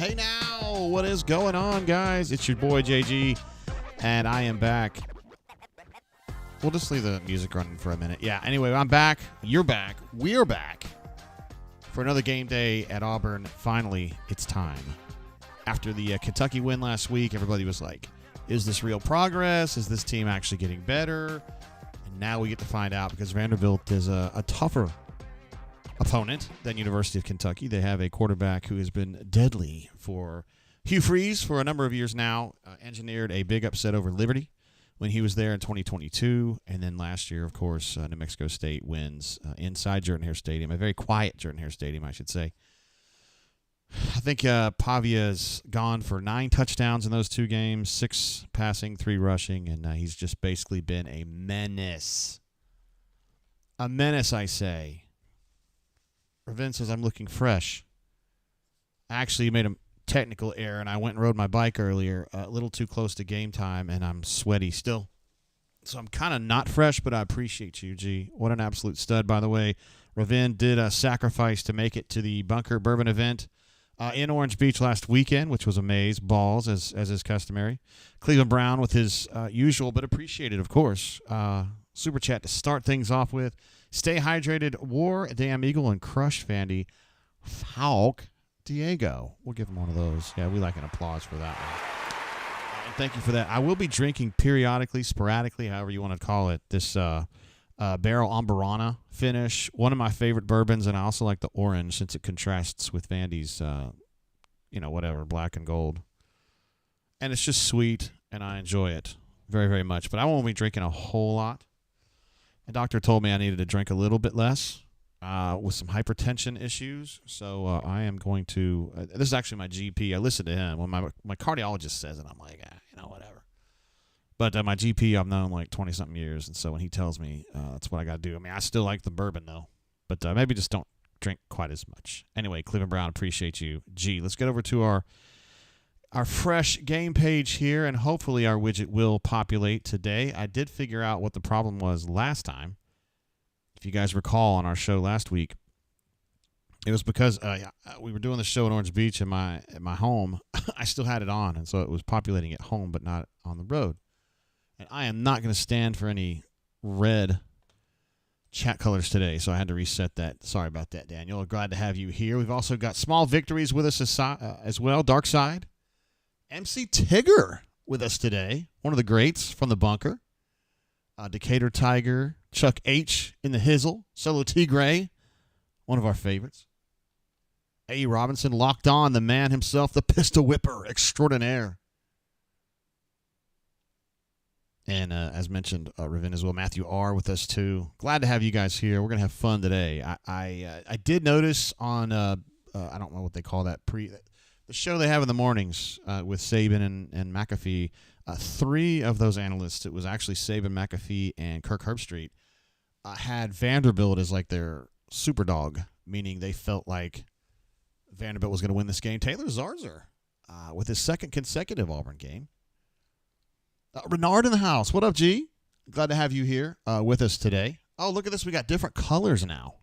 Hey now, what is going on, guys? It's your boy JG, And I am back. We'll just leave the music running for a minute. Yeah, anyway, I'm back. You're back. We're back for another game day at Auburn. Finally, it's time. After the Kentucky win last week, everybody was like, is this real progress? Is this team actually getting better? And now we get to find out because Vanderbilt is a tougher opponent than University of Kentucky. They have a quarterback who has been deadly for Hugh Freeze for a number of years now. Engineered a big upset over Liberty when he was there in 2022. And then last year, of course, New Mexico State wins inside Jordan-Hare Stadium, a very quiet Jordan-Hare Stadium, I should say. I think Pavia's gone for 9 touchdowns in those 2 games, 6 passing, 3 rushing, and he's just basically been a menace. A menace, I say. Ravin says, I'm looking fresh. I actually made a technical error, and I went and rode my bike earlier, a little too close to game time, and I'm sweaty still. So I'm kind of not fresh, but I appreciate you, G. What an absolute stud, by the way. Ravin did a sacrifice to make it to the Bunker Bourbon event in Orange Beach last weekend, which was amaze balls, as is customary. Cleveland Brown with his usual, but appreciated, of course, super chat to start things off with. Stay hydrated, War, Damn Eagle, and Crush Vandy. Falk. Diego. We'll give him one of those. Yeah, we like an applause for that one. And thank you for that. I will be drinking periodically, sporadically, however you want to call it, this Barrel Ambarana finish. One of my favorite bourbons, and I also like the orange since it contrasts with Vandy's, whatever, black and gold. And it's just sweet, and I enjoy it very, very much. But I won't be drinking a whole lot. The doctor told me I needed to drink a little bit less. With some hypertension issues, so I am going to. This is actually my GP. I listened to him when my cardiologist says it. I'm like, whatever. But my GP, I've known like 20-something years, and so when he tells me, that's what I got to do. I mean, I still like the bourbon though, but maybe just don't drink quite as much. Anyway, Cleveland Brown, appreciate you. G, let's get over to our fresh game page here, and hopefully our widget will populate today. I did figure out what the problem was last time. If you guys recall on our show last week, it was because we were doing the show in Orange Beach at my home. I still had it on, and so it was populating at home but not on the road. And I am not going to stand for any red chat colors today, so I had to reset that. Sorry about that, Daniel. Glad to have you here. We've also got Small Victories with us as well, Dark Side. MC Tigger with us today, one of the greats from the bunker. Decatur Tiger, Chuck H. in the Hizzle, Solo Tigre, one of our favorites. A. Robinson locked on, the man himself, the pistol whipper extraordinaire. And as mentioned, Ravin as well, Matthew R. with us too. Glad to have you guys here. We're going to have fun today. I did notice on, I don't know what they call that, the show they have in the mornings with Saban and McAfee, 3 of those analysts, it was actually Saban, McAfee, and Kirk Herbstreit, had Vanderbilt as like their super dog, meaning they felt like Vanderbilt was going to win this game. Taylor Zarzer with his 2nd consecutive Auburn game. Renard in the house. What up, G? Glad to have you here with us today. Oh, look at this. We got different colors now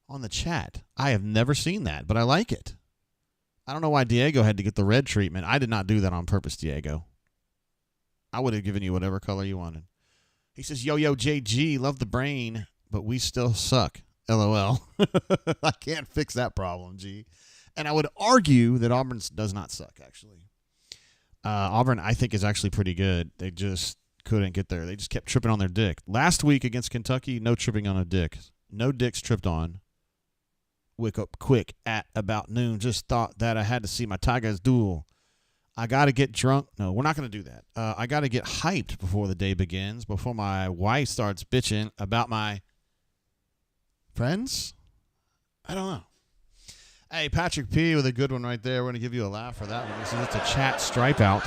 on the chat. I have never seen that, but I like it. I don't know why Diego had to get the red treatment. I did not do that on purpose, Diego. I would have given you whatever color you wanted. He says, yo, JG, love the brain, but we still suck. LOL. I can't fix that problem, G. And I would argue that Auburn does not suck, actually. Auburn, I think, is actually pretty good. They just couldn't get there. They just kept tripping on their dick. Last week against Kentucky, no tripping on a dick. No dicks tripped on. Wake up quick at about noon. Just thought that I had to see my Tigers duel. I got to get drunk. No, we're not going to do that. I got to get hyped before the day begins, before my wife starts bitching about my friends. I don't know. Hey, Patrick P. with a good one right there. We're going to give you a laugh for that one. This is it's a chat stripe out.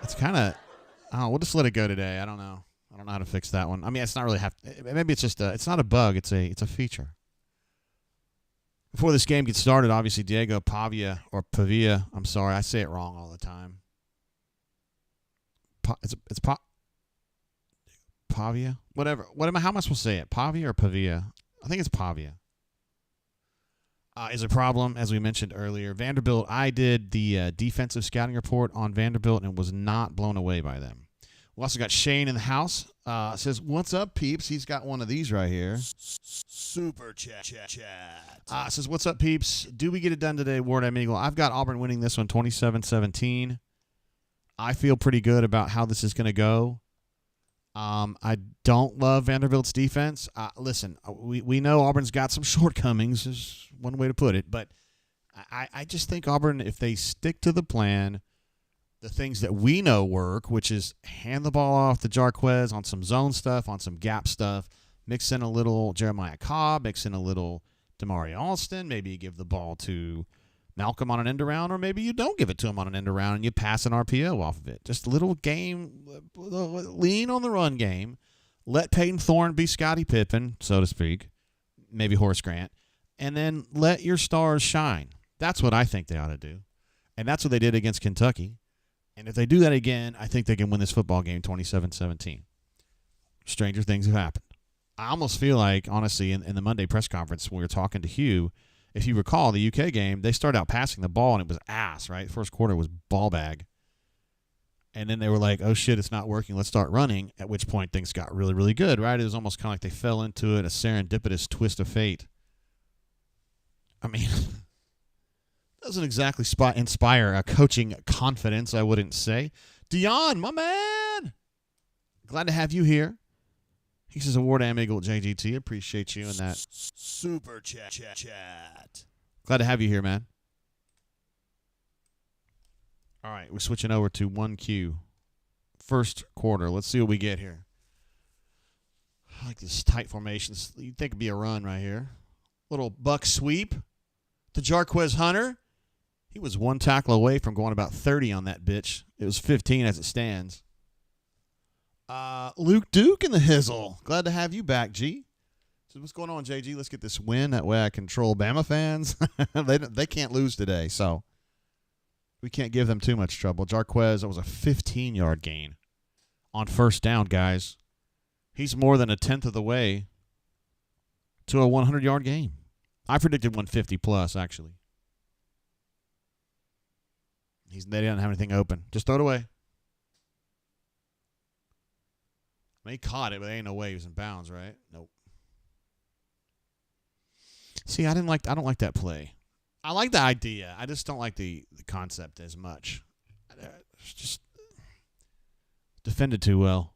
It's kind of, we'll just let it go today. I don't know. I don't know how to fix that one. I mean, it's not really maybe it's just it's not a bug. It's a feature. Before this game gets started, obviously Diego Pavia or Pavia. I'm sorry, I say it wrong all the time. It's Pavia, whatever. How am I supposed to say it? Pavia or Pavia? I think it's Pavia. is a problem, as we mentioned earlier. Vanderbilt, I did the defensive scouting report on Vanderbilt and was not blown away by them. We also got Shane in the house. Says, what's up, peeps? He's got one of these right here. Super chat. Says, what's up, peeps? Do we get it done today, Ward M. Eagle? I've got Auburn winning this one 27-17. I feel pretty good about how this is going to go. I don't love Vanderbilt's defense. Listen, we know Auburn's got some shortcomings, is one way to put it. But I just think Auburn, if they stick to the plan, the things that we know work, which is hand the ball off to Jarquez on some zone stuff, on some gap stuff, mix in a little Jeremiah Cobb, mix in a little Damari Alston, maybe you give the ball to Malcolm on an end around, or maybe you don't give it to him on an end around and you pass an RPO off of it. Just a little game, lean on the run game. Let Peyton Thorne be Scottie Pippen, so to speak, maybe Horace Grant, and then let your stars shine. That's what I think they ought to do. And that's what they did against Kentucky. And if they do that again, I think they can win this football game 27-17. Stranger things have happened. I almost feel like, honestly, in the Monday press conference when we were talking to Hugh, if you recall the UK game, they started out passing the ball and it was ass, right? First quarter was ball bag. And then they were like, oh, shit, it's not working. Let's start running, at which point things got really, really good, right? It was almost kind of like they fell into it, a serendipitous twist of fate. I mean, doesn't exactly inspire a coaching confidence, I wouldn't say. Dion, my man, glad to have you here. He says, Award Am Eagle at JGT. Appreciate you and that. Super chat. Glad to have you here, man. All right, we're switching over to 1Q. First quarter. Let's see what we get here. I like this tight formations. You'd think it'd be a run right here. Little buck sweep to Jarquez Hunter. He was one tackle away from going about 30 on that bitch. It was 15 as it stands. Luke Duke in the hizzle. Glad to have you back, G. So what's going on, JG? Let's get this win. That way I control Bama fans. They can't lose today, so we can't give them too much trouble. Jarquez, that was a 15-yard gain on first down, guys. He's more than a tenth of the way to a 100-yard game. I predicted 150-plus, actually. They didn't have anything open. Just throw it away. He caught it, but there ain't no way he was in bounds, right? Nope. See, I don't like that play. I like the idea. I just don't like the concept as much. It's just defended too well.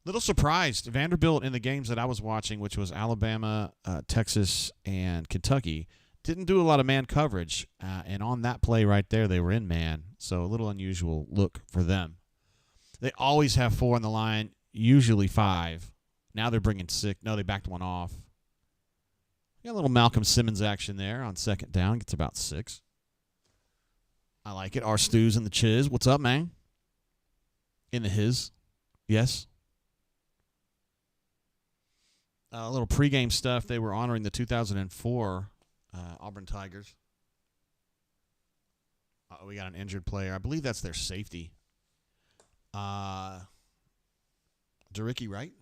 Little surprised. Vanderbilt in the games that I was watching, which was Alabama, Texas, and Kentucky, didn't do a lot of man coverage. And on that play right there, they were in man. So a little unusual look for them. They always have 4 on the line. Usually 5. Now they're bringing 6. No, they backed one off. Got a little Malcolm Simmons action there on second down. Gets about 6. I like it. Our Stu's in the chiz. What's up, man? In the his. Yes. A little pregame stuff. They were honoring the 2004 Auburn Tigers. We got an injured player. I believe that's their safety. Dericky Wright,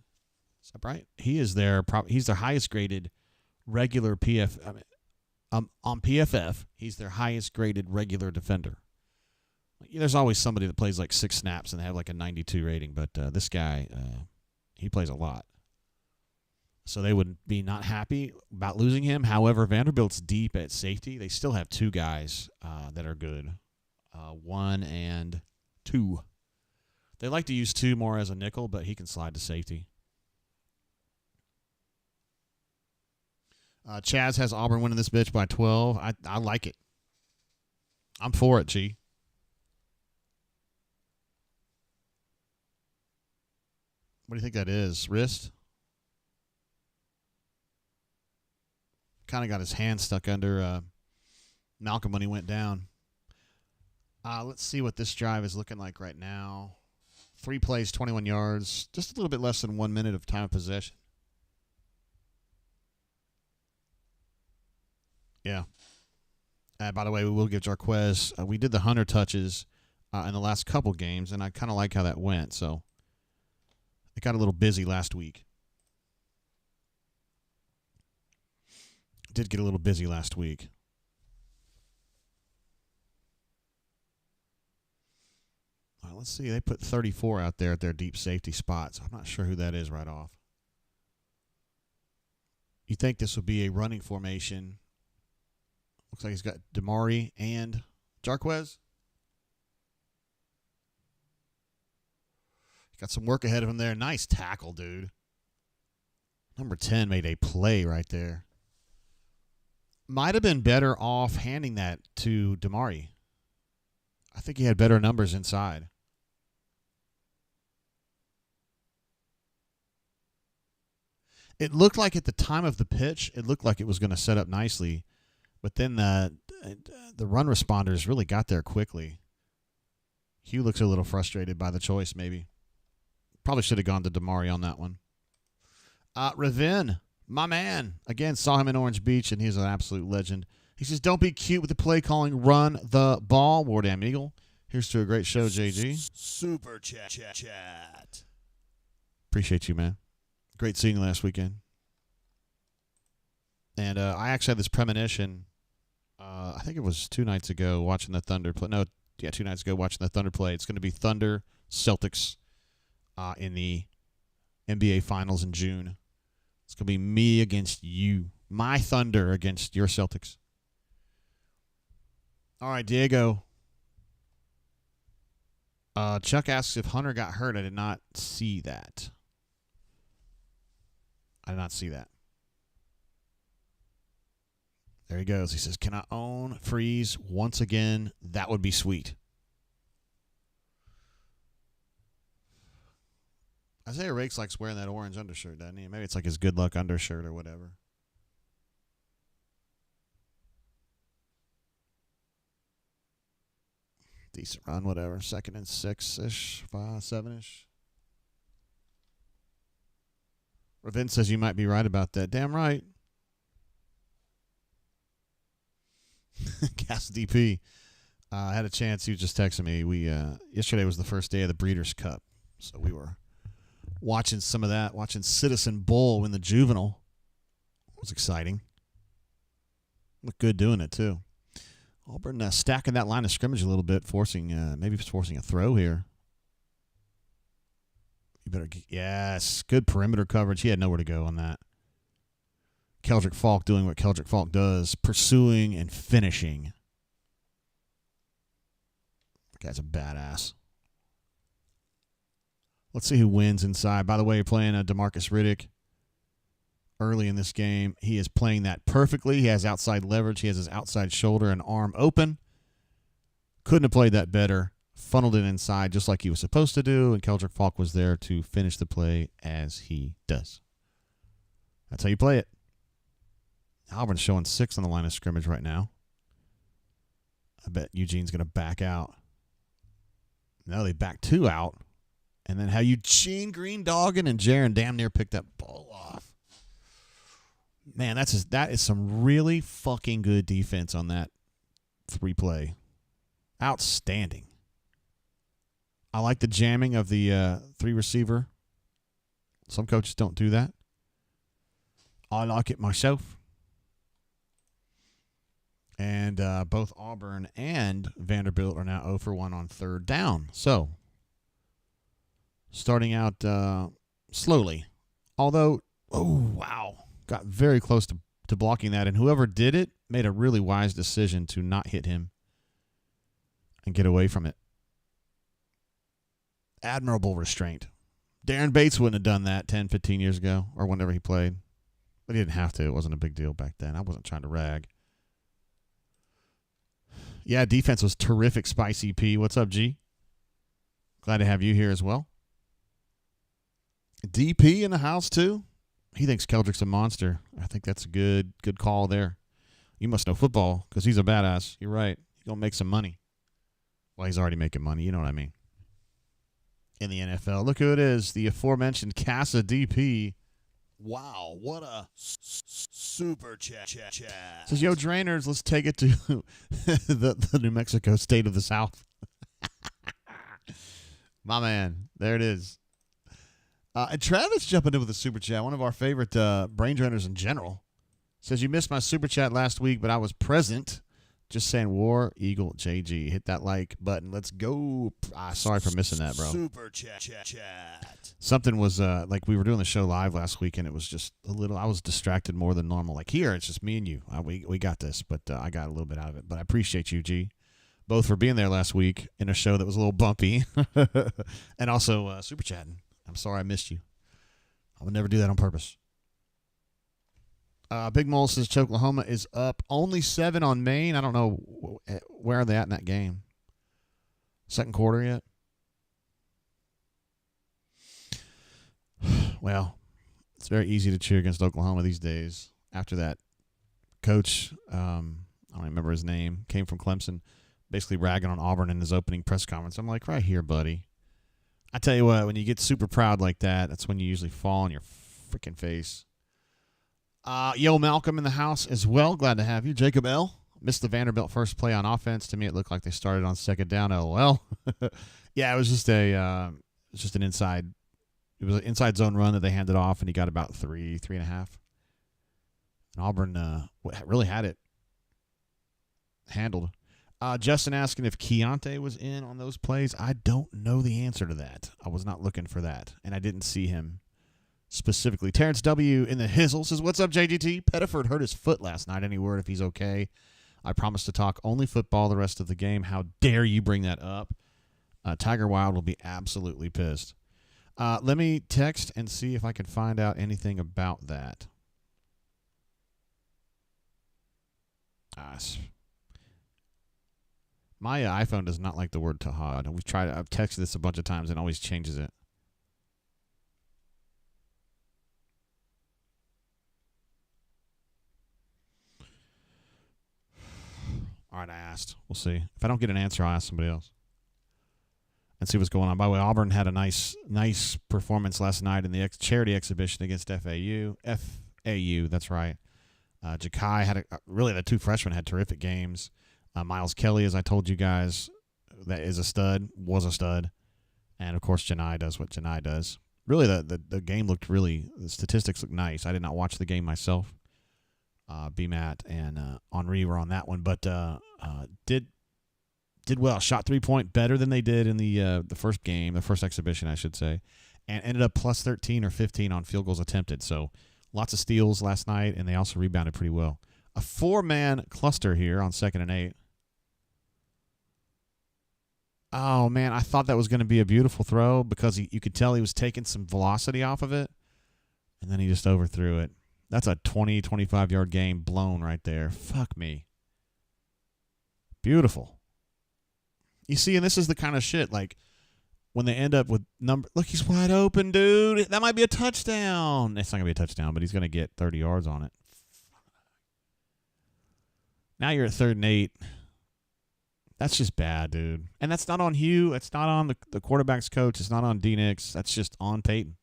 is that right? He is he's their highest graded regular on PFF. He's their highest graded regular defender. There's always somebody that plays like 6 snaps and they have like a 92 rating, but this guy, he plays a lot. So they would be not happy about losing him. However, Vanderbilt's deep at safety. They still have 2 guys that are good, 1 and 2. They like to use 2 more as a nickel, but he can slide to safety. Chaz has Auburn winning this bitch by 12. I like it. I'm for it, G. What do you think that is? Wrist? Kind of got his hand stuck under Malcolm when he went down. Let's see what this drive is looking like right now. 3 plays, 21 yards, just a little bit less than 1 minute of time of possession. Yeah. By the way, we will give Jarquez. We did the Hunter touches in the last couple games, and I kind of like how that went. So it got a little busy last week. did get a little busy last week. All right, let's see. They put 34 out there at their deep safety spot, so I'm not sure who that is right off. You think this would be a running formation. Looks like he's got Damari and Jarquez. Got some work ahead of him there. Nice tackle, dude. Number 10 made a play right there. Might have been better off handing that to Damari. I think he had better numbers inside. It looked like at the time of the pitch, it looked like it was going to set up nicely. But then the run responders really got there quickly. Hugh looks a little frustrated by the choice, maybe. Probably should have gone to Damari on that one. Ravin, my man. Again, saw him in Orange Beach, and he's an absolute legend. He says, don't be cute with the play calling. Run the ball. War Damn Eagle. Here's to a great show, JG. Super chat. Appreciate you, man. Great seeing you last weekend. And I actually had this premonition, I think it was 2 nights ago, watching the Thunder play. No, yeah, 2 nights ago, watching the Thunder play. It's going to be Thunder Celtics in the NBA Finals in June. It's going to be me against you. My Thunder against your Celtics. All right, Diego. Chuck asks if Hunter got hurt. I did not see that. There he goes. He says, can I own Freeze once again? That would be sweet. Isaiah Rakes likes wearing that orange undershirt, doesn't he? Maybe it's like his good luck undershirt or whatever. Decent run, whatever. 2nd and 6-ish, 7-ish. Ravin says you might be right about that. Damn right. Gas DP. I had a chance. He was just texting me. Yesterday was the first day of the Breeders' Cup, so we were watching some of that, watching Citizen Bull win the Juvenile. It was exciting. Looked good doing it, too. Auburn stacking that line of scrimmage a little bit, maybe forcing a throw here. Yes, good perimeter coverage. He had nowhere to go on that. Keldrick Falk doing what Keldrick Falk does, pursuing and finishing. That guy's a badass. Let's see who wins inside. By the way, you're playing DeMarcus Riddick early in this game. He is playing that perfectly. He has outside leverage. He has his outside shoulder and arm open. Couldn't have played that better. Funneled it inside just like he was supposed to do, and Keldrick Falk was there to finish the play as he does. That's how you play it. Auburn's showing 6 on the line of scrimmage right now. I bet Eugene's going to back out. No, they back 2 out. And then how Eugene Green dogging and Jaron damn near picked that ball off. Man, that is some really fucking good defense on that 3-play. Outstanding. I like the jamming of the 3 receiver. Some coaches don't do that. I like it myself. And both Auburn and Vanderbilt are now 0 for 1 on 3rd down. So, starting out slowly. Although, oh, wow. Got very close to blocking that. And whoever did it made a really wise decision to not hit him and get away from it. Admirable restraint. Darren Bates wouldn't have done that 10, 15 years ago or whenever he played. But he didn't have to. It wasn't a big deal back then. I wasn't trying to rag. Yeah, defense was terrific, Spicy P. What's up, G? Glad to have you here as well. DP in the house, too. He thinks Keldrick's a monster. I think that's a good call there. You must know football because he's a badass. You're right. He's going to make some money. Well, he's already making money. You know what I mean. In the NFL. Look who it is. The aforementioned Casa DP. Wow, what a super chat. Says, yo, Drainers, let's take it to the New Mexico state of the South. My man, there it is. And Travis jumping in with a super chat, one of our favorite brain drainers in general. Says you missed my super chat last week, but I was present. Just saying, War Eagle JG. Hit that like button. Let's go. Sorry for missing that, bro. Super chat. Something was like we were doing the show live last week, and it was just a little. I was distracted more than normal. Like here, it's just me and you. We got this, but I got a little bit out of it. But I appreciate you, G, both for being there last week in a show that was a little bumpy, and also super chatting. I'm sorry I missed you. I would never do that on purpose. Big Mole says Oklahoma is up only 7 on Maine. I don't know where are they at in that game. Second quarter yet? Well, it's very easy to cheer against Oklahoma these days. After that coach, I don't remember his name, came from Clemson, basically ragging on Auburn in his opening press conference. I'm like, right here, buddy. I tell you what, when you get super proud like that, that's when you usually fall on your freaking face. Yo, Malcolm in the house as well. Glad to have you. Jacob L. Missed the Vanderbilt first play on offense. To me, it looked like they started on second down. LOL. Yeah, it was just an inside. It was an inside zone run that they handed off, and he got about 3.5. And Auburn really had it handled. Justin asking if Keontae was in on those plays. I don't know the answer to that. I was not looking for that, and I didn't see him specifically. Terrence W. in the Hizzle says, what's up, JGT? Pettiford hurt his foot last night. Any word if he's okay? I promise to talk only football the rest of the game. How dare you bring that up? Tiger Wild will be absolutely pissed. Let me text and see if I can find out anything about that. My iPhone does not like the word Tahad. I've texted this a bunch of times and always changes it. All right, I asked. We'll see. If I don't get an answer, I'll ask somebody else and see what's going on. By the way, Auburn had a nice performance last night in the charity exhibition against FAU. FAU, that's right. Ja'Kai had really the two freshmen had terrific games. Miles Kelly, as I told you guys, that is a stud, was a stud. And, of course, Janai does what Janai does. Really, the game looked the statistics looked nice. I did not watch the game myself. B-Matt and Henri were on that one, but did well. Shot 3-point better than they did in the first game, the first exhibition, I should say, and ended up plus 13 or 15 on field goals attempted. So lots of steals last night, and they also rebounded pretty well. A 4-man cluster here on 2nd and 8. Oh, man, I thought that was going to be a beautiful throw because you could tell he was taking some velocity off of it, and then he just overthrew it. That's a 20, 25-yard game blown right there. Fuck me. Beautiful. You see, and this is the kind of shit, like, when they end up with look, he's wide open, dude. That might be a touchdown. It's not going to be a touchdown, but he's going to get 30 yards on it. Now you're at 3rd and 8. That's just bad, dude. And that's not on Hugh. It's not on the quarterback's coach. It's not on D. Nix. That's just on Peyton.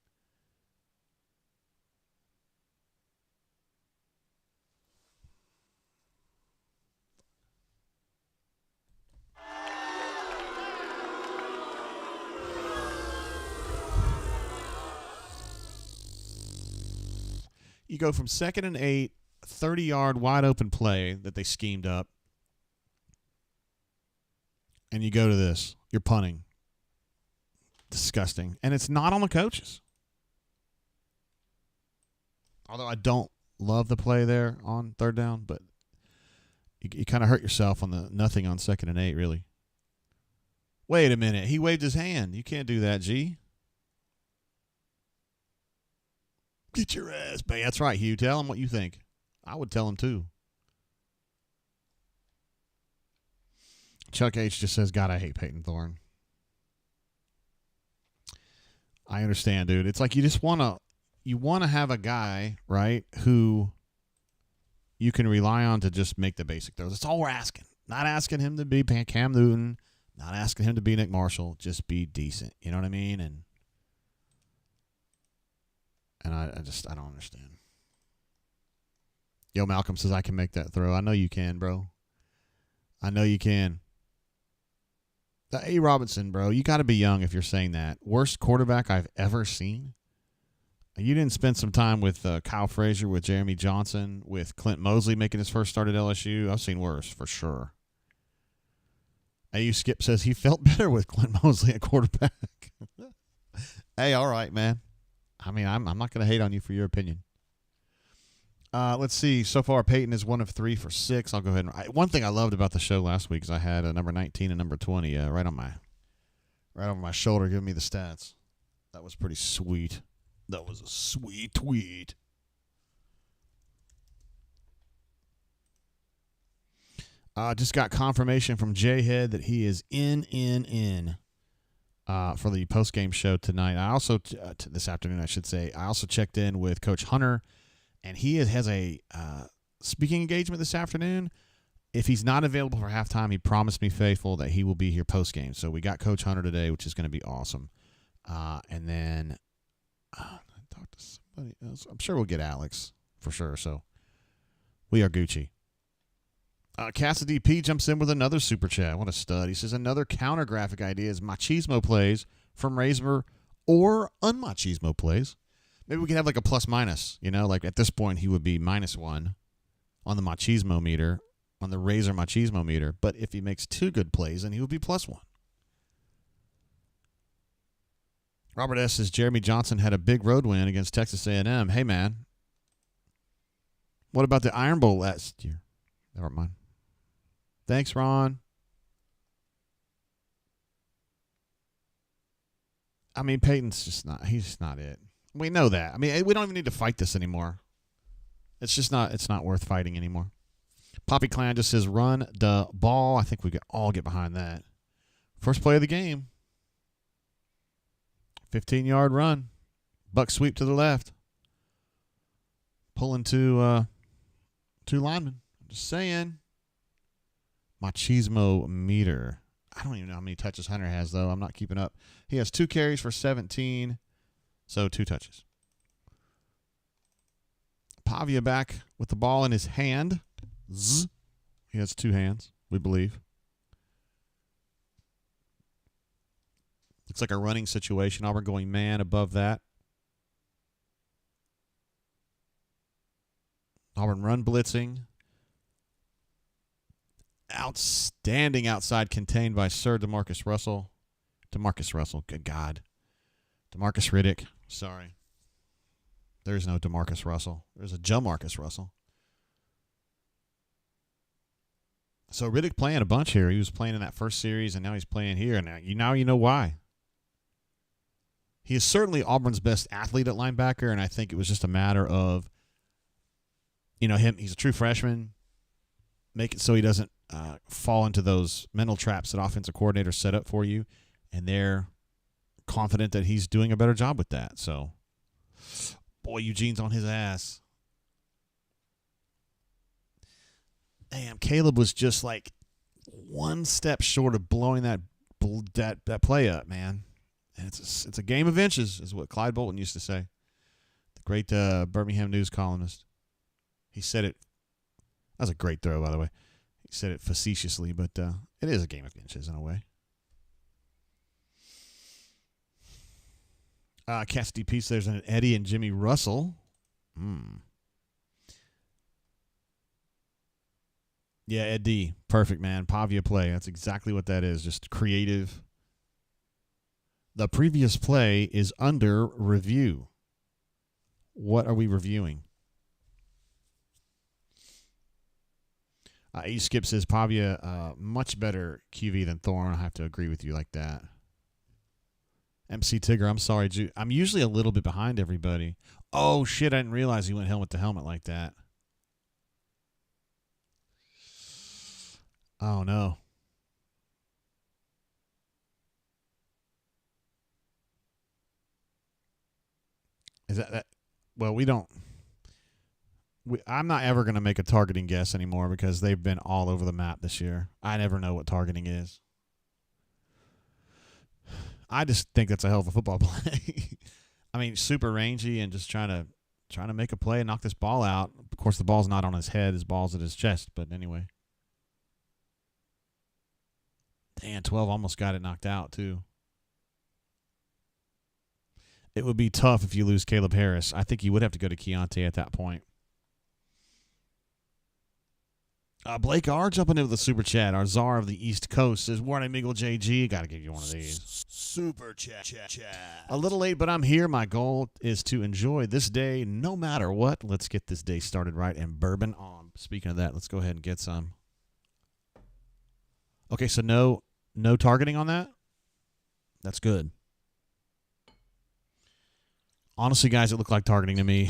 You go from 2nd and 8, 30-yard wide open play that they schemed up, and you go to this. You're punting. Disgusting. And it's not on the coaches. Although I don't love the play there on 3rd down, but you kind of hurt yourself on the nothing on 2nd and 8, really. Wait a minute. He waved his hand. You can't do that, G. Get your ass back. That's right, Hugh. Tell him what you think. I would tell him, too. Chuck H. just says, God, I hate Peyton Thorne. I understand, dude. It's like you just want to have a guy, right, who you can rely on to just make the basic throws. That's all we're asking. Not asking him to be Cam Newton. Not asking him to be Nick Marshall. Just be decent. You know what I mean? And I don't understand. Yo, Malcolm says I can make that throw. I know you can, bro. I know you can. The A. Robinson, bro, you got to be young if you're saying that. Worst quarterback I've ever seen. You didn't spend some time with Kyle Frazier, with Jeremy Johnson, with Clint Mosley making his first start at LSU. I've seen worse, for sure. AU Skip says he felt better with Clint Mosley at quarterback. Hey, all right, man. I mean, I'm not going to hate on you for your opinion. Let's see. So far, Peyton is 1 of 3 for 6. I'll go ahead and one thing I loved about the show last week is I had a number 19 and number 20 right over my shoulder, giving me the stats. That was pretty sweet. That was a sweet tweet. Just got confirmation from J-Head that he is in for the post-game show tonight. I also, this afternoon, I should say, I also checked in with Coach Hunter, and he has a speaking engagement this afternoon. If he's not available for halftime, he promised me faithful that he will be here post-game. So we got Coach Hunter today, which is going to be awesome. And then talk to somebody else. I'm sure we'll get Alex for sure. So we are Gucci. Cassidy P jumps in with another super chat. What a stud. He says another counter graphic idea is machismo plays from Razor or unmachismo plays. Maybe we can have like a plus minus, like at this point he would be -1 on the machismo meter, on the Razor machismo meter. But if he makes 2 good plays, then he would be +1. Robert S. says Jeremy Johnson had a big road win against Texas A&M. Hey, man. What about the Iron Bowl last year? Never mind. Thanks, Ron. I mean, Peyton's he's just not it. We know that. I mean, we don't even need to fight this anymore. It's not worth fighting anymore. Poppy Clan just says run the ball. I think we could all get behind that. First play of the game. 15-yard run. Buck sweep to the left. Pulling two linemen. I'm just saying. Machismo meter. I don't even know how many touches Hunter has, though. I'm not keeping up. He has 2 carries for 17, so 2 touches. Pavia back with the ball in his hand. Zzz. He has 2 hands, we believe. Looks like a running situation. Auburn going man above that. Auburn run blitzing. Outstanding outside contained by Sir DeMarcus Russell. Good God. DeMarcus Riddick. Sorry. There's no DeMarcus Russell. There's a Jamarcus Russell. So Riddick playing a bunch here. He was playing in that first series, and now he's playing here. And now you know why. He is certainly Auburn's best athlete at linebacker, and I think it was just a matter of, him. He's a true freshman. Make it so he doesn't fall into those mental traps that offensive coordinators set up for you, and they're confident that he's doing a better job with that. So, boy, Eugene's on his ass. Damn, Caleb was just like one step short of blowing that play up, man. And it's a game of inches, is what Clyde Bolton used to say. The great Birmingham News columnist. He said it. That was a great throw, by the way. He said it facetiously, but it is a game of inches in a way. Cassidy Peace, there's an Eddie and Jimmy Russell. Yeah, Eddie. Perfect, man. Pavia play. That's exactly what that is. Just creative. The previous play is under review. What are we reviewing? Skip says Pavia, much better QV than Thorne. I have to agree with you like that. MC Tigger, I'm sorry. I'm usually a little bit behind everybody. Oh, shit, I didn't realize he went helmet to helmet like that. Oh, no. Is that? Well, we don't. I'm not ever going to make a targeting guess anymore because they've been all over the map this year. I never know what targeting is. I just think that's a hell of a football play. I mean, super rangy and just trying to make a play and knock this ball out. Of course, the ball's not on his head. His ball's at his chest. But anyway. Damn, 12 almost got it knocked out, too. it would be tough if you lose Caleb Harris. I think you would have to go to Keontae at that point. Blake R jumping into the super chat. Our czar of the East Coast says, Warren Eagle JG. Got to give you one of these. Super chat. A little late, but I'm here. My goal is to enjoy this day no matter what. Let's get this day started right and bourbon on. Speaking of that, let's go ahead and get some. Okay, so no targeting on that? That's good. Honestly, guys, it looked like targeting to me.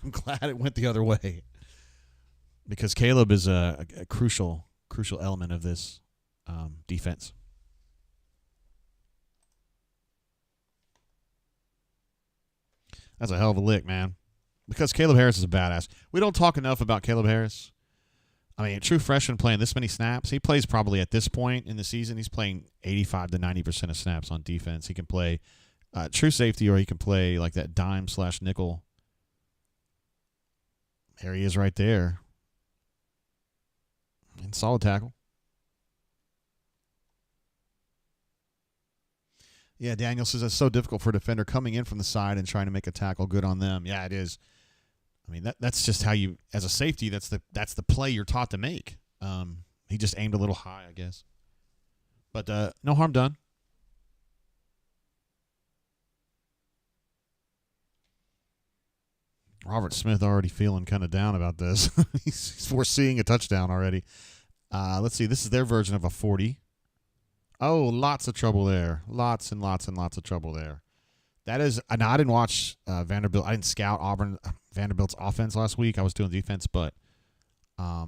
I'm glad it went the other way. Because Caleb is a crucial element of this defense. That's a hell of a lick, man. Because Caleb Harris is a badass. We don't talk enough about Caleb Harris. I mean, a true freshman playing this many snaps. He plays probably at this point in the season, he's playing 85 to 90% of snaps on defense. He can play true safety, or he can play like that dime/nickel. There he is right there. And solid tackle. Yeah, Daniel says it's so difficult for a defender coming in from the side and trying to make a tackle good on them. Yeah, it is. I mean, that's just how you, as a safety, that's the play you're taught to make. He just aimed a little high, I guess. But no harm done. Robert Smith already feeling kind of down about this. He's foreseeing a touchdown already. Let's see. This is their version of a 40. Oh, lots of trouble there. Lots and lots and lots of trouble there. That is, now I didn't watch Vanderbilt. I didn't scout Vanderbilt's offense last week. I was doing defense, but I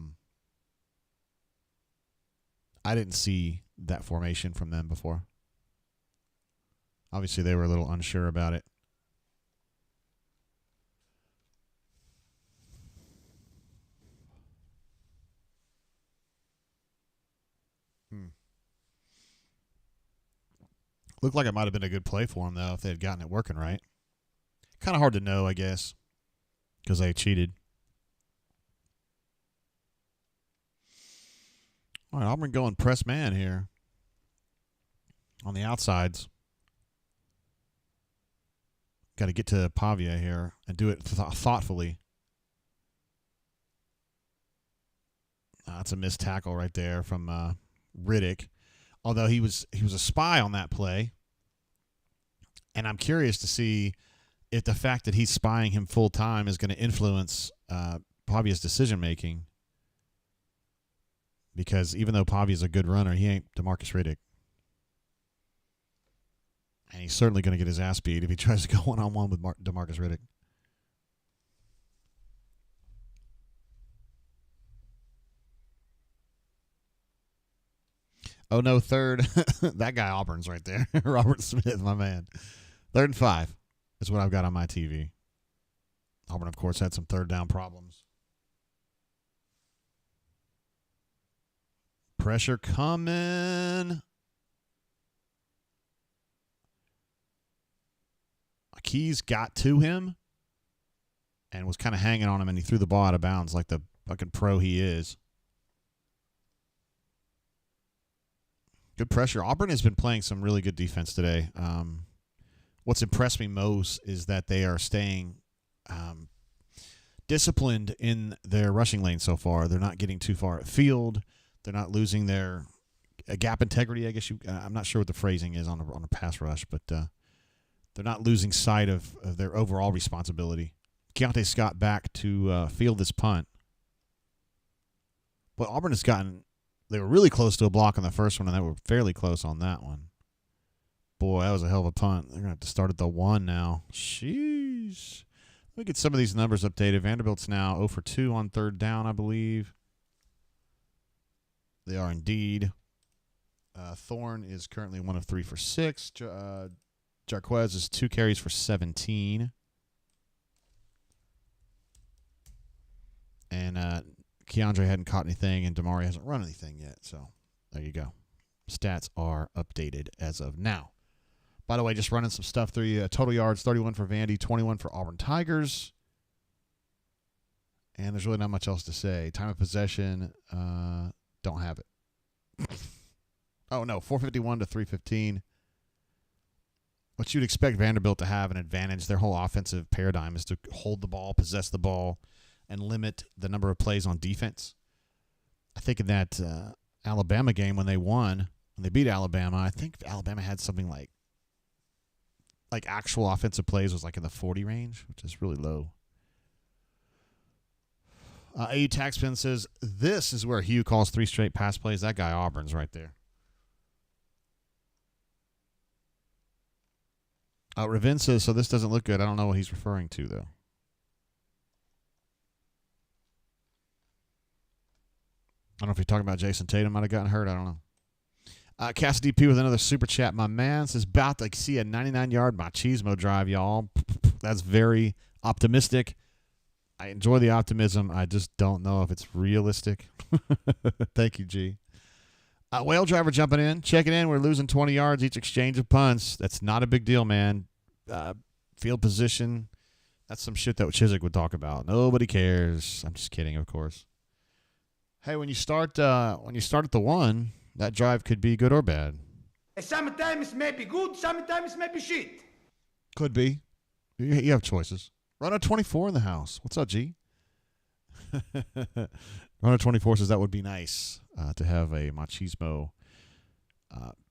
didn't see that formation from them before. Obviously, they were a little unsure about it. Looked like it might have been a good play for them, though, if they had gotten it working right. Kind of hard to know, I guess, because they cheated. All right, Auburn going press man here on the outsides. Got to get to Pavia here and do it thoughtfully. That's a missed tackle right there from Riddick. Although he was a spy on that play. And I'm curious to see if the fact that he's spying him full time is going to influence Pavia's decision making. Because even though Pavia's a good runner, he ain't DeMarcus Riddick. And he's certainly going to get his ass beat if he tries to go one-on-one with DeMarcus Riddick. Oh, no, third. That guy Auburn's right there. Robert Smith, my man. 3rd and 5 is what I've got on my TV. Auburn, of course, had some third down problems. Pressure coming. Keys got to him and was kind of hanging on him, and he threw the ball out of bounds like the fucking pro he is. Good pressure. Auburn has been playing some really good defense today. What's impressed me most is that they are staying disciplined in their rushing lane so far. They're not getting too far at field. They're not losing their gap integrity, I guess. I'm not sure what the phrasing is on a pass rush, but they're not losing sight of their overall responsibility. Keontae Scott back to field this punt. But Auburn has gotten... They were really close to a block on the first one, and they were fairly close on that one. Boy, that was a hell of a punt. They're going to have to start at the 1 now. Sheesh. Let me get some of these numbers updated. Vanderbilt's now 0 for 2 on 3rd down, I believe. They are indeed. Thorne is currently 1 of 3 for 6. Jarquez is 2 carries for 17. And Keandre hadn't caught anything, and Damari hasn't run anything yet. So there you go. Stats are updated as of now. By the way, just running some stuff through you. Total yards, 31 for Vandy, 21 for Auburn Tigers. And there's really not much else to say. Time of possession, don't have it. Oh, no, 451 to 315. But you'd expect Vanderbilt to have an advantage. Their whole offensive paradigm is to hold the ball, possess the ball, and limit the number of plays on defense. I think in that Alabama game when they won, when they beat Alabama, I think Alabama had something like actual offensive plays was like in the 40 range, which is really low. AU Taxpin says, this is where Hugh calls 3 straight pass plays. That guy Auburn's right there. Ravin says, so this doesn't look good. I don't know what he's referring to, though. I don't know if you're talking about Jason Tatum might have gotten hurt. I don't know. Cassidy P with another super chat. My man says, about to see a 99-yard machismo drive, y'all. That's very optimistic. I enjoy the optimism. I just don't know if it's realistic. Thank you, G. Whale driver jumping in, checking in. We're losing 20 yards each exchange of punts. That's not a big deal, man. Field position, that's some shit that Chiswick would talk about. Nobody cares. I'm just kidding, of course. Hey, when you start at the 1, that drive could be good or bad. Sometimes it may be good, sometimes it may be shit. Could be. You have choices. Run a 24 in the house. What's up, G? Run a 24 says that would be nice to have a machismo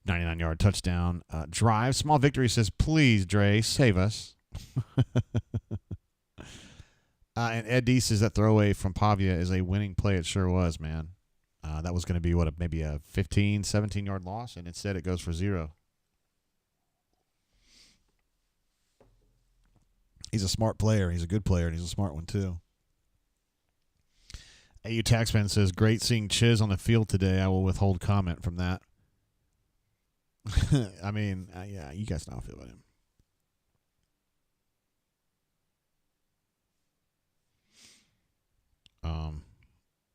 99-yard touchdown drive. Small Victory says, please, Dre, save us. And Ed D says that throwaway from Pavia is a winning play. It sure was, man. That was going to be, maybe a 15, 17-yard loss, and instead it goes for 0. He's a smart player. He's a good player, and he's a smart one, too. AU Taxman says, great seeing Chiz on the field today. I will withhold comment from that. I mean, yeah, you guys know how I feel about him.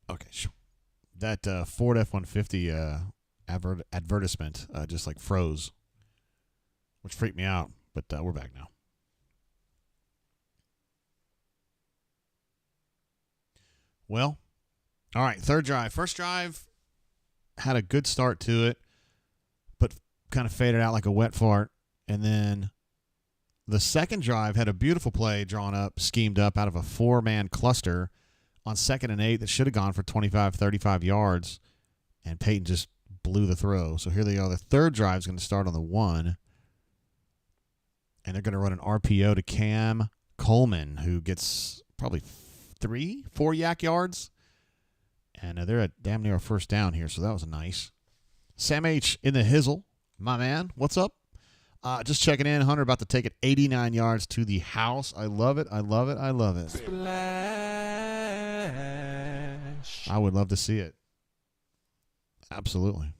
Okay, sure. That Ford F-150 advertisement just like froze, which freaked me out, but we're back now. Well, all right, third drive. First drive had a good start to it, but kind of faded out like a wet fart. And then the second drive had a beautiful play drawn up, schemed up out of a 4-man cluster on 2nd and 8 that should have gone for 25, 35 yards, and Peyton just blew the throw. So here they are. The third drive is going to start on the 1, and they're going to run an RPO to Cam Coleman, who gets probably 4 yak yards, and they're at damn near a first down here, so that was nice. Sam H. in the hizzle. My man, what's up? Just checking in. Hunter about to take it 89 yards to the house. I love it. I love it. I love it. Splash. I would love to see it. Absolutely.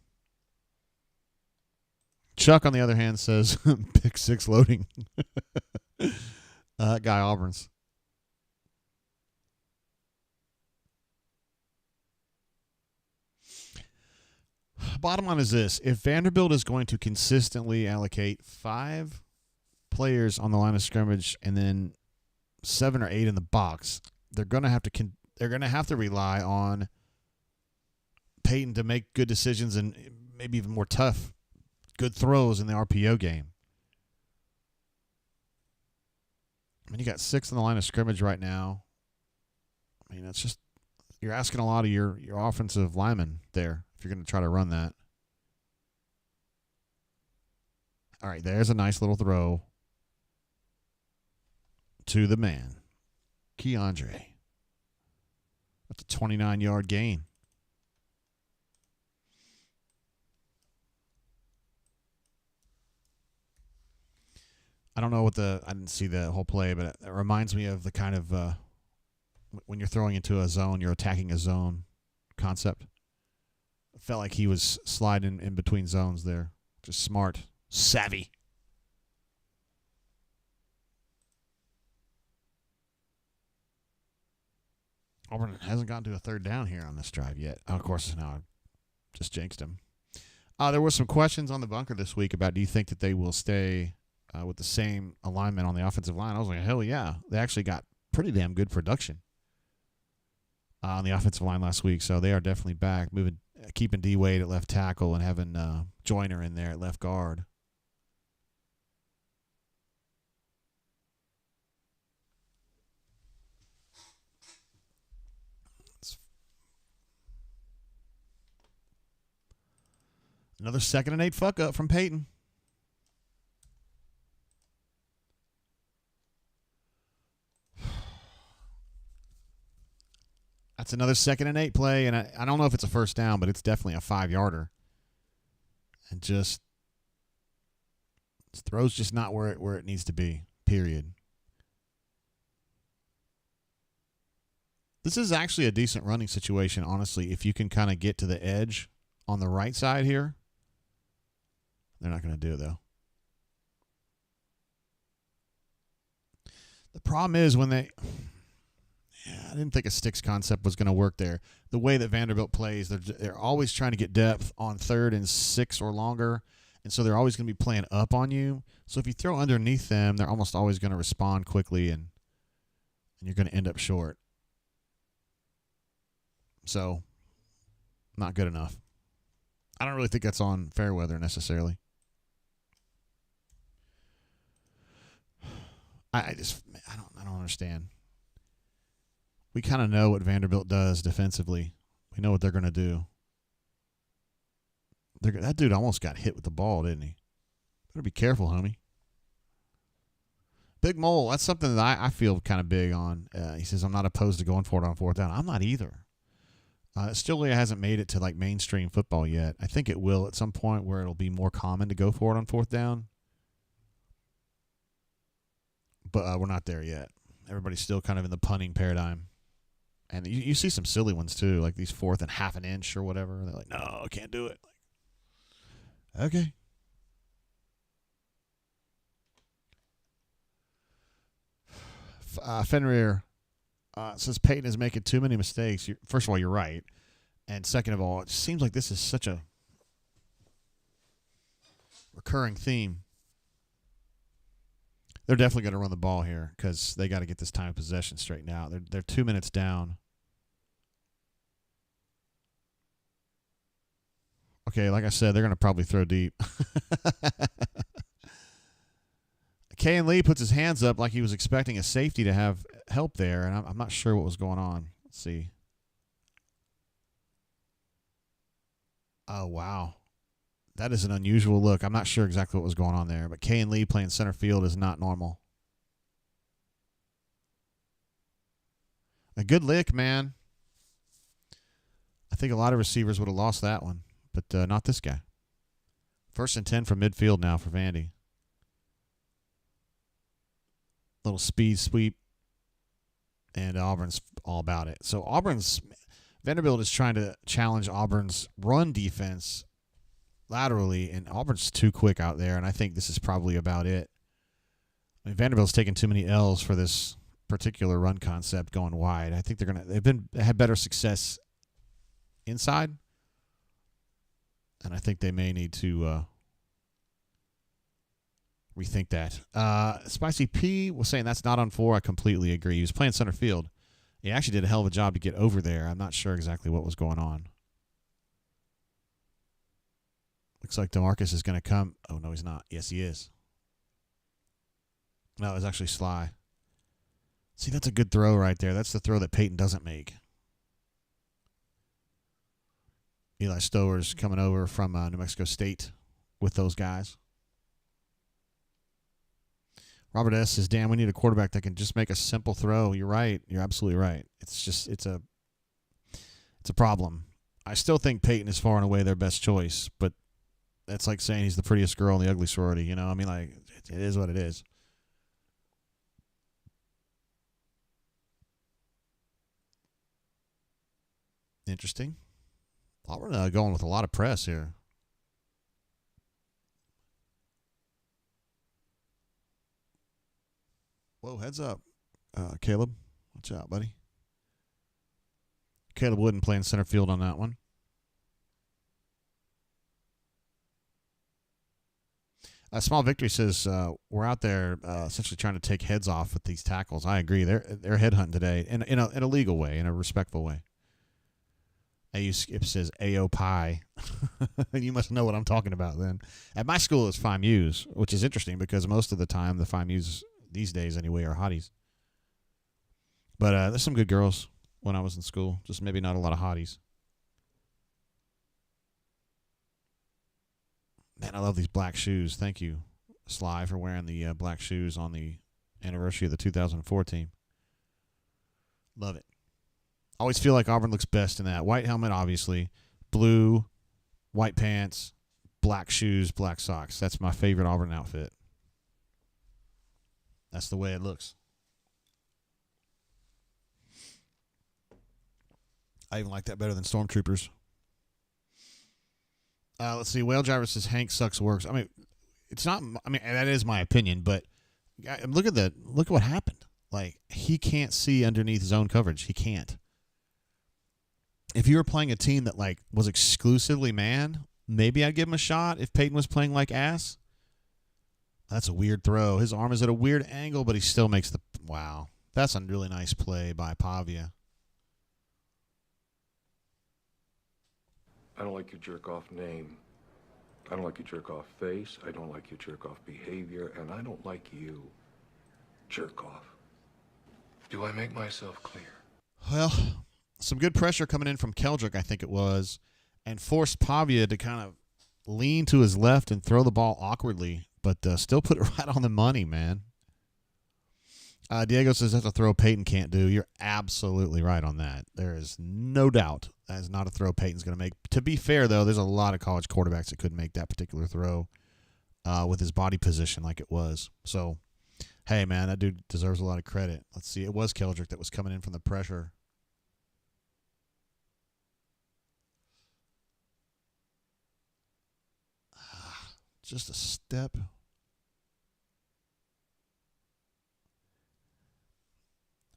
Chuck, on the other hand, says pick 6 loading. That guy Auburn's. Bottom line is this. If Vanderbilt is going to consistently allocate 5 players on the line of scrimmage and then 7 or 8 in the box, they're going to have to rely on Peyton to make good decisions and maybe even more tough, good throws in the RPO game. I mean, you got 6 on the line of scrimmage right now. I mean, that's just, you're asking a lot of your offensive linemen there if you're going to try to run that. All right, there's a nice little throw to the man, Keandre. That's a 29-yard gain. I don't know I didn't see the whole play, but it reminds me of the kind of, when you're throwing into a zone, you're attacking a zone concept. It felt like he was sliding in between zones there. Just smart, savvy. Auburn hasn't gotten to a third down here on this drive yet. Oh, of course, now I just jinxed him. There were some questions on the bunker this week about, do you think that they will stay with the same alignment on the offensive line? I was like, hell yeah. They actually got pretty damn good production on the offensive line last week, so they are definitely back, keeping D. Wade at left tackle and having Joyner in there at left guard. Another 2nd and 8 fuck up from Peyton. That's another 2nd and 8 play, and I don't know if it's a first down, but it's definitely a 5-yarder. And just throw's just not where it needs to be, period. This is actually a decent running situation, honestly, if you can kind of get to the edge on the right side here. They're not going to do it, though. The problem is when they... Yeah, I didn't think a sticks concept was going to work there. The way that Vanderbilt plays, they're always trying to get depth on 3rd and 6 or longer, and so they're always going to be playing up on you. So if you throw underneath them, they're almost always going to respond quickly, and you're going to end up short. So, not good enough. I don't really think that's on Fairweather necessarily. I don't understand. We kind of know what Vanderbilt does defensively. We know what they're going to do. That dude almost got hit with the ball, didn't he? Better be careful, homie. Big Mole, that's something that I feel kind of big on. He says, I'm not opposed to going for it on 4th down. I'm not either. Still hasn't made it to like mainstream football yet. I think it will at some point where it'll be more common to go for it on 4th down. But we're not there yet. Everybody's still kind of in the punting paradigm. And you see some silly ones too, like these 4th and half an inch or whatever. They're like, no, I can't do it. Like, okay. Fenrir says Peyton is making too many mistakes. First of all, you're right. And second of all, it seems like this is such a recurring theme. They're definitely going to run the ball here because they got to get this time of possession straightened out. They're 2 minutes down. Okay, like I said, they're going to probably throw deep. K. Lee puts his hands up like he was expecting a safety to have help there, and I'm not sure what was going on. Let's see. Oh, wow. That is an unusual look. I'm not sure exactly what was going on there, but K. Lee playing center field is not normal. A good lick, man. I think a lot of receivers would have lost that one, but not this guy. 1st and 10 from midfield now for Vandy. Little speed sweep, and Auburn's all about it. So Vanderbilt is trying to challenge Auburn's run defense laterally, and Auburn's too quick out there, and I think this is probably about it. I mean, Vanderbilt's taken too many L's for this particular run concept going wide. I think they've had better success inside, and I think they may need to rethink that. Spicy P was saying that's not on 4. I completely agree. He was playing center field. He actually did a hell of a job to get over there. I'm not sure exactly what was going on. Looks like DeMarcus is going to come. Oh, no, he's not. Yes, he is. No, it was actually Sly. See, that's a good throw right there. That's the throw that Peyton doesn't make. Eli Stower's coming over from New Mexico State with those guys. Robert S. says, damn, we need a quarterback that can just make a simple throw. You're right. You're absolutely right. It's a problem. I still think Peyton is far and away their best choice, but that's like saying he's the prettiest girl in the ugly sorority. You know, I mean, like, it is what it is. Interesting. Auburn going with a lot of press here. Whoa, heads up, Caleb. Watch out, buddy. Caleb Wooden playing center field on that one. Small Victory says we're out there essentially trying to take heads off with these tackles. I agree. They're headhunting today in a legal way, in a respectful way. AU Skip says AO Pie. You must know what I'm talking about then. At my school, it's Phi Mu's, which is interesting because most of the time the Phi Mu's these days anyway are hotties. But there's some good girls when I was in school. Just maybe not a lot of hotties. Man, I love these black shoes. Thank you, Sly, for wearing the black shoes on the anniversary of the 2004 team. Love it. Always feel like Auburn looks best in that. White helmet, obviously. Blue, white pants, black shoes, black socks. That's my favorite Auburn outfit. That's the way it looks. I even like that better than Stormtroopers. Let's see. Whale Driver says Hank sucks works. I mean, it's not. I mean, that is my opinion, but look at what happened. Like, he can't see underneath zone coverage. He can't. If you were playing a team that like was exclusively man, maybe I'd give him a shot. If Peyton was playing like ass, that's a weird throw. His arm is at a weird angle, but he still makes the. Wow, that's a really nice play by Pavia. I don't like your jerk-off name. I don't like your jerk-off face. I don't like your jerk-off behavior. And I don't like you. Jerk-off. Do I make myself clear? Well, some good pressure coming in from Keldrick, I think it was, and forced Pavia to kind of lean to his left and throw the ball awkwardly, but still put it right on the money, man. Diego says that's a throw Peyton can't do. You're absolutely right on that. There is no doubt that is not a throw Peyton's going to make. To be fair, though, there's a lot of college quarterbacks that couldn't make that particular throw with his body position like it was. So, hey, man, that dude deserves a lot of credit. Let's see. It was Keldrick that was coming in from the pressure. Just a step.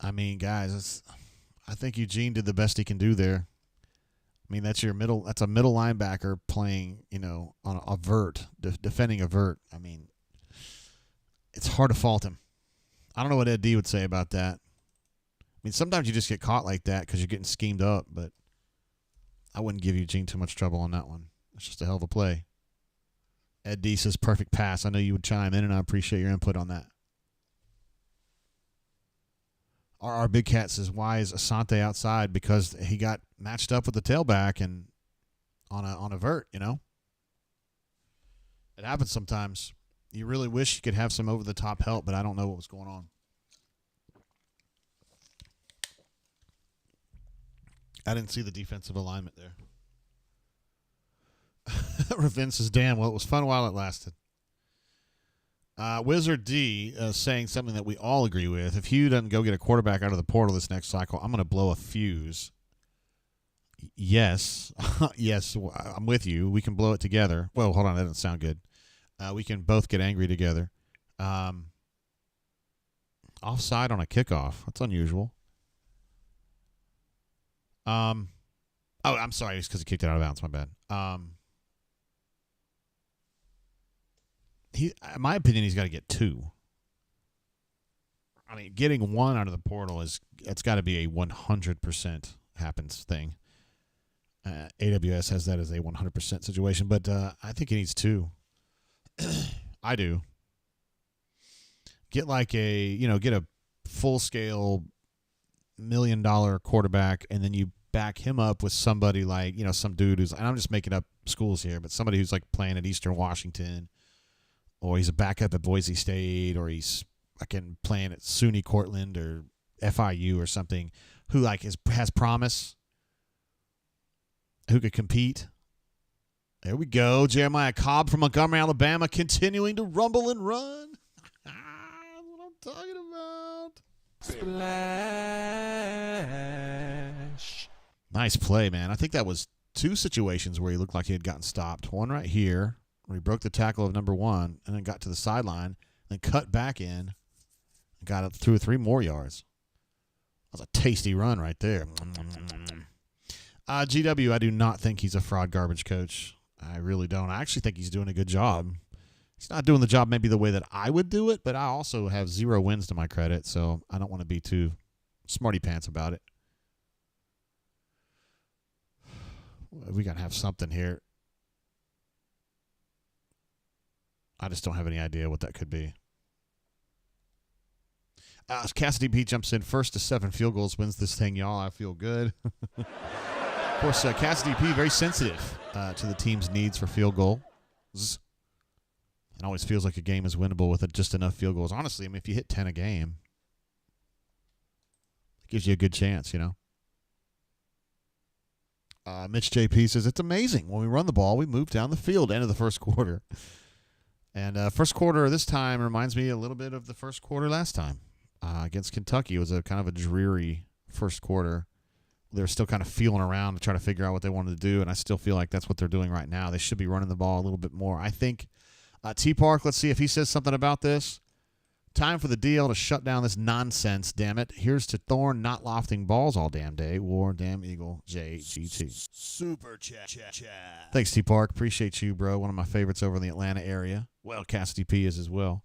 I mean, guys, I think Eugene did the best he can do there. I mean, that's a middle linebacker playing, on a vert, defending a vert. I mean, it's hard to fault him. I don't know what Ed D would say about that. I mean, sometimes you just get caught like that because you're getting schemed up, but I wouldn't give Eugene too much trouble on that one. It's just a hell of a play. Ed D says perfect pass. I know you would chime in, and I appreciate your input on that. Our Big Cat says, why is Asante outside? Because he got matched up with the tailback and on a vert, It happens sometimes. You really wish you could have some over-the-top help, but I don't know what was going on. I didn't see the defensive alignment there. Ravin says, damn, well, it was fun while it lasted. Wizard D saying something that we all agree with. If Hugh doesn't go get a quarterback out of the portal this next cycle, I'm going to blow a fuse. Yes. Yes, I'm with you. We can blow it together. Well, hold on. That doesn't sound good. We can both get angry together. Offside on a kickoff. That's unusual. Oh, I'm sorry. It's because he kicked it out of bounds. My bad. In my opinion, he's got to get 2. I mean, getting 1 out of the portal it's got to be a 100% happens thing. AWS has that as a 100% situation, but I think he needs 2. I do. Get like get a full scale $1 million quarterback, and then you back him up with somebody like some dude who's, and I'm just making up schools here, but somebody who's like playing at Eastern Washington. Or he's a backup at Boise State, or he's fucking playing at SUNY Cortland or FIU or something, who like has promise, who could compete. There we go. Jeremiah Cobb from Montgomery, Alabama, continuing to rumble and run. That's what I'm talking about. Splash. Nice play, man. I think that was 2 situations where he looked like he had gotten stopped. One right here, where he broke the tackle of number 1 and then got to the sideline, then cut back in and got up 2 or 3 more yards. That was a tasty run right there. GW, I do not think he's a fraud garbage coach. I really don't. I actually think he's doing a good job. He's not doing the job maybe the way that I would do it, but I also have 0 wins to my credit, so I don't want to be too smarty pants about it. We got to have something here. I just don't have any idea what that could be. Cassidy P jumps in. 1st to 7 field goals wins this thing, y'all. I feel good. Of course, Cassidy P very sensitive to the team's needs for field goals. It always feels like a game is winnable with just enough field goals. Honestly, I mean, if you hit 10 a game, it gives you a good chance, you know. Mitch JP says, it's amazing. When we run the ball, we move down the field, end of the first quarter. And first quarter this time reminds me a little bit of the first quarter last time against Kentucky. It was a kind of a dreary first quarter. They were still kind of feeling around to try to figure out what they wanted to do, and I still feel like that's what they're doing right now. They should be running the ball a little bit more. I think T-Park, let's see if he says something about this. Time for the DL to shut down this nonsense, damn it. Here's to Thorne not lofting balls all damn day. War, damn Eagle, JGT. Super chat. Thanks, T-Park. Appreciate you, bro. One of my favorites over in the Atlanta area. Well, Cassidy P is as well.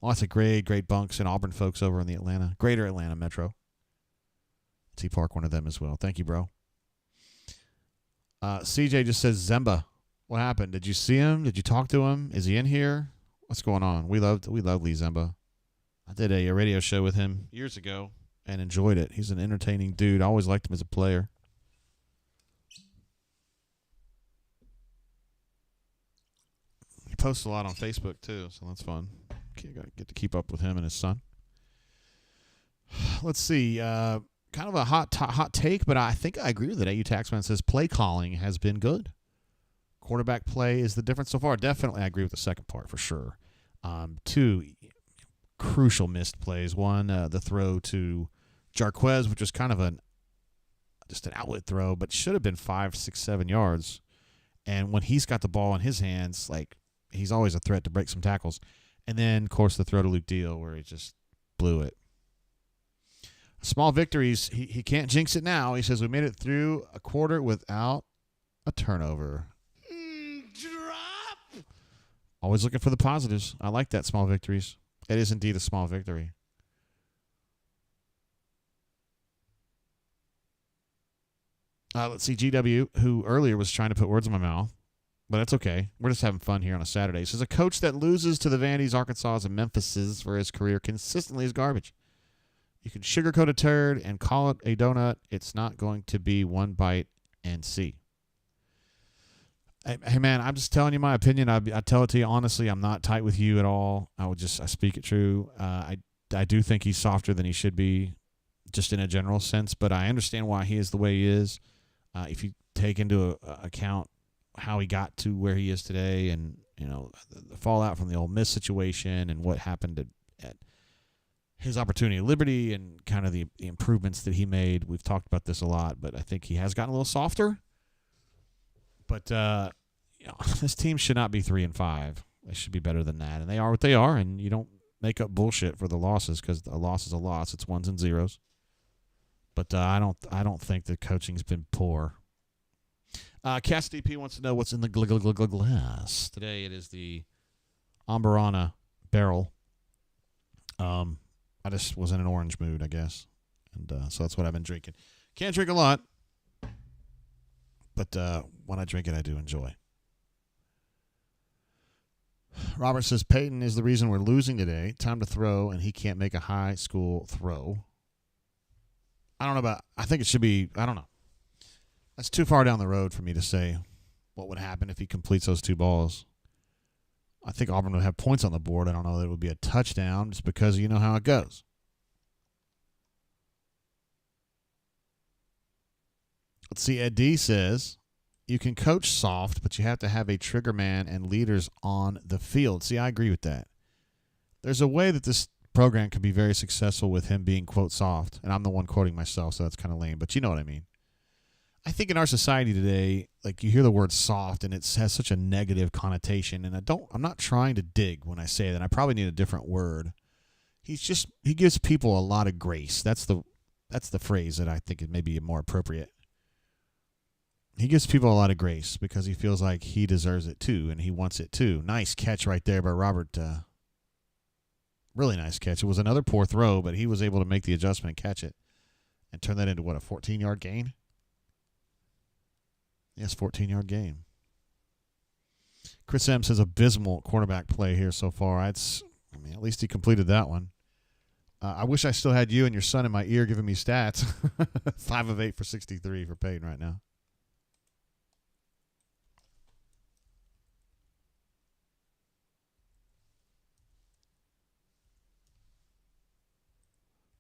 Lots of great bunks and Auburn folks over in the greater Atlanta metro. T-Park, one of them as well. Thank you, bro. CJ just says, Zemba. What happened? Did you see him? Did you talk to him? Is he in here? What's going on? We love Lee Zemba. I did a radio show with him years ago and enjoyed it. He's an entertaining dude. I always liked him as a player. He posts a lot on Facebook, too, so that's fun. Get to keep up with him and his son. Let's see. Kind of a hot take, but I think I agree with it. AU Taxman says play calling has been good. Quarterback play is the difference so far. Definitely, I agree with the second part for sure. Two crucial missed plays. One, the throw to Jarquez, which was kind of just an outlet throw, but should have been 5, 6, 7 yards. And when he's got the ball in his hands, like he's always a threat to break some tackles. And then, of course, the throw to Luke Deal where he just blew it. Small victories. He can't jinx it now. He says we made it through a quarter without a turnover. Drop. Always looking for the positives. I like that, small victories. It is indeed a small victory. Let's see, GW, who earlier was trying to put words in my mouth, but that's okay. We're just having fun here on a Saturday. Says a coach that loses to the Vandy's, Arkansas, and Memphises for his career consistently is garbage. You can sugarcoat a turd and call it a donut. It's not going to be one bite and see. Hey, man, I'm just telling you my opinion. I tell it to you honestly. I'm not tight with you at all. I speak it true. I do think he's softer than he should be, just in a general sense. But I understand why he is the way he is. If you take into account how he got to where he is today, and the fallout from the Ole Miss situation and what happened at his opportunity at Liberty and kind of the improvements that he made. We've talked about this a lot, but I think he has gotten a little softer. But this team should not be 3-5. They should be better than that, and they are what they are. And you don't make up bullshit for the losses, because a loss is a loss. It's ones and zeros. But I don't think the coaching's been poor. Cass DP wants to know what's in the glass today. It is the Amburana barrel. I just was in an orange mood, I guess, and so that's what I've been drinking. Can't drink a lot. But when I drink it, I do enjoy. Robert says, Peyton is the reason we're losing today. Time to throw, and he can't make a high school throw. I don't know I think it should be, I don't know. That's too far down the road for me to say what would happen if he completes those two balls. I think Auburn would have points on the board. I don't know that it would be a touchdown just because you know how it goes. Let's see, Ed D says, you can coach soft, but you have to have a trigger man and leaders on the field. See, I agree with that. There's a way that this program could be very successful with him being, quote, soft. And I'm the one quoting myself, so that's kind of lame, but you know what I mean. I think in our society today, like, you hear the word soft and it has such a negative connotation, and I'm not trying to dig when I say that. I probably need a different word. He gives people a lot of grace. That's the phrase that I think is maybe more appropriate. He gives people a lot of grace because he feels like he deserves it too, and he wants it too. Nice catch right there by Robert. Really nice catch. It was another poor throw, but he was able to make the adjustment and catch it and turn that into, what, a 14-yard gain? Yes, 14-yard gain. Chris M says abysmal quarterback play here so far. At least he completed that one. I wish I still had you and your son in my ear giving me stats. 5 of 8 for 63 for Peyton right now.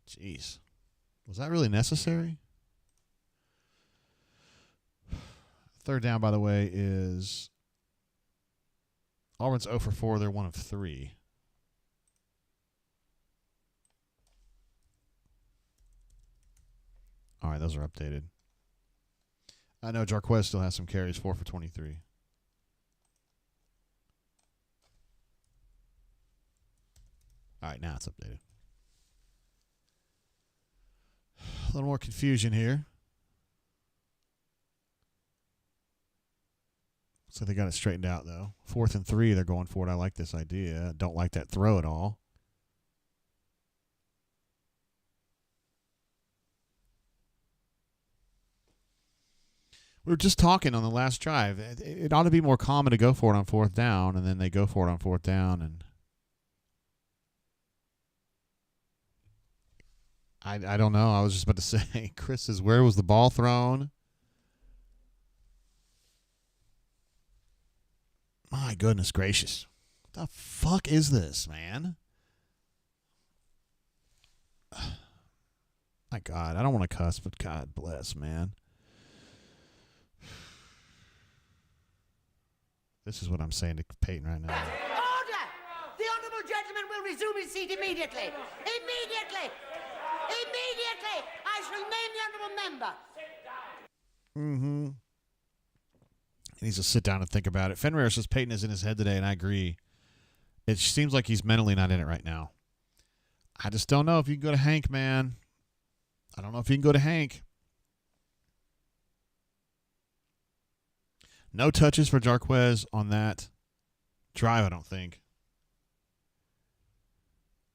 Jeez. Was that really necessary? Third down, by the way, is Auburn's 0 for 4. They're 1 of 3. All right, those are updated. I know Jarquez still has some carries, 4 for 23. All right, now it's updated. A little more confusion here. So they got it straightened out, though. 4th and 3, they're going for it. I like this idea. Don't like that throw at all. We were just talking on the last drive. It ought to be more common to go for it on 4th down, and then they go for it on 4th down. And I don't know. I was just about to say, Chris says, where was the ball thrown? My goodness gracious. What the fuck is this, man? My God, I don't want to cuss, but God bless, man. This is what I'm saying to Peyton right now. Order! The honourable gentleman will resume his seat immediately. Immediately! Immediately! I shall name the honourable member. Mm-hmm. He needs to sit down and think about it. Fenrir says Peyton is in his head today, and I agree. It seems like he's mentally not in it right now. I just don't know if you can go to Hank, man. I don't know if you can go to Hank. No touches for Jarquez on that drive, I don't think.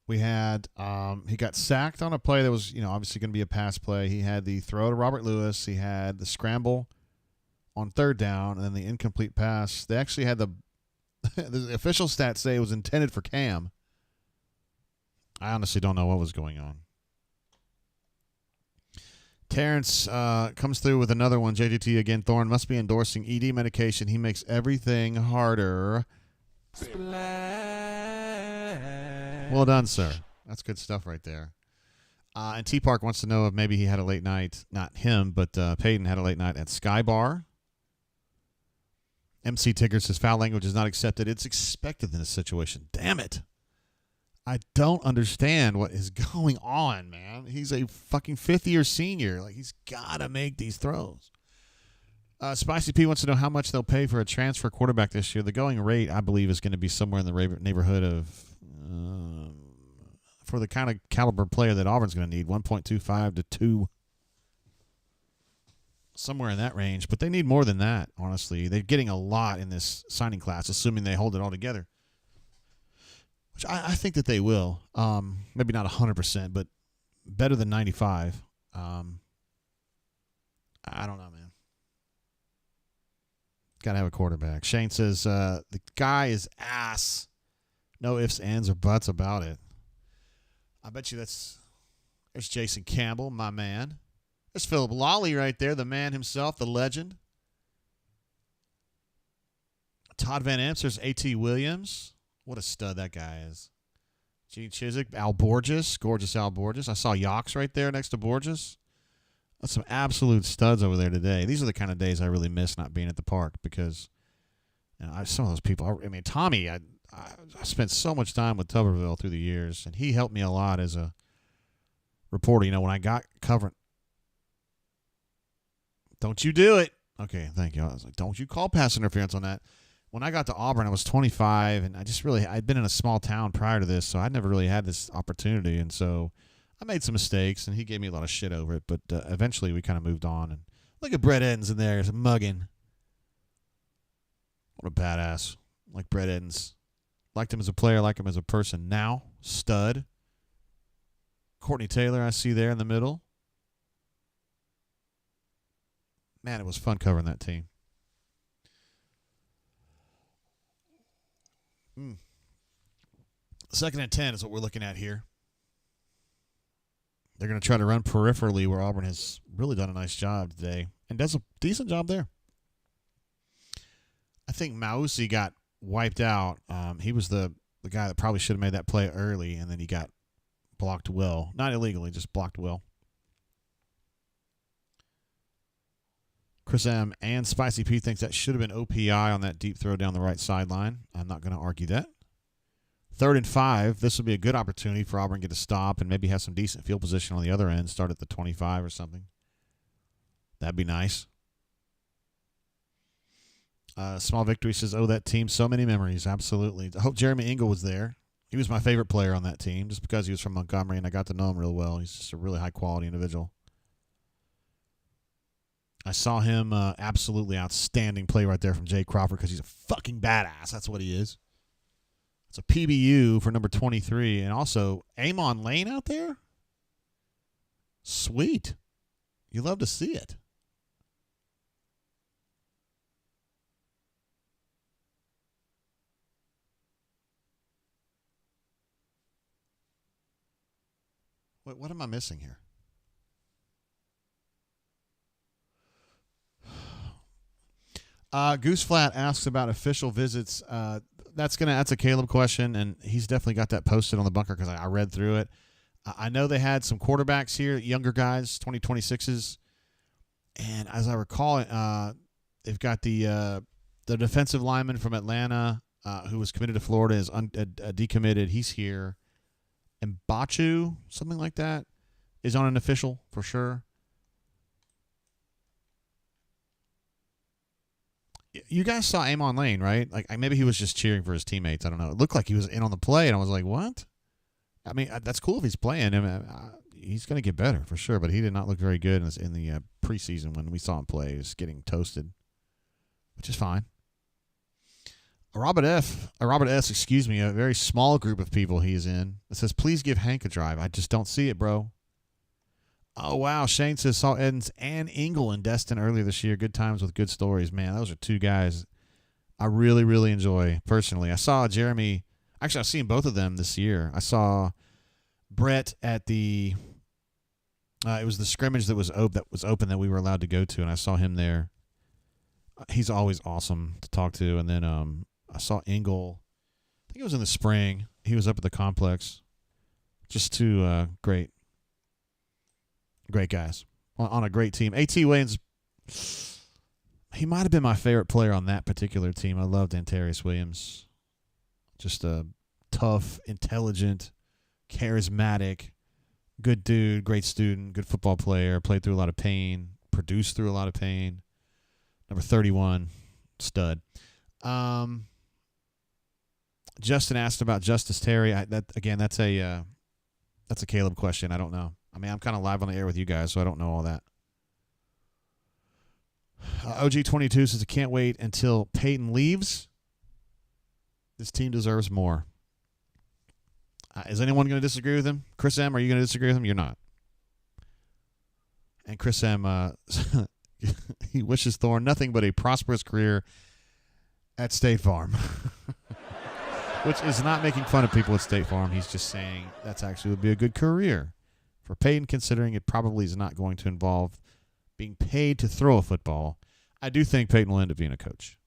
We had, he got sacked on a play that was, obviously going to be a pass play. He had the throw to Robert Lewis. He had the scramble on 3rd down, and then the incomplete pass. They actually had the official stats say it was intended for Cam. I honestly don't know what was going on. Terrence comes through with another one. JGT again. Thorne must be endorsing ED medication. He makes everything harder. Well done, sir. That's good stuff right there. And T-Park wants to know if maybe he had a late night. Not him, but Peyton had a late night at Sky Bar. MC Tigger says foul language is not accepted. It's expected in this situation. Damn it. I don't understand what is going on, man. He's a fucking 5th-year senior. Like, he's got to make these throws. Spicy P wants to know how much they'll pay for a transfer quarterback this year. The going rate, I believe, is going to be somewhere in the neighborhood of, for the kind of caliber player that Auburn's going to need, 1.25 to 2. Somewhere in that range. But they need more than that, honestly. They're getting a lot in this signing class, assuming they hold it all together. Which I think that they will. Maybe not 100%, but better than 95. I don't know, man. Got to have a quarterback. Shane says the guy is ass. No ifs, ands, or buts about it. I bet you there's Jason Campbell, my man. There's Philip Lawley right there, the man himself, the legend. Todd Van Amps, there's A.T. Williams. What a stud that guy is. Gene Chizik, Al Borges, gorgeous Al Borges. I saw Yox right there next to Borges. That's some absolute studs over there today. These are the kind of days I really miss not being at the park because some of those people, Tommy, I spent so much time with Tuberville through the years, and he helped me a lot as a reporter. When I got covering, don't you do it. Okay, thank you. I was like, don't you call pass interference on that. When I got to Auburn, I was 25, and I'd been in a small town prior to this, so I'd never really had this opportunity. And so I made some mistakes, and he gave me a lot of shit over it. But eventually we kind of moved on. And look at Brett Edens in there. He's mugging. What a badass. Like Brett Edens. Liked him as a player, like him as a person. Now, stud. Courtney Taylor, I see there in the middle. Man, it was fun covering that team. 2nd and 10 is what we're looking at here. They're going to try to run peripherally where Auburn has really done a nice job today and does a decent job there. I think Mausi got wiped out. He was the guy that probably should have made that play early, and then he got blocked well. Not illegally, just blocked well. Chris M. and Spicy P thinks that should have been OPI on that deep throw down the right sideline. I'm not going to argue that. 3rd and 5. This would be a good opportunity for Auburn to get a stop and maybe have some decent field position on the other end. Start at the 25 or something. That'd be nice. Small Victory says, oh, that team, so many memories. Absolutely. I hope Jeremy Engel was there. He was my favorite player on that team just because he was from Montgomery and I got to know him real well. He's just a really high-quality individual. I saw him absolutely outstanding play right there from Jay Crawford because he's a fucking badass. That's what he is. It's a PBU for number 23. And also, Amon Lane out there? Sweet. You love to see it. Wait, what am I missing here? Goose Flat asks about official visits. That's a Caleb question, and he's definitely got that posted on the bunker because I read through it. I know they had some quarterbacks here, younger guys, 2026s, and as I recall, they've got the defensive lineman from Atlanta who was committed to Florida is decommitted. He's here, and Bachu, something like that, is on an official for sure. You guys saw Amon Lane, right? Like maybe he was just cheering for his teammates. I don't know. It looked like he was in on the play, and I was like, "What?" I mean, that's cool if he's playing. I mean, he's going to get better for sure. But he did not look very good in the preseason when we saw him play. He was getting toasted, which is fine. Robert S. Excuse me, a very small group of people he is in. It says, "Please give Hank a drive." I just don't see it, bro. Oh, wow. Shane says, saw Edens and Engel in Destin earlier this year. Good times with good stories. Man, those are two guys I really, really enjoy personally. I saw Jeremy. Actually, I've seen both of them this year. I saw Brett at the it was the scrimmage that was open that we were allowed to go to, and I saw him there. He's always awesome to talk to. And then I saw Engel. I think it was in the spring. He was up at the complex. Just two great guys on a great team. A.T. Williams, he might have been my favorite player on that particular team. I loved Antarius Williams. Just a tough, intelligent, charismatic, good dude, great student, good football player, played through a lot of pain, produced through a lot of pain. Number 31, stud. Justin asked about Justice Terry. That's a Caleb question. I don't know. I mean, I'm kind of live on the air with you guys, so I don't know all that. OG22 says, I can't wait until Peyton leaves. This team deserves more. Is anyone going to disagree with him? Chris M., are you going to disagree with him? You're not. And Chris M., he wishes Thorne nothing but a prosperous career at State Farm. Which is not making fun of people at State Farm. He's just saying that's actually would be a good career for Peyton, considering it probably is not going to involve being paid to throw a football. I do think Peyton will end up being a coach.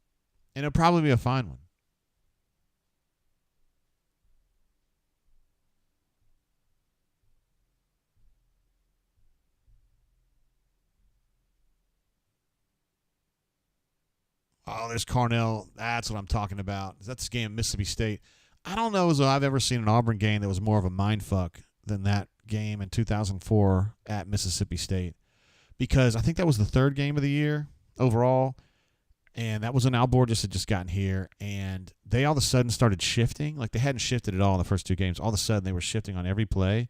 And it'll probably be a fine one. Oh, there's Carnell. That's what I'm talking about. That's the game at Mississippi State. I don't know as though I've ever seen an Auburn game that was more of a mindfuck than that game in 2004 at Mississippi State, because I think that was the third game of the year overall, and that was when Al Borges had just gotten here, and they all of a sudden started shifting. Like they hadn't shifted at all in the first two games. All of a sudden they were shifting on every play,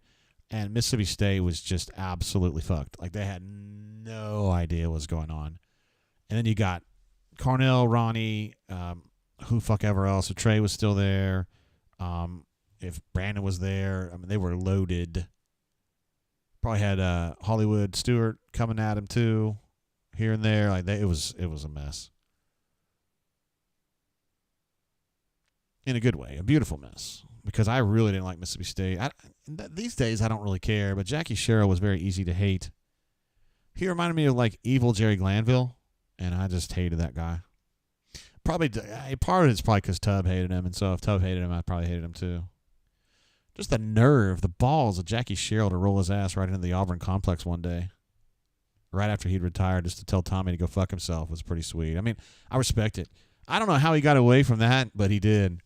and Mississippi State was just absolutely fucked. Like they had no idea what was going on. And then you got Carnell, Ronnie, who fuck ever else. If Trey was still there, if Brandon was there, I mean, they were loaded. Probably had Hollywood Stewart coming at him too, here and there. Like it was a mess, in a good way, a beautiful mess. Because I really didn't like Mississippi State. These days, I don't really care. But Jackie Sherrill was very easy to hate. He reminded me of like evil Jerry Glanville. And I just hated that guy. Probably part of it's probably because Tubb hated him, and so if Tubb hated him, I probably hated him too. Just the nerve, the balls of Jackie Sherrill to roll his ass right into the Auburn complex one day, right after he'd retired, just to tell Tommy to go fuck himself was pretty sweet. I mean, I respect it. I don't know how he got away from that, but he did.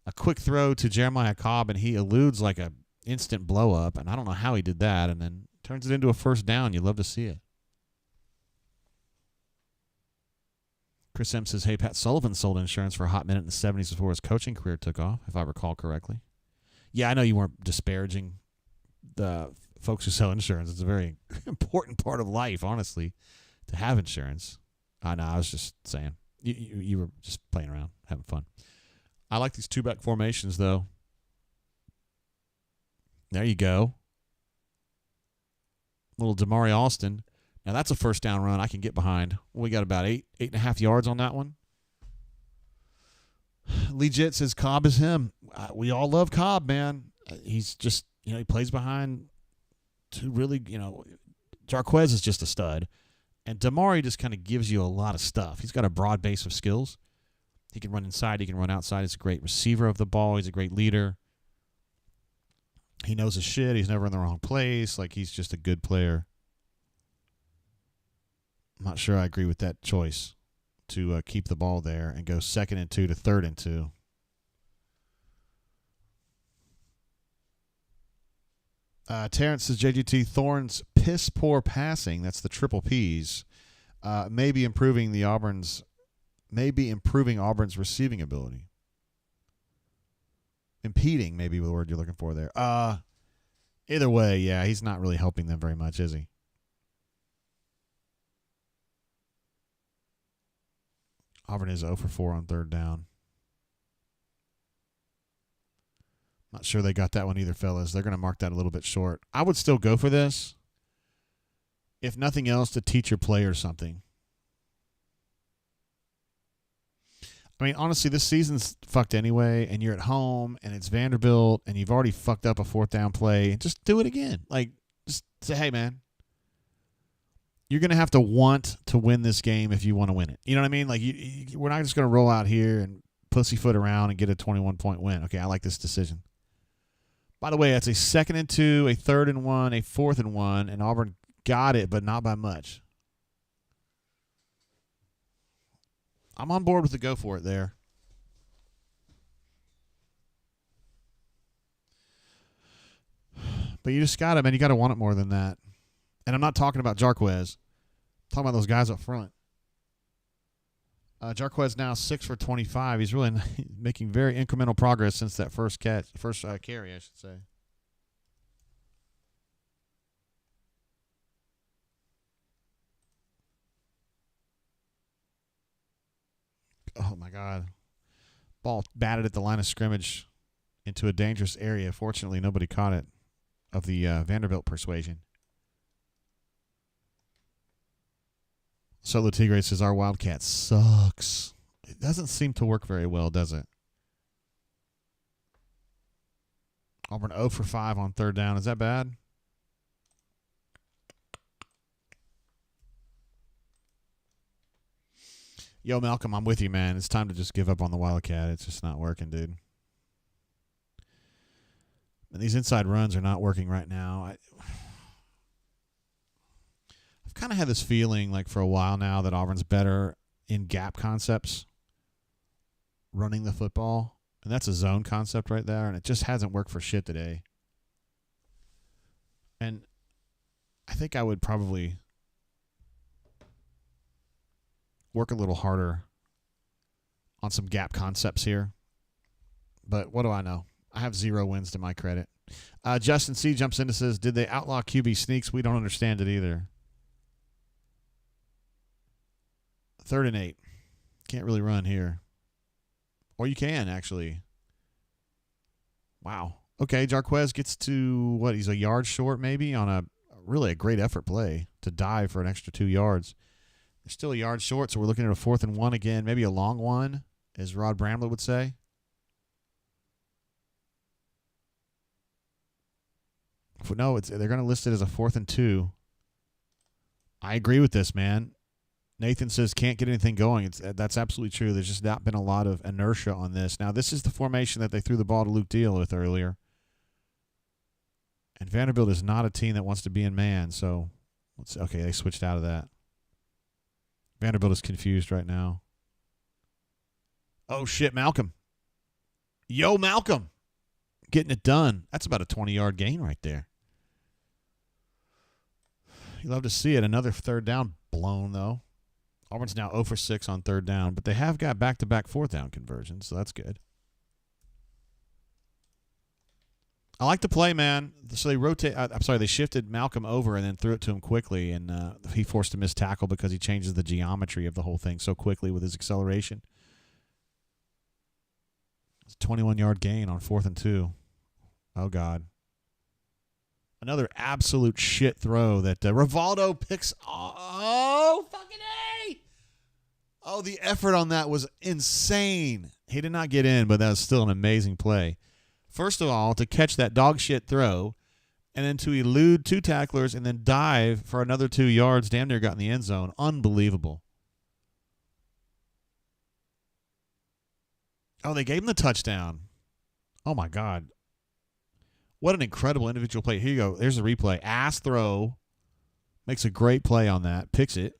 A quick throw to Jeremiah Cobb, and he eludes like a instant blow-up, and I don't know how he did that, and then turns it into a first down. You love to see it. Chris M says, hey, Pat Sullivan sold insurance for a hot minute in the 70s before his coaching career took off, if I recall correctly. Yeah, I know you weren't disparaging the folks who sell insurance. It's a very important part of life, honestly, to have insurance. I know, I was just saying. You were just playing around, having fun. I like these two-back formations, though. There you go. Little Damari Alston. Now, that's a first down run I can get behind. We got about 8.5 yards on that one. Lee Jett says Cobb is him. We all love Cobb, man. He's just, he plays behind two really, Jarquez is just a stud. And Damari just kind of gives you a lot of stuff. He's got a broad base of skills. He can run inside. He can run outside. He's a great receiver of the ball. He's a great leader. He knows his shit. He's never in the wrong place. Like, he's just a good player. I'm not sure I agree with that choice to keep the ball there and go 2nd and 2 to 3rd and 2. Terrence says JGT Thorne's piss poor passing. That's the triple P's. Maybe improving Auburn's receiving ability. Impeding, maybe the word you're looking for there. Either way, yeah, he's not really helping them very much, is he? Auburn is 0 for 4 on 3rd down. Not sure they got that one either, fellas. They're going to mark that a little bit short. I would still go for this, if nothing else, to teach your players something. I mean, honestly, this season's fucked anyway, and you're at home, and it's Vanderbilt, and you've already fucked up a 4th down play. Just do it again. Like, just say, hey, man, you're going to have to want to win this game if you want to win it. You know what I mean? Like, we're not just going to roll out here and pussyfoot around and get a 21-point win. Okay, I like this decision. By the way, that's a 2nd and 2, a 3rd and 1, a 4th and 1, and Auburn got it, but not by much. I'm on board with the go for it there. But you just got to, man. You got to want it more than that. And I'm not talking about Jarquez. I'm talking about those guys up front. Jarquez now 6 for 25. He's really making very incremental progress since that first carry, I should say. Oh, my God. Ball batted at the line of scrimmage into a dangerous area. Fortunately, nobody caught it of the Vanderbilt persuasion. Solo Tigre says, our Wildcat sucks. It doesn't seem to work very well, does it? Auburn 0 for 5 on 3rd down. Is that bad? Yo, Malcolm, I'm with you, man. It's time to just give up on the Wildcat. It's just not working, dude. And these inside runs are not working right now. I've kind of had this feeling like for a while now that Auburn's better in gap concepts, running the football. And that's a zone concept right there, and it just hasn't worked for shit today. And I think I would probably work a little harder on some gap concepts here. But what do I know? I have 0 wins to my credit. Justin C. jumps in and says, did they outlaw QB sneaks? We don't understand it either. 3rd and 8. Can't really run here. Or you can, actually. Wow. Okay, Jarquez gets to, what, he's a yard short maybe on a great effort play to dive for an extra 2 yards. They're still a yard short, so we're looking at a 4th and 1 again, maybe a long one, as Rod Bramlett would say. No, they're going to list it as a 4th and 2. I agree with this, man. Nathan says can't get anything going. That's absolutely true. There's just not been a lot of inertia on this. Now, this is the formation that they threw the ball to Luke Deal with earlier. And Vanderbilt is not a team that wants to be in man, so okay, they switched out of that. Vanderbilt is confused right now. Oh, shit, Malcolm. Yo, Malcolm. Getting it done. That's about a 20-yard gain right there. You love to see it. Another third down blown, though. Auburn's now 0 for 6 on third down, but they have got back-to-back fourth down conversions, so that's good. I like to play, man. So they shifted Malcolm over and then threw it to him quickly, and he forced a missed tackle because he changes the geometry of the whole thing so quickly with his acceleration. It's a 21-yard gain on 4th and 2. Oh, God. Another absolute shit throw that Rivaldo picks. Oh, fucking A! Oh, the effort on that was insane. He did not get in, but that was still an amazing play. First of all, to catch that dog shit throw, and then to elude 2 tacklers and then dive for another 2 yards, damn near got in the end zone. Unbelievable. Oh, they gave him the touchdown. Oh, my God. What an incredible individual play. Here you go. There's a replay. Ass throw. Makes a great play on that. Picks it.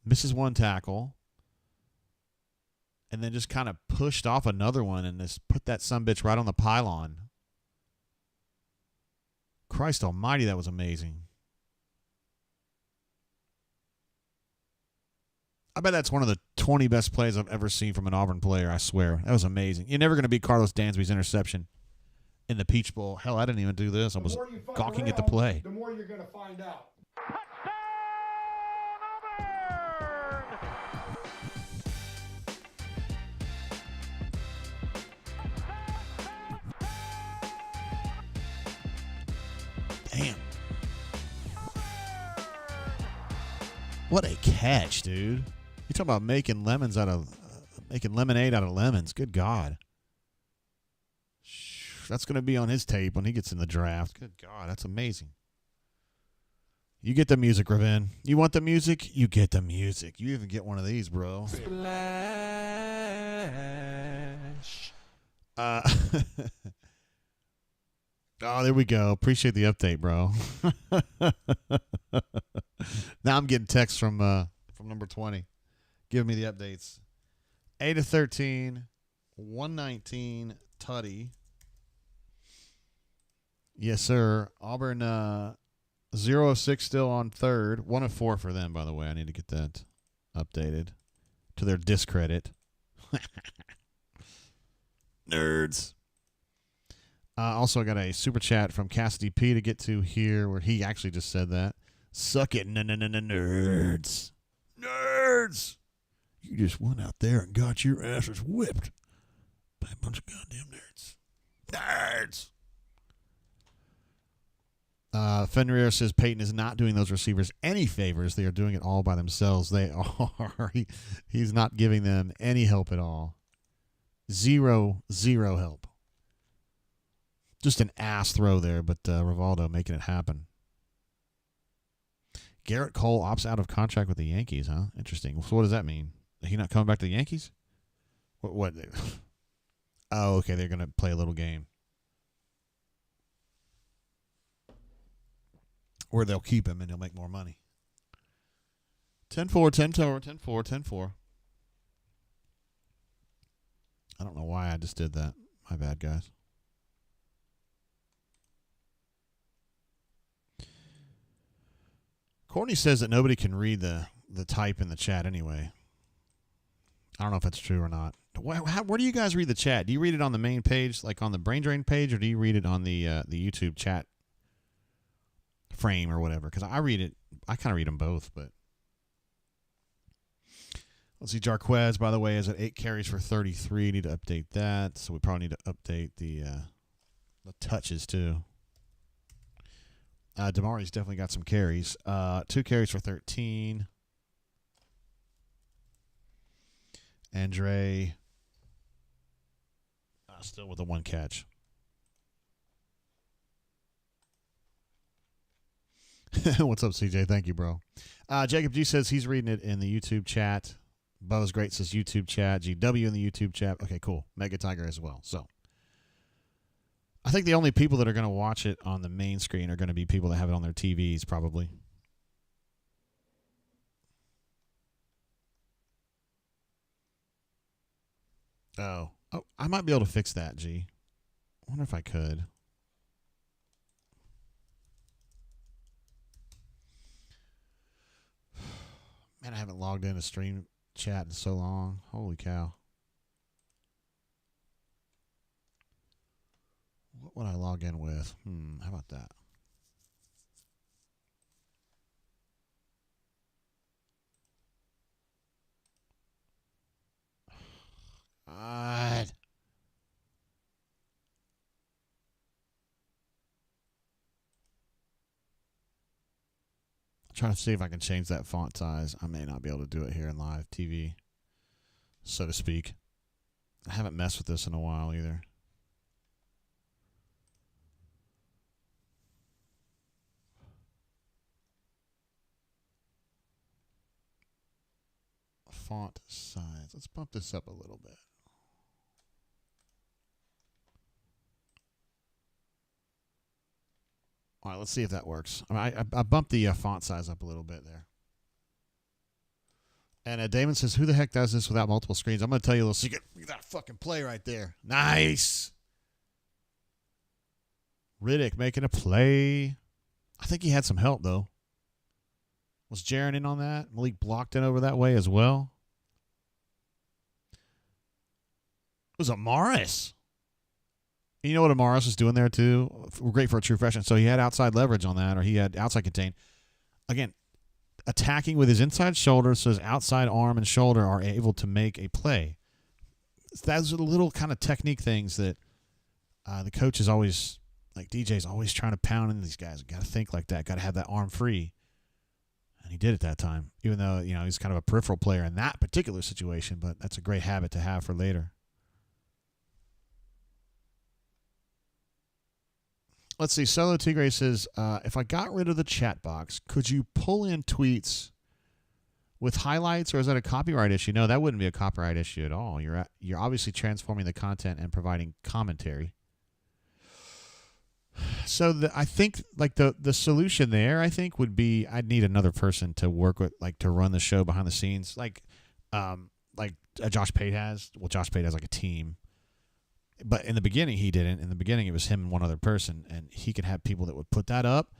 Misses 1 tackle. And then just kind of pushed off another one and just put that sumbitch right on the pylon. Christ almighty, that was amazing. I bet that's one of the 20 best plays I've ever seen from an Auburn player, I swear. That was amazing. You're never going to beat Carlos Dansby's interception in the Peach Bowl. Hell, I didn't even do this. I was gawking at the play. The more you're going to find out. Damn. What a catch, dude. You talking about making lemonade out of lemons. Good God. That's going to be on his tape when he gets in the draft. Good God, that's amazing. You get the music, Raven. You want the music? You get the music. You even get one of these, bro. Splash. Oh, there we go. Appreciate the update, bro. Now I'm getting texts from number 20. Giving me the updates. 8-13, 119, Tutty. Yes, sir. Auburn 0 of 6 still on third. 1 of 4 for them, by the way. I need to get that updated to their discredit. Nerds. Also, I got a super chat from Cassidy P to get to here where he actually just said that. Suck it, nerds. Nerds! You just went out there and got your asses whipped by a bunch of goddamn nerds. Nerds! Fenrir says Peyton is not doing those receivers any favors. They are doing it all by themselves. They are. He's not giving them any help at all. Zero help. Just an ass throw there, but Rivaldo making it happen. Garrett Cole opts out of contract with the Yankees, huh? Interesting. So what does that mean? Is he not coming back to the Yankees? What? Oh, okay. They're going to play a little game. Or they'll keep him and he'll make more money. 10-4, 10-4, 10-4, 10-4. I don't know why I just did that. My bad, guys. Courtney says that nobody can read the type in the chat anyway. I don't know if that's true or not. Where do you guys read the chat? Do you read it on the main page, like on the Brain Drain page, or do you read it on the YouTube chat frame or whatever? Because I read it. I kind of read them both, but let's see. Jarquez, by the way, is at 8 carries for 33. Need to update that, so we probably need to update the touches too. Damari's definitely got some carries. 2 carries for 13. Andre still with the 1 catch. What's up, CJ? Thank you, bro. Jacob G says he's reading it in the YouTube chat. Buzz Great says YouTube chat. GW in the YouTube chat. Okay, cool. Mega Tiger as well. So I think the only people that are going to watch it on the main screen are going to be people that have it on their TVs, probably. Oh, I might be able to fix that, G. I wonder if I could. Man, I haven't logged in a stream chat in so long. Holy cow. What would I log in with? How about that? God. Trying to see if I can change that font size. I may not be able to do it here in live TV, so to speak. I haven't messed with this in a while either. Font size. Let's bump this up a little bit. All right, let's see if that works. I bumped the font size up a little bit there. And Damon says, who the heck does this without multiple screens? I'm going to tell you a little secret. Look at that fucking play right there. Nice. Riddick making a play. I think he had some help, though. Was Jaron in on that? Malik blocked it over that way as well. It was a Morris. You know what Amaris was doing there, too? Great for a true freshman. So he had outside leverage on that, or he had outside contain. Again, attacking with his inside shoulder so his outside arm and shoulder are able to make a play. Those are the little kind of technique things that the coach is always, like DJ's always trying to pound into these guys. Got to think like that. Got to have that arm free. And he did it that time, even though, you know, he's kind of a peripheral player in that particular situation, but that's a great habit to have for later. Let's see. Solo Tigre says, if I got rid of the chat box, could you pull in tweets with highlights, or is that a copyright issue? No, that wouldn't be a copyright issue at all. You're obviously transforming the content and providing commentary. So I think like the solution there, I think, would be I'd need another person to work with, like to run the show behind the scenes, like Josh Pate has. Well, Josh Pate has like a team. But in the beginning, he didn't. In the beginning, it was him and one other person, and he could have people that would put that up.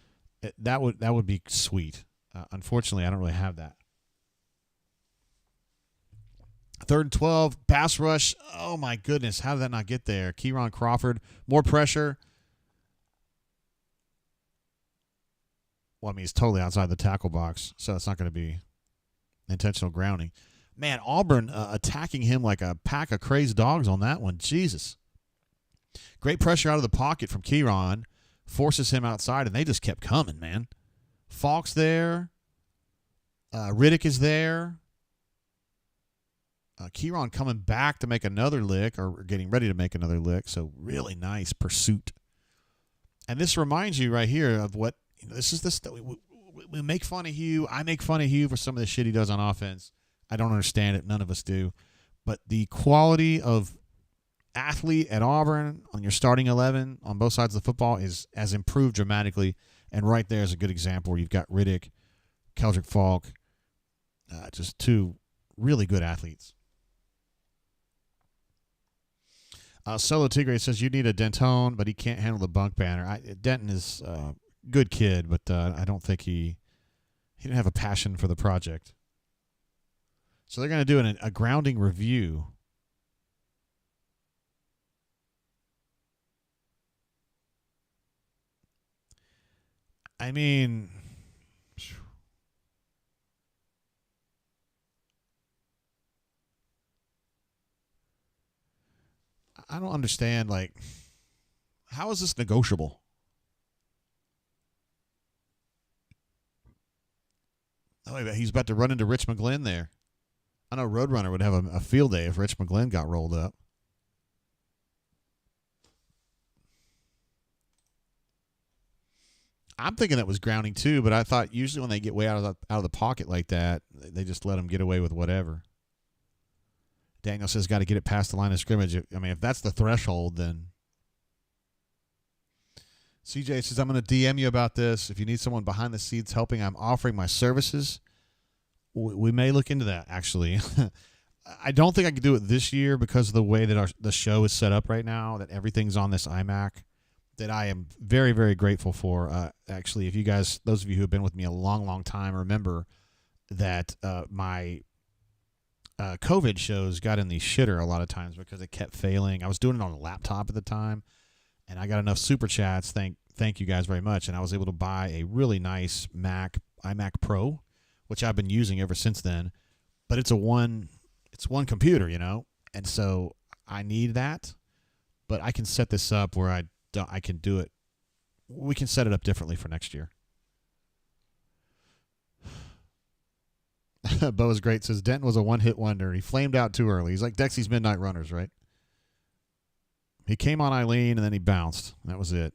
That would be sweet. Unfortunately, I don't really have that. 3rd and 12, pass rush. Oh, my goodness. How did that not get there? Kieron Crawford, more pressure. Well, I mean, he's totally outside the tackle box, so it's not going to be intentional grounding. Man, Auburn attacking him like a pack of crazed dogs on that one. Jesus. Great pressure out of the pocket from Kieron. Forces him outside, and they just kept coming, man. Falk's there. Riddick is there. Kieron coming back to make another lick, or getting ready to make another lick. So really nice pursuit. And this reminds you right here of what, you know, this is the stuff. We make fun of Hugh. I make fun of Hugh for some of the shit he does on offense. I don't understand it. None of us do. But the quality of athlete at Auburn on your starting 11 on both sides of the football has improved dramatically. And right there is a good example where you've got Riddick, Keldrick Falk, just two really good athletes. Solo Tigre says you need a Dentone, but he can't handle the bunk banner. Denton is a good kid, but I don't think he didn't have a passion for the project. So they're going to do a grounding review. I mean, I don't understand, like, how is this negotiable? Oh, wait, he's about to run into Rich McGlynn there. I know Roadrunner would have a field day if Rich McGlynn got rolled up. I'm thinking that was grounding too, but I thought usually when they get way out of the pocket like that, they just let them get away with whatever. Daniel says got to get it past the line of scrimmage. I mean, if that's the threshold, then. CJ says, I'm going to DM you about this. If you need someone behind the scenes helping, I'm offering my services. We may look into that, actually. I don't think I can do it this year because of the way that the show is set up right now, that everything's on this iMac, that I am very, very grateful for. Actually, if you guys, those of you who have been with me a long, long time, remember that my COVID shows got in the shitter a lot of times because it kept failing. I was doing it on a laptop at the time, and I got enough super chats. Thank you guys very much. And I was able to buy a really nice iMac Pro, which I've been using ever since then. But it's one computer, you know, and so I need that. But I can set this up where I can do it. We can set it up differently for next year. Bo is great. Says Denton was a one-hit wonder. He flamed out too early. He's like Dexy's Midnight Runners, right? He came on Eileen and then he bounced. That was it.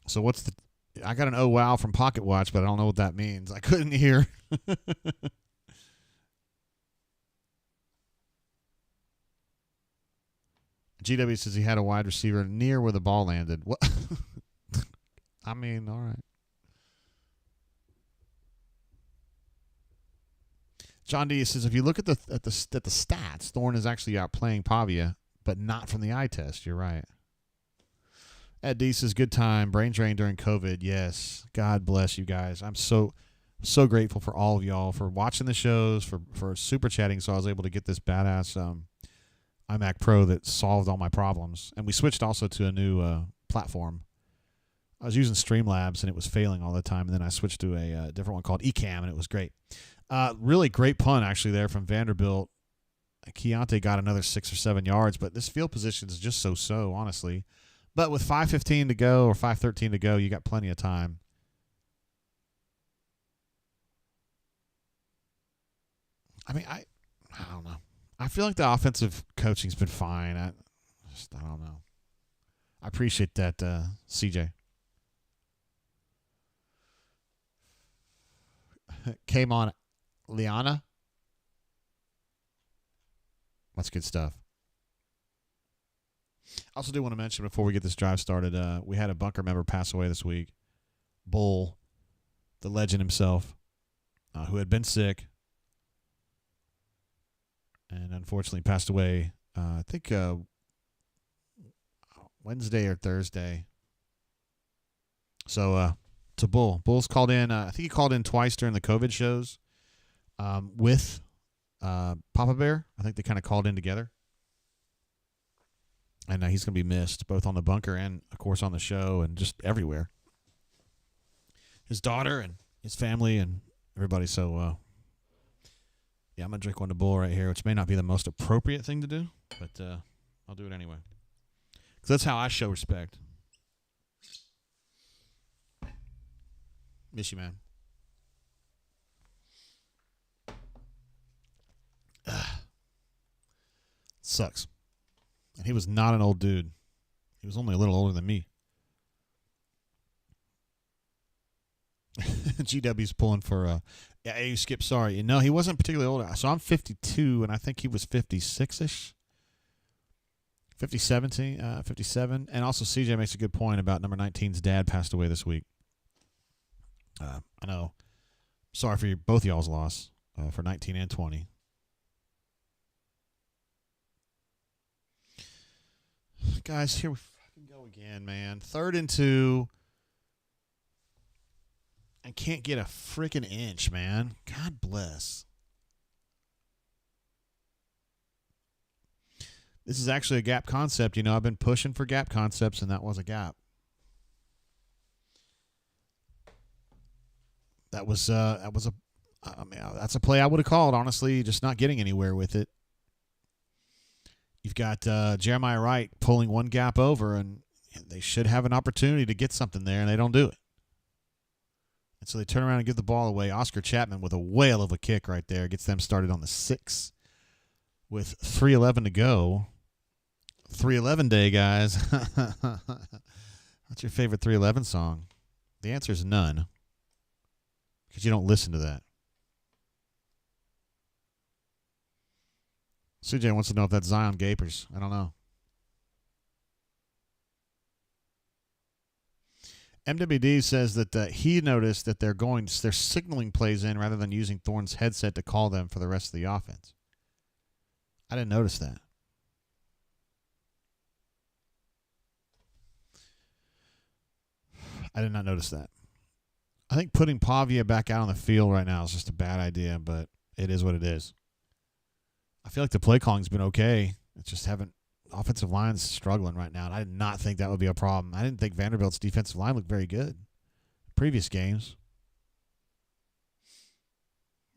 So I got an oh wow from Pocket Watch, but I don't know what that means. I couldn't hear. GW says he had a wide receiver near where the ball landed. What? I mean, all right. John D says if you look at the stats, Thorne is actually outplaying Pavia, but not from the eye test. You're right. Ed D says good time, brain drain during COVID. Yes, God bless you guys. I'm so grateful for all of y'all for watching the shows, for super chatting, so I was able to get this badass iMac Pro that solved all my problems. And we switched also to a new platform. I was using Streamlabs and it was failing all the time, and then I switched to a different one called Ecamm, and it was great. Really great punt, actually, there from Vanderbilt. Keontae got another 6 or 7 yards, but this field position is just so, honestly. But with 5:15 to go or 5:13 to go, you got plenty of time. I mean, I don't know. I feel like the offensive coaching's been fine. I don't know. I appreciate that, CJ. Came on Liana. That's good stuff. I also do want to mention before we get this drive started, we had a bunker member pass away this week. Bull, the legend himself, who had been sick and unfortunately passed away, I think Wednesday or Thursday. So to Bull. Bull's called in. I think he called in twice during the COVID shows with Papa Bear. I think they kind of called in together. And he's going to be missed, both on the bunker and, of course, on the show and just everywhere. His daughter and his family and everybody. So, yeah, I'm going to drink one to Bull right here, which may not be the most appropriate thing to do, but I'll do it anyway. Because that's how I show respect. Miss you, man. Sucks. And he was not an old dude. He was only a little older than me. GW's pulling for yeah, you Skip, sorry. No, he wasn't particularly old. So I'm 52, and I think he was 56-ish. 57. And also CJ makes a good point about number 19's dad passed away this week. I know. Sorry for both y'all's loss for 19 and 20. Guys, here we fucking go again, man. 3rd and 2. I can't get a freaking inch, man. God bless. This is actually a gap concept. You know, I've been pushing for gap concepts, and that was a gap. That's a play I would have called, honestly, just not getting anywhere with it. You've got Jeremiah Wright pulling one gap over, and they should have an opportunity to get something there, and they don't do it. And so they turn around and give the ball away. Oscar Chapman with a whale of a kick right there gets them started on the 6 with 3:11 to go. 311 day, guys. What's your favorite 311 song? The answer is none, because you don't listen to that. CJ wants to know if that's Zion Gapers. I don't know. MWD says that he noticed that they're signaling plays in rather than using Thorne's headset to call them for the rest of the offense. I didn't notice that. I did not notice that. I think putting Pavia back out on the field right now is just a bad idea, but it is what it is. I feel like the play calling's been okay. It's just offensive line's struggling right now, and I did not think that would be a problem. I didn't think Vanderbilt's defensive line looked very good previous games.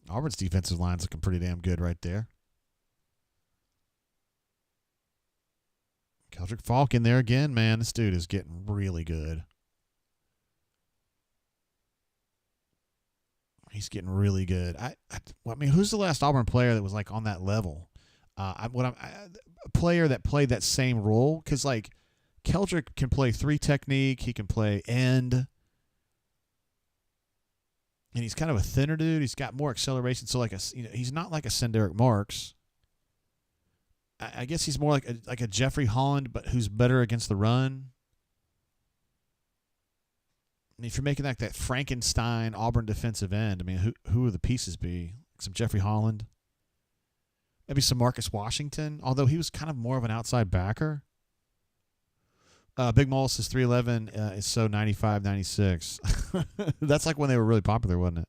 Auburn's defensive line's looking pretty damn good right there. Keldrick Falk in there again, man. This dude is getting really good. He's getting really good. I mean, who's the last Auburn player that was like on that level? A player that played that same role, because like Keldrick can play 3 technique, he can play end, and he's kind of a thinner dude. He's got more acceleration, so he's not like a Senderick Marks. I guess he's more like a Jeffrey Holland, but who's better against the run. And if you're making that Frankenstein Auburn defensive end, I mean, who would the pieces be? Some Jeffrey Holland. Maybe some Marcus Washington, although he was kind of more of an outside backer. Big Mullis is 311, is so 95, 96. That's like when they were really popular, wasn't it?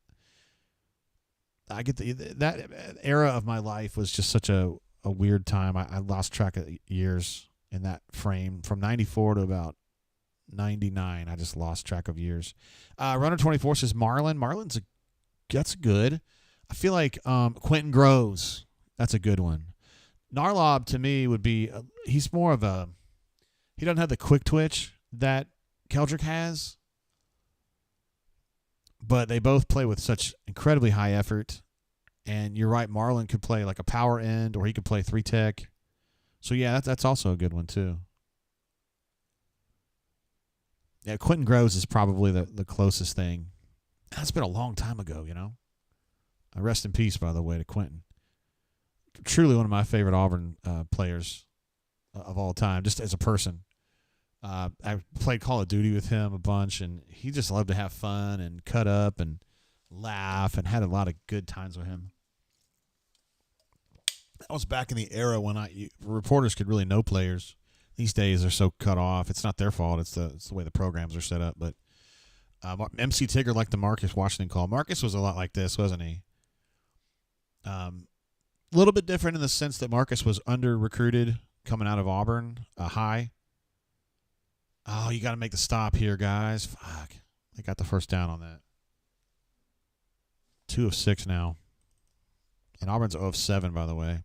I get that era of my life was just such a weird time. I lost track of years in that frame. From 94 to about 99, I just lost track of years. Runner 24 says Marlin. That's good. I feel like Quentin Groves. That's a good one. Narlob, to me, would be he's more of a – he doesn't have the quick twitch that Keldrick has, but they both play with such incredibly high effort. And you're right, Marlin could play like a power end, or he could play 3 tech. So, yeah, that's also a good one too. Yeah, Quentin Groves is probably the closest thing. That's been a long time ago, you know. Rest in peace, by the way, to Quentin. Truly one of my favorite Auburn players of all time, just as a person. I played Call of Duty with him a bunch, and he just loved to have fun and cut up and laugh, and had a lot of good times with him. That was back in the era when reporters could really know players. These days they're so cut off. It's not their fault. It's the way the programs are set up. But MC Tigger liked the Marcus Washington call. Marcus was a lot like this, wasn't he? A little bit different in the sense that Marcus was under-recruited coming out of Auburn high. Oh, you got to make the stop here, guys. Fuck. They got the first down on that. 2 of 6 now. And Auburn's 0 of 7, by the way.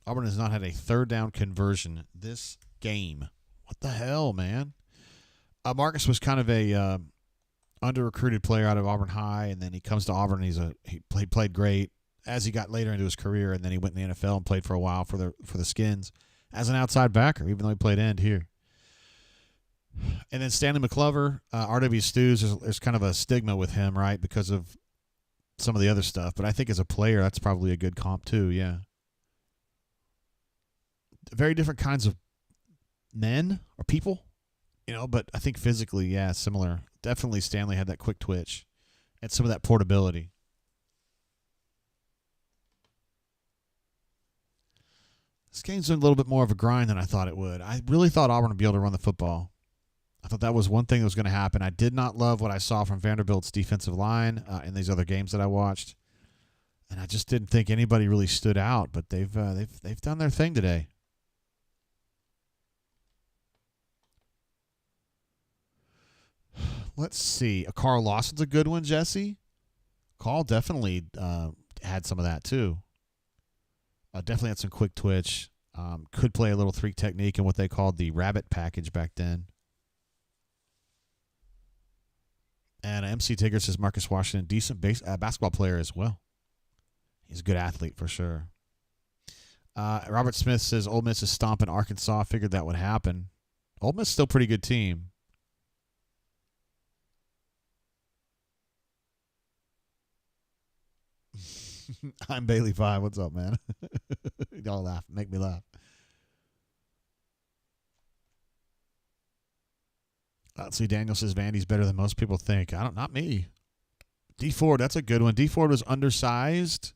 Auburn has not had a third down conversion this game. What the hell, man? Marcus was kind of a under-recruited player out of Auburn High, and then he comes to Auburn, and he played great as he got later into his career, and then he went in the NFL and played for a while for the Skins as an outside backer, even though he played end here. And then Stanley McClover, R.W. Stews, there's kind of a stigma with him, right, because of some of the other stuff. But I think as a player, that's probably a good comp too, yeah. Very different kinds of men or people, you know, but I think physically, yeah, similar. Definitely Stanley had that quick twitch and some of that portability. This game's been a little bit more of a grind than I thought it would. I really thought Auburn would be able to run the football. I thought that was one thing that was going to happen. I did not love what I saw from Vanderbilt's defensive line in these other games that I watched, and I just didn't think anybody really stood out. But they've done their thing today. Let's see. Carl Lawson's a good one, Jesse. Carl definitely had some of that too. Definitely had some quick twitch. Could play a little 3 technique in what they called the rabbit package back then. And MC Tigger says Marcus Washington, decent basketball player as well. He's a good athlete for sure. Robert Smith says Ole Miss is stomping Arkansas. Figured that would happen. Ole Miss still a pretty good team. I'm Bailey 5. What's up, man? Y'all laugh. Make me laugh. Let's see. Daniel says Vandy's better than most people think. Not me. D Ford, that's a good one. D Ford was undersized.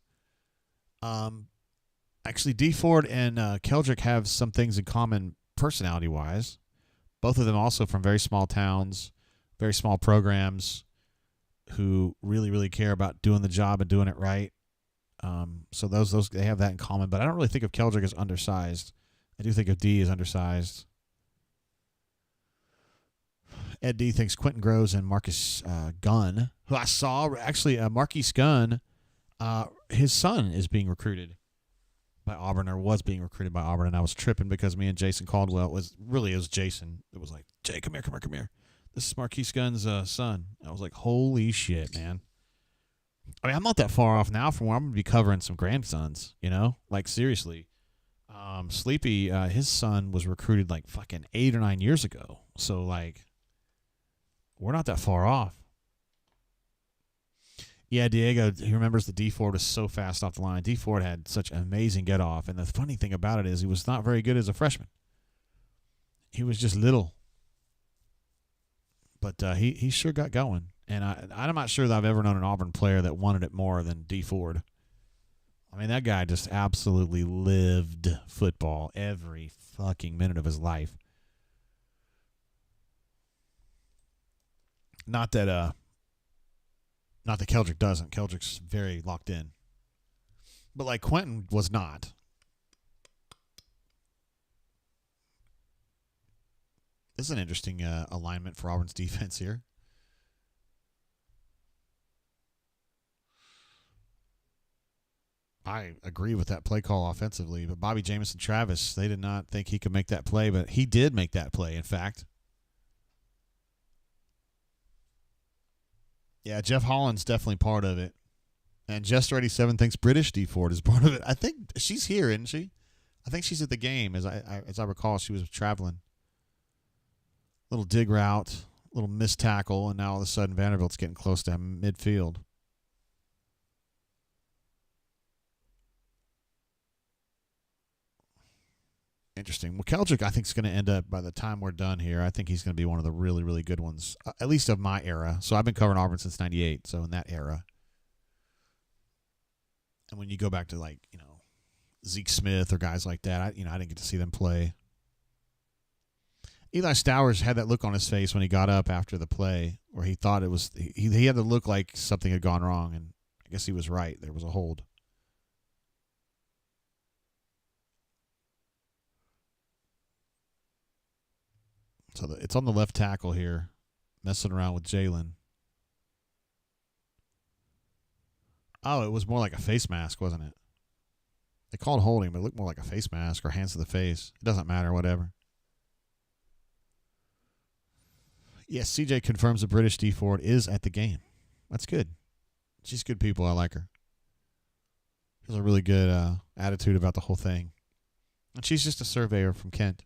Actually, D Ford and Keldrick have some things in common personality-wise. Both of them also from very small towns, very small programs, who really, really care about doing the job and doing it right. So those they have that in common. But I don't really think of Keldrick as undersized. I do think of D as undersized. Ed D thinks Quentin Groves and Marcus Gunn, who I saw actually, Marquise Gunn, his son is being recruited by Auburn, or was being recruited by Auburn, and I was tripping because me and Jason Caldwell, it was Jason. It was like, Jay, come here. This is Marquise Gunn's son. I was like, holy shit, man. I mean, I'm not that far off now from where I'm going to be covering some grandsons, you know? Like, seriously. Sleepy, his son was recruited like fucking 8 or 9 years ago. So, like, we're not that far off. Yeah, Diego, he remembers the D Ford was so fast off the line. D Ford had such an amazing get off. And the funny thing about it is he was not very good as a freshman. He was just little. But he sure got going. And I'm not sure that I've ever known an Auburn player that wanted it more than D Ford. I mean, that guy just absolutely lived football every fucking minute of his life. Not that Keldrick doesn't. Keldrick's very locked in. But like Quentin was not. This is an interesting alignment for Auburn's defense here. I agree with that play call offensively, but Bobby Jamison Travis, they did not think he could make that play, but he did make that play, in fact. Yeah, Jeff Holland's definitely part of it. And Jester87 thinks British D Ford is part of it. I think she's here, isn't she? I think she's at the game. As I recall, she was traveling. Little dig route, little missed tackle, and now all of a sudden Vanderbilt's getting close to midfield. Interesting. Well, Keldrick, I think, is going to end up, by the time we're done here, I think he's going to be one of the really, really good ones, at least of my era. So I've been covering Auburn since 98, so in that era. And when you go back to, like, you know, Zeke Smith or guys like that, I didn't get to see them play. Eli Stowers had that look on his face when he got up after the play where he thought it was, he had to look like something had gone wrong, and I guess he was right. There was a hold. So it's on the left tackle here, messing around with Jalen. Oh, it was more like a face mask, wasn't it? They called holding, but it looked more like a face mask or hands to the face. It doesn't matter, whatever. Yes, CJ confirms the British D Ford is at the game. That's good. She's good people. I like her. She has a really good attitude about the whole thing. And she's just a surveyor from Kent.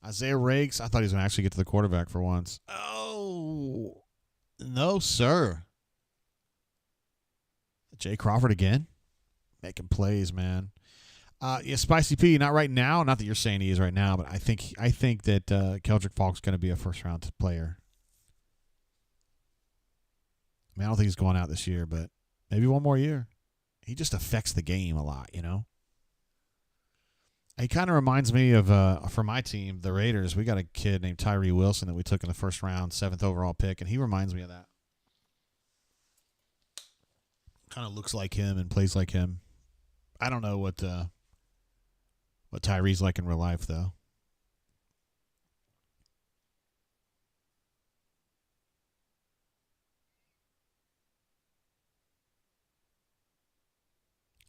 Isaiah Riggs, I thought he was going to actually get to the quarterback for once. Oh, no, sir. Jay Crawford again. Making plays, man. Yeah, Spicy P, not right now. Not that you're saying he is right now, but I think that Keldrick Falk's going to be a first-round player. I mean, I don't think he's going out this year, but maybe one more year. He just affects the game a lot, you know? He kind of reminds me of, for my team, the Raiders, we got a kid named Tyree Wilson that we took in the first round, 7th overall pick, and he reminds me of that. Kind of looks like him and plays like him. I don't know what Tyree's like in real life, though.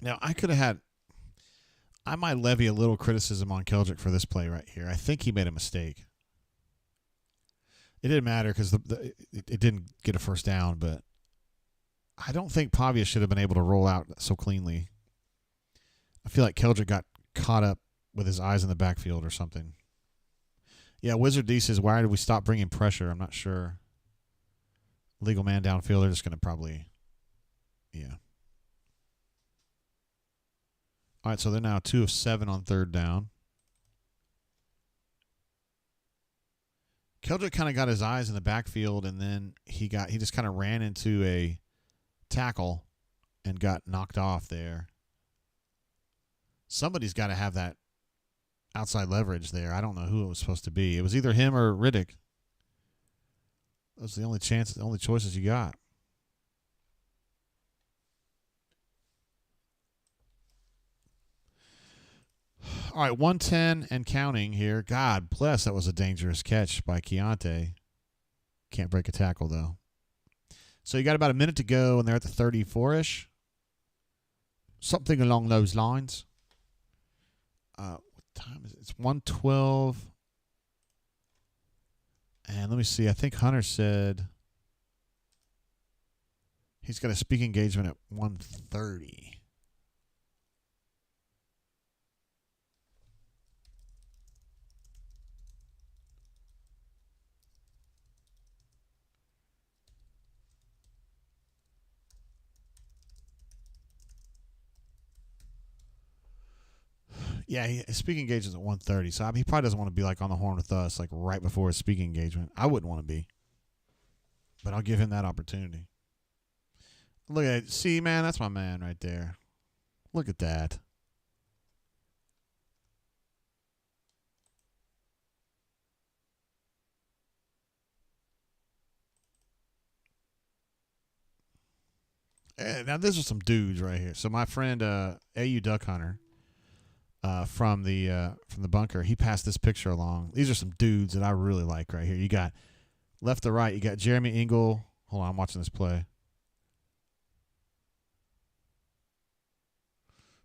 Now, I might levy a little criticism on Keldrick for this play right here. I think he made a mistake. It didn't matter because it didn't get a first down, but I don't think Pavia should have been able to roll out so cleanly. I feel like Keldrick got caught up with his eyes in the backfield or something. Yeah, Wizard D says, why did we stop bringing pressure? I'm not sure. Legal man downfield, they're just going to probably, yeah. All right, so they're now 2 of 7 on third down. Keldrick kind of got his eyes in the backfield, and then he just kind of ran into a tackle and got knocked off there. Somebody's got to have that outside leverage there. I don't know who it was supposed to be. It was either him or Riddick. Those are the only choices you got. All right, 110 and counting here. God bless, that was a dangerous catch by Keontae. Can't break a tackle, though. So you got about a minute to go, and they're at the 34-ish. Something along those lines. What time is it? It's 1:12. And let me see. I think Hunter said he's got a speaking engagement at 1:30. Yeah, his speaking engagement's at 1:30, so he probably doesn't want to be like on the horn with us like right before his speaking engagement. I wouldn't want to be, but I'll give him that opportunity. Look at it. See, man, that's my man right there. Look at that. Now, these are some dudes right here. So my friend AU Duck Hunter, from the bunker, he passed this picture along. These are some dudes that I really like right here. You got left to right, you got Jeremy Ingle. Hold on, I'm watching this play.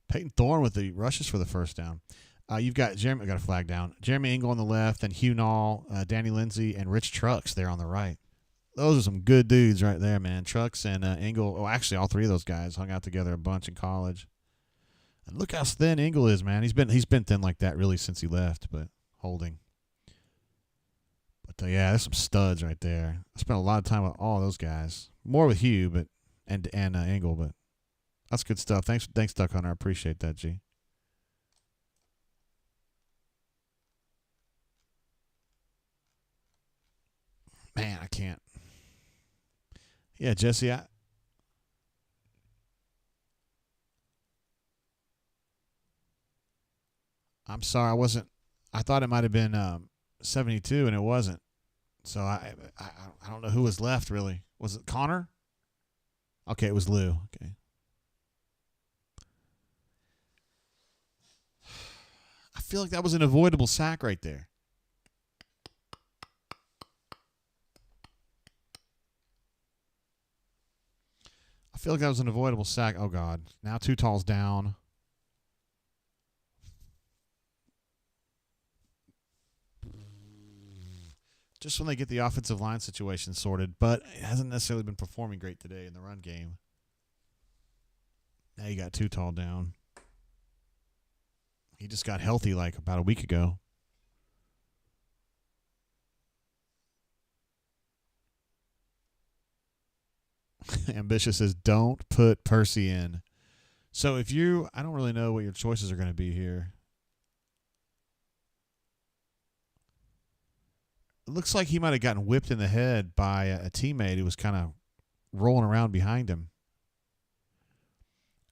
Peyton Thorne with the rushes for the first down. You've got Jeremy. I got a flag down. Jeremy Ingle on the left, and Hugh Nall, Danny Lindsay, and Rich Trucks there on the right. Those are some good dudes right there, man. Trucks and Ingle. Oh, actually, all three of those guys hung out together a bunch in college. And look how thin Ingle is, man. He's been thin like that really since he left, but holding. But yeah, there's some studs right there. I spent a lot of time with all those guys. More with Hugh, but and Ingle, but that's good stuff. Thanks, Duck Hunter. I appreciate that, G. Man, I can't. Yeah, Jesse, I'm sorry, I thought it might have been 72, and it wasn't. So I don't know who was left, really. Was it Connor? Okay, it was Lou. Okay. I feel like that was an avoidable sack right there. I feel like that was an avoidable sack. Oh, God. Now Too Tall's down. Just when they get the offensive line situation sorted, but it hasn't necessarily been performing great today in the run game. Now you got Too Tall down. He just got healthy like about a week ago. Ambitious says, don't put Percy in. So if I don't really know what your choices are going to be here. It looks like he might have gotten whipped in the head by a teammate who was kind of rolling around behind him.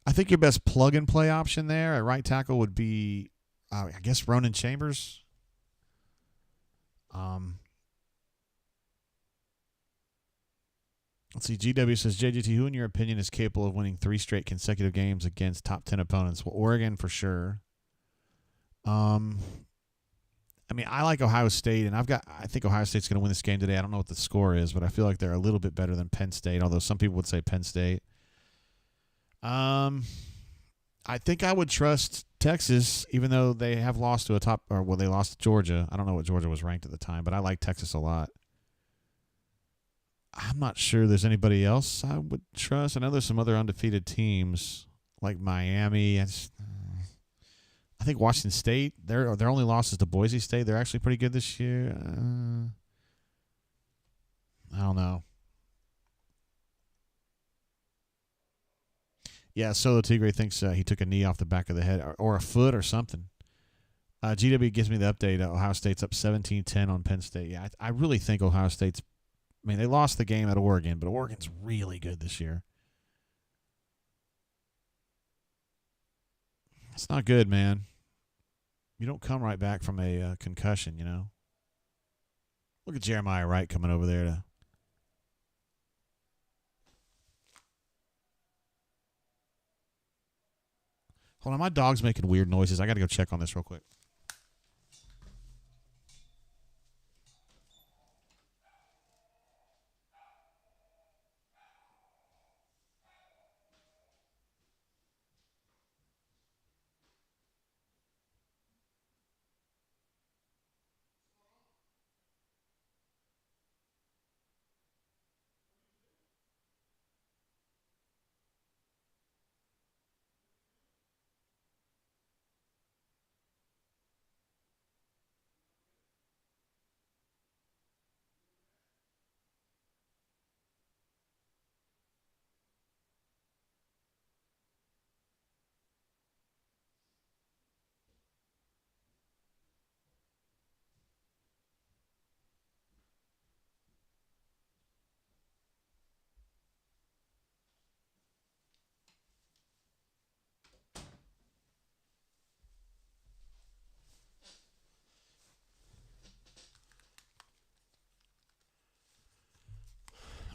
I think your best plug-and-play option there at right tackle would be, I guess, Ronan Chambers. Let's see. GW says, JGT, who in your opinion is capable of winning 3 straight consecutive games against top 10 opponents? Well, Oregon for sure. I mean, I like Ohio State, and I think Ohio State's going to win this game today. I don't know what the score is, but I feel like they're a little bit better than Penn State, although some people would say Penn State. I think I would trust Texas, even though they have lost to they lost to Georgia. I don't know what Georgia was ranked at the time, but I like Texas a lot. I'm not sure there's anybody else I would trust. I know there's some other undefeated teams like Miami. I think Washington State, their only loss is to Boise State. They're actually pretty good this year. I don't know. Yeah, Solo Tigre thinks he took a knee off the back of the head or a foot or something. GW gives me the update. Ohio State's up 17-10 on Penn State. Yeah, I really think Ohio State's – I mean, they lost the game at Oregon, but Oregon's really good this year. It's not good, man. You don't come right back from a concussion, you know. Look at Jeremiah Wright coming over there to. Hold on, my dog's making weird noises. I got to go check on this real quick.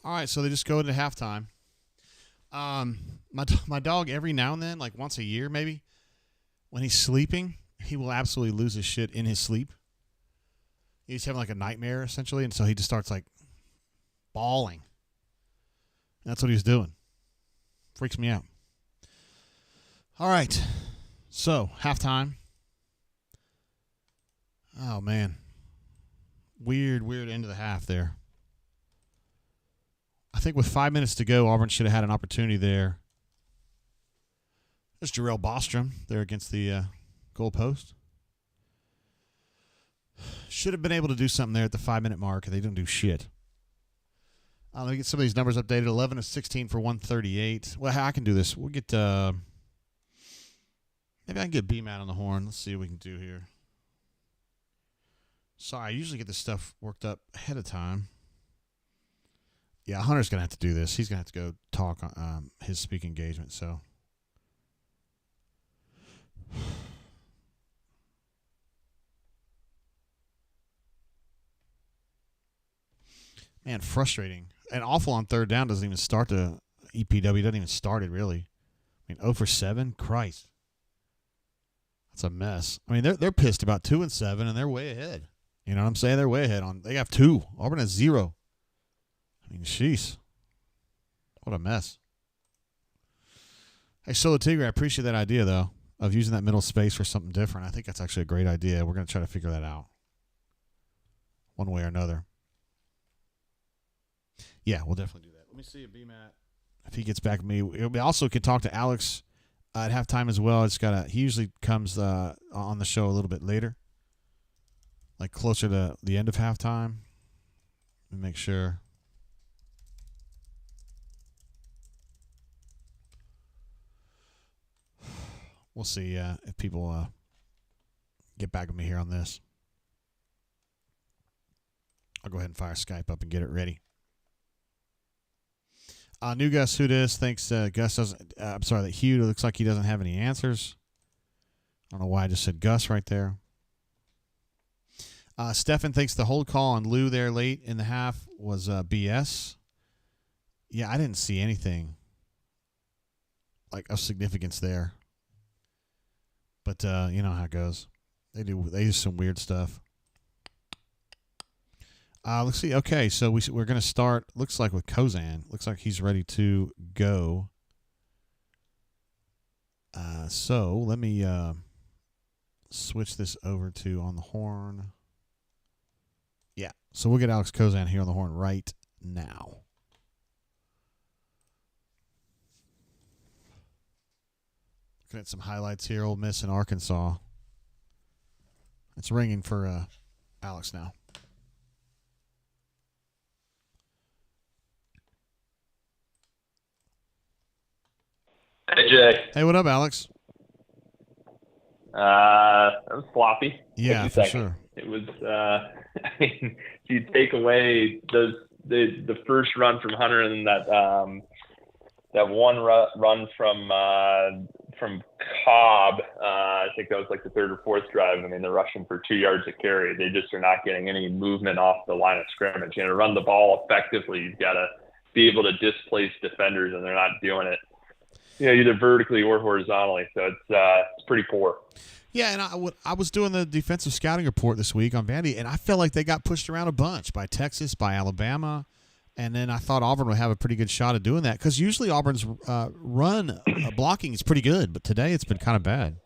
All right, so they just go into halftime. My dog, every now and then, like once a year maybe, when he's sleeping, he will absolutely lose his shit in his sleep. He's having like a nightmare essentially, and so he just starts like bawling. That's what he was doing. Freaks me out. All right, so halftime. Oh man, weird end of the half there. I think with 5 minutes to go, Auburn should have had an opportunity there. There's Jarrell Bostrom there against the goal post. Should have been able to do something there at the 5-minute mark, and they didn't do shit. Let me get some of these numbers updated. 11 of 16 for 138. Well, I can do this. We'll get maybe I can get B-Mat on the horn. Let's see what we can do here. Sorry, I usually get this stuff worked up ahead of time. Yeah, Hunter's going to have to do this. He's going to have to go talk on his speaking engagement. So, man, frustrating. And awful on third down doesn't even start the EPW. Doesn't even start it, really. I mean, 0 for 7? Christ. That's a mess. I mean, they're pissed about 2 and 7, and they're way ahead. You know what I'm saying? They're way ahead. They have 2. Auburn has 0. I mean, sheesh. What a mess. Hey, Solo Tigre, I appreciate that idea, though, of using that middle space for something different. I think that's actually a great idea. We're going to try to figure that out one way or another. Yeah, we'll definitely do that. Let me see if B-Mat, if he gets back to me. We also could talk to Alex at halftime as well. He usually comes on the show a little bit later, like closer to the end of halftime. Let me make sure. We'll see if people get back with me here on this. I'll go ahead and fire Skype up and get it ready. New Gus Who Dis thinks Gus doesn't. I'm sorry, that Hugh looks like he doesn't have any answers. I don't know why I just said Gus right there. Stefan thinks the hold call on Lou there late in the half was BS. Yeah, I didn't see anything like of significance there. But you know how it goes. They do some weird stuff. Let's see. Okay, so we're going to start, looks like with Kozan. Looks like he's ready to go. So let me switch this over to on the horn. Yeah, so we'll get Alex Kozan here on the horn right now. Looking at some highlights here. Ole Miss and Arkansas. It's ringing for Alex now. Hey, Jay. Hey, what up, Alex? It was sloppy. Yeah, Took for me a second. sure. It was, I mean, if you take away the first run from Hunter and that one run from Cobb, I think that was like the third or fourth drive. I mean, they're rushing for 2 yards a carry. They just are not getting any movement off the line of scrimmage. You know, to run the ball effectively, you've got to be able to displace defenders, and they're not doing it. Either vertically or horizontally. So it's pretty poor. Yeah, and I was doing the defensive scouting report this week on Vandy, and I felt like they got pushed around a bunch by Texas, by Alabama, and then I thought Auburn would have a pretty good shot at doing that because usually Auburn's run blocking is pretty good, but today it's been kind of bad.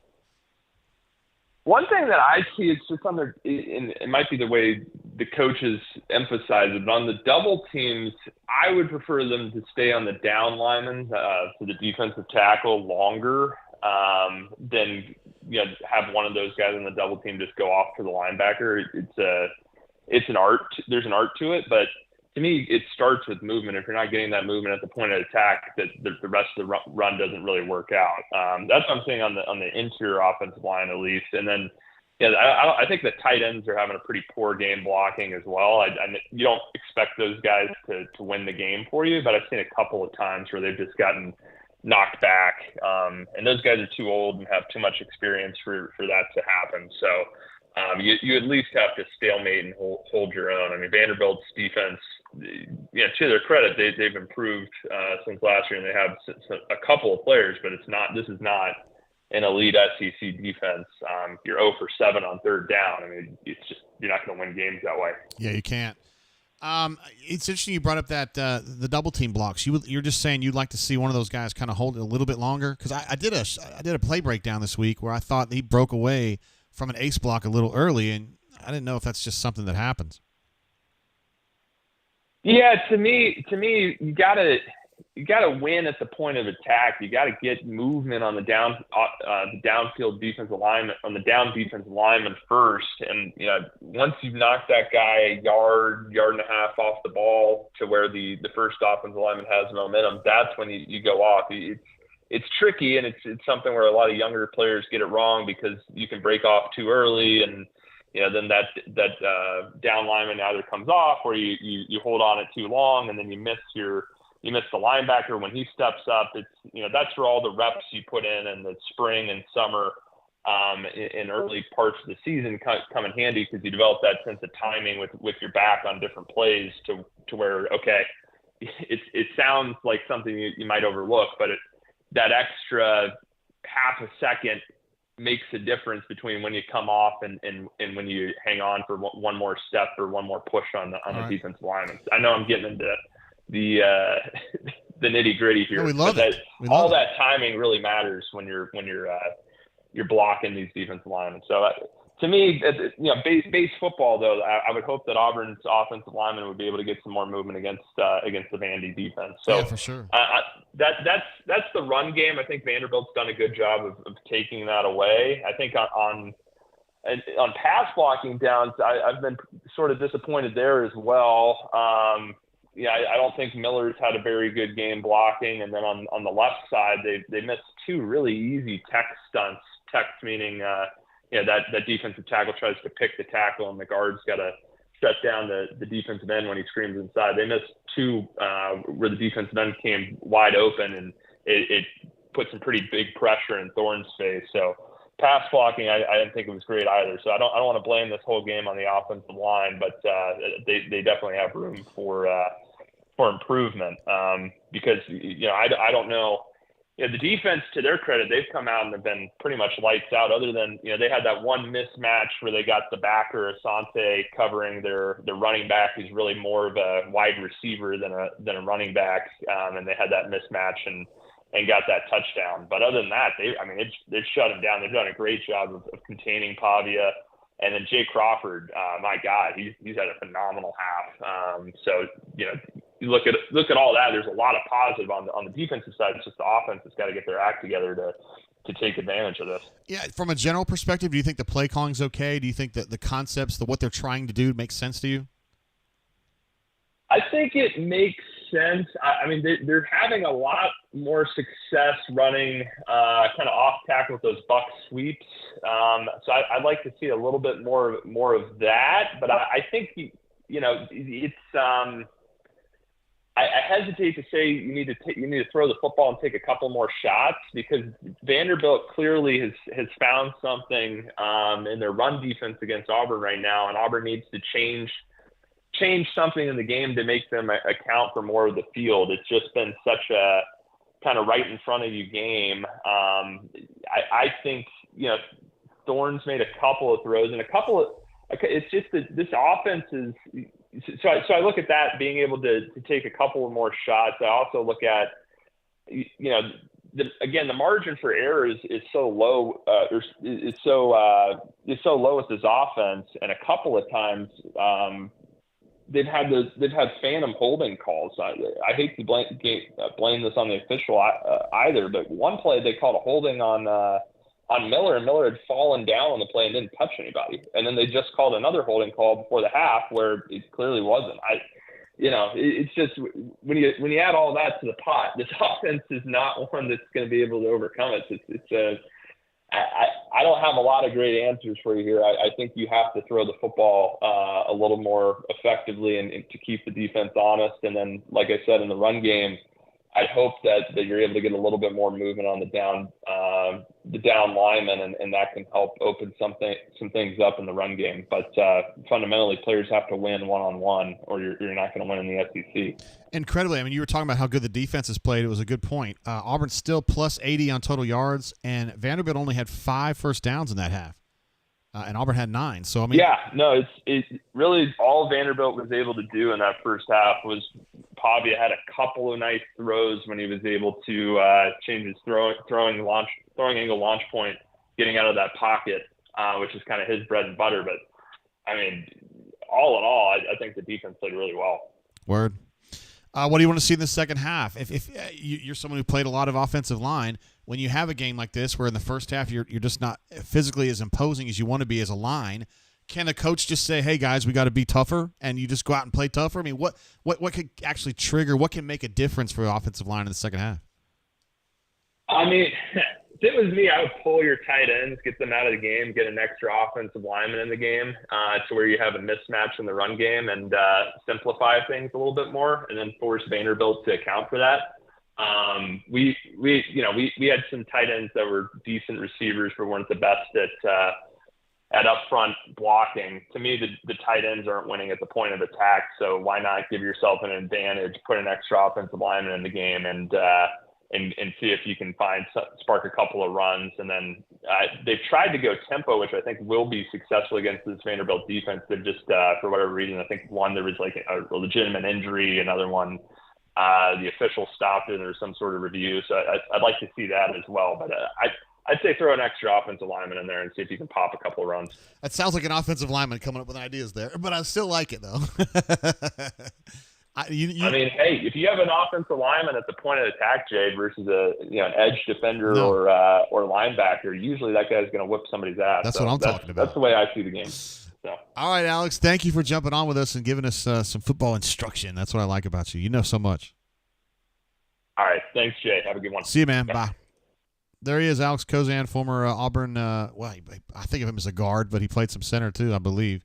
One thing that I see is just it might be the way the coaches emphasize it, but on the double teams, I would prefer them to stay on the down linemen, so the defensive tackle longer than have one of those guys on the double team just go off to the linebacker. It's an art. There's an art to it, but to me, it starts with movement. If you're not getting that movement at the point of attack, that the rest of the run doesn't really work out. That's what I'm saying on the interior offensive line at least. And then, I think the tight ends are having a pretty poor game blocking as well. You don't expect those guys to win the game for you, but I've seen a couple of times where they've just gotten knocked back. And those guys are too old and have too much experience for that to happen. So you at least have to stalemate and hold your own. I mean, Vanderbilt's defense, to their credit, they've improved since last year, and they have a couple of players, but this is not an elite SEC defense. You're 0 for 7 on third down. I mean, it's just you're not going to win games that way. Yeah, you can't. It's interesting you brought up that the double team blocks. You're just saying you'd like to see one of those guys kind of hold it a little bit longer because I did a play breakdown this week where I thought he broke away from an ace block a little early, and I didn't know if that's just something that happens. Yeah, to me, you gotta win at the point of attack. You gotta get movement on the downfield defensive lineman, on the down defensive lineman first. And once you've knocked that guy a yard and a half off the ball to where the first offensive lineman has momentum, that's when you go off. It's tricky, and it's something where a lot of younger players get it wrong because you can break off too early, and then that down lineman either comes off or you hold on it too long, and then you miss the linebacker when he steps up. It's that's where all the reps you put in the spring and summer in early parts of the season come in handy because you develop that sense of timing with your back on different plays to where it sounds like something you might overlook, but that extra half a second makes a difference between when you come off and when you hang on for one more step or one more push on the defensive lineman. I know I'm getting into the nitty gritty here. No, we love it. All that timing really matters when you're blocking these defensive linemen. So to me, base football though, I would hope that Auburn's offensive linemen would be able to get some more movement against the Vandy defense. So yeah, for sure. That's the run game. I think Vanderbilt's done a good job of taking that away. I think on pass blocking downs, I've been sort of disappointed there as well. I don't think Miller's had a very good game blocking. And then on the left side, they missed two really easy tech stunts. Tech meaning that defensive tackle tries to pick the tackle and the guard's got to shut down the defensive end when he screams inside. They missed two where the defensive end came wide open, and it put some pretty big pressure in Thorne's face. So pass blocking, I didn't think it was great either. So I don't want to blame this whole game on the offensive line, but they definitely have room for improvement because I don't know. The defense, to their credit, they've come out and have been pretty much lights out. Other than they had that one mismatch where they got the backer Asante covering their running back, who's really more of a wide receiver than a running back, and they had that mismatch and got that touchdown. But other than that, they've shut him down. They've done a great job of containing Pavia. And then Jay Crawford, my God, he's had a phenomenal half. So you look at all that. There's a lot of positive on the defensive side. It's just the offense has got to get their act together to take advantage of this. Yeah, from a general perspective, do you think the play calling's okay? Do you think that the concepts, what they're trying to do, makes sense to you? I think it makes sense. I mean, they're having a lot more success running kind of off tackle with those buck sweeps. So I'd like to see a little bit more of that. But I think it's. I hesitate to say you need to throw the football and take a couple more shots, because Vanderbilt clearly has found something in their run defense against Auburn right now, and Auburn needs to change something in the game to make them account for more of the field. It's just been such a kind of right in front of you game. I think Thorne's made a couple of throws and it's just that this offense is. So I look at that, being able to take a couple of more shots. I also look at, the margin for error is so low. It's so low with this offense, and a couple of times they've had phantom holding calls. I hate to blame this on the official either, but one play they called a holding on Miller, and Miller had fallen down on the play and didn't touch anybody. And then they just called another holding call before the half where it clearly wasn't. It's just when you add all that to the pot, this offense is not one that's going to be able to overcome it. I don't have a lot of great answers for you here. I think you have to throw the football a little more effectively and to keep the defense honest. And then, like I said, in the run game, I hope that you're able to get a little bit more movement on the down linemen, and that can help open some things up in the run game. But fundamentally, players have to win one-on-one, or you're not going to win in the SEC. Incredibly. I mean, you were talking about how good the defense has played. It was a good point. Auburn's still plus 80 on total yards, and Vanderbilt only had 5 first downs in that half. And Auburn had 9. So, I mean, yeah, no, it's really all Vanderbilt was able to do in that first half was Pavia had a couple of nice throws when he was able to change his throwing angle launch point, getting out of that pocket, which is kind of his bread and butter. But I mean, all in all, I think the defense played really well. Word. What do you want to see in the second half? If you're someone who played a lot of offensive line, when you have a game like this where in the first half you're just not physically as imposing as you want to be as a line, can the coach just say, hey, guys, we got to be tougher, and you just go out and play tougher? I mean, what could actually trigger, what can make a difference for the offensive line in the second half? I mean, if it was me, I would pull your tight ends, get them out of the game, get an extra offensive lineman in the game to where you have a mismatch in the run game, and simplify things a little bit more, and then force Vanderbilt to account for that. We had some tight ends that were decent receivers, but weren't the best at upfront blocking. To me, the tight ends aren't winning at the point of attack, so why not give yourself an advantage, put an extra offensive lineman in the game, and see if you can spark a couple of runs. And then they've tried to go tempo, which I think will be successful against this Vanderbilt defense. They've just, for whatever reason, I think one, there was like a legitimate injury, another one, the official stopped it, and there was some sort of review. So I'd like to see that as well. But I'd say throw an extra offensive lineman in there and see if you can pop a couple of runs. That sounds like an offensive lineman coming up with ideas there, but I still like it, though. I mean, hey, if you have an offensive lineman at the point of attack, Jade, versus an edge defender or linebacker, usually that guy's going to whip somebody's ass. That's what I'm talking about. That's the way I see the game. So. All right, Alex, thank you for jumping on with us and giving us some football instruction. That's what I like about you. You know so much. All right, thanks, Jay. Have a good one. See you, man. Bye. There he is, Alex Kozan, former Auburn. I think of him as a guard, but he played some center too, I believe.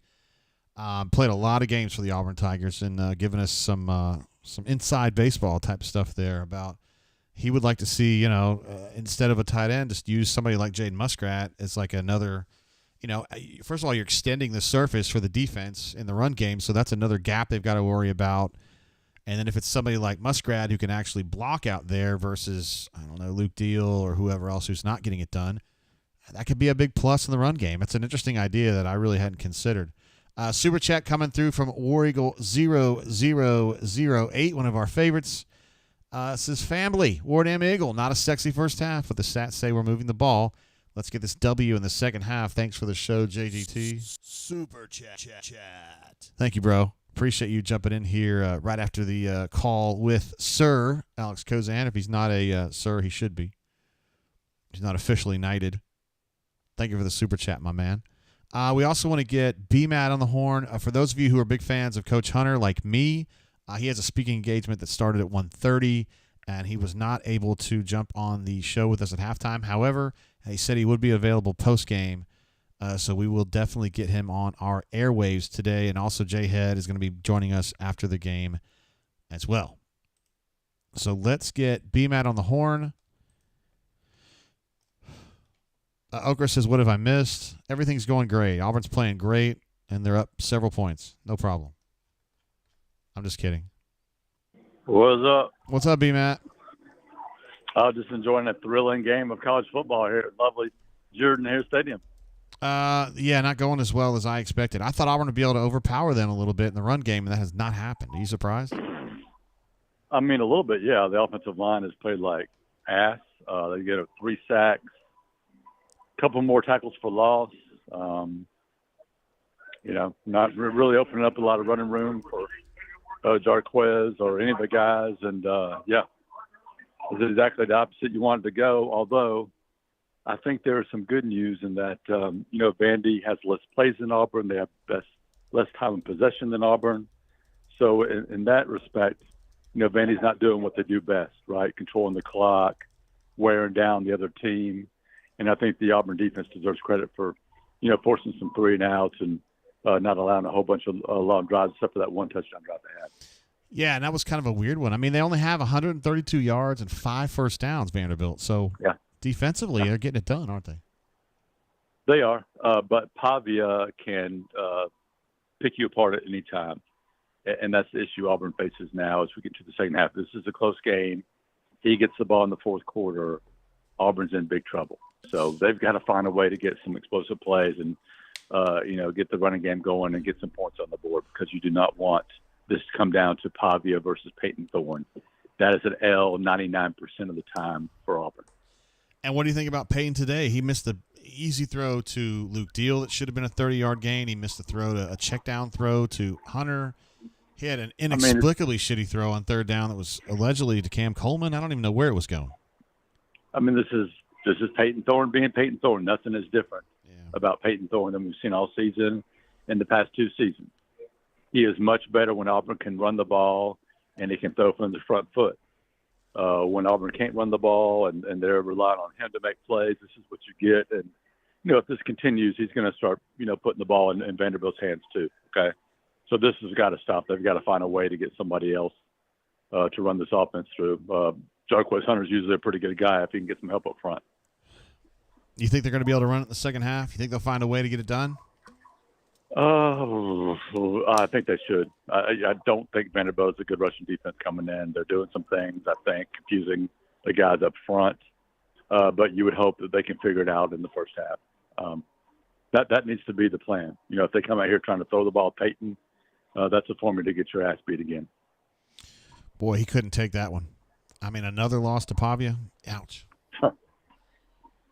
Played a lot of games for the Auburn Tigers and giving us some inside baseball type stuff there about he would like to see, instead of a tight end, just use somebody like Jaden Muskrat as like another, first of all, you're extending the surface for the defense in the run game, so that's another gap they've got to worry about. And then if it's somebody like Muskrat who can actually block out there versus, I don't know, Luke Deal or whoever else who's not getting it done, that could be a big plus in the run game. It's an interesting idea that I really hadn't considered. Super chat coming through from War Eagle 0008, one of our favorites. Says, family, Ward M. Eagle, not a sexy first half, but the stats say we're moving the ball. Let's get this W in the second half. Thanks for the show, JGT. Super chat. Thank you, bro. appreciate you jumping in here right after the call with Sir Alex Kozan. If he's not a sir, he should be. He's not officially knighted. Thank you for the super chat, my man. We also want to get BMAT on the horn. For those of you who are big fans of Coach Hunter, like me, he has a speaking engagement that started at 1:30, and he was not able to jump on the show with us at halftime. However, he said he would be available post-game, so we will definitely get him on our airwaves today. And also Jay Head is going to be joining us after the game as well. So let's get BMAT on the horn. Okra says, what have I missed? Everything's going great. Auburn's playing great, and they're up several points. No problem. I'm just kidding. What's up? What's up, B-Matt? Just enjoying a thrilling game of college football here at lovely Jordan-Hare Stadium. Yeah, not going as well as I expected. I thought Auburn would be able to overpower them a little bit in the run game, and that has not happened. Are you surprised? I mean, a little bit, yeah. The offensive line has played like ass. They get 3 sacks. Couple more tackles for loss. Not really opening up a lot of running room for Jarquez or any of the guys. And, it's exactly the opposite you wanted to go, although I think there is some good news in that, Vandy has less plays than Auburn. They have less time in possession than Auburn. So in that respect, Vandy's not doing what they do best, right? Controlling the clock, wearing down the other team. And I think the Auburn defense deserves credit for, forcing some 3-and-outs and not allowing a whole bunch of long drives except for that one touchdown drive they had. Yeah, and that was kind of a weird one. I mean, they only have 132 yards and 5 first downs, Vanderbilt. So defensively, they're getting it done, aren't they? They are. But Pavia can pick you apart at any time. And that's the issue Auburn faces now as we get to the second half. This is a close game. He gets the ball in the fourth quarter. Auburn's in big trouble. So they've got to find a way to get some explosive plays and, get the running game going and get some points on the board because you do not want this to come down to Pavia versus Peyton Thorne. That is an L 99% of the time for Auburn. And what do you think about Peyton today? He missed the easy throw to Luke Deal that should have been a 30-yard gain. He missed a throw to a check-down throw to Hunter. He had an inexplicably shitty throw on third down that was allegedly to Cam Coleman. I don't even know where it was going. I mean, this is Peyton Thorne being Peyton Thorne. Nothing is different about Peyton Thorne than we've seen all season in the past 2 seasons. He is much better when Auburn can run the ball and he can throw from the front foot. When Auburn can't run the ball and they're relying on him to make plays, this is what you get. And, if this continues, he's going to start, putting the ball in Vanderbilt's hands too, okay? So this has got to stop. They've got to find a way to get somebody else to run this offense through. Jarquez Hunter's usually a pretty good guy if he can get some help up front. You think they're going to be able to run it in the second half? You think they'll find a way to get it done? I think they should. I don't think Vanderbilt is a good rushing defense coming in. They're doing some things, I think, confusing the guys up front. But you would hope that they can figure it out in the first half. That needs to be the plan. If they come out here trying to throw the ball at Peyton, that's a formula to get your ass beat again. Boy, he couldn't take that one. I mean, another loss to Pavia? Ouch.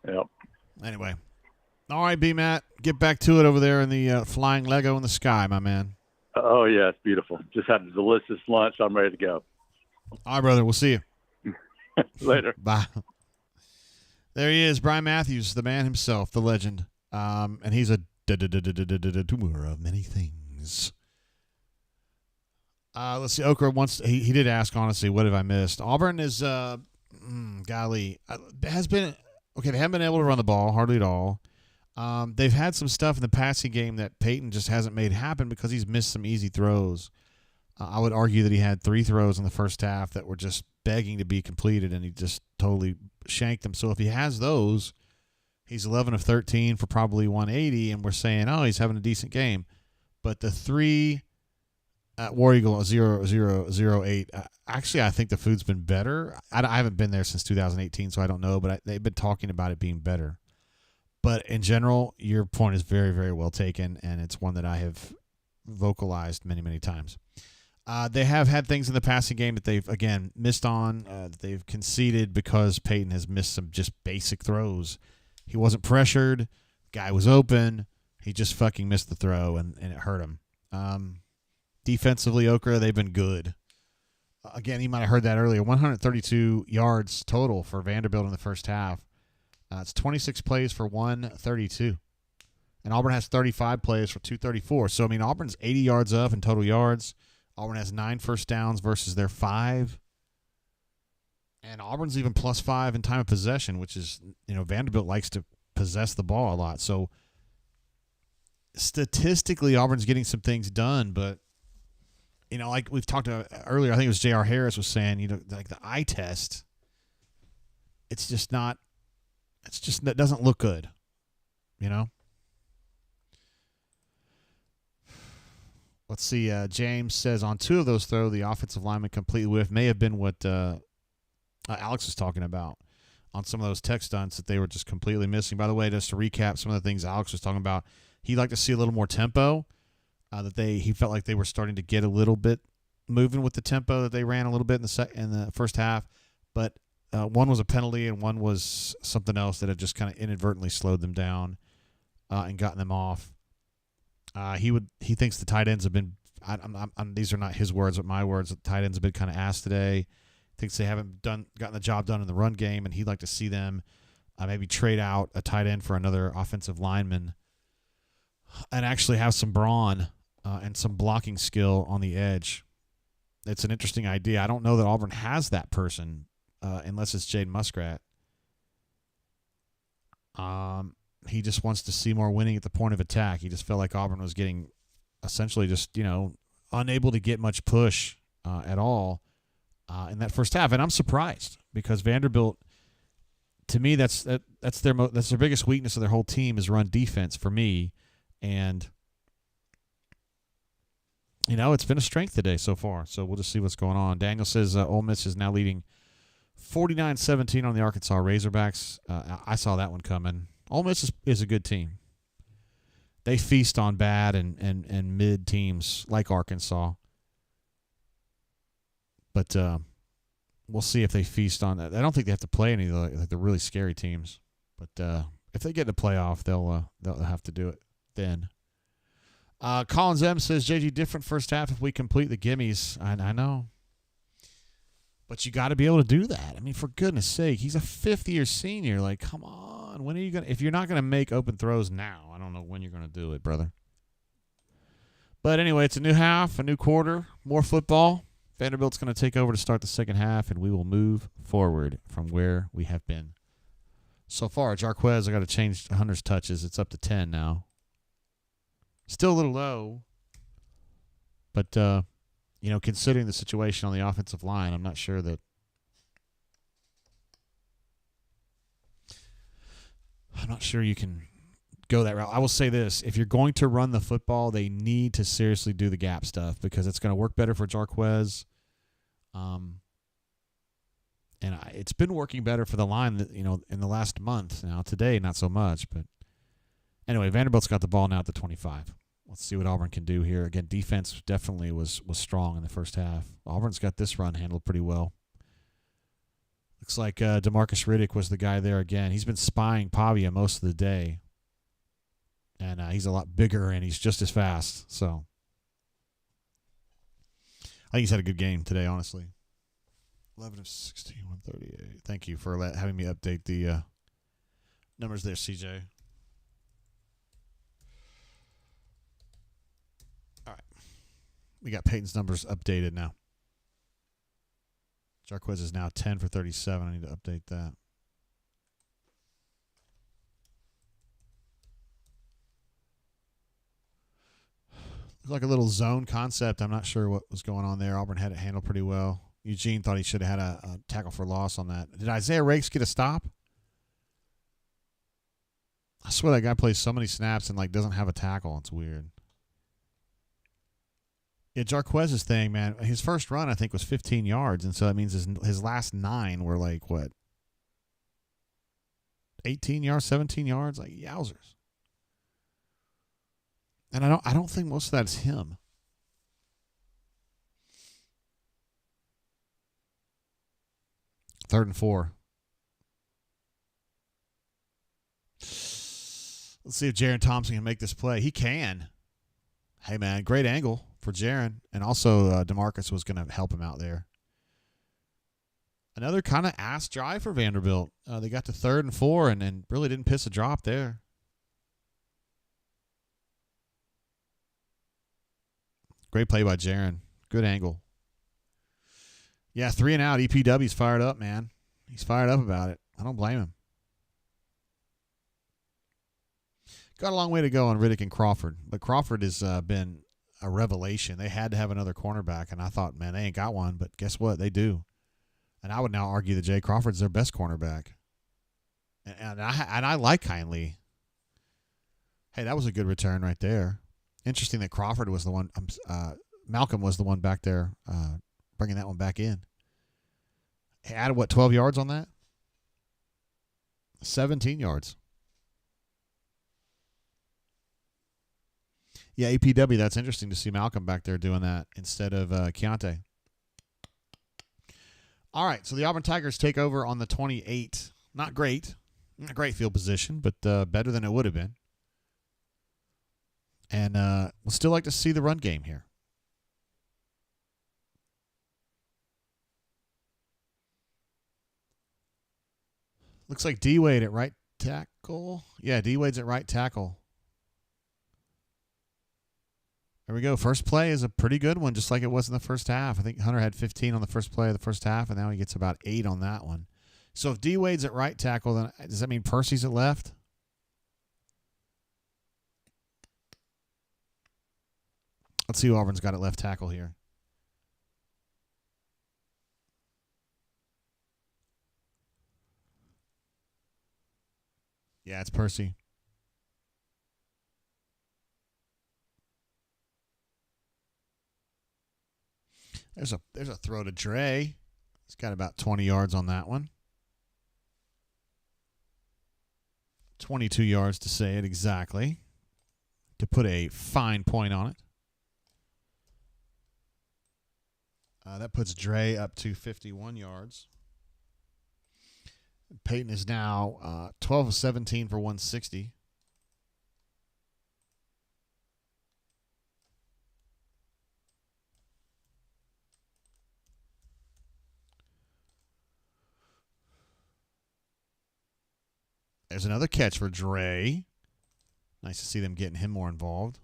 Yep. Anyway. All right, B-Matt, get back to it over there in the flying Lego in the sky, my man. Oh, yeah, it's beautiful. Just had a delicious lunch. I'm ready to go. All right, brother. We'll see you. Later. Bye. There he is, Brian Matthews, the man himself, the legend. And he's a doer of many things. Let's see. Okra wants. He did ask, honestly, what have I missed? Auburn is, golly, has been okay. They haven't been able to run the ball hardly at all. They've had some stuff in the passing game that Peyton just hasn't made happen because he's missed some easy throws. I would argue that he had 3 throws in the first half that were just begging to be completed, and he just totally shanked them. So if he has those, he's 11 of 13 for probably 180, and we're saying, oh, he's having a decent game. But the 3 at War Eagle 0-0-0-8, actually, I think the food's been better. I haven't been there since 2018, so I don't know, but they've been talking about it being better. But in general, your point is very, very well taken, and it's one that I have vocalized many, many times. They have had things in the passing game that they've, again, missed on. That they've conceded because Peyton has missed some just basic throws. He wasn't pressured. Guy was open. He just fucking missed the throw, and it hurt him. Defensively, Okra, they've been good. Again, you might have heard that earlier. 132 yards total for Vanderbilt in the first half. It's 26 plays for 132. And Auburn has 35 plays for 234. So, I mean, Auburn's 80 yards up in total yards. Auburn has 9 first downs versus their 5. And Auburn's even +5 in time of possession, which is, Vanderbilt likes to possess the ball a lot. So, statistically, Auburn's getting some things done, but like we've talked about earlier, I think it was J.R. Harris was saying, like the eye test, it's just not, that doesn't look good, Let's see. James says on 2 of those throws, the offensive lineman completely whiffed. May have been what Alex was talking about on some of those tech stunts that they were just completely missing. By the way, just to recap some of the things Alex was talking about, he'd like to see a little more tempo. He felt like they were starting to get a little bit moving with the tempo that they ran a little bit in the first half, but one was a penalty and one was something else that had just kind of inadvertently slowed them down and gotten them off. He thinks the tight ends have been. These are not his words, but my words. The tight ends have been kind of ass today. Thinks they haven't gotten the job done in the run game, and he'd like to see them maybe trade out a tight end for another offensive lineman and actually have some brawn. And some blocking skill on the edge. It's an interesting idea. I don't know that Auburn has that person unless it's Jade Muskrat. He just wants to see more winning at the point of attack. He just felt like Auburn was getting essentially just, unable to get much push at all in that first half. And I'm surprised because Vanderbilt, to me, that's their biggest weakness of their whole team is run defense for me. And it's been a strength today so far, so we'll just see what's going on. Daniel says Ole Miss is now leading 49-17 on the Arkansas Razorbacks. I saw that one coming. Ole Miss is a good team. They feast on bad and mid teams like Arkansas. But we'll see if they feast on that. I don't think they have to play any of the really scary teams. But if they get in the playoff, they'll have to do it then. Collins M says, JG, different first half if we complete the gimmies. I know. But you got to be able to do that. I mean, for goodness sake, he's a fifth-year senior. Like, come on. When are you going to – if you're not going to make open throws now, I don't know when you're going to do it, brother. But anyway, it's a new half, a new quarter, more football. Vanderbilt's going to take over to start the second half, and we will move forward from where we have been so far. Jarquez, I got to change Hunter's touches. It's up to 10 now. Still a little low, but, considering the situation on the offensive line, I'm not sure that you can go that route. I will say this. If you're going to run the football, they need to seriously do the gap stuff because it's going to work better for Jarquez. And it's been working better for the line, in the last month. Now, today, not so much, but anyway, Vanderbilt's got the ball now at the 25. Let's see what Auburn can do here. Again, defense definitely was strong in the first half. Auburn's got this run handled pretty well. Looks like DeMarcus Riddick was the guy there again. He's been spying Pavia most of the day. And he's a lot bigger, and he's just as fast. So I think he's had a good game today, honestly. 11 of 16, 138. Thank you for having me update the numbers there, CJ. All right. We got Peyton's numbers updated now. Jarquez is now 10 for 37. I need to update that. Looks like a little zone concept. I'm not sure what was going on there. Auburn had it handled pretty well. Eugene thought he should have had a tackle for loss on that. Did Isaiah Rakes get a stop? I swear that guy plays so many snaps and doesn't have a tackle. It's weird. Yeah, Jarquez's thing, man, his first run, I think, was 15 yards, and so that means his last 9 were 18 yards, 17 yards? Yowzers. And I don't think most of that is him. Third and 4. Let's see if Jaron Thompson can make this play. He can. Hey, man, great angle for Jaron, and also DeMarcus was going to help him out there. Another kind of ass drive for Vanderbilt. They got to 3rd and 4 and really didn't piss a drop there. Great play by Jaron. Good angle. Yeah, 3 and out. EPW's fired up, man. He's fired up about it. I don't blame him. Got a long way to go on Riddick and Crawford, but Crawford has been a revelation. They had to have another cornerback, and I thought, man, they ain't got one, but guess what? They do. And I would now argue that Jay Crawford's their best cornerback. And I like Kindly. Hey, that was a good return right there. Interesting that Crawford was the one. Malcolm was the one back there bringing that one back in. He added, 12 yards on that? 17 yards. Yeah, APW, that's interesting to see Malcolm back there doing that instead of Keontae. All right, so the Auburn Tigers take over on the 28. Not great field position, but better than it would have been. And we'll still like to see the run game here. Looks like D-Wade at right tackle. Yeah, D-Wade's at right tackle. There we go. First play is a pretty good one, just like it was in the first half. I think Hunter had 15 on the first play of the first half, and now he gets about 8 on that one. So if D-Wade's at right tackle, then does that mean Percy's at left? Let's see who Auburn's got at left tackle here. Yeah, it's Percy. There's a throw to Dre. He's got about 20 yards on that one. 22 yards to say it exactly. To put a fine point on it. That puts Dre up to 51 yards. Peyton is now 12 of 17 for 160. There's another catch for Dre. Nice to see them getting him more involved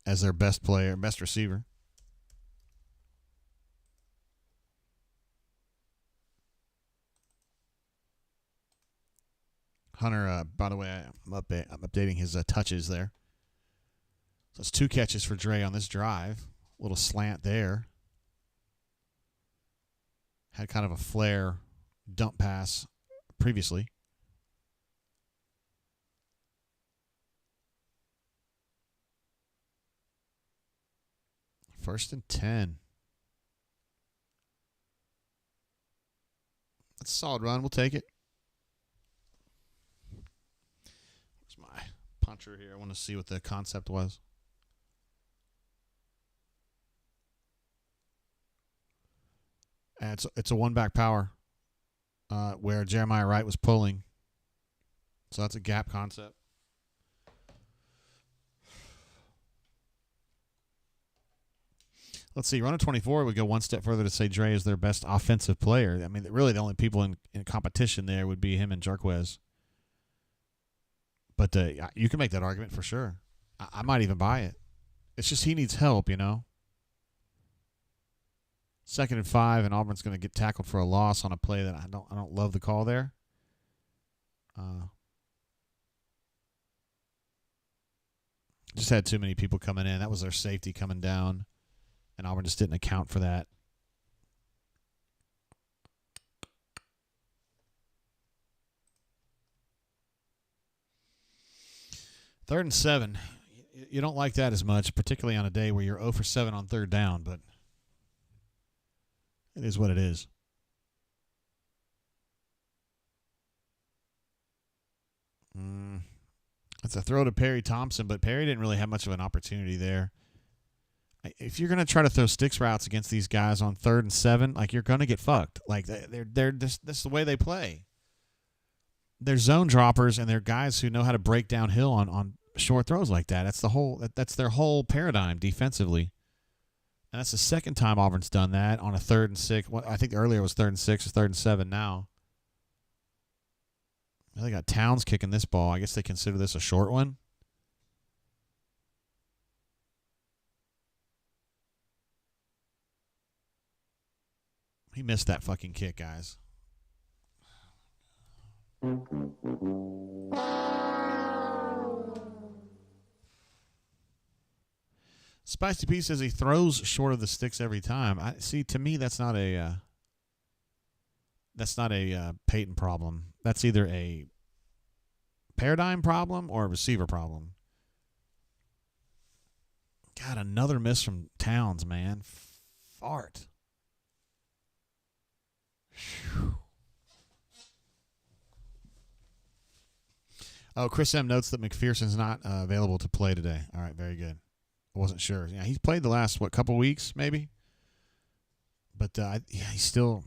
as their best player, best receiver. Hunter, by the way, I'm updating his touches there. So it's 2 catches for Dre on this drive. A little slant there. Had kind of a flare dump pass previously. First and 10. That's a solid run. We'll take it. Where's my puncher here? I want to see what the concept was. And it's a one-back power where Jeremiah Wright was pulling. So that's a gap concept. Let's see. Run of 24 would go one step further to say Dre is their best offensive player. I mean, really the only people in competition there would be him and Jarquez. But you can make that argument for sure. I might even buy it. It's just he needs help, you know. 2nd and 5, and Auburn's going to get tackled for a loss on a play that I don't love the call there. Just had too many people coming in. That was their safety coming down. And Auburn just didn't account for that. Third and 7. You don't like that as much, particularly on a day where you're 0 for 7 on 3rd down, but it is what it is. It's a throw to Perry Thompson, but Perry didn't really have much of an opportunity there. If you're going to try to throw sticks routes against these guys on 3rd and 7, like, you're going to get fucked. Like, they're this is the way they play. They're zone droppers, and they're guys who know how to break downhill on short throws like that. That's their whole paradigm defensively. And that's the second time Auburn's done that on a 3rd and 6. Well, I think earlier it was 3rd and 6 or 3rd and 7 now. Well, they got Towns kicking this ball. I guess they consider this a short one. He missed that fucking kick, guys. Spicy P says he throws short of the sticks every time. To me, that's not a Peyton problem. That's either a paradigm problem or a receiver problem. God, another miss from Towns, man. Fart. Whew. Oh, Chris M notes that McPherson's not available to play today. All right, very good. I wasn't sure. Yeah, he's played the last, couple weeks maybe? But, he's still,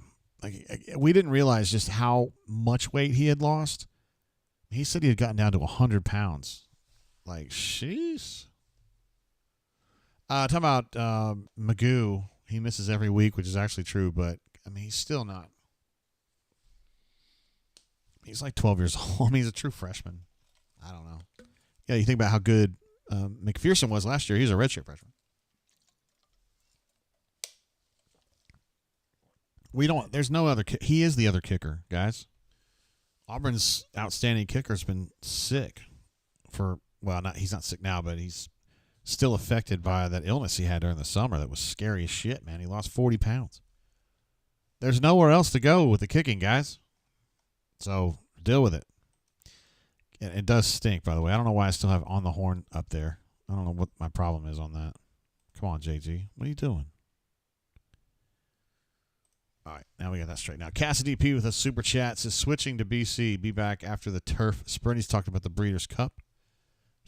we didn't realize just how much weight he had lost. He said he had gotten down to 100 pounds. Sheesh. Talking about Magoo, he misses every week, which is actually true, but, he's still not. He's 12 years old. He's a true freshman. I don't know. Yeah, you think about how good McPherson was last year. He's a redshirt freshman. There's no other. He is the other kicker, guys. Auburn's outstanding kicker's been sick he's not sick now, but he's still affected by that illness he had during the summer that was scary as shit, man. He lost 40 pounds. There's nowhere else to go with the kicking, guys. So deal with it. It does stink, by the way. I don't know why I still have On the Horn up there. I don't know what my problem is on that. Come on, JG. What are you doing? All right, now we got that straight. Now, Cassidy P with a super chat says, switching to BC. Be back after the turf sprint. He's talking about the Breeders' Cup.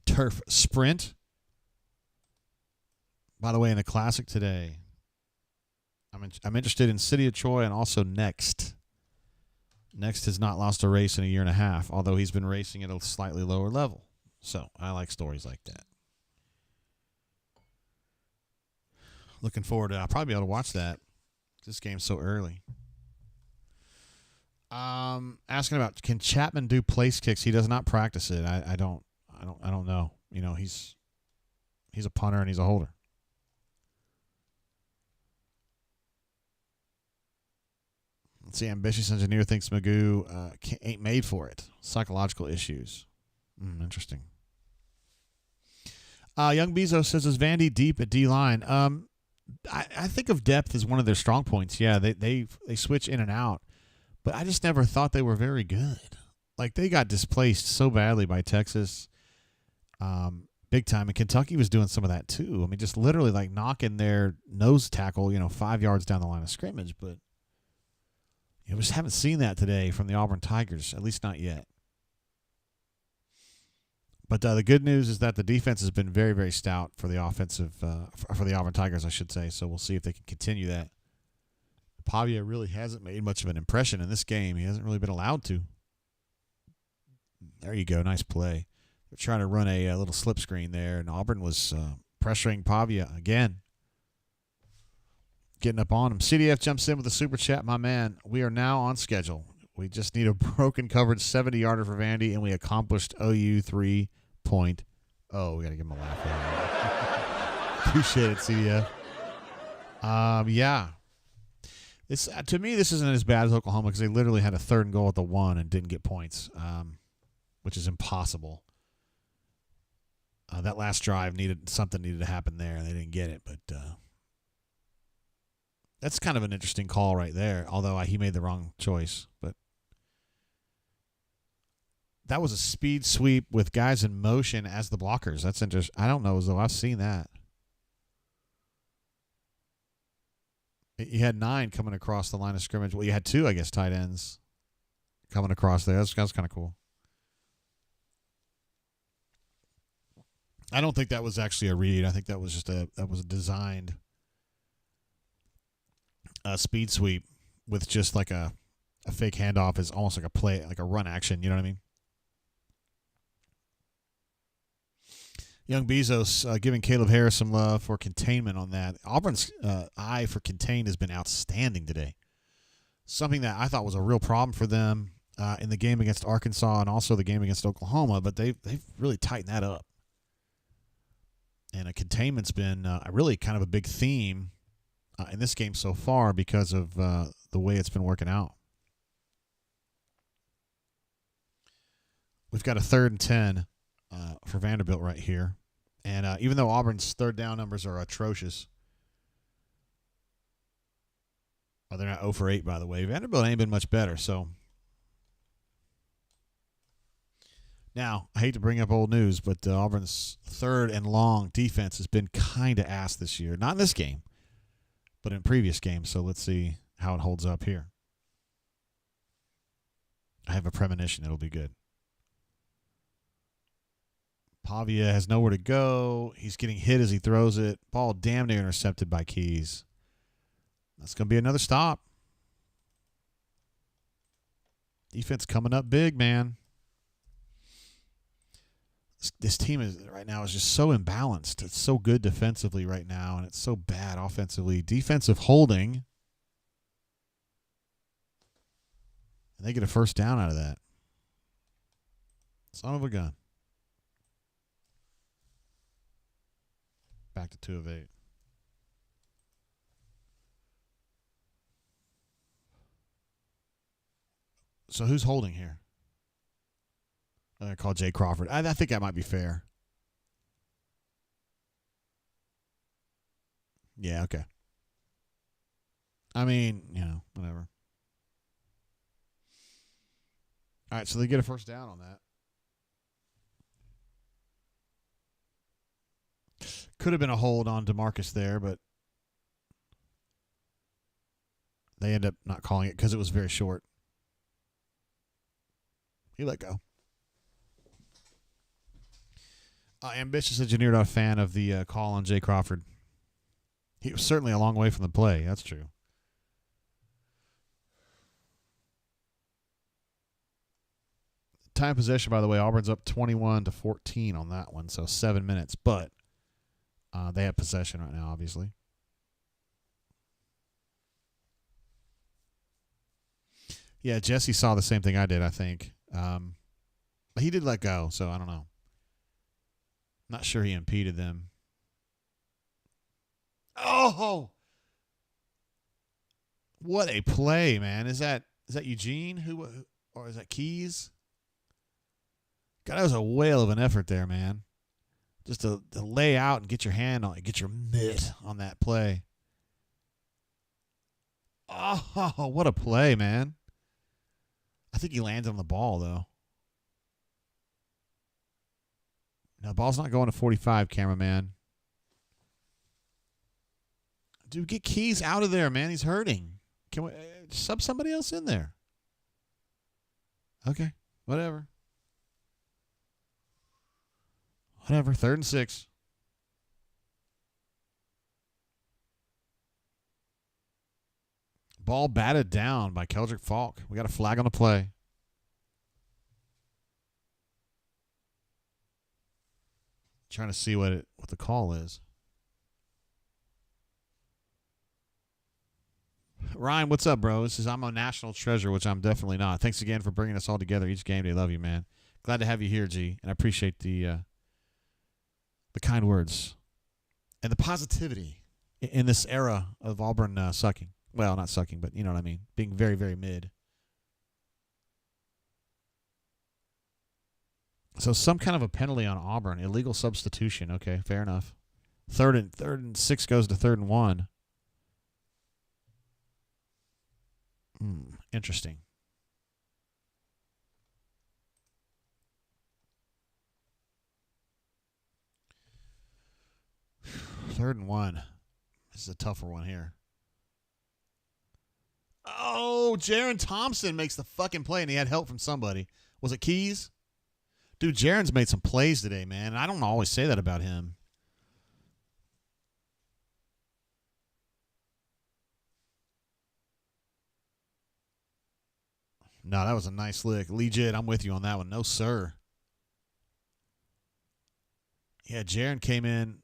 Turf sprint. By the way, in the Classic today, I'm interested in City of Troy and also Next. Next has not lost a race in a year and a half, although he's been racing at a slightly lower level. So I like stories like that. Looking forward to I'll probably be able to watch that. This game's so early. Asking about, can Chapman do place kicks? He does not practice it. I don't know. He's a punter and he's a holder. Let's see. Ambitious Engineer thinks Magoo ain't made for it. Psychological issues. Interesting. Young Bezo says, is Vandy deep at D-line? I think of depth as one of their strong points. Yeah, they switch in and out. But I just never thought they were very good. They got displaced so badly by Texas big time. And Kentucky was doing some of that too. Just literally knocking their nose tackle, 5 yards down the line of scrimmage. But we just haven't seen that today from the Auburn Tigers, at least not yet. But the good news is that the defense has been very, very stout for the offensive, for the Auburn Tigers, I should say. So we'll see if they can continue that. Pavia really hasn't made much of an impression in this game. He hasn't really been allowed to. There you go. Nice play. They're trying to run a little slip screen there, and Auburn was pressuring Pavia again. Getting up on him. CDF jumps in with a super chat. My man, we are now on schedule. We just need a broken coverage 70-yarder for Vandy, and we accomplished OU 3.0. We got to give him a laugh. Appreciate it, CDF. Yeah. To me, this isn't as bad as Oklahoma because they literally had a 3rd and goal at the 1 and didn't get points, which is impossible. That last drive needed to happen there, and they didn't get it, but that's kind of an interesting call right there, although he made the wrong choice. But that was a speed sweep with guys in motion as the blockers. That's interesting. I don't know as though I've seen that. You had 9 coming across the line of scrimmage. Well, you had 2, I guess, tight ends coming across there. That's kind of cool. I don't think that was actually a read. I think that was just a designed speed sweep with just a fake handoff is almost like a play, like a run action. You know what I mean? Young Bezos giving Caleb Harris some love for containment on that. Auburn's eye for contain has been outstanding today. Something that I thought was a real problem for them in the game against Arkansas and also the game against Oklahoma, but they've really tightened that up. And containment's been really kind of a big theme in this game so far because of the way it's been working out. We've got a 3rd and 10 for Vanderbilt right here. And even though Auburn's third down numbers are atrocious, they're not 0 for 8, by the way. Vanderbilt ain't been much better. So now, I hate to bring up old news, but Auburn's 3rd and long defense has been kind of ass this year. Not in this game, but in previous games. So let's see how it holds up here. I have a premonition it'll be good. Pavia has nowhere to go. He's getting hit as he throws it. Ball damn near intercepted by Keys. That's going to be another stop. Defense coming up big, man. This team right now is just so imbalanced. It's so good defensively right now, and it's so bad offensively. Defensive holding. And they get a first down out of that. Son of a gun. Back to 2 of 8. So who's holding here? I call Jay Crawford. I think that might be fair. Yeah, okay. I mean, whatever. All right, so they get a first down on that. Could have been a hold on DeMarcus there, but they end up not calling it because it was very short. He let go. Ambitious engineer, not a fan of the call on Jay Crawford. He was certainly a long way from the play. That's true. Time possession, by the way, Auburn's up 21-14 on that one, so 7 minutes. But they have possession right now, obviously. Yeah, Jesse saw the same thing I did, I think. But he did let go, so I don't know. Not sure he impeded them. Oh! What a play, man. Is that Eugene? Or is that Keys? God, that was a whale of an effort there, man. Just to lay out and get your hand on it, get your mitt on that play. Oh, what a play, man. I think he landed on the ball, though. No, the ball's not going to 45, cameraman. Dude, get Keys out of there, man. He's hurting. Can we sub somebody else in there? Okay, whatever. Whatever, 3rd and 6. Ball batted down by Keldrick Falk. We got a flag on the play. Trying to see what the call is. Ryan, what's up, bro? This is I'm a national treasure, which I'm definitely not. Thanks again for bringing us all together each game day. Love you, man. Glad to have you here, G, and I appreciate the kind words and the positivity in this era of Auburn sucking. Well, not sucking, but you know what I mean. Being very, very mid. So some kind of a penalty on Auburn. Illegal substitution. Okay, fair enough. Third and 6 goes to 3rd and 1. Interesting. Third and 1. This is a tougher one here. Oh, Jaron Thompson makes the fucking play, and he had help from somebody. Was it Keys? Dude, Jaron's made some plays today, man. I don't always say that about him. No, that was a nice lick. Legit, I'm with you on that one. No, sir. Yeah, Jaron came in,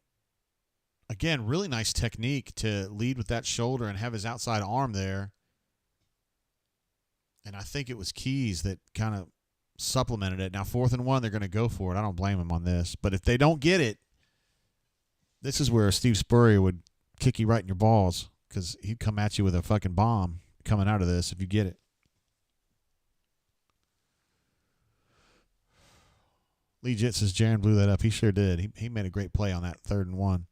again, really nice technique to lead with that shoulder and have his outside arm there. And I think it was Keys that kind of supplemented it. Now, 4th and 1, they're going to go for it. I don't blame him on this. But if they don't get it, this is where Steve Spurrier would kick you right in your balls because he'd come at you with a fucking bomb coming out of this if you get it. Lee Jit says Jaron blew that up. He sure did. He made a great play on that 3rd and 1.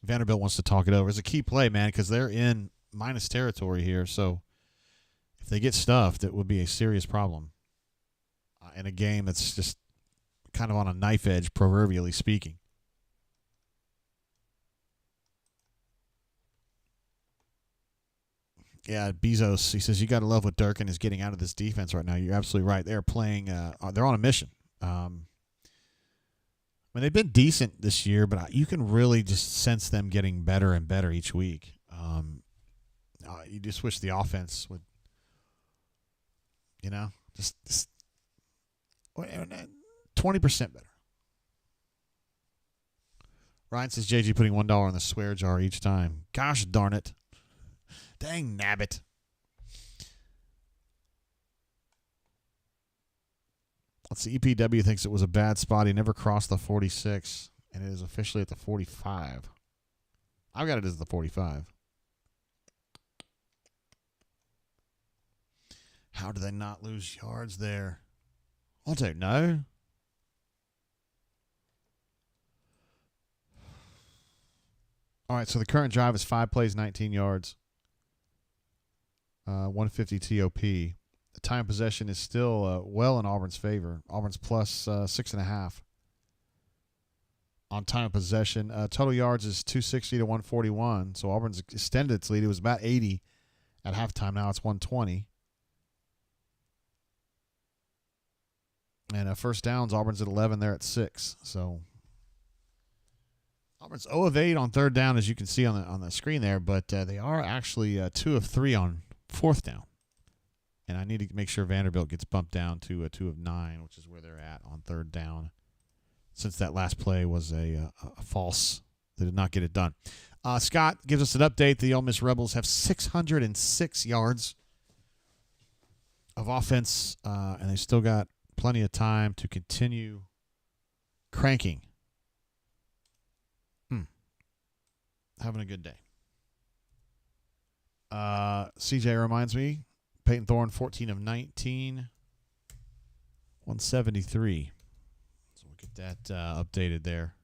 Vanderbilt wants to talk it over. It's a key play, man, because they're in minus territory here. So if they get stuffed, it would be a serious problem in a game that's just kind of on a knife edge, proverbially speaking. Yeah, Bezos, he says, you got to love what Durkin is getting out of this defense right now. You're absolutely right. They're playing, they're on a mission. I mean, they've been decent this year, but you can really just sense them getting better and better each week. You just wish the offense would, just 20% better. Ryan says, JG putting $1 in the swear jar each time. Gosh darn it. Dang nabbit. Let's see. EPW thinks it was a bad spot. He never crossed the 46, and it is officially at the 45. I've got it as the 45. How do they not lose yards there? I don't know. All right, so the current drive is 5 plays, 19 yards. 150 TOP. The time possession is still well in Auburn's favor. Auburn's plus 6.5 on time of possession. Total yards is 260 to 141. So Auburn's extended its lead. It was about 80 at halftime. Now it's 120. And first downs, Auburn's at 11. They're at 6. So Auburn's 0 of 8 on 3rd down, as you can see on the screen there. But they are actually 2 of 3 on 4th down. And I need to make sure Vanderbilt gets bumped down to a 2 of 9, which is where they're at on 3rd down. Since that last play was a false. They did not get it done. Scott gives us an update. The Ole Miss Rebels have 606 yards of offense, and they still got plenty of time to continue cranking. Having a good day. CJ reminds me, Peyton Thorne, 14 of 19, 173. So we'll get that updated there.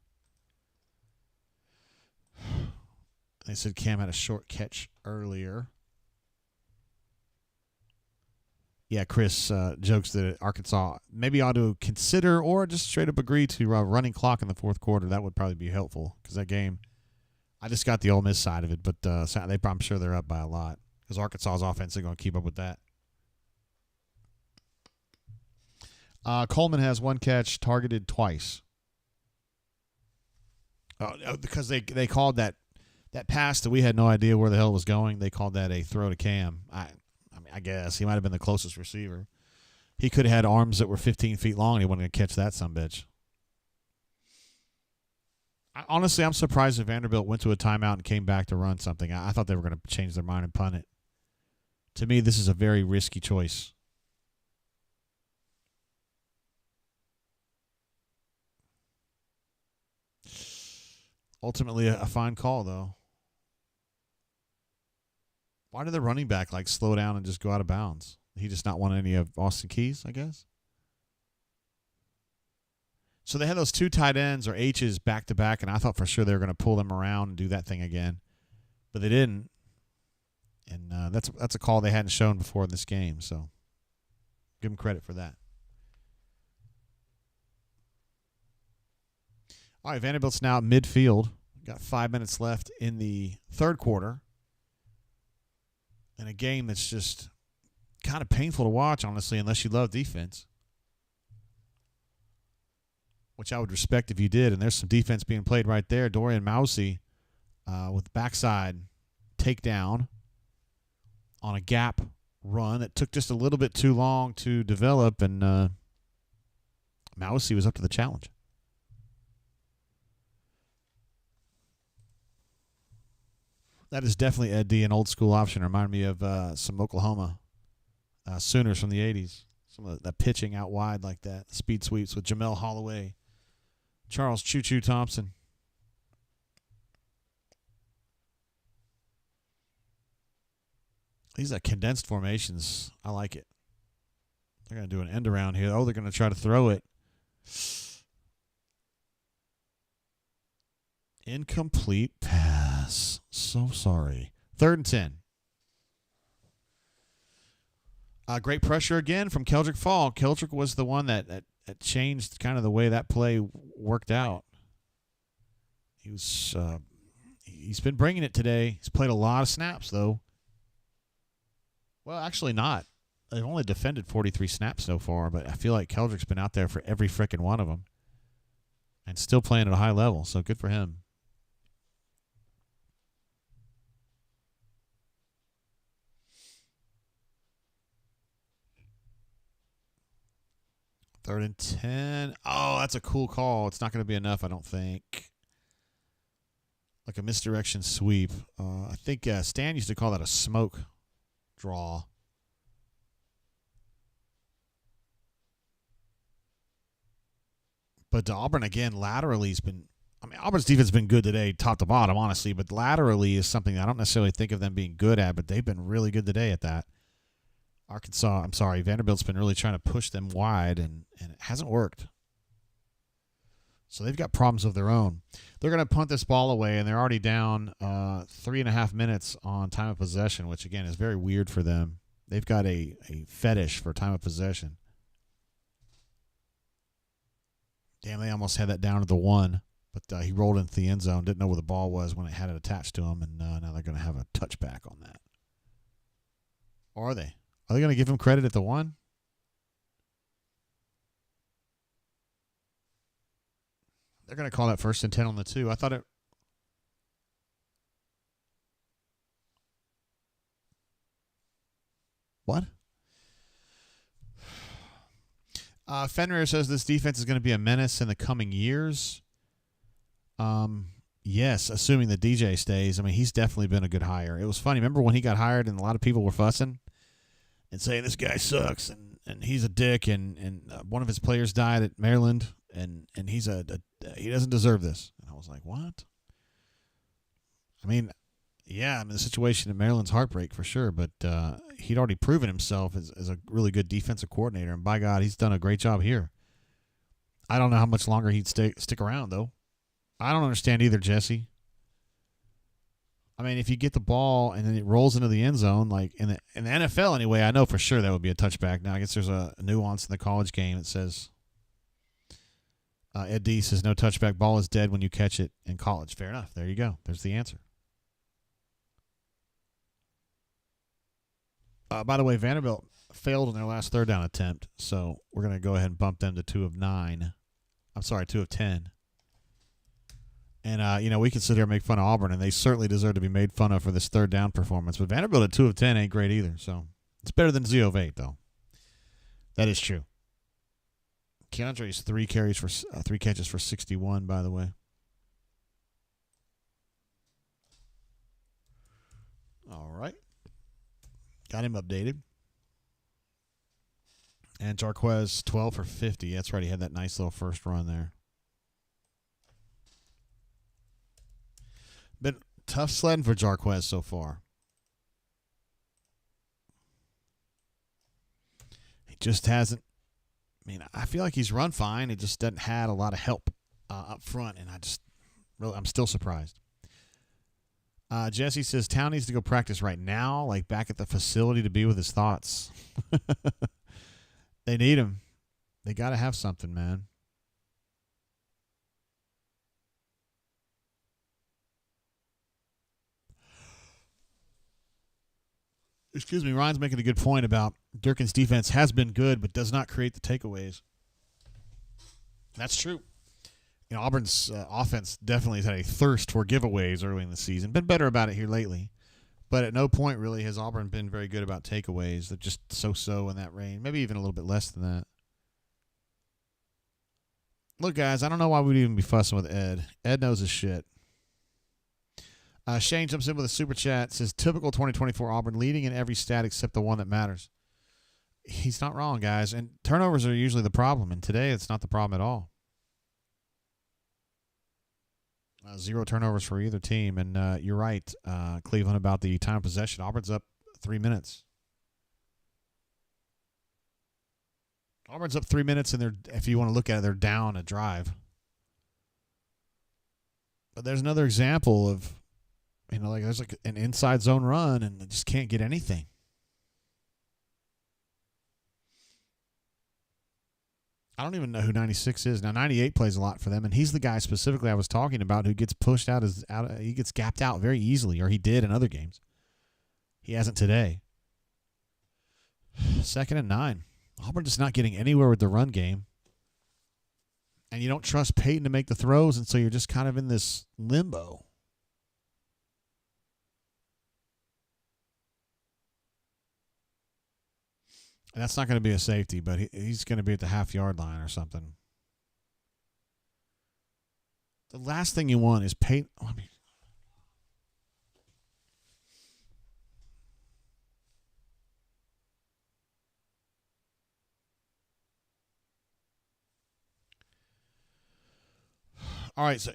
They said Cam had a short catch earlier. Yeah, Chris jokes that Arkansas maybe ought to consider or just straight up agree to running clock in the 4th quarter. That would probably be helpful because that game, I just got the Ole Miss side of it, but I'm sure they're up by a lot because Arkansas's offense is going to keep up with that. Coleman has 1 catch, targeted twice. Because they called that pass that we had no idea where the hell it was going. They called that a throw to Cam. I guess he might have been the closest receiver. He could have had arms that were 15 feet long, and he wasn't going to catch that sumbitch. Honestly, I'm surprised that Vanderbilt went to a timeout and came back to run something. I thought they were going to change their mind and punt it. To me, this is a very risky choice. Ultimately, a fine call, though. Why did the running back slow down and just go out of bounds? He just not want any of Austin Keys, I guess? So they had those 2 tight ends or H's back-to-back, and I thought for sure they were going to pull them around and do that thing again. But they didn't. And that's a call they hadn't shown before in this game, so give them credit for that. All right, Vanderbilt's now at midfield. Got 5 minutes left in the 3rd quarter. In a game that's just kind of painful to watch, honestly, unless you love defense. Which I would respect if you did. And there's some defense being played right there. Dorian Mousey with backside takedown on a gap run that took just a little bit too long to develop. And Mousey was up to the challenge. That is definitely Ed D, an old school option. Remind me of some Oklahoma Sooners from the 80s. Some of that pitching out wide like that. Speed sweeps with Jamel Holloway, Charles Choo Choo Thompson. These are condensed formations. I like it. They're going to do an end around here. Oh, they're going to try to throw it. Incomplete pass. So sorry. 3rd and 10. Great pressure again from Keldrick Fall. Keldrick was the one that changed kind of the way that play worked out. He's been bringing it today. He's played a lot of snaps, though. Well, actually not. They've only defended 43 snaps so far, but I feel like Keldrick's been out there for every frickin' one of them and still playing at a high level, so good for him. Third and 10. Oh, that's a cool call. It's not going to be enough, I don't think. Like a misdirection sweep. I think Stan used to call that a smoke draw. But Auburn, again, laterally has been – I mean, Auburn's defense has been good today, top to bottom, honestly. But laterally is something I don't necessarily think of them being good at, but they've been really good today at that. Vanderbilt's been really trying to push them wide, and it hasn't worked. So they've got problems of their own. They're going to punt this ball away, and they're already down 3.5 minutes on time of possession, which, again, is very weird for them. They've got a fetish for time of possession. Damn, they almost had that down to the 1, but he rolled into the end zone, didn't know where the ball was when it had it attached to him, and now they're going to have a touchback on that. Or are they? Are they going to give him credit at the 1? They're going to call that 1st and 10 on the 2. I thought it. What? Fenrir says this defense is going to be a menace in the coming years. Yes, assuming that DJ stays. I mean, he's definitely been a good hire. It was funny. Remember when he got hired and a lot of people were fussing and saying this guy sucks and he's a dick and one of his players died at Maryland and he's he doesn't deserve this. And I was like, what? I mean, yeah, the situation in Maryland's heartbreak for sure, but he'd already proven himself as a really good defensive coordinator, and by God, he's done a great job here. I don't know how much longer he'd stick around, though. I don't understand either, Jesse. I mean, if you get the ball and then it rolls into the end zone, like in the NFL anyway, I know for sure that would be a touchback. Now, I guess there's a nuance in the college game. It says, Ed D says, no touchback, ball is dead when you catch it in college. Fair enough. There you go. There's the answer. By the way, Vanderbilt failed in their last 3rd down attempt, so we're going to go ahead and bump them to 2 of 9. I'm sorry, 2 of 10. And, we can sit here and make fun of Auburn, and they certainly deserve to be made fun of for this 3rd down performance. But Vanderbilt at 2 of 10 ain't great either, so it's better than 0 of 8, though. That is true. Keandre's 3 catches for 61, by the way. All right. Got him updated. And Jarquez, 12 for 50. That's right. He had that nice little first run there. Been tough sledding for Jarquez so far. He just hasn't. I mean, I feel like he's run fine. He just doesn't have a lot of help up front, and I'm still surprised. Jesse says Town needs to go practice right now, like back at the facility to be with his thoughts. They need him. They got to have something, man. Excuse me, Ryan's making a good point about Durkin's defense has been good, but does not create the takeaways. That's true. Auburn's offense definitely has had a thirst for giveaways early in the season. Been better about it here lately. But at no point really has Auburn been very good about takeaways. They're just so-so in that range. Maybe even a little bit less than that. Look, guys, I don't know why we'd even be fussing with Ed. Ed knows his shit. Shane jumps in with a super chat. Says, typical 2024 Auburn, leading in every stat except the one that matters. He's not wrong, guys. And turnovers are usually the problem. And today, it's not the problem at all. 0 turnovers for either team. And you're right, Cleveland, about the time of possession. Auburn's up 3 minutes. Auburn's up 3 minutes, and if you want to look at it, they're down a drive. But there's another example of, there's like an inside zone run, and they just can't get anything. I don't even know who 96 is. Now, 98 plays a lot for them, and he's the guy specifically I was talking about who gets pushed out. He gets gapped out very easily, or he did in other games. He hasn't today. 2nd and 9. Auburn just not getting anywhere with the run game. And you don't trust Peyton to make the throws, and so you're just kind of in this limbo. And that's not going to be a safety, but he's going to be at the half-yard line or something. The last thing you want is Peyton. All right, so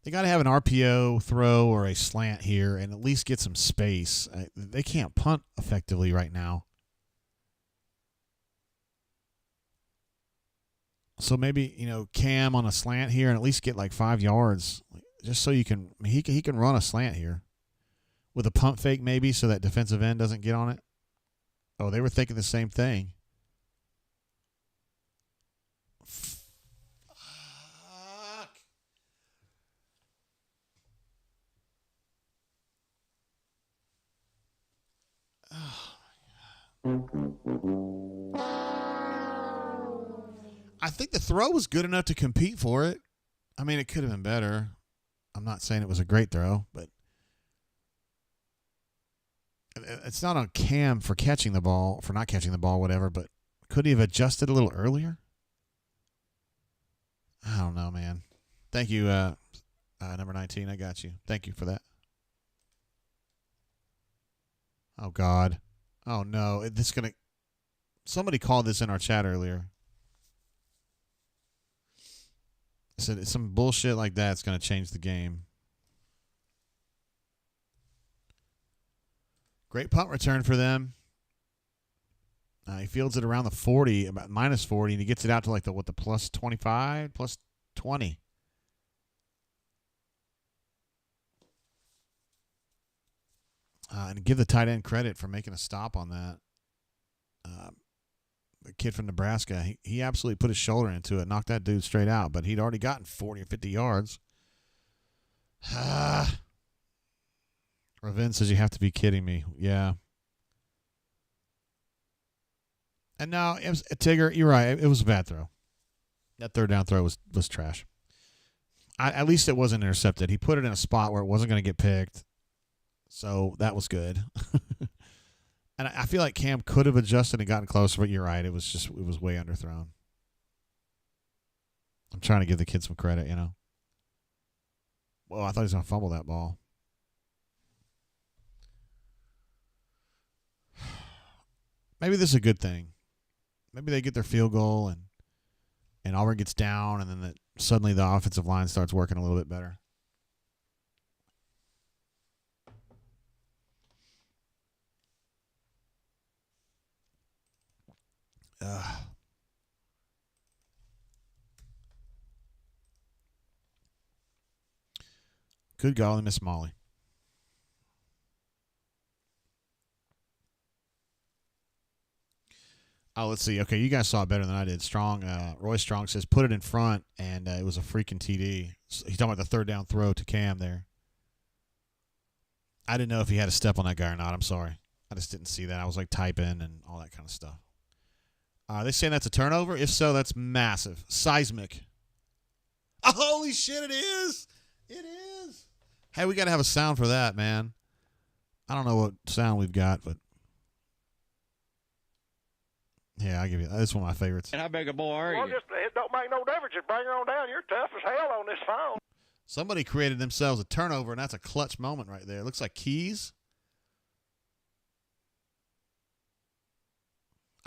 they got to have an RPO throw or a slant here and at least get some space. They can't punt effectively right now. So maybe, Cam on a slant here and at least get like 5 yards just so he can run a slant here with a pump fake maybe so that defensive end doesn't get on it. Oh, they were thinking the same thing. I think the throw was good enough to compete for it. I mean, it could have been better. I'm not saying it was a great throw, but it's not on Cam for catching the ball, for not catching the ball, whatever, but could he have adjusted a little earlier? I don't know, man. Thank you, number 19. I got you. Thank you for that. Oh, God. Oh, no. Somebody called this in our chat earlier. Said some bullshit like that's going to change the game. Great punt return for them. He fields it around the 40, about minus 40, and he gets it out to like the plus 25, plus 20. And give the tight end credit for making a stop on that. The kid from Nebraska, he absolutely put his shoulder into it, knocked that dude straight out, but he'd already gotten 40 or 50 yards. Ravin says, you have to be kidding me. Yeah. And now, Tigger, you're right. It was a bad throw. That third down throw was trash. At least it wasn't intercepted. He put it in a spot where it wasn't going to get picked. So that was good. And I feel like Cam could have adjusted and gotten closer, but you're right. It was way underthrown. I'm trying to give the kid some credit, Well, I thought he was going to fumble that ball. Maybe this is a good thing. Maybe they get their field goal and Auburn gets down, and then suddenly the offensive line starts working a little bit better. Good golly, Miss Molly. Oh, let's see. Okay, you guys saw it better than I did. Roy Strong says, put it in front, and it was a freaking TD. He's talking about the third down throw to Cam there. I didn't know if he had a step on that guy or not. I'm sorry. I just didn't see that. I was like typing and all that kind of stuff. Are they saying that's a turnover? If so, that's massive. Seismic. Oh, holy shit, it is. It is. Hey, we got to have a sound for that, man. I don't know what sound we've got, but yeah, I'll give you that. That's one of my favorites. And how big a boy are you? Well, it don't make no difference. Just bring her on down. You're tough as hell on this phone. Somebody created themselves a turnover, and that's a clutch moment right there. It looks like Keys.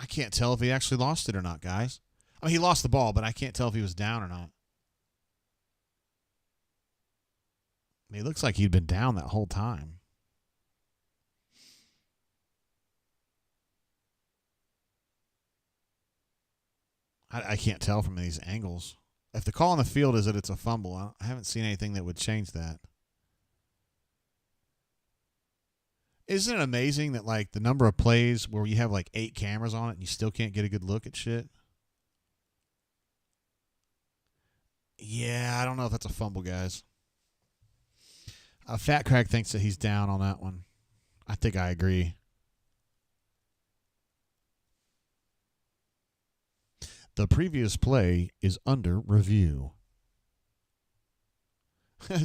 I can't tell if he actually lost it or not, guys. I mean, he lost the ball, but I can't tell if he was down or not. I mean, it looks like he'd been down that whole time. I can't tell from these angles. If the call on the field is that it's a fumble, I haven't seen anything that would change that. Isn't it amazing that, like, the number of plays where you have, like, 8 cameras on it and you still can't get a good look at shit? Yeah, I don't know if that's a fumble, guys. Fat Crack thinks that he's down on that one. I think I agree. The previous play is under review.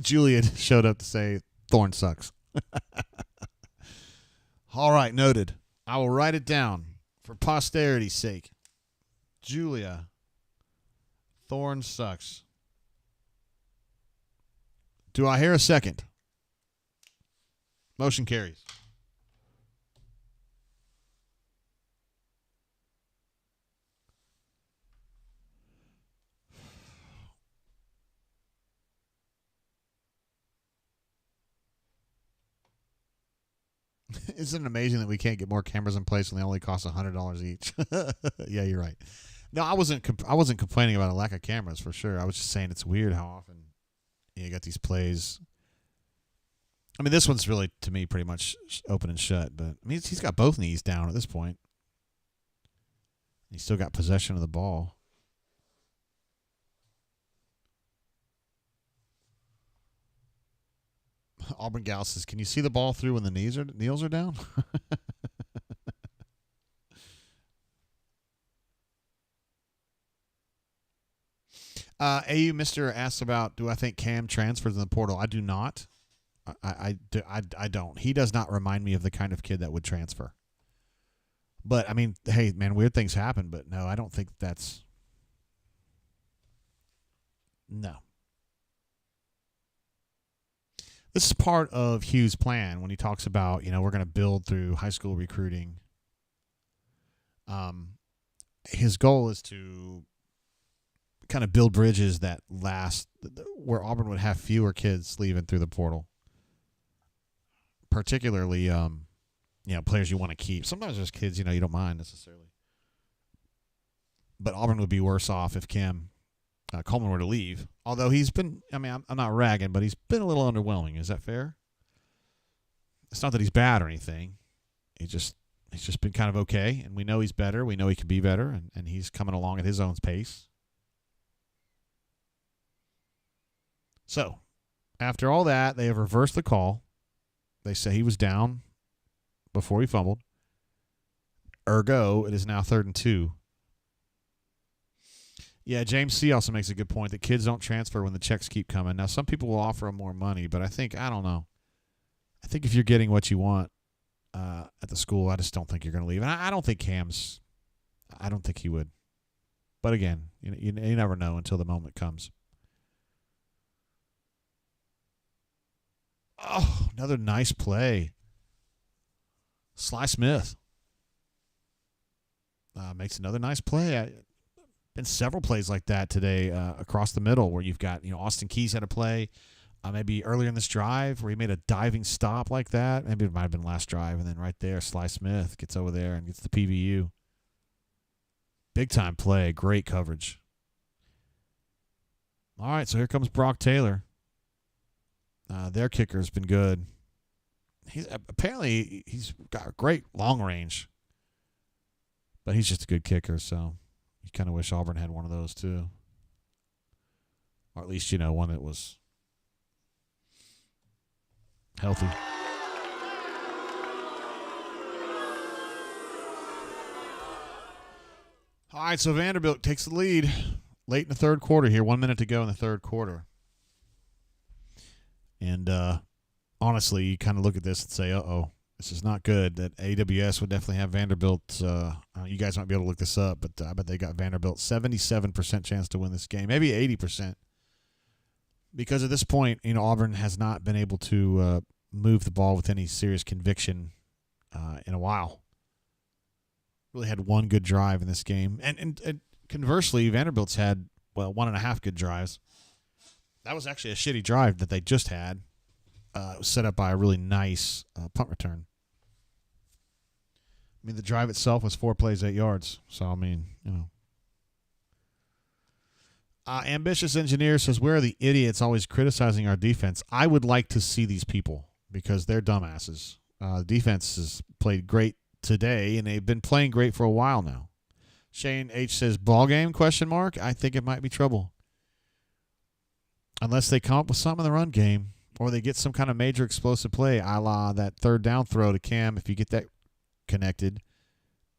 Julia showed up to say Thorne sucks. All right, noted. I will write it down for posterity's sake. Julia, Thorne sucks. Do I hear a second? Motion carries. Isn't it amazing that we can't get more cameras in place when they only cost $100 each? Yeah, you're right. No, I wasn't complaining about a lack of cameras for sure. I was just saying it's weird how often you got these plays. I mean, this one's really, to me, pretty much open and shut. But I mean, he's got both knees down at this point. He's still got possession of the ball. Auburn Gal says, "Can you see the ball through when the knees are down?" AU Mister asks about, do I think Cam transfers in the portal? I do not. I don't. He does not remind me of the kind of kid that would transfer. But, I mean, hey, man, weird things happen. But, no, I don't think that's... No. This is part of Hugh's plan when he talks about, we're going to build through high school recruiting. His goal is to kind of build bridges that last, where Auburn would have fewer kids leaving through the portal. Particularly, players you want to keep. Sometimes there's kids, you don't mind necessarily. But Auburn would be worse off if Cam Coleman were to leave. Although he's been, I'm not ragging, but he's been a little underwhelming. Is that fair? It's not that he's bad or anything. He's just been kind of okay, and we know he's better. We know he can be better, and he's coming along at his own pace. So, after all that, they have reversed the call. They say he was down before he fumbled. Ergo, it is now 3rd and 2. Yeah, James C. also makes a good point that kids don't transfer when the checks keep coming. Now, some people will offer them more money, but I don't know. I think if you're getting what you want at the school, I just don't think you're going to leave. And I don't think I don't think he would. But again, you never know until the moment comes. Oh, another nice play. Sly Smith makes another nice play. Been several plays like that today across the middle where you've got, Austin Keys had a play maybe earlier in this drive where he made a diving stop like that. Maybe it might have been last drive. And then right there, Sly Smith gets over there and gets the PVU. Big time play. Great coverage. All right, so here comes Brock Taylor. Their kicker's been good. Apparently he's got a great long range, but he's just a good kicker, so you kind of wish Auburn had one of those too. Or at least, one that was healthy. All right, so Vanderbilt takes the lead late in the third quarter here. 1 minute to go in the third quarter. And honestly, you kind of look at this and say, uh-oh, this is not good. That AWS would definitely have Vanderbilt. You guys might be able to look this up, but I bet they got Vanderbilt 77% chance to win this game, maybe 80%. Because at this point, Auburn has not been able to move the ball with any serious conviction in a while. Really had one good drive in this game. And conversely, Vanderbilt's had, 1.5 good drives. That was actually a shitty drive that they just had. It was set up by a really nice punt return. I mean, the drive itself was 4 plays, 8 yards. So, Ambitious Engineer says, where are the idiots always criticizing our defense? I would like to see these people because they're dumbasses. The defense has played great today, and they've been playing great for a while now. Shane H. says, ball game, ? I think it might be trouble. Unless they come up with something in the run game or they get some kind of major explosive play, a la that third down throw to Cam. If you get that connected,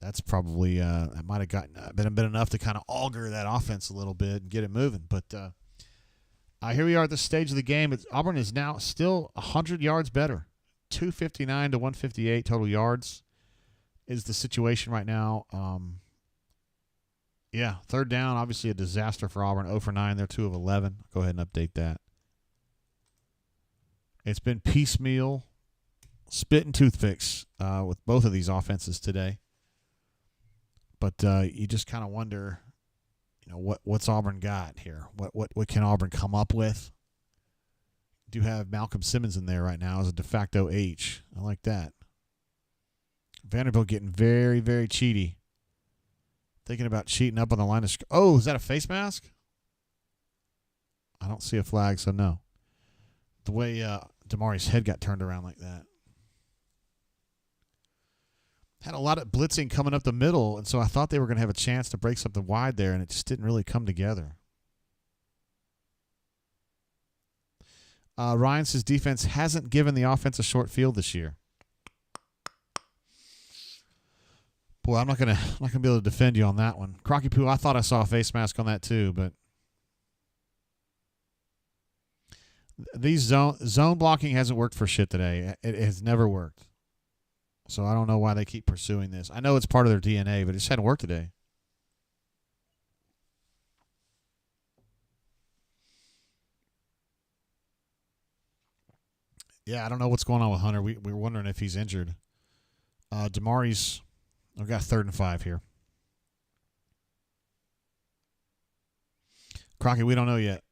that's probably that might have been enough to kind of auger that offense a little bit and get it moving. But here we are at this stage of the game. Auburn is now still 100 yards better. 259 to 158 total yards is the situation right now. Third down, obviously a disaster for Auburn. 0 for 9. They're 2 of 11. Go ahead and update that. It's been piecemeal, spit and toothpicks with both of these offenses today. But you just kind of wonder, what's Auburn got here? What can Auburn come up with? Do have Malcolm Simmons in there right now as a de facto H. I like that. Vanderbilt getting very, very cheaty. Thinking about cheating up on the line of scrimmage. Oh, is that a face mask? I don't see a flag, so no. The way Damari's head got turned around like that. Had a lot of blitzing coming up the middle, and so I thought they were going to have a chance to break something wide there, and it just didn't really come together. Ryan says defense hasn't given the offense a short field this year. Boy, I'm not gonna be able to defend you on that one. Crocky Poo, I thought I saw a face mask on that too, but these zone blocking hasn't worked for shit today. It has never worked. So I don't know why they keep pursuing this. I know it's part of their DNA, but it just hadn't worked today. Yeah, I don't know what's going on with Hunter. We were wondering if he's injured. Damari's, I've got 3rd and 5 here. Crockett, we don't know yet.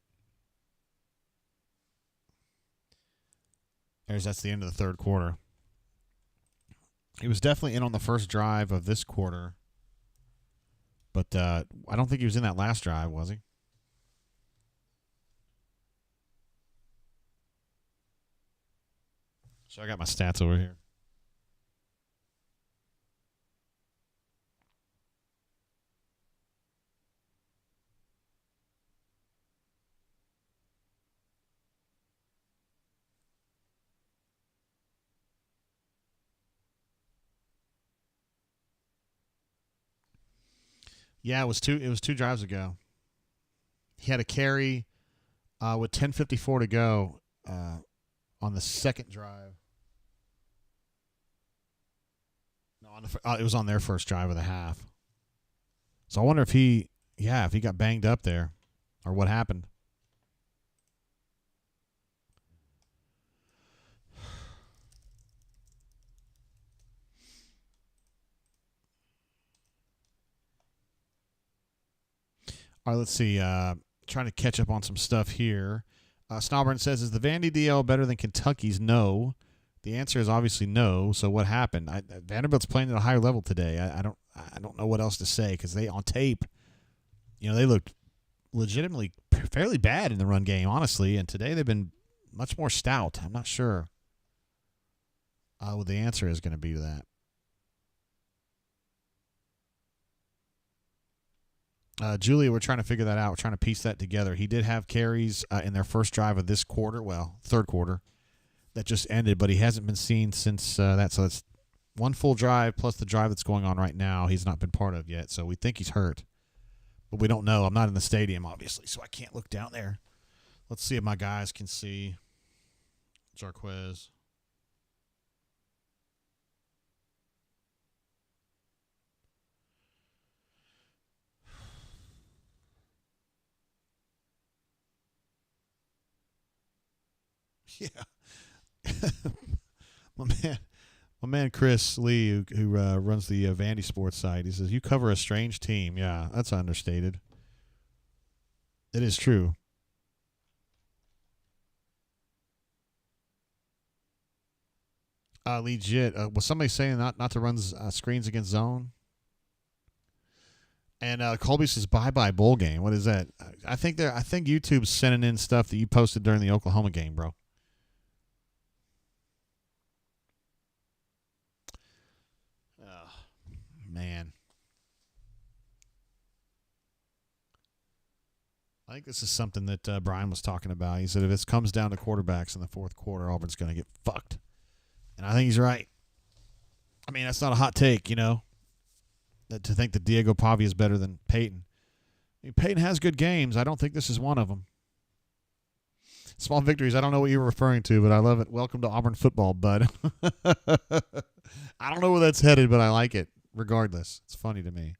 That's the end of the third quarter. He was definitely in on the first drive of this quarter, but I don't think he was in that last drive, was he? So I got my stats over here. Yeah, it was two drives ago. He had a carry with 10:54 to go on the second drive. No, it was on their first drive of the half. So I wonder if he got banged up there or what happened. All right, let's see. Trying to catch up on some stuff here. Snowburn says, is the Vandy DL better than Kentucky's? No. The answer is obviously no. So what happened? Vanderbilt's playing at a higher level today. I don't know what else to say because they, on tape, they looked legitimately fairly bad in the run game, honestly. And today they've been much more stout. I'm not sure what the answer is going to be to that. Julia, we're trying to figure that out. We're trying to piece that together. He did have carries in their first drive of this quarter, third quarter, that just ended, but he hasn't been seen since that. So it's one full drive plus the drive that's going on right now he's not been part of yet. So we think he's hurt, but we don't know. I'm not in the stadium, obviously, so I can't look down there. Let's see if my guys can see Jarquez. Yeah. My man Chris Lee, who runs the Vandy Sports site, he says, you cover a strange team. Yeah, that's understated. It is true. Legit. Was somebody saying not to run screens against zone? And Colby says, bye-bye bowl game. What is that? I think YouTube's sending in stuff that you posted during the Oklahoma game, bro. Man. I think this is something that Brian was talking about. He said if it comes down to quarterbacks in the fourth quarter, Auburn's going to get fucked. And I think he's right. I mean, that's not a hot take, you know, to think that Diego Pavia is better than Peyton. I mean, Peyton has good games. I don't think this is one of them. Small victories. I don't know what you were referring to, but I love it. Welcome to Auburn football, bud. I don't know where that's headed, but I like it. Regardless, it's funny to me.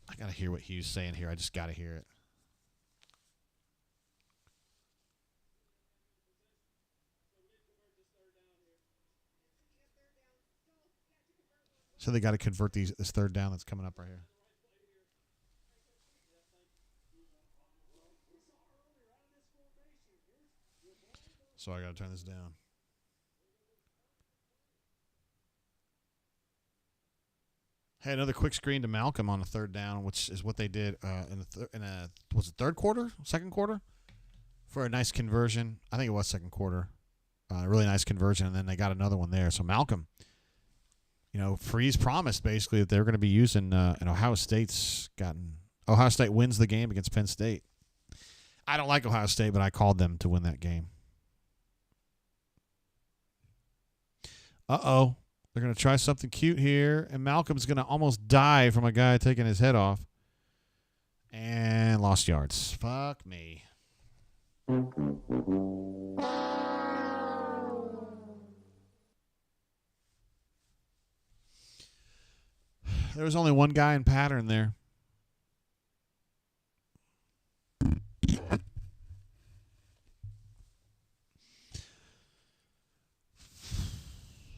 I got to hear what Hugh's saying here. I just got to hear it. So they got to convert this third down that's coming up right here. So I got to turn this down. Hey, another quick screen to Malcolm on the third down, which is what they did was it third quarter, second quarter, for a nice conversion. I think it was second quarter, really nice conversion, and then they got another one there. So Malcolm, you know, Freeze promised basically that they're going to be using, and Ohio State wins the game against Penn State. I don't like Ohio State, but I called them to win that game. Uh-oh. They're going to try something cute here, and Malcolm's going to almost die from a guy taking his head off. And lost yards. Fuck me. There was only one guy in pattern there.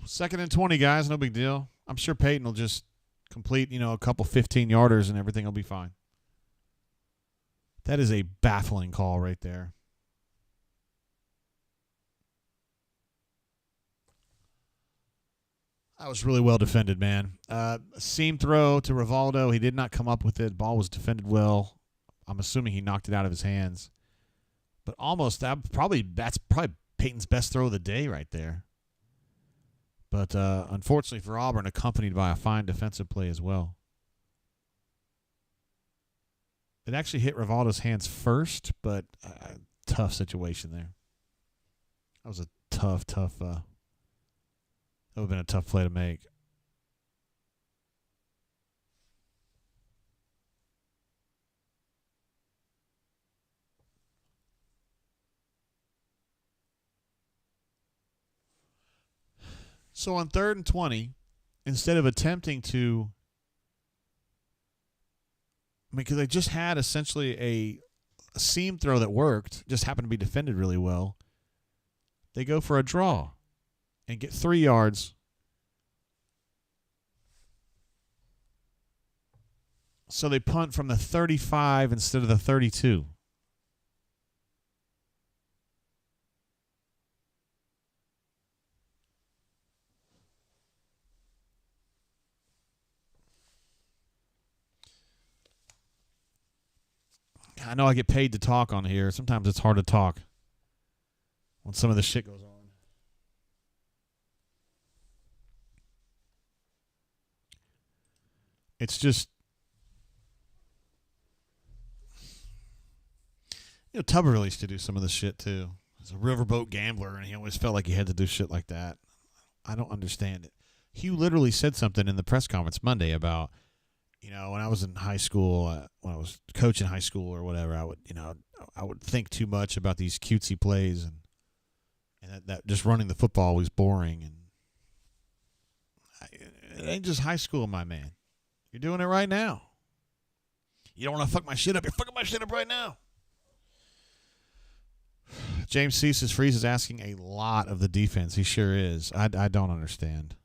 Second and 20, guys. No big deal. I'm sure Peyton will just complete, a couple 15-yarders and everything will be fine. That is a baffling call right there. That was really well defended, man. Seam throw to Rivaldo. He did not come up with it. Ball was defended well. I'm assuming he knocked it out of his hands. But that's probably Peyton's best throw of the day right there. But unfortunately for Auburn, accompanied by a fine defensive play as well. It actually hit Rivaldo's hands first, but tough situation there. That was a tough. That would have been a tough play to make. So on 3rd and 20, instead of attempting to, because they just had essentially a seam throw that worked, just happened to be defended really well, they go for a draw and get 3 yards. So they punt from the 35 instead of the 32. I know I get paid to talk on here. Sometimes it's hard to talk when some of this shit goes on. It's just, Tuberville used to do some of this shit too. He's a riverboat gambler, and he always felt like he had to do shit like that. I don't understand it. Hugh literally said something in the press conference Monday about, when I was in high school, when I was coaching high school or whatever, I would think too much about these cutesy plays, and that just running the football was boring. And it ain't just high school, my man. You're doing it right now. You don't want to fuck my shit up. You're fucking my shit up right now. James C. says Freeze is asking a lot of the defense. He sure is. I don't understand.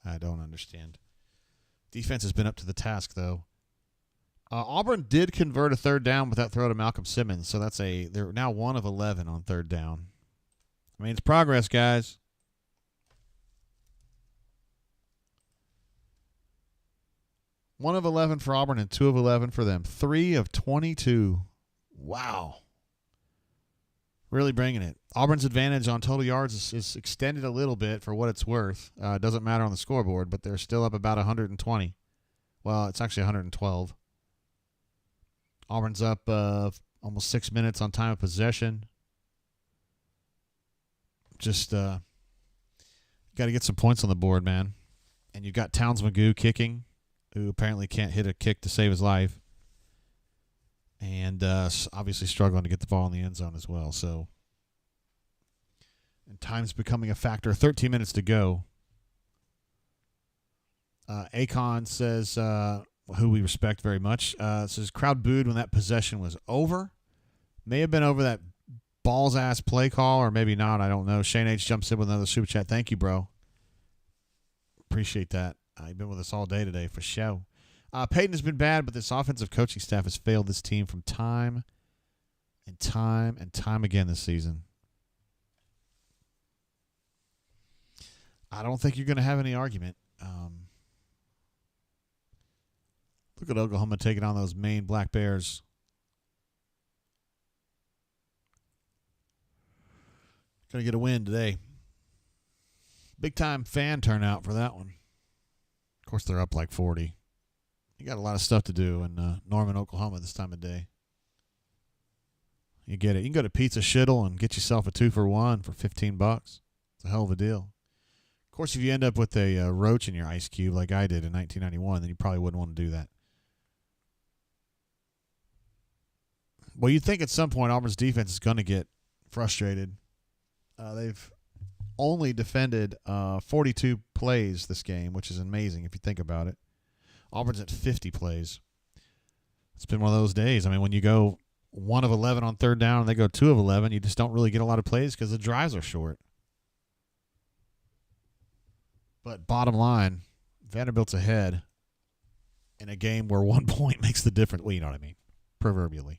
I don't understand. Defense has been up to the task, though. Auburn did convert a third down with that throw to Malcolm Simmons, so they're now 1 of 11 on third down. I mean, it's progress, guys. One of 11 for Auburn and 2 of 11 for them. 3 of 22. Wow. Really bringing it. Auburn's advantage on total yards is extended a little bit for what it's worth. It doesn't matter on the scoreboard, but they're still up about 120. Well, it's actually 112. Auburn's up almost 6 minutes on time of possession. Just got to get some points on the board, man. And you've got Towns Magoo kicking, who apparently can't hit a kick to save his life. And obviously struggling to get the ball in the end zone as well. So, and time's becoming a factor. 13 minutes to go. Akon says, who we respect very much, says crowd booed when that possession was over. May have been over that balls-ass play call, or maybe not. I don't know. Shane H. jumps in with another super chat. Thank you, bro. Appreciate that. You've been with us all day today for show. Peyton has been bad, but this offensive coaching staff has failed this team from time and time and time again this season. I don't think you're going to have any argument. Look at Oklahoma taking on those Maine Black Bears. Going to get a win today. Big-time fan turnout for that one. Of course, they're up like 40. You got a lot of stuff to do in Norman, Oklahoma this time of day. You get it. You can go to Pizza Shittle and get yourself a 2-for-1 for $15. It's a hell of a deal. Of course, if you end up with a roach in your ice cube like I did in 1991, then you probably wouldn't want to do that. Well, you'd think at some point Auburn's defense is going to get frustrated. They've only defended 42 plays this game, which is amazing if you think about it. Auburn's at 50 plays. It's been one of those days. I mean, when you go 1 of 11 on third down and they go 2 of 11, you just don't really get a lot of plays because the drives are short. But bottom line, Vanderbilt's ahead in a game where 1 point makes the difference. Well, you know what I mean, proverbially.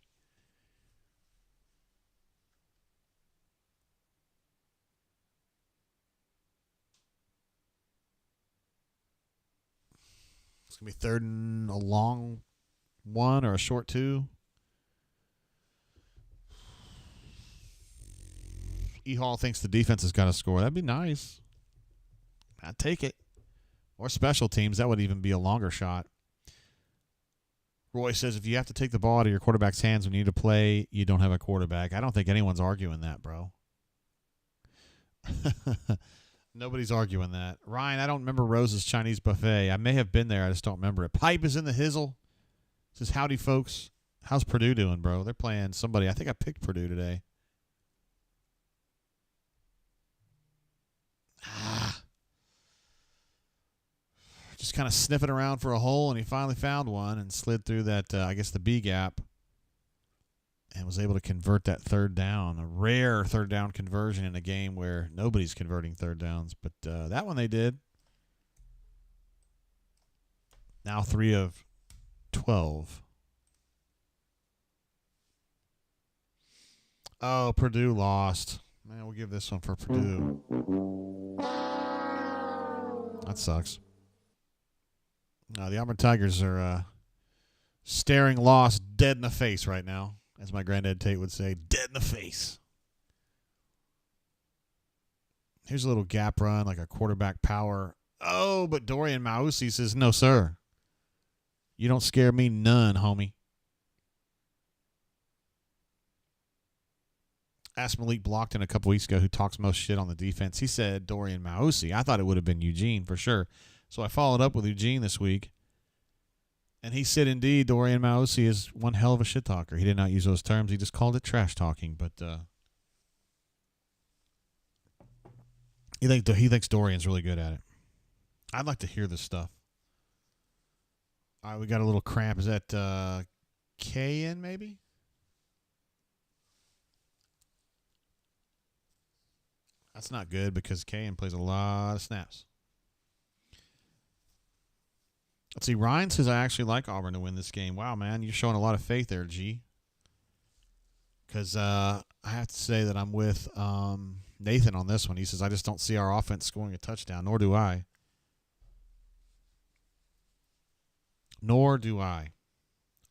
It's going to be third and a long 1 or a short 2. E-Hall thinks the defense has got to score. That'd be nice. I'd take it. Or special teams. That would even be a longer shot. Roy says if you have to take the ball out of your quarterback's hands when you need to play, you don't have a quarterback. I don't think anyone's arguing that, bro. Nobody's arguing that. Ryan, I don't remember Rose's Chinese Buffet. I may have been there. I just don't remember it. Pipe is in the hizzle. Says, howdy, folks. How's Purdue doing, bro? They're playing somebody. I think I picked Purdue today. Just kind of sniffing around for a hole, and he finally found one and slid through that, I guess, the B gap, and was able to convert that third down. A rare third down conversion in a game where nobody's converting third downs, but that one they did. Now 3 of 12. Oh, Purdue lost. Man, we'll give this one for Purdue. That sucks. The Auburn Tigers are staring loss dead in the face right now, as my granddad Tate would say, dead in the face. Here's a little gap run, like a quarterback power. Oh, but Dorian Mausi says, no, sir. You don't scare me none, homie. Asked Malik Blockton a couple weeks ago who talks most shit on the defense. He said Dorian Mausi. I thought it would have been Eugene for sure. So I followed up with Eugene this week. And he said, indeed, Dorian Mausi is one hell of a shit talker. He did not use those terms. He just called it trash talking. But he thinks Dorian's really good at it. I'd like to hear this stuff. All right, we got a little cramp. Is that KN maybe? That's not good because Kayan plays a lot of snaps. Let's see. Ryan says, I actually like Auburn to win this game. Wow, man. You're showing a lot of faith there, G. Because I have to say that I'm with Nathan on this one. He says, I just don't see our offense scoring a touchdown, nor do I. Nor do I.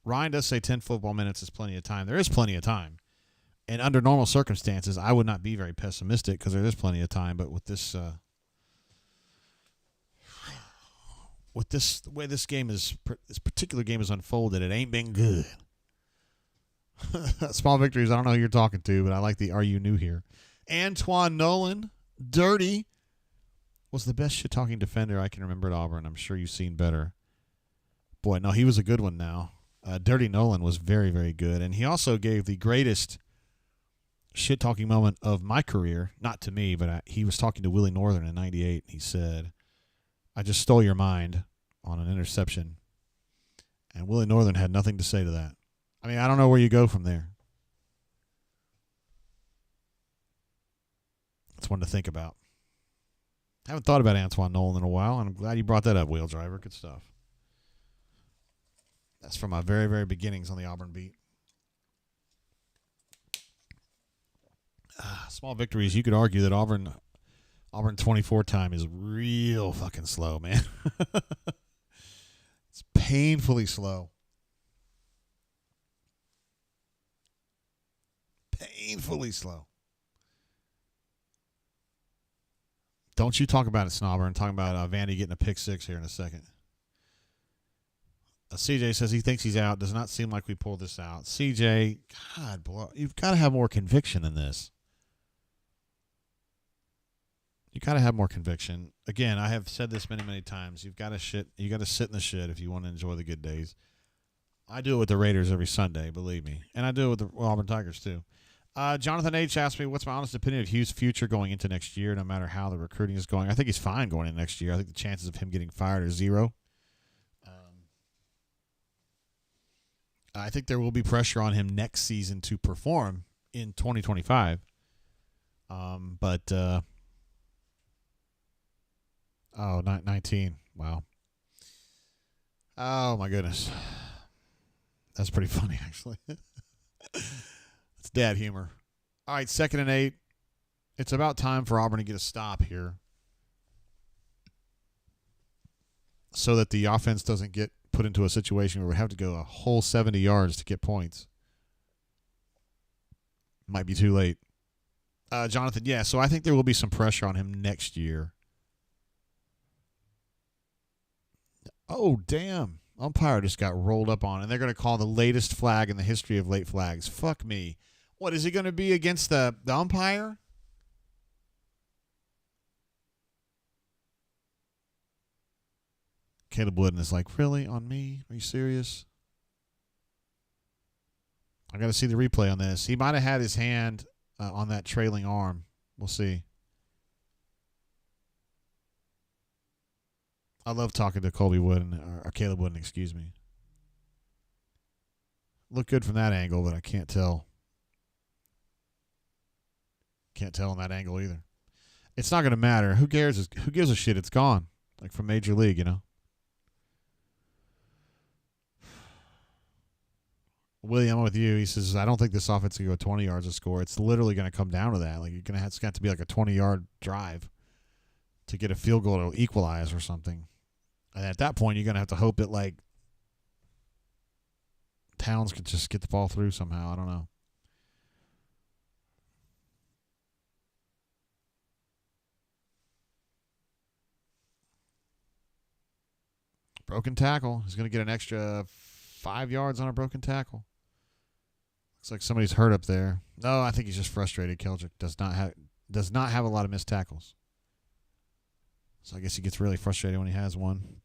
Ryan does say 10 football minutes is plenty of time. There is plenty of time. And under normal circumstances, I would not be very pessimistic because there is plenty of time. But with this, the way this particular game is unfolded, it ain't been good. Small victories. I don't know who you're talking to, but I like the "Are you new here?" Antoine Nolan, dirty, was the best shit-talking defender I can remember at Auburn. I'm sure you've seen better. Boy, no, he was a good one now. Dirty Nolan was very, very good. And he also gave the greatest shit-talking moment of my career, not to me, but he was talking to Willie Northern in 98. He said, I just stole your mind on an interception. And Willie Northern had nothing to say to that. I mean, I don't know where you go from there. That's one to think about. I haven't thought about Antoine Nolan in a while, and I'm glad you brought that up, Wheel Driver. Good stuff. That's from my very, very beginnings on the Auburn beat. Small victories. You could argue that Auburn 24 time is real fucking slow, man. It's painfully slow. Painfully slow. Don't you talk about it, Snobber, and talk about Vandy getting a pick six here in a second. CJ says he thinks he's out. Does not seem like we pulled this out. CJ, God, boy, you've got to have more conviction in this. You got to have more conviction. Again, I have said this many, many times. You got to sit in the shit if you want to enjoy the good days. I do it with the Raiders every Sunday, believe me, and I do it with the Auburn Tigers too. Jonathan H. asked me, what's my honest opinion of Hugh's future going into next year, no matter how the recruiting is going. I think he's fine going into next year. I think the chances of him getting fired are zero. I think there will be pressure on him next season to perform in 2025. 19. Wow. Oh, my goodness. That's pretty funny, actually. It's dad humor. All right, 2nd and 8. It's about time for Auburn to get a stop here so that the offense doesn't get put into a situation where we have to go a whole 70 yards to get points. Might be too late. Jonathan, yeah, so I think there will be some pressure on him next year. Oh, damn. Umpire just got rolled up on, and they're going to call the latest flag in the history of late flags. Fuck me. What, is it going to be against the umpire? Caleb Wooden is like, really? On me? Are you serious? I got to see the replay on this. He might have had his hand on that trailing arm. We'll see. I love talking to Colby Wooden, or Caleb Wooden, excuse me. Look good from that angle, but I can't tell. Can't tell in that angle either. It's not going to matter. Who cares? Who gives a shit? It's gone. Like from Major League, you know? William, I'm with you. He says, I don't think this offense can go 20 yards to score. It's literally going to come down to that. Like you're going to have to be like a 20-yard drive to get a field goal to equalize or something. And at that point, you're going to have to hope that like Towns could just get the ball through somehow. I don't know. Broken tackle. He's going to get an extra 5 yards on a broken tackle. Looks like somebody's hurt up there. No, I think he's just frustrated. Keldrick does not have a lot of missed tackles. So I guess he gets really frustrated when he has one.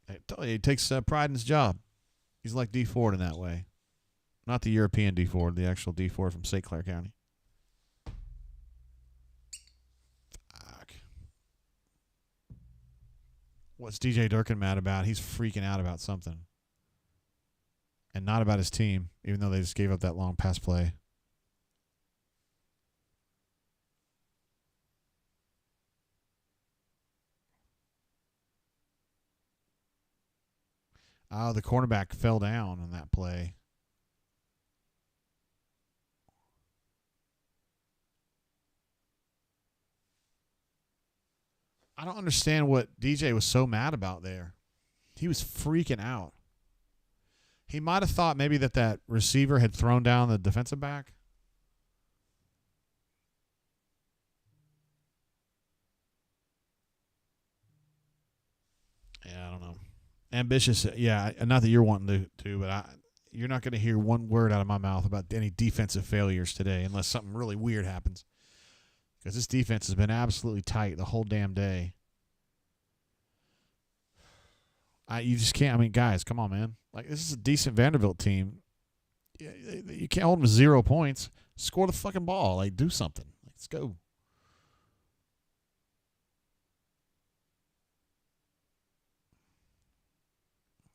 He takes pride in his job. He's like D Ford in that way. Not the European D Ford, the actual D Ford from St. Clair County. Fuck. What's DJ Durkin mad about? He's freaking out about something. And not about his team, even though they just gave up that long pass play. Oh, the cornerback fell down on that play. I don't understand what DJ was so mad about there. He was freaking out. He might have thought maybe that receiver had thrown down the defensive back. Yeah, I don't know. Ambitious, yeah. Not that you're wanting to, but you're not going to hear one word out of my mouth about any defensive failures today unless something really weird happens. Because this defense has been absolutely tight the whole damn day. You just can't. I mean, guys, come on, man. Like, this is a decent Vanderbilt team. You can't hold them to 0 points. Score the fucking ball. Like, do something. Let's go.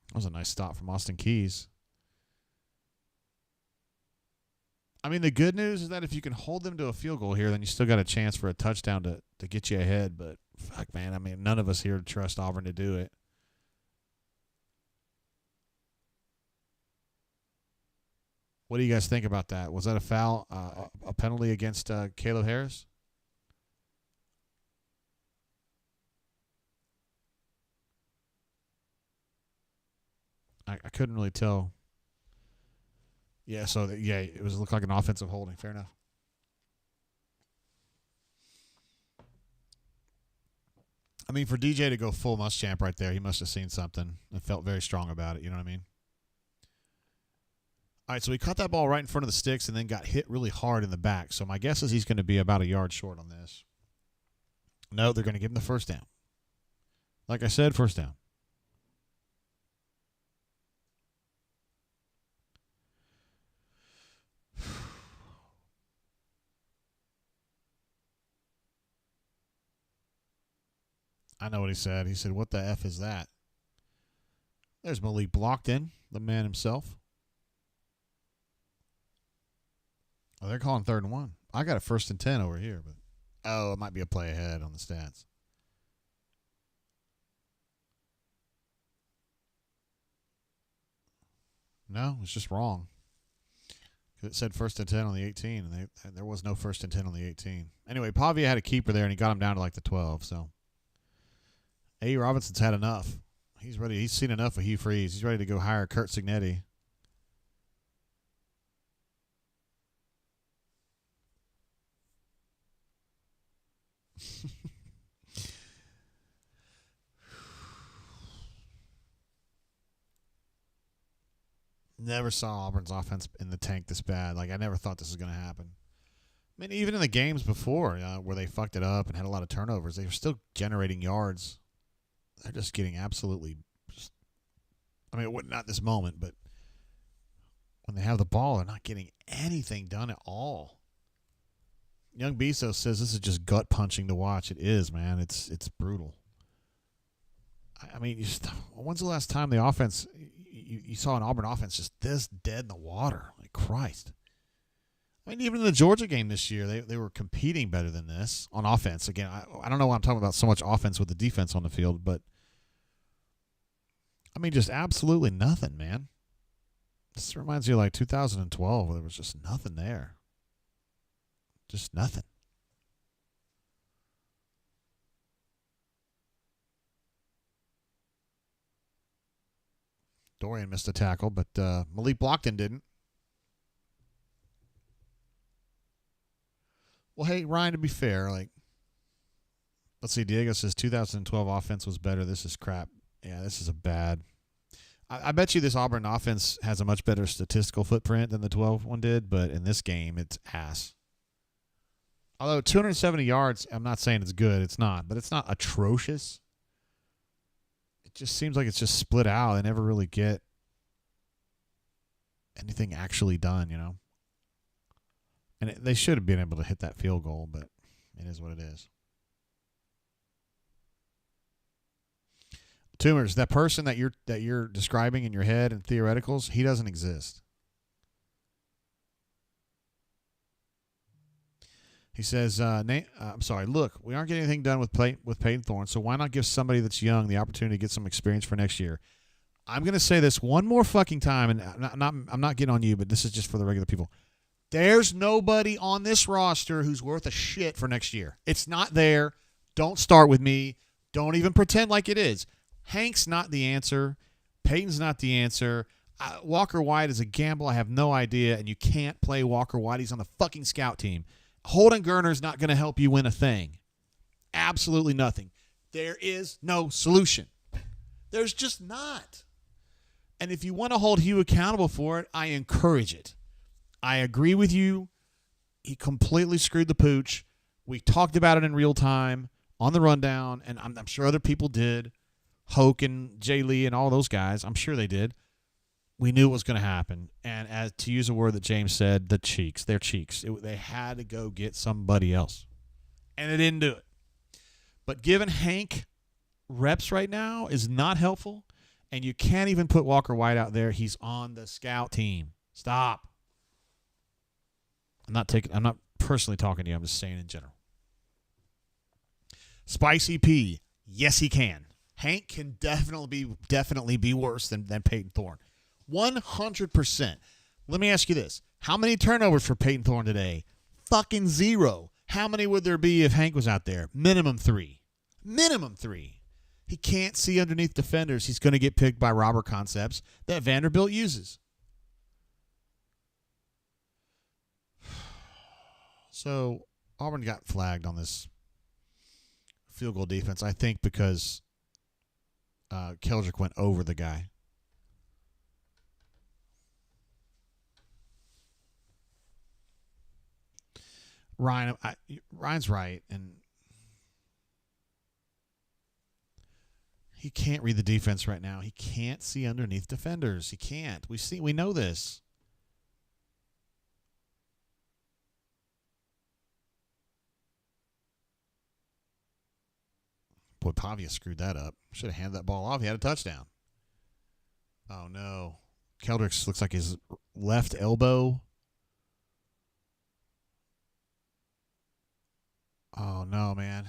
That was a nice stop from Austin Keys. I mean, the good news is that if you can hold them to a field goal here, then you still got a chance for a touchdown to get you ahead. But, fuck, man, I mean, none of us here trust Auburn to do it. What do you guys think about that? Was that a foul, a penalty against Caleb Harris? I couldn't really tell. Yeah, so it looked like an offensive holding. Fair enough. I mean, for DJ to go full Muschamp right there, he must have seen something and felt very strong about it. You know what I mean? All right, so he caught that ball right in front of the sticks and then got hit really hard in the back. So my guess is he's going to be about a yard short on this. No, they're going to give him the first down. Like I said, first down. I know what he said. He said, "What the F is that?" There's Malik Blockton, the man himself. Oh, they're calling 3rd and 1. I got a 1st and 10 over here, but it might be a play ahead on the stats. No, it's just wrong. It said 1st and 10 on the 18, and there was no 1st and 10 on the 18. Anyway, Pavia had a keeper there, and he got him down to like the 12. So, A. Robinson's had enough. He's ready. He's seen enough of Hugh Freeze. He's ready to go hire Kurt Signetti. Never saw Auburn's offense in the tank this bad. Like, I never thought this was going to happen. I mean, even in the games before where they fucked it up and had a lot of turnovers, they were still generating yards. They're just getting absolutely I mean, not this moment, but when they have the ball, they're not getting anything done at all. Young Bezos says this is just gut punching to watch. It is, man. It's brutal. I mean, when's the last time the offense you saw an Auburn offense just this dead in the water? Like, Christ. I mean, even in the Georgia game this year, they were competing better than this on offense. Again, I don't know why I'm talking about so much offense with the defense on the field, but I mean, just absolutely nothing, man. This reminds me of like 2012 where there was just nothing there. Just nothing. Dorian missed a tackle, but Malik Blockton didn't. Well, hey, Ryan, to be fair, like, let's see, Diego says 2012 offense was better. This is crap. Yeah, this is a bad. I bet you this Auburn offense has a much better statistical footprint than the 12 one did, but in this game, it's ass. Although 270 yards, I'm not saying it's good. It's not, but it's not atrocious. It just seems like it's just split out. They never really get anything actually done, you know? And they should have been able to hit that field goal, but it is what it is. Tumors, that person that you're describing in your head and theoreticals, he doesn't exist. He says, I'm sorry, look, we aren't getting anything done with Peyton Thorne, so why not give somebody that's young the opportunity to get some experience for next year? I'm going to say this one more fucking time, and I'm not getting on you, but this is just for the regular people. There's nobody on this roster who's worth a shit for next year. It's not there. Don't start with me. Don't even pretend like it is. Hank's not the answer. Peyton's not the answer. Walker White is a gamble. I have no idea, and you can't play Walker White. He's on the fucking scout team. Holden Gerner's not going to help you win a thing. Absolutely nothing. There is no solution. There's just not. And if you want to hold Hugh accountable for it, I encourage it. I agree with you. He completely screwed the pooch. We talked about it in real time on the rundown, and I'm sure other people did. Hoke and Jay Lee and all those guys, I'm sure they did. We knew it was going to happen. And as to use a word that James said, their cheeks. They had to go get somebody else. And they didn't do it. But giving Hank reps right now is not helpful. And you can't even put Walker White out there. He's on the scout team. Stop. I'm not personally talking to you. I'm just saying in general. Spicy P. Yes, he can. Hank can definitely be worse than Peyton Thorne. 100%. Let me ask you this. How many turnovers for Peyton Thorne today? Fucking 0. How many would there be if Hank was out there? Minimum 3. Minimum 3. He can't see underneath defenders. He's going to get picked by robber concepts that Vanderbilt uses. So Auburn got flagged on this field goal defense, I think, because Keldrick went over the guy. Ryan's right, and he can't read the defense right now. He can't see underneath defenders. He can't. We know this. Boy, Pavia screwed that up. Should have handed that ball off. He had a touchdown. Oh, no. Keldrick looks like his left elbow. Oh, no, man.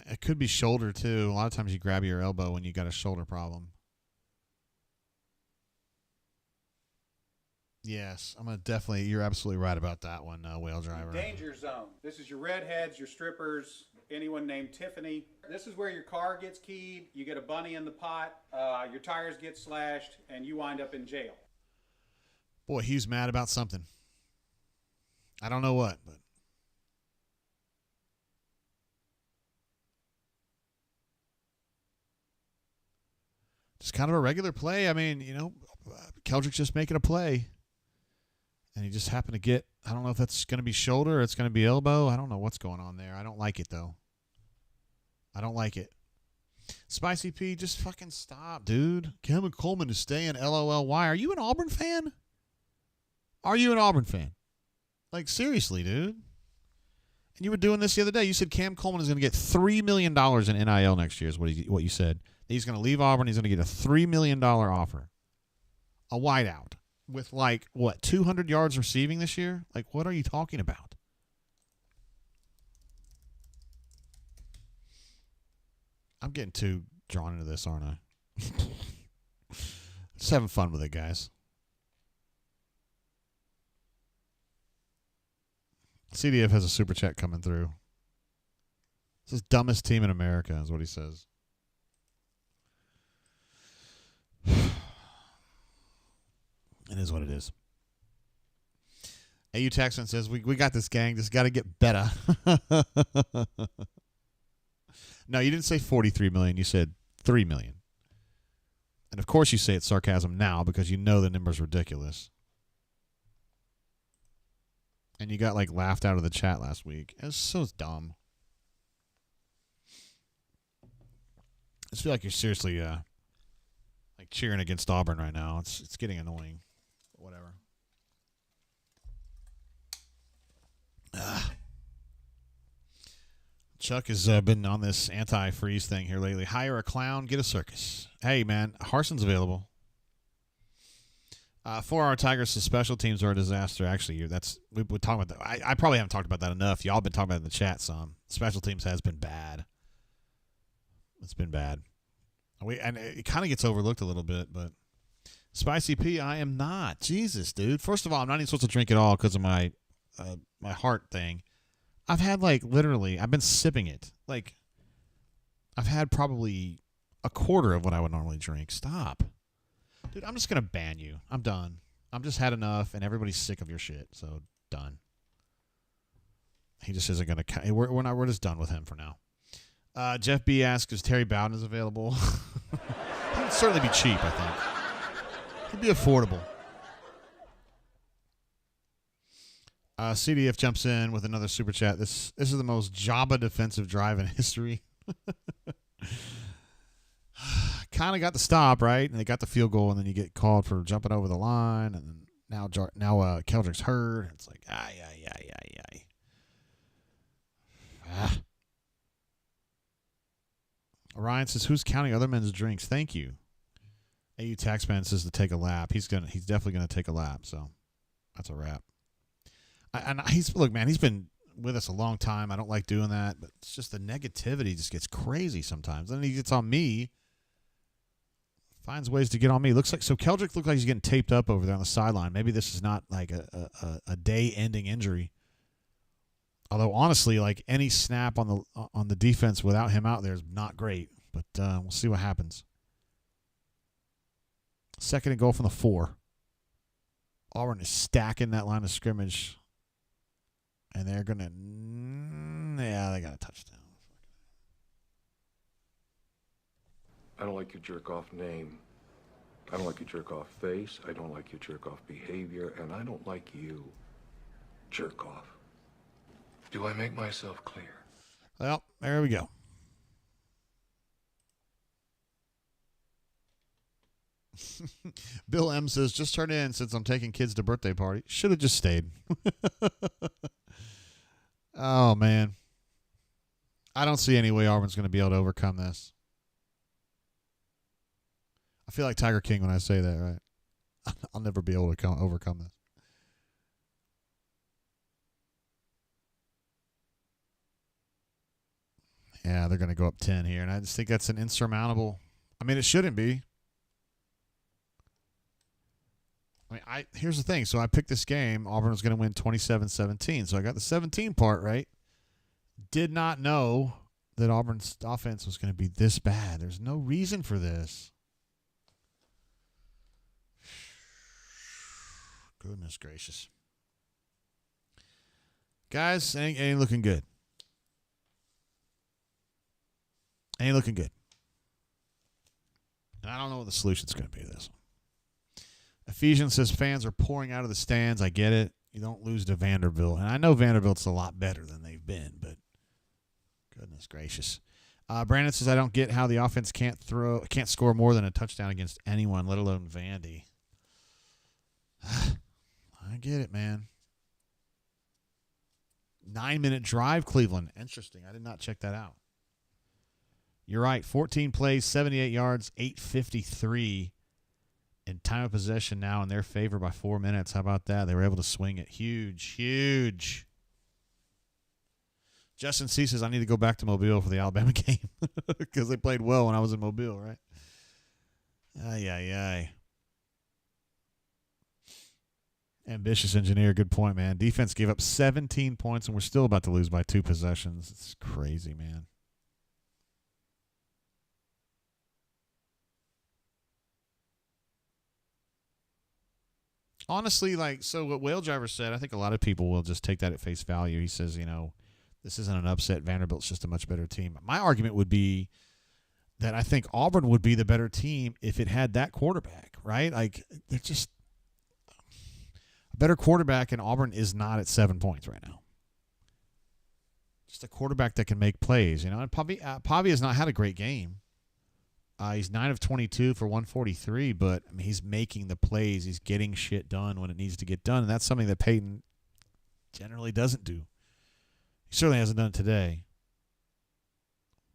It could be shoulder, too. A lot of times you grab your elbow when you got a shoulder problem. Yes, I'm going to definitely, you're absolutely right about that one, Whale Driver. Danger zone. This is your redheads, your strippers, anyone named Tiffany. This is where your car gets keyed, you get a bunny in the pot, your tires get slashed, and you wind up in jail. Boy, he's mad about something. I don't know what, but. Just kind of a regular play. I mean, Keldrick's just making a play. And he just happened to get, I don't know if that's going to be shoulder or it's going to be elbow. I don't know what's going on there. I don't like it, though. I don't like it. Spicy P, just fucking stop, dude. Kevin Coleman is staying LOL. Why? Are you an Auburn fan? Are you an Auburn fan? Like, seriously, dude. And you were doing this the other day. You said Cam Coleman is going to get $3 million in NIL next year is what you said. He's going to leave Auburn. He's going to get a $3 million offer. A wideout. With 200 yards receiving this year? Like, what are you talking about? I'm getting too drawn into this, aren't I? Just having fun with it, guys. CDF has a super chat coming through. This is dumbest team in America, is what he says. It is what it is. AU Texan says, we got this, gang. Just got to get better. No, you didn't say $43 million. You said $3 million. And, of course, you say it's sarcasm now because you know the number's ridiculous. And you got, laughed out of the chat last week. It was so dumb. I just feel like you're seriously cheering against Auburn right now. It's getting annoying. Whatever. Chuck has been on this anti-freeze thing here lately. Hire a clown, get a circus. Hey, man, Harson's available. 4-hour Tigers' special teams are a disaster. Actually, we're talking about that. I probably haven't talked about that enough. Y'all been talking about it in the chat some. Special teams has been bad. It's been bad. And it kind of gets overlooked a little bit, but Spicy P, I am not. Jesus, dude. First of all, I'm not even supposed to drink at all because of my heart thing. I've had literally, I've been sipping it. I've had probably a quarter of what I would normally drink. Stop. Dude, I'm just going to ban you. I'm done. I'm just had enough, and everybody's sick of your shit, so done. He just isn't going to. We're just done with him for now. Jeff B asks, is Terry Bowden is available? He'd certainly be cheap, I think. He'd be affordable. CDF jumps in with another super chat. This is the most Jabba defensive drive in history. Kind of got the stop, right? And they got the field goal, and then you get called for jumping over the line, and then now Keldrick's hurt. It's like, ay. Orion says, who's counting other men's drinks? Thank you. AU Taxman says to take a lap. He's definitely gonna take a lap, so that's a wrap. Look, man, he's been with us a long time. I don't like doing that, but it's just the negativity just gets crazy sometimes. Then he gets on me. Finds ways to get on me. Keldrick looked like he's getting taped up over there on the sideline. Maybe this is not like a day-ending injury. Although honestly, any snap on the defense without him out there is not great. But we'll see what happens. 2nd and goal from the 4. Auburn is stacking that line of scrimmage, and they're gonna. They got a touchdown. I don't like your jerk-off name. I don't like your jerk-off face. I don't like your jerk-off behavior. And I don't like you. Jerk-off. Do I make myself clear? Well, there we go. Bill M says, just turn in since I'm taking kids to birthday party. Should have just stayed. Oh, man. I don't see any way Auburn's going to be able to overcome this. I feel like Tiger King when I say that, right? I'll never be able to overcome this. Yeah, they're going to go up 10 here, and I just think that's an insurmountable. I mean, it shouldn't be. Here's the thing. So I picked this game. Auburn was going to win 27-17. So I got the 17 part right. Did not know that Auburn's offense was going to be this bad. There's no reason for this. Goodness gracious. Guys, ain't looking good. Ain't looking good. And I don't know what the solution's going to be to this one. Ephesians says fans are pouring out of the stands. I get it. You don't lose to Vanderbilt. And I know Vanderbilt's a lot better than they've been, but goodness gracious. Brandon says, I don't get how the offense can't score more than a touchdown against anyone, let alone Vandy. I get it, man. 9-minute drive, Cleveland. Interesting. I did not check that out. You're right. 14 plays, 78 yards, 8:53 in time of possession now in their favor by 4 minutes. How about that? They were able to swing it. Huge. Justin C says, I need to go back to Mobile for the Alabama game because they played well when I was in Mobile, right? Ay. Ambitious engineer, good point, man. Defense gave up 17 points, and we're still about to lose by 2 possessions. It's crazy, man. Honestly, so what Whale Driver said, I think a lot of people will just take that at face value. He says, this isn't an upset. Vanderbilt's just a much better team. My argument would be that I think Auburn would be the better team if it had that quarterback, right? They're just a better quarterback, and Auburn is not at 7 points right now. Just a quarterback that can make plays, And Pavia has not had a great game. He's 9 of 22 for 143, but he's making the plays. He's getting shit done when it needs to get done, and that's something that Peyton generally doesn't do. He certainly hasn't done it today.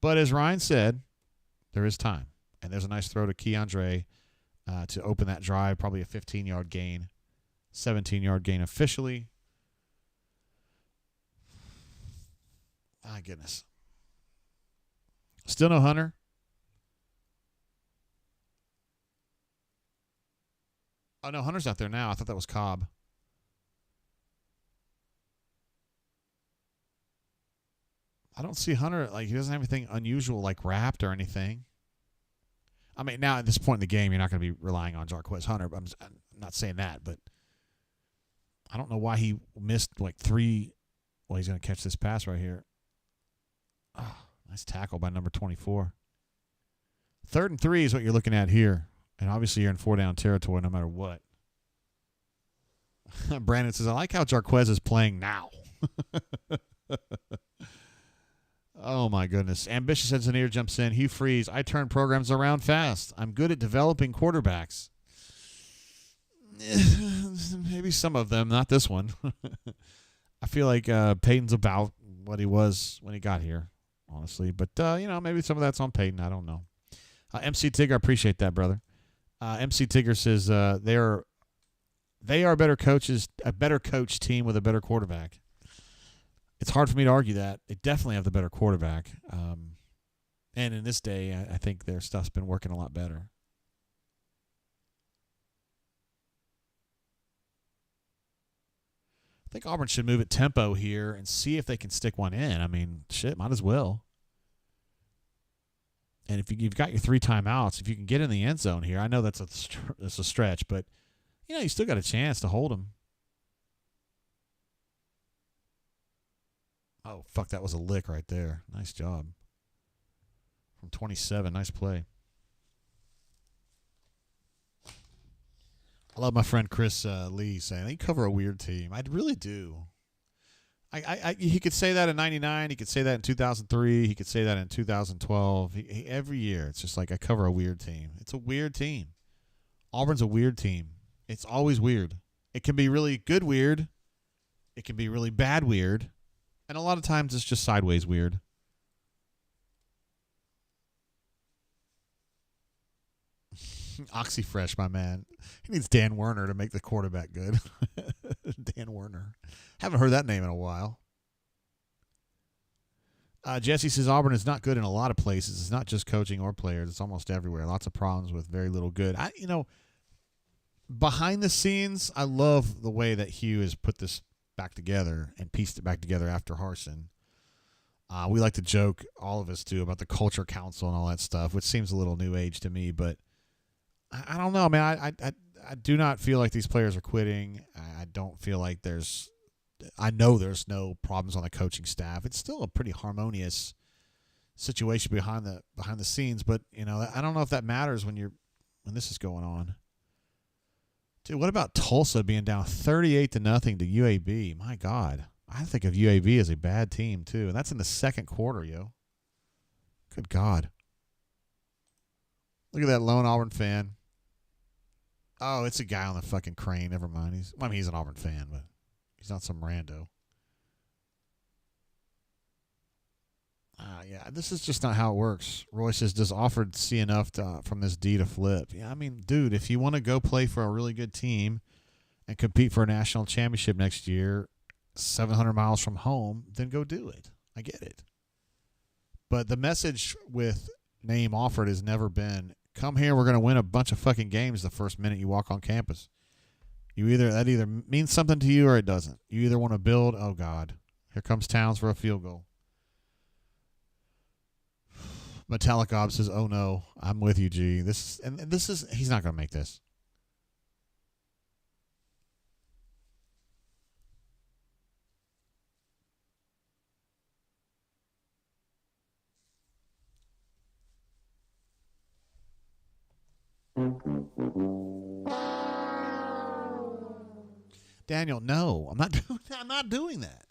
But as Ryan said, there is time, and there's a nice throw to Keandre to open that drive. Probably a 15-yard gain, 17-yard gain officially. My goodness. Still no Hunter. Oh, no, Hunter's out there now. I thought that was Cobb. I don't see Hunter. Like, he doesn't have anything unusual, like wrapped or anything. I mean, now at this point in the game, you're not going to be relying on Jarquez Hunter. But I'm not saying that, but I don't know why he missed like 3. Well, he's going to catch this pass right here. Oh, nice tackle by number 24. 3rd and 3 is what you're looking at here. And obviously you're in 4-down territory no matter what. Brandon says, I like how Jarquez is playing now. Oh, my goodness. Ambitious Engineer jumps in. Hugh Freeze, I turn programs around fast. I'm good at developing quarterbacks. Maybe some of them, not this one. I feel like Peyton's about what he was when he got here, honestly. But, maybe some of that's on Peyton. I don't know. MC Tigger, I appreciate that, brother. MC Tigger says they are better coaches, a better coach team with a better quarterback. It's hard for me to argue that. They definitely have the better quarterback. And in this day, I think their stuff's been working a lot better. I think Auburn should move at tempo here and see if they can stick one in. I mean, shit, might as well. And if you've got your 3 timeouts, if you can get in the end zone here, I know that's a stretch, but you still got a chance to hold them. Oh, fuck, that was a lick right there. Nice job. From 27, nice play. I love my friend Chris Lee saying, they cover a weird team. I really do. He could say that in 99. He could say that in 2003. He could say that in 2012. Every year, it's just like I cover a weird team. It's a weird team. Auburn's a weird team. It's always weird. It can be really good weird. It can be really bad weird. And a lot of times it's just sideways weird. Oxyfresh, my man. He needs Dan Werner to make the quarterback good. Dan Werner. Haven't heard that name in a while. Jesse says Auburn is not good in a lot of places. It's not just coaching or players. It's almost everywhere. Lots of problems with very little good. Behind the scenes, I love the way that Hugh has put this back together and pieced it back together after Harsin. We like to joke, all of us do, about the Culture Council and all that stuff, which seems a little new age to me, but I don't know. I mean, I do not feel like these players are quitting. I don't feel like I know there's no problems on the coaching staff. It's still a pretty harmonious situation behind the scenes, but I don't know if that matters when this is going on. Dude, what about Tulsa being down 38-0 to UAB? My God. I think of UAB as a bad team, too. And that's in the second quarter, yo. Good God. Look at that lone Auburn fan. Oh, it's a guy on the fucking crane. Never mind. He's an Auburn fan, but he's not some rando. Yeah, this is just not how it works. Roy says, does Offord see enough from this D to flip? Yeah, I mean, dude, if you want to go play for a really good team and compete for a national championship next year, 700 miles from home, then go do it. I get it. But the message with Naeem Offord has never been, come here, we're going to win a bunch of fucking games the first minute you walk on campus. That either means something to you or it doesn't. You either want to build, oh, God, here comes Towns for a field goal. Metallic Ob says, oh, no, I'm with you, G. He's not going to make this. Daniel, no, I'm not doing that.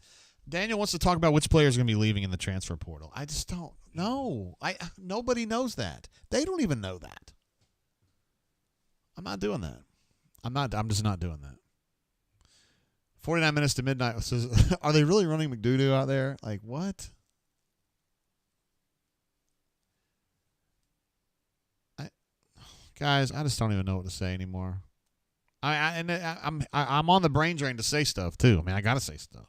Daniel wants to talk about which players are going to be leaving in the transfer portal. I just don't know. Nobody knows that. They don't even know that. I'm not doing that. I'm just not doing that. 49 minutes to midnight says, are they really running McDoodoo out there? Like, what? Guys, I just don't even know what to say anymore. I'm on the brain drain to say stuff too. I mean, I got to say stuff.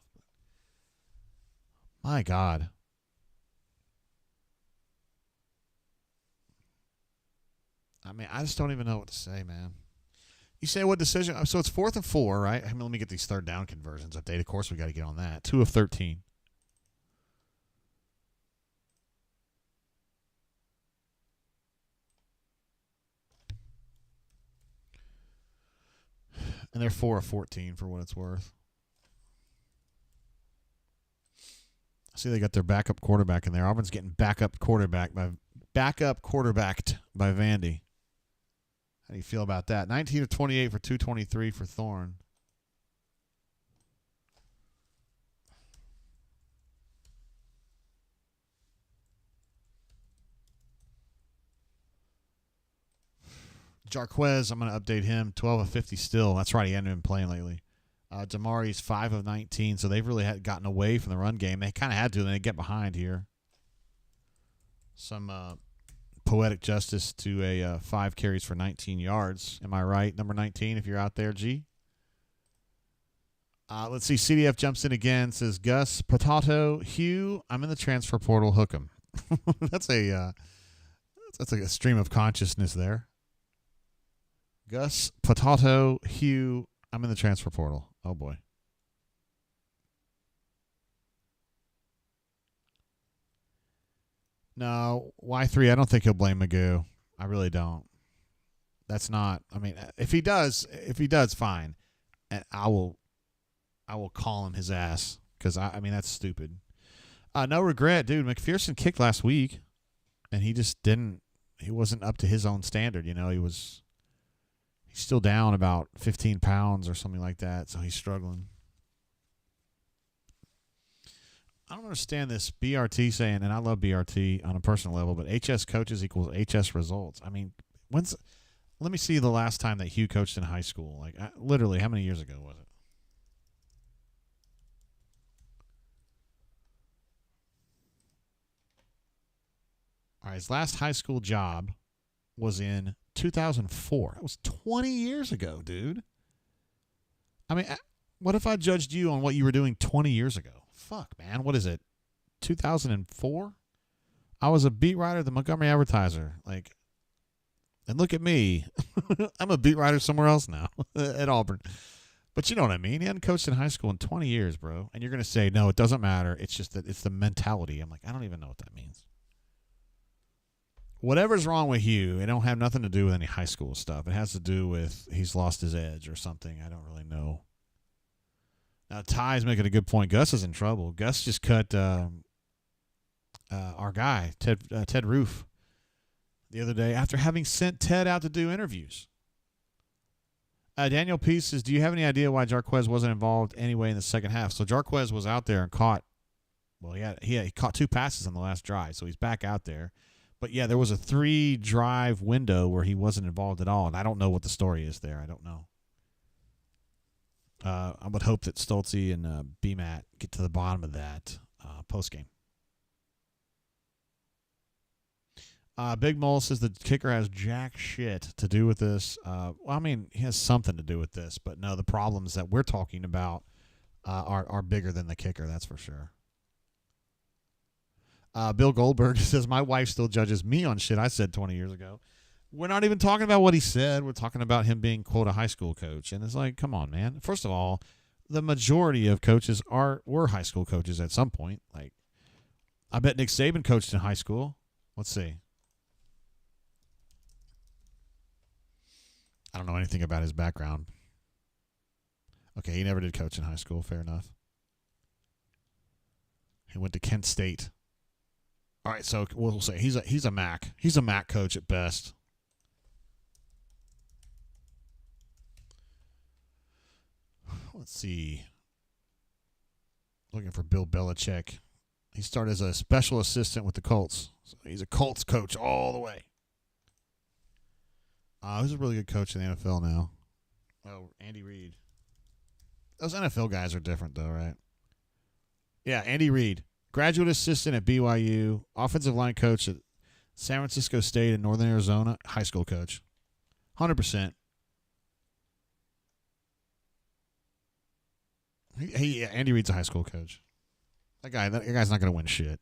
My God. I mean, I just don't even know what to say, man. You say what decision? So it's 4th and 4, right? I mean, let me get these third down conversions updated. Of course, we got to get on that. 2 of 13. And they're 4 of 14 for what it's worth. See, they got their backup quarterback in there. Auburn's getting backup quarterbacked by Vandy. How do you feel about that? 19 of 28 for 223 for Thorne. Jarquez, I'm going to update him. 12 of 50 still. That's right. He hadn't been playing lately. Damari's 5 of 19, so they've really gotten away from the run game. They kind of had to, and they get behind here. Some poetic justice to a 5 carries for 19 yards. Am I right? Number 19, if you're out there, G. Let's see. CDF jumps in again. Says, Gus, Potato, Hugh, I'm in the transfer portal. Hook 'em. That's like a stream of consciousness there. Gus, Potato, Hugh, I'm in the transfer portal. Oh, boy. No, Y3, I don't think he'll blame Magoo. I really don't. That's not, I mean, if he does, fine. And I will call him his ass because, I mean, that's stupid. No regret, dude. McPherson kicked last week, and he just he wasn't up to his own standard, you know. He's still down about 15 pounds or something like that, so he's struggling. I don't understand this BRT saying, and I love BRT on a personal level, but HS coaches equals HS results. I mean, let me see the last time that Hugh coached in high school. Like, literally, how many years ago was it? All right, his last high school job was in 2004. That was 20 years ago, dude. I mean, what if I judged you on what you were doing 20 years ago? Fuck, man. What is it? 2004? I was a beat writer at the Montgomery Advertiser. Like, and look at me. I'm a beat writer somewhere else now at Auburn. But you know what I mean? He hadn't coached in high school in 20 years, bro. And you're going to say, no, it doesn't matter. It's just that it's the mentality. I'm like, I don't even know what that means. Whatever's wrong with Hugh, it don't have nothing to do with any high school stuff. It has to do with he's lost his edge or something. I don't really know. Now, Ty's making a good point. Gus is in trouble. Gus just cut our guy, Ted Roof, the other day after having sent Ted out to do interviews. Daniel P. says, do you have any idea why Jarquez wasn't involved anyway in the second half? So Jarquez was out there and caught, well, he caught 2 passes on the last drive, so he's back out there. But, yeah, there was a 3-drive window where he wasn't involved at all, and I don't know what the story is there. I don't know. I would hope that Stoltze and BMAT get to the bottom of that post-game. Big Mole says the kicker has jack shit to do with this. Well, I mean, he has something to do with this, but no, the problems that we're talking about are bigger than the kicker, that's for sure. Bill Goldberg says, my wife still judges me on shit I said 20 years ago. We're not even talking about what he said. We're talking about him being, quote, a high school coach. And it's like, come on, man. First of all, the majority of coaches were high school coaches at some point. Like, I bet Nick Saban coached in high school. Let's see. I don't know anything about his background. Okay, he never did coach in high school. Fair enough. He went to Kent State. All right, so we'll say he's a MAC. He's a MAC coach at best. Let's see. Looking for Bill Belichick. He started as a special assistant with the Colts. So he's a Colts coach all the way. He's a really good coach in the NFL now. Oh, Andy Reid. Those NFL guys are different, though, right? Yeah, Andy Reid. Graduate assistant at BYU. Offensive line coach at San Francisco State and Northern Arizona. High school coach. 100%. Andy Reid's a high school coach. That guy's not going to win shit.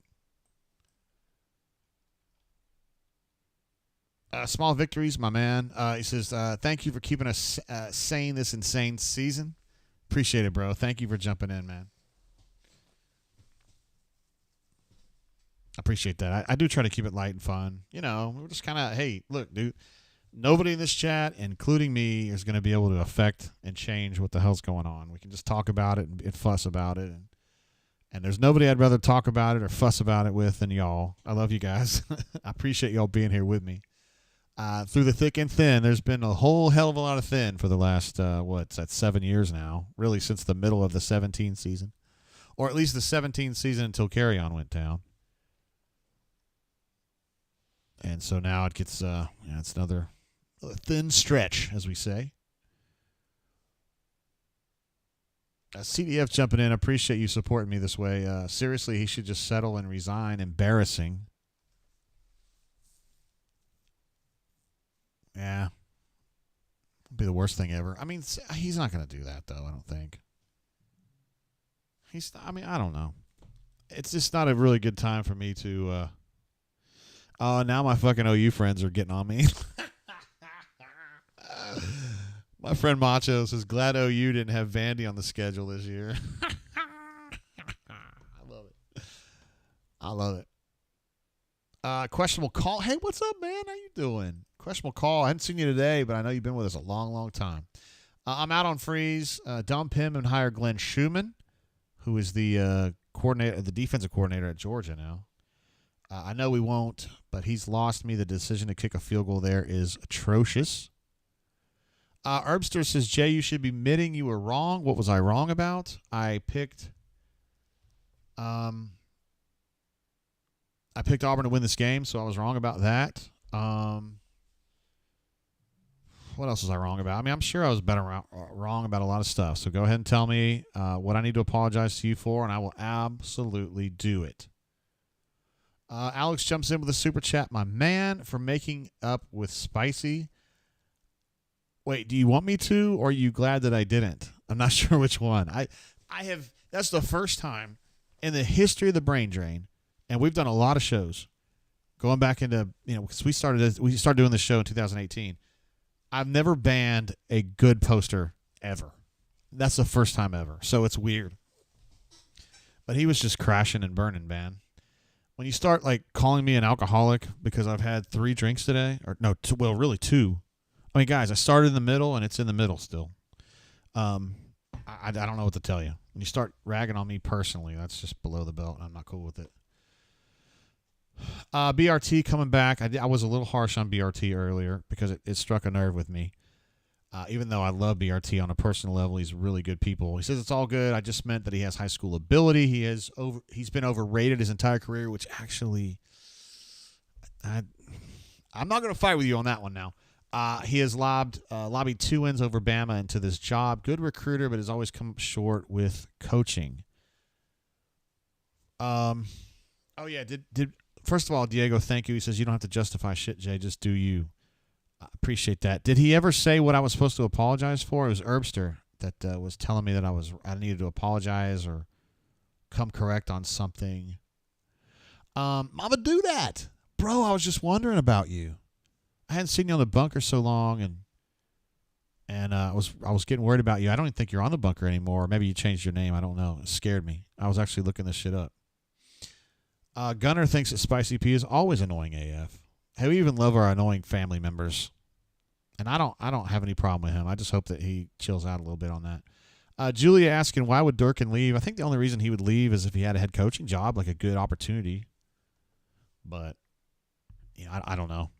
Small victories, my man. He says, thank you for keeping us sane this insane season. Appreciate it, bro. Thank you for jumping in, man. I appreciate that. I do try to keep it light and fun. You know, we're just kind of, hey, look, dude, nobody in this chat, including me, is going to be able to affect and change what the hell's going on. We can just talk about it and fuss about it. And there's nobody I'd rather talk about it or fuss about it with than y'all. I love you guys. I appreciate y'all being here with me. Through the thick and thin, there's been a whole hell of a lot of thin for the last, 7 years now, really since the middle of the 17 season, or at least the 17 season until Carry On went down. And so now it gets, it's another thin stretch, as we say. CDF jumping in. I appreciate you supporting me this way. Seriously, he should just settle and resign. Embarrassing. Yeah. It'd be the worst thing ever. I mean, he's not going to do that, though, I don't think. I don't know. It's just not a really good time for me to, now my fucking OU friends are getting on me. My friend Macho says, glad OU didn't have Vandy on the schedule this year. I love it. Questionable call. Hey, what's up, man? How you doing? Questionable call. I hadn't seen you today, but I know you've been with us a long, long time. I'm out on freeze. Dump him and hire Glenn Schumann, who is the defensive coordinator at Georgia now. I know we won't, but he's lost me. The decision to kick a field goal there is atrocious. Herbster says, Jay, you should be admitting you were wrong. What was I wrong about? I picked Auburn to win this game, so I was wrong about that. What else was I wrong about? I mean, I'm sure I was wrong about a lot of stuff. So go ahead and tell me what I need to apologize to you for, and I will absolutely do it. Alex jumps in with a super chat. My man, for making up with Spicy. Wait, do you want me to, or are you glad that I didn't? I'm not sure which one. I have. That's the first time in the history of the Brain Drain, and we've done a lot of shows going back into, because we started doing this show in 2018. I've never banned a good poster ever. That's the first time ever. So it's weird. But he was just crashing and burning, man. When you start calling me an alcoholic because I've had 3 drinks today, or no, really 2. I mean, guys, I started in the middle and it's in the middle still. I don't know what to tell you. When you start ragging on me personally, that's just below the belt, and I'm not cool with it. BRT coming back. I was a little harsh on BRT earlier because it struck a nerve with me. Even though I love BRT on a personal level, he's really good people. He says it's all good. I just meant that he has high school ability. He's been overrated his entire career, which actually, I'm not going to fight with you on that one now. He has lobbied 2 wins over Bama into this job. Good recruiter, but has always come short with coaching. Oh yeah, did first of all, Diego, thank you. He says you don't have to justify shit, Jay. Just do you. I appreciate that. Did he ever say what I was supposed to apologize for? It was Herbster that was telling me that I needed to apologize or come correct on something. Mama, do that, bro. I was just wondering about you. I hadn't seen you on the bunker so long, and I was getting worried about you. I don't even think you're on the bunker anymore. Maybe you changed your name. I don't know. It scared me. I was actually looking this shit up. Gunner thinks that Spicy P is always annoying AF. Hey, we even love our annoying family members, and I don't have any problem with him. I just hope that he chills out a little bit on that. Julia asking, why would Durkin leave? I think the only reason he would leave is if he had a head coaching job, like a good opportunity. But I don't know.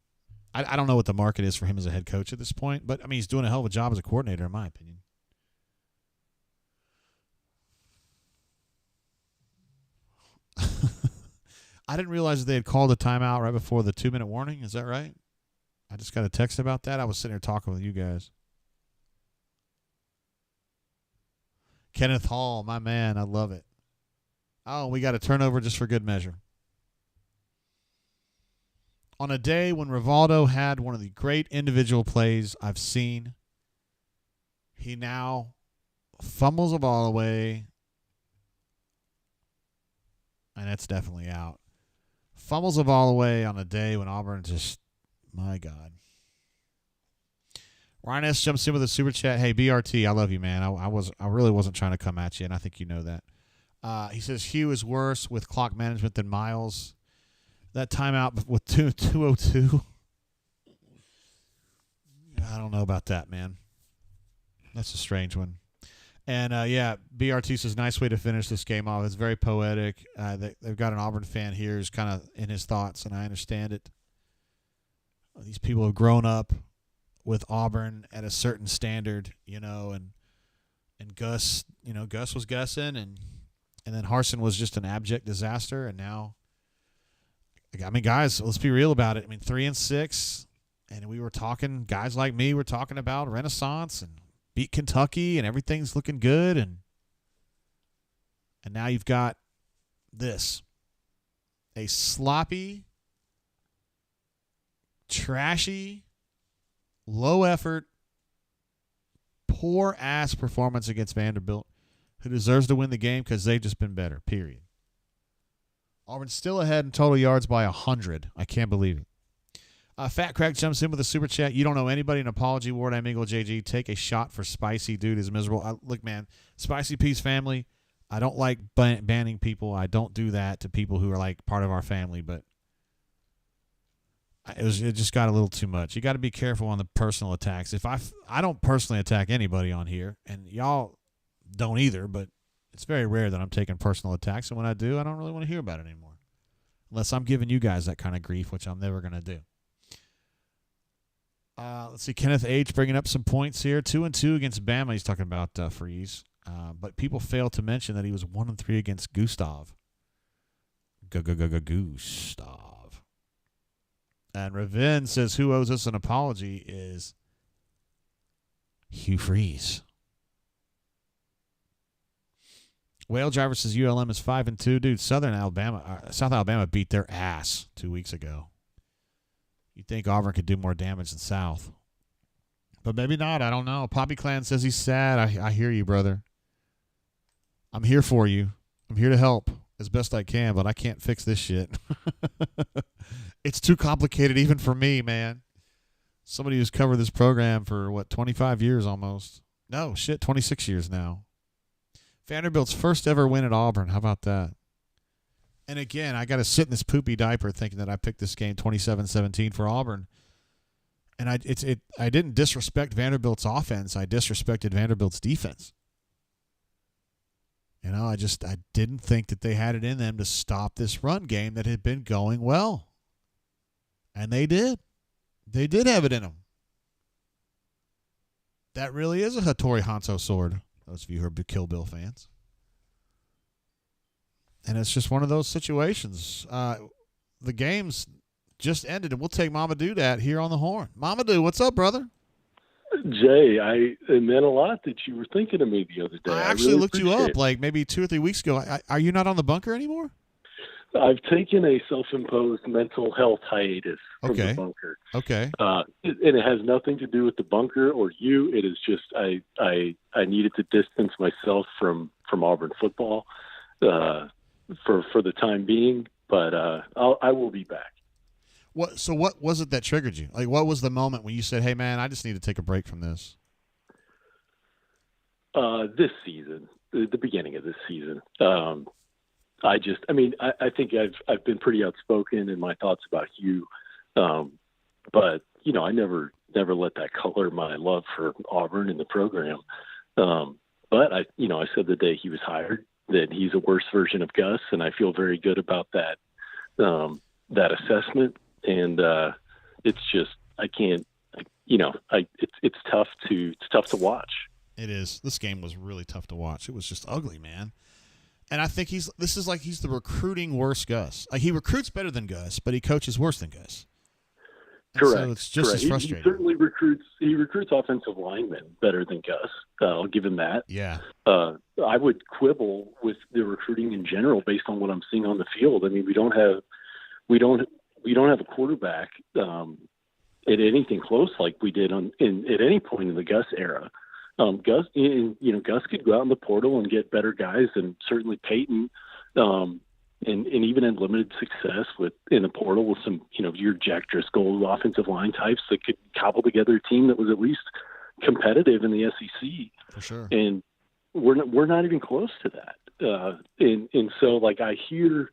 I don't know what the market is for him as a head coach at this point. But I mean, he's doing a hell of a job as a coordinator, in my opinion. I didn't realize they had called a timeout right before the 2-minute warning. Is that right? I just got a text about that. I was sitting here talking with you guys. Kenneth Hall, my man. I love it. Oh, we got a turnover just for good measure. On a day when Rivaldo had one of the great individual plays I've seen, he now fumbles the ball away, and that's definitely out. Fumbles the ball away on a day when Auburn just, my God. Ryan S. jumps in with a super chat. Hey, BRT, I love you, man. I really wasn't trying to come at you, and I think you know that. He says Hugh is worse with clock management than Miles. That timeout with 2:02. I don't know about that, man. That's a strange one. And, BRT says, nice way to finish this game off. It's very poetic. They've got an Auburn fan here who's kind of in his thoughts, and I understand it. These people have grown up with Auburn at a certain standard, and Gus, Gus was Gussing, and then Harsin was just an abject disaster, and now, guys, let's be real about it. 3-6, and we were talking, guys like me were talking about Renaissance and beat Kentucky, and everything's looking good, and now you've got this. A sloppy, trashy, low-effort, poor-ass performance against Vanderbilt, who deserves to win the game because they've just been better, period. Auburn's still ahead in total yards by 100. I can't believe it. Fat Crack jumps in with a super chat. You don't know anybody. An apology, Ward Amigo JG. Take a shot for Spicy. Dude is miserable. Look, man, Spicy Peace family, I don't like banning people. I don't do that to people who are like part of our family, but it just got a little too much. You got to be careful on the personal attacks. If I don't personally attack anybody on here, and y'all don't either, but it's very rare that I'm taking personal attacks, and when I do, I don't really want to hear about it anymore. Unless I'm giving you guys that kind of grief, which I'm never going to do. Let's see, Kenneth H. bringing up some points here. 2-2 against Bama. He's talking about Freeze. But people fail to mention that he was 1-3 against Gustav. Gustav. And Ravin says, who owes us an apology is Hugh Freeze. Whale Driver says ULM is 5-2. Dude, South Alabama beat their ass 2 weeks ago. You'd think Auburn could do more damage than South. But maybe not. I don't know. Poppy Clan says he's sad. I hear you, brother. I'm here for you. I'm here to help as best I can, but I can't fix this shit. It's too complicated even for me, man. Somebody who's covered this program for, 25 years almost. No, 26 years now. Vanderbilt's first ever win at Auburn. How about that? And again, I got to sit in this poopy diaper thinking that I picked this game 27-17 for Auburn. And I didn't disrespect Vanderbilt's offense. I disrespected Vanderbilt's defense. I didn't think that they had it in them to stop this run game that had been going well. And they did. They did have it in them. That really is a Hattori Hanzo sword, those of you who are Kill Bill fans. And it's just one of those situations. The game's just ended, and we'll take Mama Doodat here on the horn. Mama Doo, what's up, brother? Jay, it meant a lot that you were thinking of me the other day. I actually really looked you up it. like maybe 2 or 3 weeks ago. Are you not on the bunker anymore? I've taken a self-imposed mental health hiatus from the bunker. Okay. And it has nothing to do with the bunker or you. It is just I needed to distance myself from Auburn football for the time being. But I will be back. So what was it that triggered you? Like, what was the moment when you said, "Hey, man, I just need to take a break from this"? This season, the beginning of this season. I think I've been pretty outspoken in my thoughts about Hugh, but I never let that color my love for Auburn and the program. But I said the day he was hired that he's a worse version of Gus, and I feel very good about that assessment. And it's just it's tough to watch. It is. This game was really tough to watch. It was just ugly, man. And I think he's the recruiting worse Gus. Like, he recruits better than Gus, but he coaches worse than Gus. And correct. So it's just as frustrating. He certainly recruits offensive linemen better than Gus. I'll give him that. Yeah. I would quibble with the recruiting in general based on what I'm seeing on the field. I mean, we don't we don't have a quarterback at anything close like we did at any point in the Gus era. Gus could go out in the portal and get better guys, and certainly Peyton, and even had limited success in the portal with some, your Jack Driscoll offensive line types that could cobble together a team that was at least competitive in the SEC. For sure. And we're not even close to that. And so, like, I hear,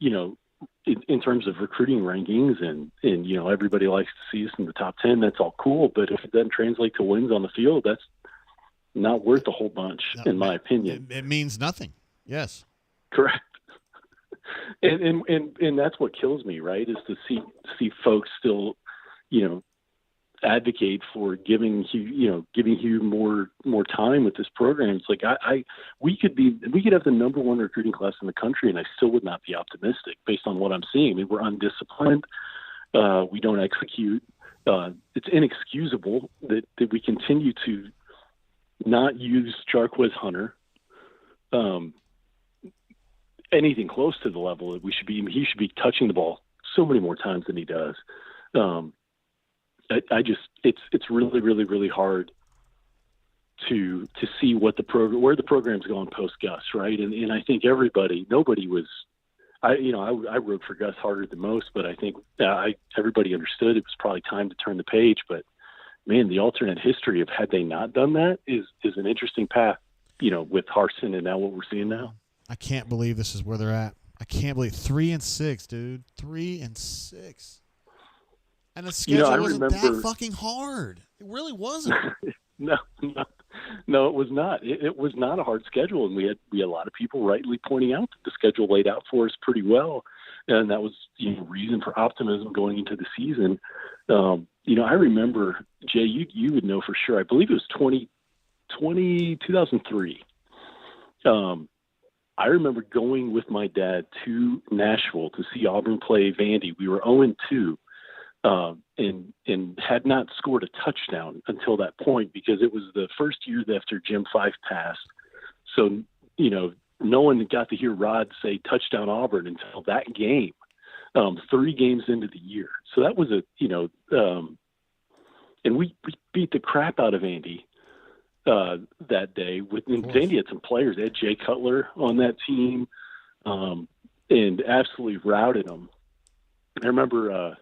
in terms of recruiting rankings and everybody likes to see us in the top 10, that's all cool. But if it doesn't translate to wins on the field, that's not worth a whole bunch, in my opinion. It means nothing. Yes. Correct. And that's what kills me, right? Is to see folks still, advocate for giving Hugh more time with this program. It's like we could have the number one recruiting class in the country, and I still would not be optimistic based on what I'm seeing. I mean, we're undisciplined. We don't execute. It's inexcusable that we continue to not use Jarquez Hunter anything close to the level that we should be. He should be touching the ball so many more times than he does. It's really, really, really hard to see where the program's going post Gus, right? And I think nobody was. I wrote for Gus harder than most, but I think everybody understood it was probably time to turn the page. But man, the alternate history of had they not done that is an interesting path, with Harsin and now what we're seeing now. I can't believe this is where they're at. I can't believe 3-6, dude. 3-6. And the schedule wasn't that fucking hard. It really wasn't. No, it was not. It was not a hard schedule, and we had a lot of people rightly pointing out that the schedule laid out for us pretty well, and that was reason for optimism going into the season. I remember, Jay, you would know for sure. I believe it was 2003. I remember going with my dad to Nashville to see Auburn play Vandy. We were 0-2. And had not scored a touchdown until that point, because it was the first year after Jim Fife passed. So, no one got to hear Rod say touchdown Auburn until that game, 3 games into the year. So that was and we beat the crap out of Andy that day. Vandy had some players. They had Jay Cutler on that team, and absolutely routed them. I remember,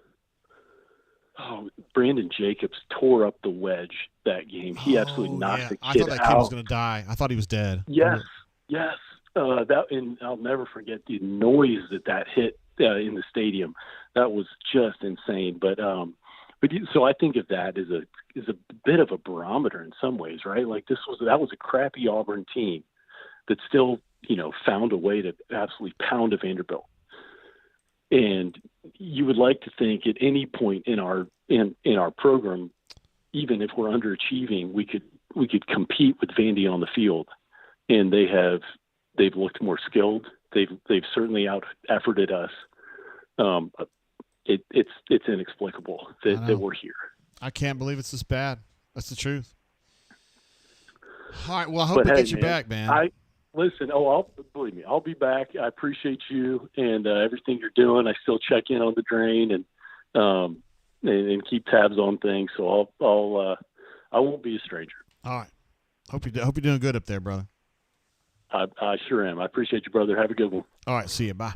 Brandon Jacobs tore up the wedge that game. He absolutely knocked the kid out. I thought that kid was going to die. I thought he was dead. Yes. And I'll never forget the noise that hit in the stadium. That was just insane. So I think of that as a bit of a barometer in some ways, right? Like that was a crappy Auburn team that still, found a way to absolutely pound a Vanderbilt. And you would like to think at any point in our program, even if we're underachieving, we could compete with Vandy on the field. And they've looked more skilled. They've certainly out-efforted us. It's inexplicable that we're here. I can't believe it's this bad. That's the truth. All right. Well, I hope I get you back, man. Listen, believe me, I'll be back. I appreciate you and everything you're doing. I still check in on the drain and keep tabs on things. So I won't be a stranger. All right. Hope you're doing good up there, brother. I sure am. I appreciate you, brother. Have a good one. All right. See you. Bye.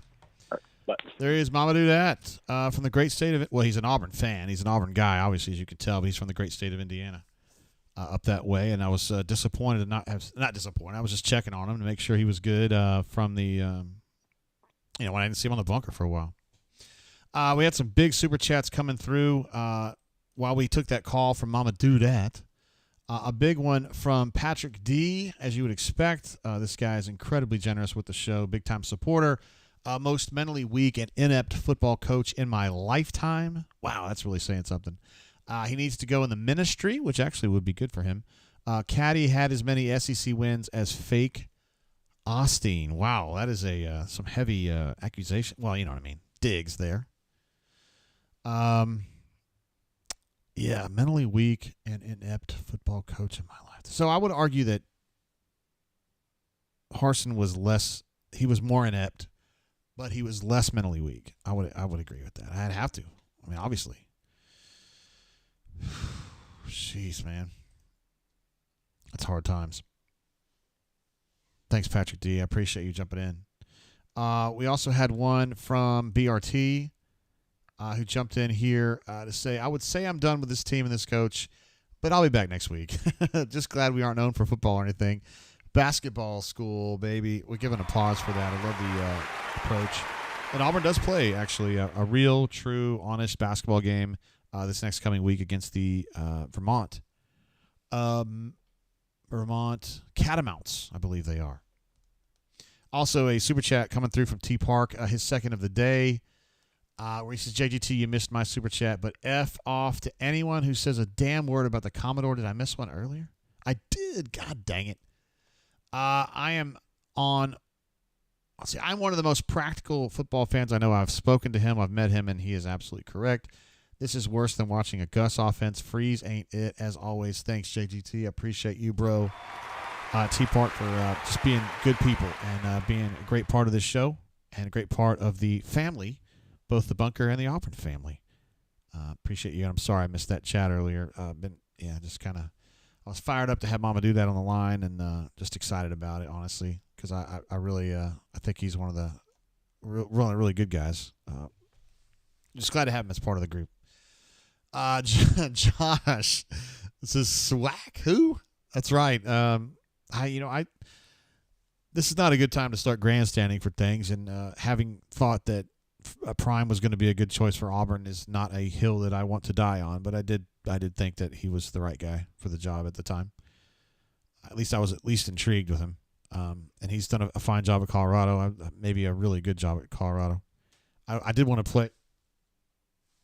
All right, bye. There he is, Mamadou Dat, from the great state of – well, he's an Auburn fan. He's an Auburn guy, obviously, as you can tell, but he's from the great state of Indiana. Up that way, and I was disappointed to not disappointed. I was just checking on him to make sure he was good from the, when I didn't see him on the bunker for a while. We had some big super chats coming through while we took that call from Mama Do Dat. A big one from Patrick D, as you would expect. This guy is incredibly generous with the show, big-time supporter. Most mentally weak and inept football coach in my lifetime. Wow, that's really saying something. He needs to go in the ministry, which actually would be good for him. Caddy had as many SEC wins as fake Osteen. Wow, that is some heavy accusation. Well, you know what I mean. Digs there. Yeah, mentally weak and inept football coach in my life. So I would argue that Harsin was more inept but he was less mentally weak. I would agree with that. I'd have to. I mean, obviously. Jeez, man. That's hard times. Thanks, Patrick D. I appreciate you jumping in. We also had one from BRT who jumped in here to say, I would say I'm done with this team and this coach, but I'll be back next week. Just glad we aren't known for football or anything. Basketball school, baby. We give an applause for that. I love the approach. And Auburn does play, actually, a real, true, honest basketball game this next coming week against the Vermont Catamounts, I believe they are. Also, a super chat coming through from T Park, his second of the day, where he says, JGT, you missed my super chat, but F off to anyone who says a damn word about the Commodore. Did I miss one earlier? I did. God dang it. I'm one of the most practical football fans I know. I've spoken to him. I've met him, and he is absolutely correct. This is worse than watching a Gus offense. Freeze ain't it, as always. Thanks, JGT. I appreciate you, bro. T-Park for just being good people and being a great part of this show and a great part of the family, both the Bunker and the Auburn family. Appreciate you. I'm sorry I missed that chat earlier. I was fired up to have Mama do that on the line and just excited about it, honestly, because I really I think he's one of the really good guys. Just glad to have him as part of the group. Josh, this is Swack. Who? That's right. This is not a good time to start grandstanding for things, and having thought that Prime was going to be a good choice for Auburn is not a hill that I want to die on. But I did think that he was the right guy for the job at the time. At least I was intrigued with him, and he's done a fine job at Colorado. Maybe a really good job at Colorado. I did want to play.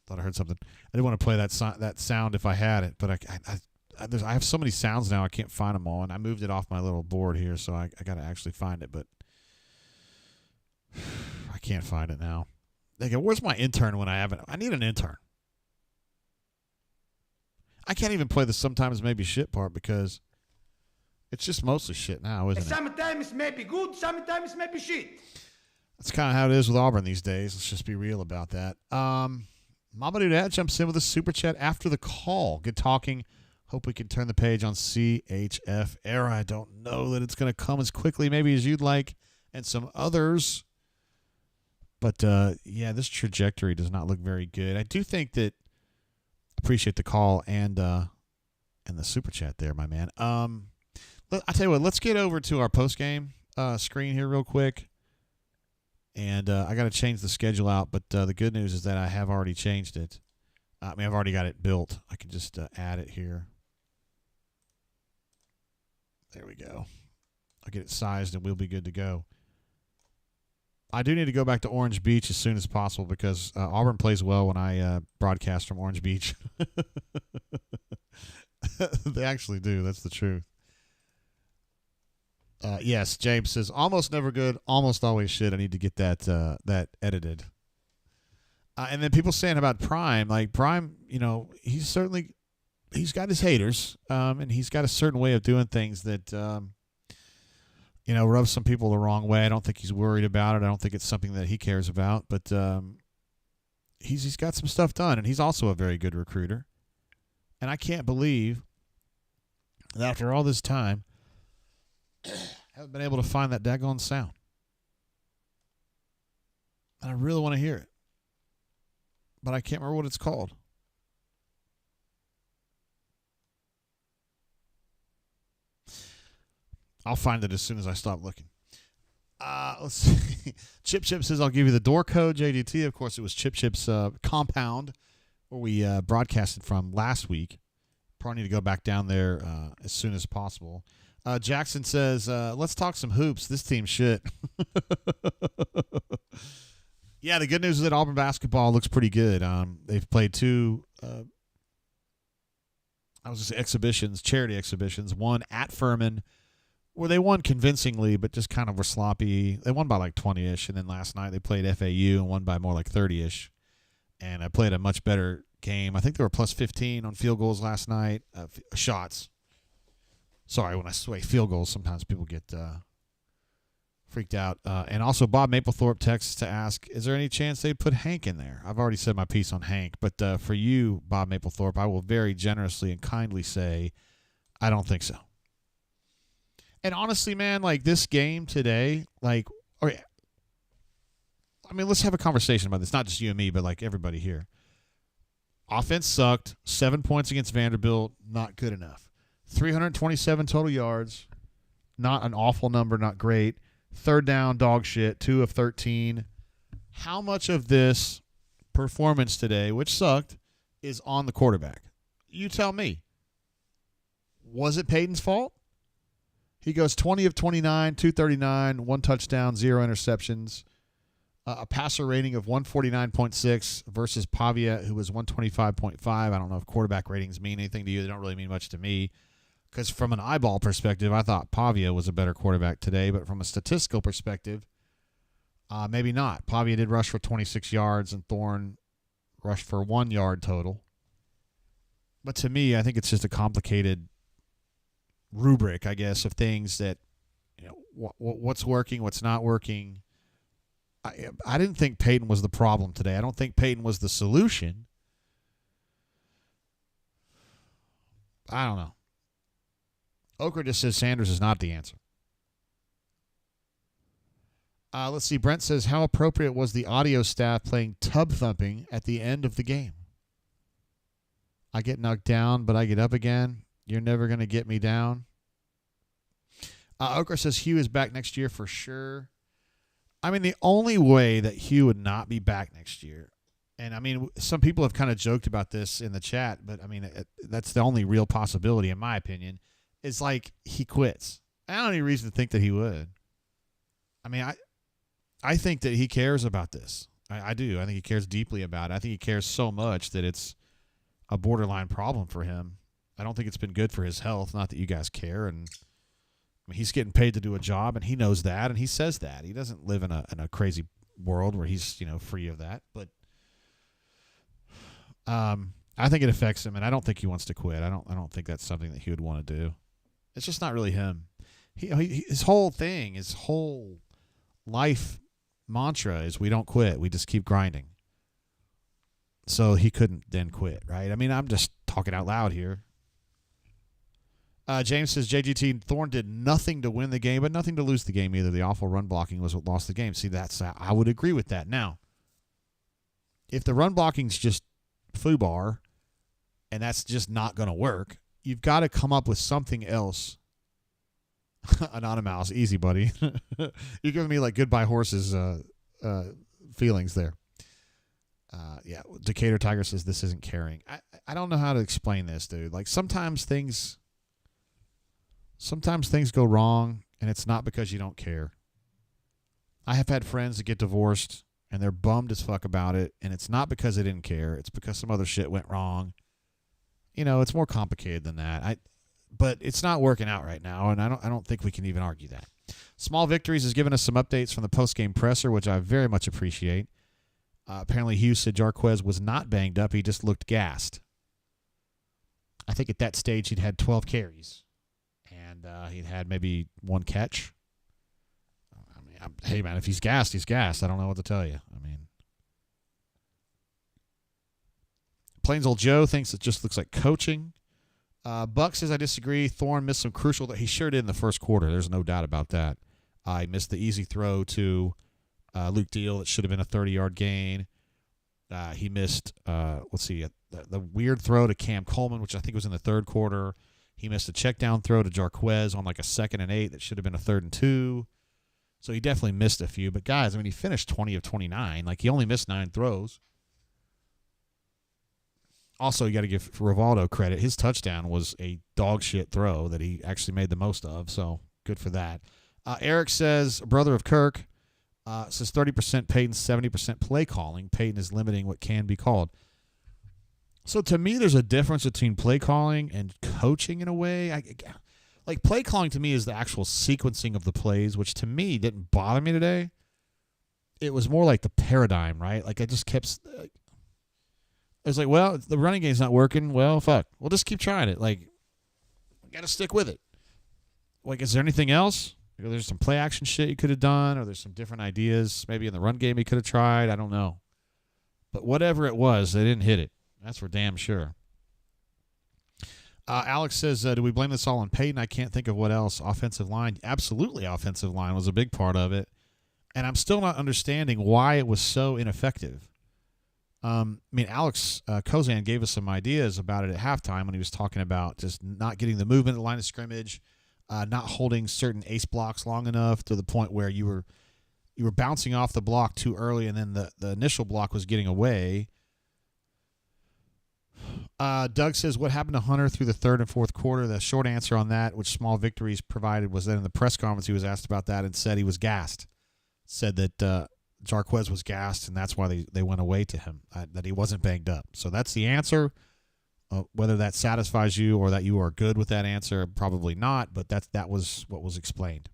Thought I heard something. I did want to play that sound if I had it, but I have so many sounds now I can't find them all, and I moved it off my little board here, so I got to actually find it, but I can't find it now. They go, where's my intern when I have it? I need an intern. I can't even play the sometimes maybe shit part because it's just mostly shit now, isn't it? Sometimes it may be good, sometimes it may be shit. That's kind of how it is with Auburn these days. Let's just be real about that. Mama Dad jumps in with a super chat after the call. Good talking. Hope we can turn the page on CHF era. I don't know that it's going to come as quickly maybe as you'd like and some others. But, this trajectory does not look very good. I do think that appreciate the call and the super chat there, my man. I'll tell you what, let's get over to our postgame screen here real quick. And I got to change the schedule out, but the good news is that I have already changed it. I've already got it built. I can just add it here. There we go. I'll get it sized, and we'll be good to go. I do need to go back to Orange Beach as soon as possible because Auburn plays well when I broadcast from Orange Beach. They actually do. That's the truth. Yes, James says, almost never good, almost always shit. I need to get that edited. And then people saying about Prime, like Prime, he's got his haters, and he's got a certain way of doing things that, rubs some people the wrong way. I don't think he's worried about it. I don't think it's something that he cares about, but he's got some stuff done, and he's also a very good recruiter. And I can't believe that after all this time, I haven't been able to find that daggone sound. And I really want to hear it. But I can't remember what it's called. I'll find it as soon as I stop looking. Let's see. Chip says, I'll give you the door code, JDT. Of course, it was Chip's compound where we broadcasted from last week. Probably need to go back down there as soon as possible. Jackson says, let's talk some hoops. This team's shit. Yeah, the good news is that Auburn basketball looks pretty good. They've played two charity exhibitions. One at Furman, where they won convincingly, but just kind of were sloppy. They won by like 20-ish, and then last night they played FAU and won by more like 30-ish. And I played a much better game. I think they were plus 15 on field goals last night. Shots. Sorry, when I say field goals, sometimes people get freaked out. And also Bob Maplethorpe texts to ask, is there any chance they'd put Hank in there? I've already said my piece on Hank, but for you, Bob Maplethorpe, I will very generously and kindly say I don't think so. And honestly, man, like this game today, like, let's have a conversation about this. Not just you and me, but like everybody here. Offense sucked. 7 points against Vanderbilt, not good enough. 327 total yards, not an awful number, not great. Third down, dog shit, 2 of 13. How much of this performance today, which sucked, is on the quarterback? You tell me. Was it Peyton's fault? He goes 20 of 29, 239, 1 touchdown, 0 interceptions. A passer rating of 149.6 versus Pavia, who was 125.5. I don't know if quarterback ratings mean anything to you. They don't really mean much to me. Because from an eyeball perspective, I thought Pavia was a better quarterback today. But from a statistical perspective, maybe not. Pavia did rush for 26 yards, and Thorne rushed for 1 yard total. But to me, I think it's just a complicated rubric, I guess, of things that, what's working, what's not working. I didn't think Peyton was the problem today. I don't think Peyton was the solution. I don't know. Okra just says Sanders is not the answer. Let's see. Brent says, how appropriate was the audio staff playing tub thumping at the end of the game? I get knocked down, but I get up again. You're never going to get me down. Okra says Hugh is back next year for sure. I mean, the only way that Hugh would not be back next year, and I mean, some people have kind of joked about this in the chat, but I mean, that's the only real possibility, in my opinion, is like he quits. I don't have any reason to think that he would. I mean, I think that he cares about this. I do. I think he cares deeply about it. I think he cares so much that it's a borderline problem for him. I don't think it's been good for his health, not that you guys care, and I mean, he's getting paid to do a job, and he knows that, and he says that. He doesn't live in a crazy world where he's free of that. But I think it affects him, and I don't think he wants to quit. I don't think that's something that he would want to do. It's just not really him. His whole thing, his whole life mantra is we don't quit. We just keep grinding. So he couldn't then quit, right? I mean, I'm just talking out loud here. James says JGT Thorne did nothing to win the game, but nothing to lose the game either. The awful run blocking was what lost the game. See, I would agree with that. Now, if the run blocking's just foobar, and that's just not going to work, you've got to come up with something else. Anonymous, easy, buddy. You're giving me like goodbye horses feelings there. Yeah, Decatur Tiger says this isn't caring. I don't know how to explain this, dude. Like sometimes things go wrong, and it's not because you don't care. I have had friends that get divorced, and they're bummed as fuck about it, and it's not because they didn't care. It's because some other shit went wrong. It's more complicated than that. But it's not working out right now, and I don't think we can even argue that. Small Victories has given us some updates from the post-game presser, which I very much appreciate. Apparently, Hughes said Jarquez was not banged up. He just looked gassed. I think at that stage he'd had 12 carries. And he'd had maybe 1 catch. I mean, hey, man, if he's gassed, he's gassed. I don't know what to tell you. I mean, Plains Old Joe thinks it just looks like coaching. Buck says, I disagree. Thorne missed some crucial that he sure did in the first quarter. There's no doubt about that. He missed the easy throw to Luke Deal that should have been a 30-yard gain. He missed, the weird throw to Cam Coleman, which I think was in the third quarter. He missed a check down throw to Jarquez on like a 2nd and 8 that should have been a 3rd and 2. So he definitely missed a few. But guys, I mean, he finished 20 of 29. Like he only missed 9 throws. Also, you got to give Rivaldo credit. His touchdown was a dog shit throw that he actually made the most of. So good for that. Eric says, brother of Kirk, says 30% Peyton, 70% play calling. Peyton is limiting what can be called. So to me, there's a difference between play calling and coaching in a way. Like play calling to me is the actual sequencing of the plays, which to me didn't bother me today. It was more like the paradigm, right? Like I just kept. It was like, well, the running game's not working. Well, fuck. We'll just keep trying it. Like, we got to stick with it. Like, is there anything else? There's some play action shit you could have done, or there's some different ideas. Maybe in the run game he could have tried. I don't know. But whatever it was, they didn't hit it. That's for damn sure. Alex says, do we blame this all on Peyton? I can't think of what else. Offensive line. Absolutely, offensive line was a big part of it. And I'm still not understanding why it was so ineffective. Alex Kozan gave us some ideas about it at halftime when he was talking about just not getting the movement at the line of scrimmage, not holding certain ace blocks long enough to the point where you were bouncing off the block too early, and then the initial block was getting away. Doug says, what happened to Hunter through the third and fourth quarter? The short answer on that, which small victories provided, was that in the press conference he was asked about that and said he was gassed. Said that Jarquez was gassed, and that's why they went away to him, that he wasn't banged up. So that's the answer. Whether that satisfies you or that you are good with that answer, probably not, but that was what was explained.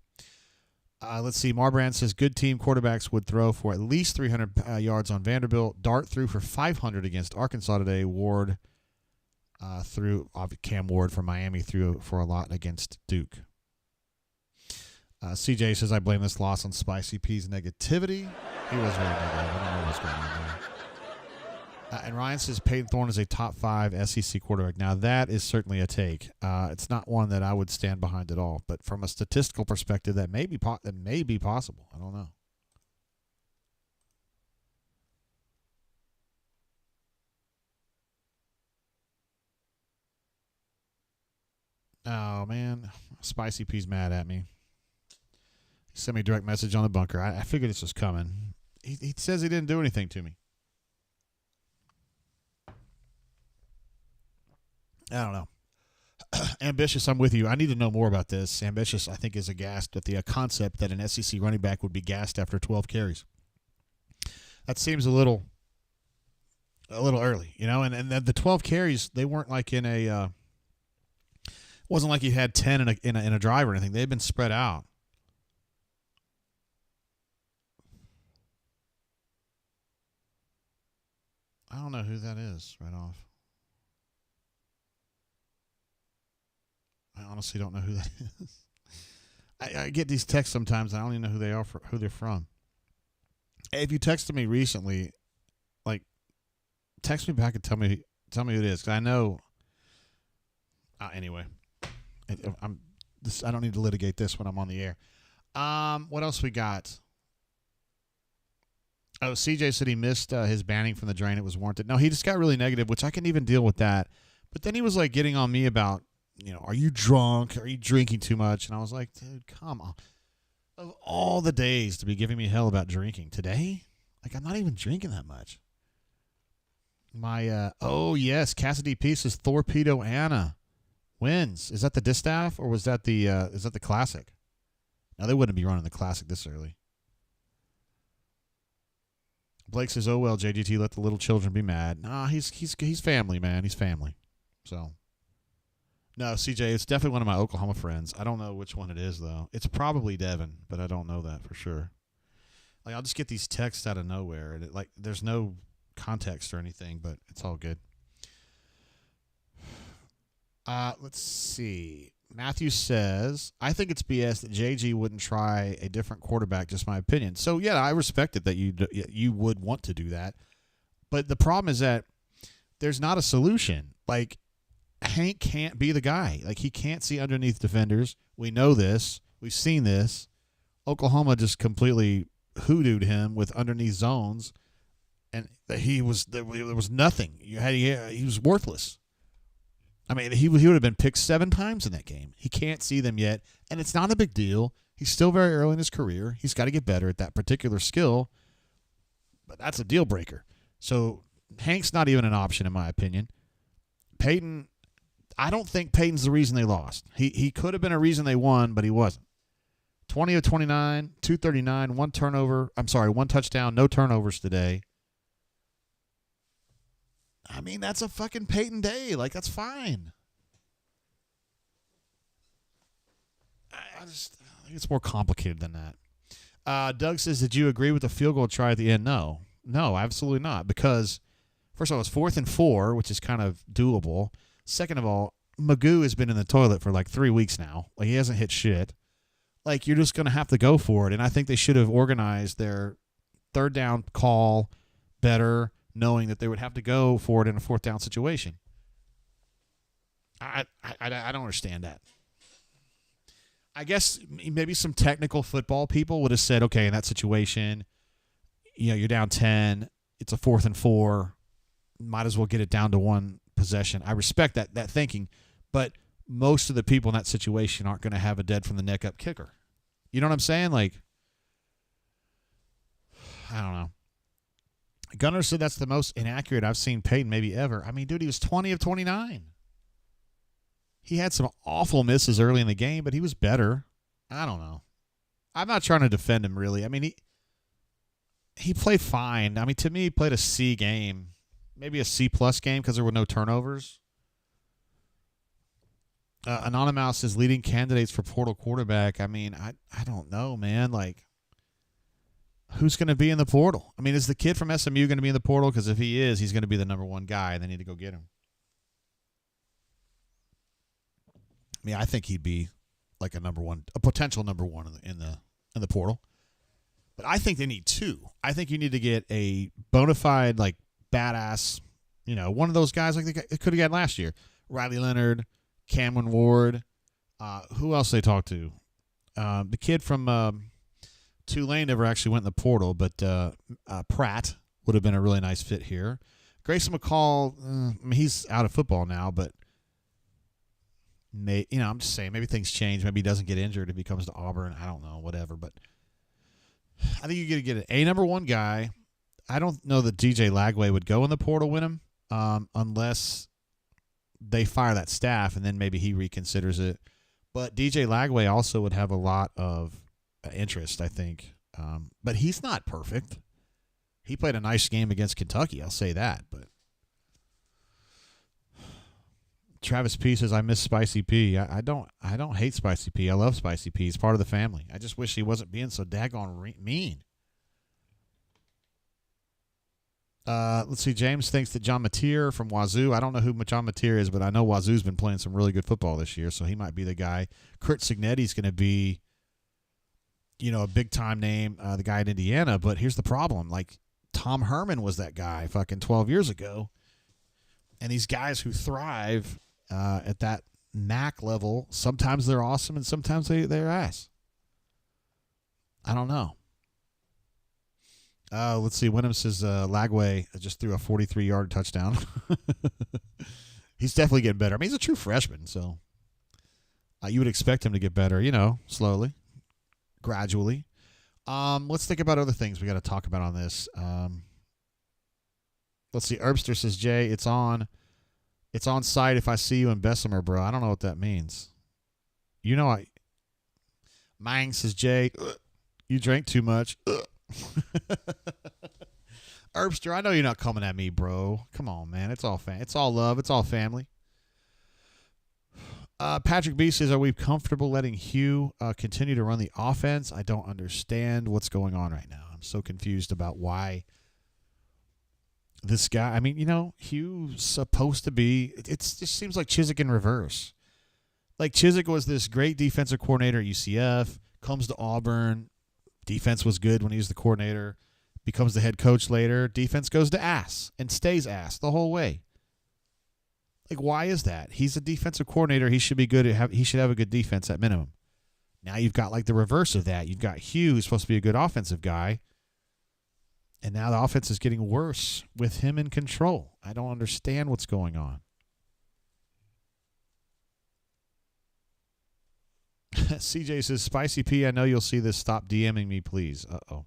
Let's see. Marbrand says, good team quarterbacks would throw for at least 300 yards on Vanderbilt. Dart threw for 500 against Arkansas today. Ward Cam Ward from Miami threw for a lot against Duke. CJ says, I blame this loss on Spicy P's negativity. He was very negative. I don't know what's going on there. And Ryan says Peyton Thorne is a top 5 SEC quarterback. Now, that is certainly a take. It's not one that I would stand behind at all. But from a statistical perspective, that may be possible. I don't know. Oh, man. Spicy P's mad at me. He sent me a direct message on the bunker. I figured this was coming. He says he didn't do anything to me. I don't know. Ambitious, I'm with you. I need to know more about this. Ambitious, I think, is aghast at the concept that an SEC running back would be gassed after 12 carries. That seems a little early, And the 12 carries, they weren't like in a. It wasn't like he had 10 in a drive or anything. They'd been spread out. I don't know who that is right off. I honestly don't know who that is. I get these texts sometimes. I don't even know who they are, who they're from. If you texted me recently, text me back and tell me who it is. 'Cause I know. Anyway, I don't need to litigate this when I'm on the air. What else we got? Oh, CJ said he missed his banning from the drain. It was warranted. No, he just got really negative, which I can even deal with that. But then he was getting on me about, are you drunk? Are you drinking too much? And I was like, dude, come on. Of all the days to be giving me hell about drinking, today, I'm not even drinking that much. Oh yes, Cassidy Pieces, Torpedo Anna wins. Is that the distaff or was that is that the classic? No, they wouldn't be running the classic this early. Blake says, oh, well, JGT, let the little children be mad. Nah, he's family, man. He's family. So, no, CJ, it's definitely one of my Oklahoma friends. I don't know which one it is, though. It's probably Devin, but I don't know that for sure. I'll just get these texts out of nowhere. And there's no context or anything, but it's all good. Let's see. Matthew says, I think it's BS that JG wouldn't try a different quarterback, just my opinion. So, yeah, I respect it that you would want to do that. But the problem is that there's not a solution. Hank can't be the guy. He can't see underneath defenders. We know this. We've seen this. Oklahoma just completely hoodooed him with underneath zones, and there was nothing. He was worthless. I mean, he would have been picked 7 times in that game. He can't see them yet, and it's not a big deal. He's still very early in his career. He's got to get better at that particular skill, but that's a deal breaker. So Hank's not even an option, in my opinion. Peyton, I don't think Peyton's the reason they lost. He could have been a reason they won, but he wasn't. 20 of 29, 239, 1 touchdown, no turnovers today. I mean, that's a fucking Peyton day. That's fine. I think it's more complicated than that. Doug says, did you agree with the field goal try at the end? No, absolutely not. Because, first of all, it's 4th and 4, which is kind of doable. Second of all, Magoo has been in the toilet for 3 weeks now. He hasn't hit shit. Like, you're just going to have to go for it. And I think they should have organized their third down call better, knowing that they would have to go for it in a fourth down situation. I don't understand that. I guess maybe some technical football people would have said, okay, in that situation, you're down 10, it's a 4th and 4, might as well get it down to one possession. I respect that thinking, but most of the people in that situation aren't going to have a dead from the neck up kicker. You know what I'm saying? Like, I don't know. Gunner said that's the most inaccurate I've seen Peyton maybe ever. I mean, dude, he was 20 of 29. He had some awful misses early in the game, but he was better. I don't know. I'm not trying to defend him, really. I mean, he played fine. I mean, to me, he played a C game. Maybe a C-plus game because there were no turnovers. Anonymous says leading candidates for portal quarterback. I mean, I don't know, man. Like, who's going to be in the portal? I mean, is the kid from SMU going to be in the portal? Because if he is, he's going to be the number one guy, and they need to go get him. I mean, I think he'd be like a potential number one in the portal. But I think they need two. I think you need to get a bona fide, like, badass, one of those guys like they could have got last year. Riley Leonard, Cameron Ward. Who else they talked to? The kid from Tulane never actually went in the portal, but Pratt would have been a really nice fit here. Grayson McCall, I mean, he's out of football now, but I'm just saying, maybe things change. Maybe he doesn't get injured if he comes to Auburn. I don't know, whatever. But I think you got to get a number one guy. I don't know that DJ Lagway would go in the portal with him unless they fire that staff, and then maybe he reconsiders it. But DJ Lagway also would have a lot of interest, I think. But he's not perfect. He played a nice game against Kentucky, I'll say that. But Travis P says, I miss Spicy P. I don't hate Spicy P. I love Spicy P. He's part of the family. I just wish he wasn't being so daggone mean. Let's see. James thinks that John Mateer from Wazoo. I don't know who John Mateer is, but I know Wazoo's been playing some really good football this year, so he might be the guy. Kurt Signetti's going to be, a big-time name, the guy in Indiana. But here's the problem. Like, Tom Herman was that guy fucking 12 years ago. And these guys who thrive at that MAC level, sometimes they're awesome and sometimes they're ass. I don't know. Let's see. Wyndham says Lagway just threw a 43-yard touchdown. He's definitely getting better. I mean, he's a true freshman, so you would expect him to get better, slowly, gradually. Let's think about other things we got to talk about on this. Let's see. Herbster says, Jay, it's on site if I see you in Bessemer, bro. I don't know what that means. Mang says, Jay, you drank too much. Herbster, I know you're not coming at me, bro. Come on, man. It's all it's all love. It's all family. Patrick B says, are we comfortable letting Hugh continue to run the offense? I don't understand what's going on right now. I'm so confused about why this guy, I mean, Hugh's supposed to be, it just seems like Chizik in reverse. Like, Chizik was this great defensive coordinator at UCF, comes to Auburn, defense was good when he was the coordinator, becomes the head coach later, defense goes to ass and stays ass the whole way. Like, why is that? He's a defensive coordinator. He should be good he should have a good defense at minimum. Now you've got like the reverse of that. You've got Hugh, who's supposed to be a good offensive guy, and now the offense is getting worse with him in control. I don't understand what's going on. CJ says, Spicy P, I know you'll see this. Stop DMing me, please. Uh-oh.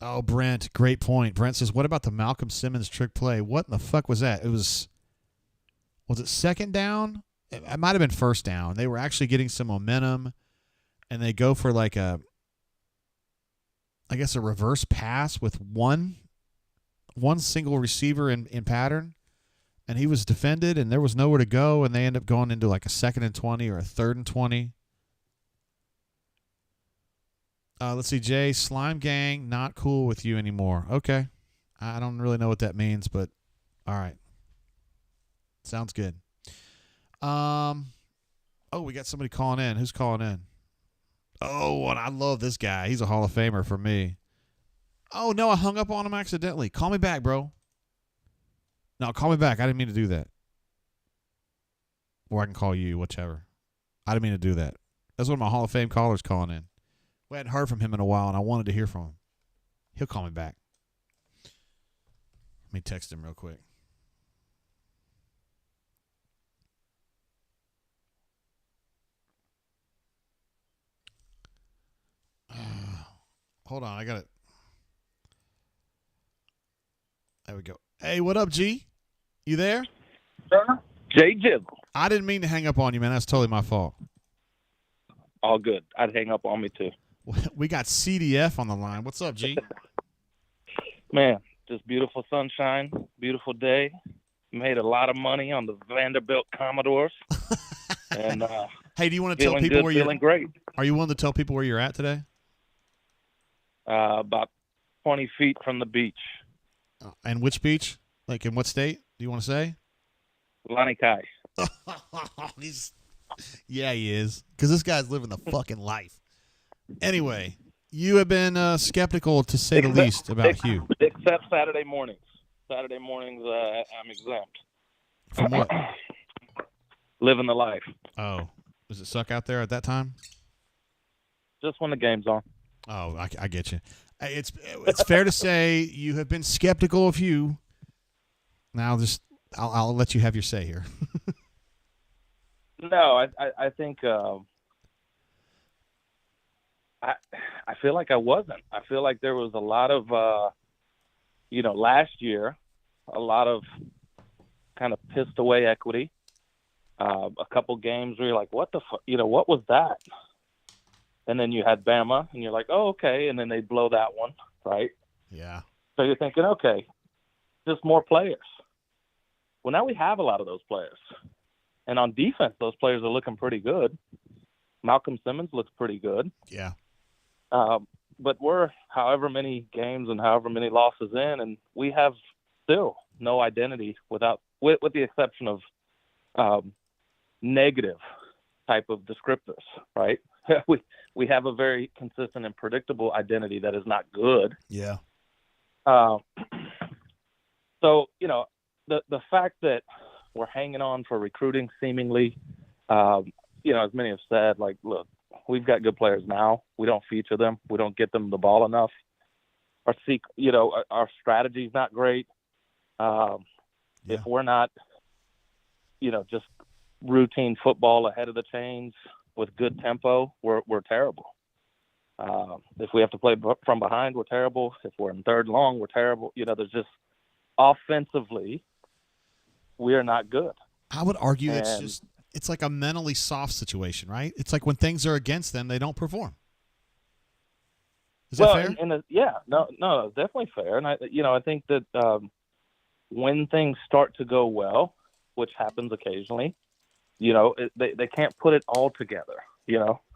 Oh, Brent, great point. Brent says, what about the Malcolm Simmons trick play? What in the fuck was that? Was it second down? It might have been first down. They were actually getting some momentum, and they go for like a reverse pass with one single receiver in pattern, and he was defended, and there was nowhere to go, and they end up going into like a 2nd and 20 or a 3rd and 20. Let's see, Jay, Slime Gang, not cool with you anymore. Okay. I don't really know what that means, but all right. Sounds good. Oh, we got somebody calling in. Who's calling in? Oh, and I love this guy. He's a Hall of Famer for me. Oh, no, I hung up on him accidentally. Call me back, bro. No, call me back. I didn't mean to do that. Or I can call you, whichever. I didn't mean to do that. That's one of my Hall of Fame callers calling in. We hadn't heard from him in a while, and I wanted to hear from him. He'll call me back. Let me text him real quick. Hold on, I got it. There we go. Hey, what up, G? You there? Jay Jizzle. I didn't mean to hang up on you, man. That's totally my fault. All good. I'd hang up on me, too. We got CDF on the line. What's up, G? Man, just beautiful sunshine, beautiful day. Made a lot of money on the Vanderbilt Commodores. And hey, do you want to tell people where you're feeling great. Are you willing to tell people where you're at today? About 20 feet from the beach. And which beach? Like in what state? Do you want to say? Lani Kai. Yeah, he is. Because this guy's living the fucking life. Anyway, you have been skeptical, to say the least, about Hugh. Except Saturday mornings. Saturday mornings, I'm exempt. From what? Living the life. Oh. Does it suck out there at that time? Just when the game's on. Oh, I get you. It's fair to say you have been skeptical of Hugh. Now, I'll let you have your say here. No, I think I feel like I wasn't. I feel like there was a lot of last year, a lot of kind of pissed away equity. A couple games where you're like, what the fuck? What was that? And then you had Bama, and you're like, oh, okay. And then they blow that one, right? Yeah. So you're thinking, okay, just more players. Well, now we have a lot of those players. And on defense, those players are looking pretty good. Malcolm Simmons looks pretty good. Yeah. But we're however many games and however many losses in, and we have still no identity with the exception of negative type of descriptors, right? We have a very consistent and predictable identity that is not good. Yeah. So, the fact that we're hanging on for recruiting seemingly, as many have said, like, look, we've got good players now. We don't feature them. We don't get them the ball enough. Our strategy's not great. If we're not, just routine football ahead of the chains with good tempo, we're terrible. If we have to play from behind, we're terrible. If we're in third long, we're terrible. There's just offensively, we are not good. I would argue it's like a mentally soft situation, right? It's like when things are against them, they don't perform. Is that fair? No, definitely fair. And I think that when things start to go well, which happens occasionally, they can't put it all together.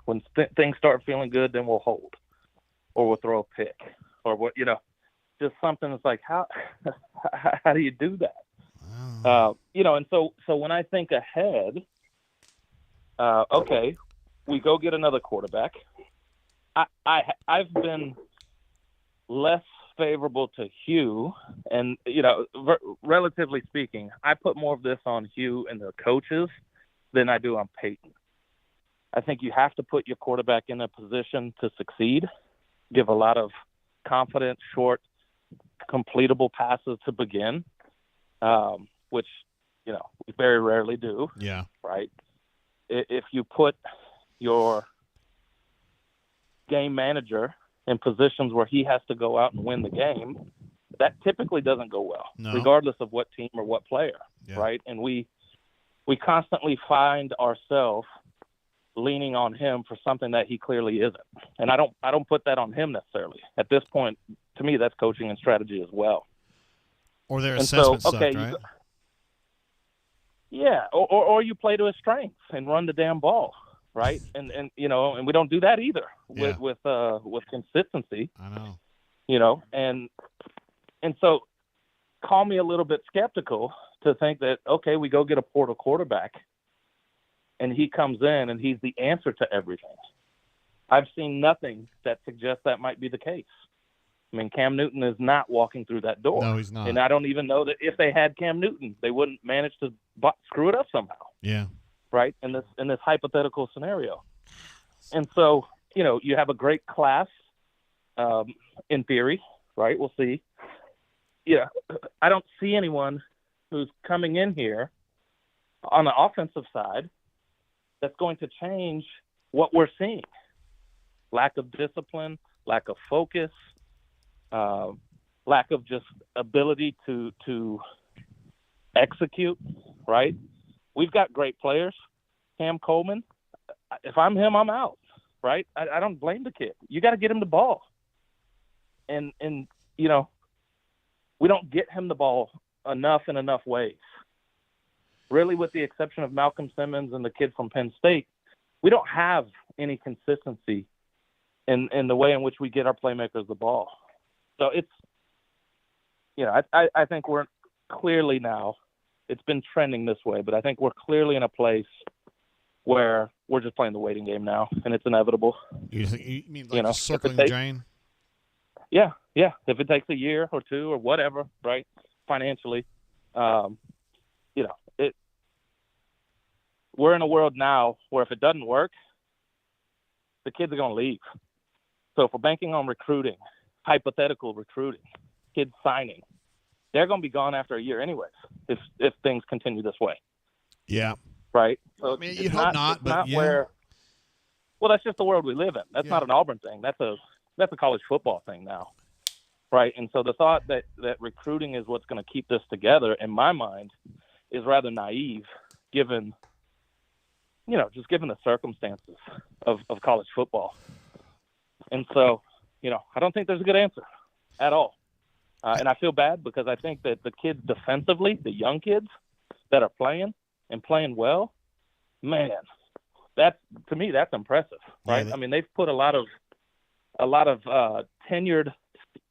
When things start feeling good, then we'll hold, or we'll throw a pick, or what, just something that's like, how do you do that? And so when I think ahead, okay, we go get another quarterback. I've been less favorable to Hugh, and relatively speaking, I put more of this on Hugh and the coaches than I do on Peyton. I think you have to put your quarterback in a position to succeed, give a lot of confident, short, completable passes to begin, which, we very rarely do. Yeah. Right? If you put your game manager in positions where he has to go out and win the game, that typically doesn't go well, regardless of what team or what player, right? And we constantly find ourselves leaning on him for something that he clearly isn't. And I don't put that on him necessarily. At this point, to me, that's coaching and strategy as well. Or their assessment sucked, right? Or you play to his strengths and run the damn ball, right? And we don't do that either with consistency. I know. And so call me a little bit skeptical to think that, okay, we go get a portal quarterback and he comes in and he's the answer to everything. I've seen nothing that suggests that might be the case. I mean, Cam Newton is not walking through that door. No, he's not. And I don't even know that if they had Cam Newton, they wouldn't manage to screw it up somehow. Yeah. Right? In this hypothetical scenario. And so, you know, you have a great class in theory, right? We'll see. Yeah. I don't see anyone who's coming in here on the offensive side that's going to change what we're seeing. Lack of discipline, lack of focus, lack of just ability to execute, right? We've got great players. Cam Coleman, if I'm him, I'm out, right? I don't blame the kid. You got to get him the ball. And you know, we don't get him the ball enough in enough ways. Really, with the exception of Malcolm Simmons and the kid from Penn State, we don't have any consistency in the way in which we get our playmakers the ball. So it's, you know, I think we're clearly now, it's been trending this way, but I think we're clearly in a place where we're just playing the waiting game now, and it's inevitable. You mean like just circling the drain? Yeah. If it takes a year or two or whatever, right, financially, you know, we're in a world now where if it doesn't work, the kids are going to leave. So if we're banking on recruiting, hypothetical recruiting, kids signing, they're going to be gone after a year anyways if things continue this way. Yeah. Right? So I mean, you'd hope not, but yeah. Well, that's just the world we live in. That's not an Auburn thing. That's a college football thing now. Right? And so the thought that recruiting is what's going to keep this together, in my mind, is rather naive given – you know, just given the circumstances of college football. And so, you know, I don't think there's a good answer at all. And I feel bad because I think that the kids defensively, the young kids that are playing and playing well, man, to me, that's impressive, right? Yeah, I mean, they've put a lot of tenured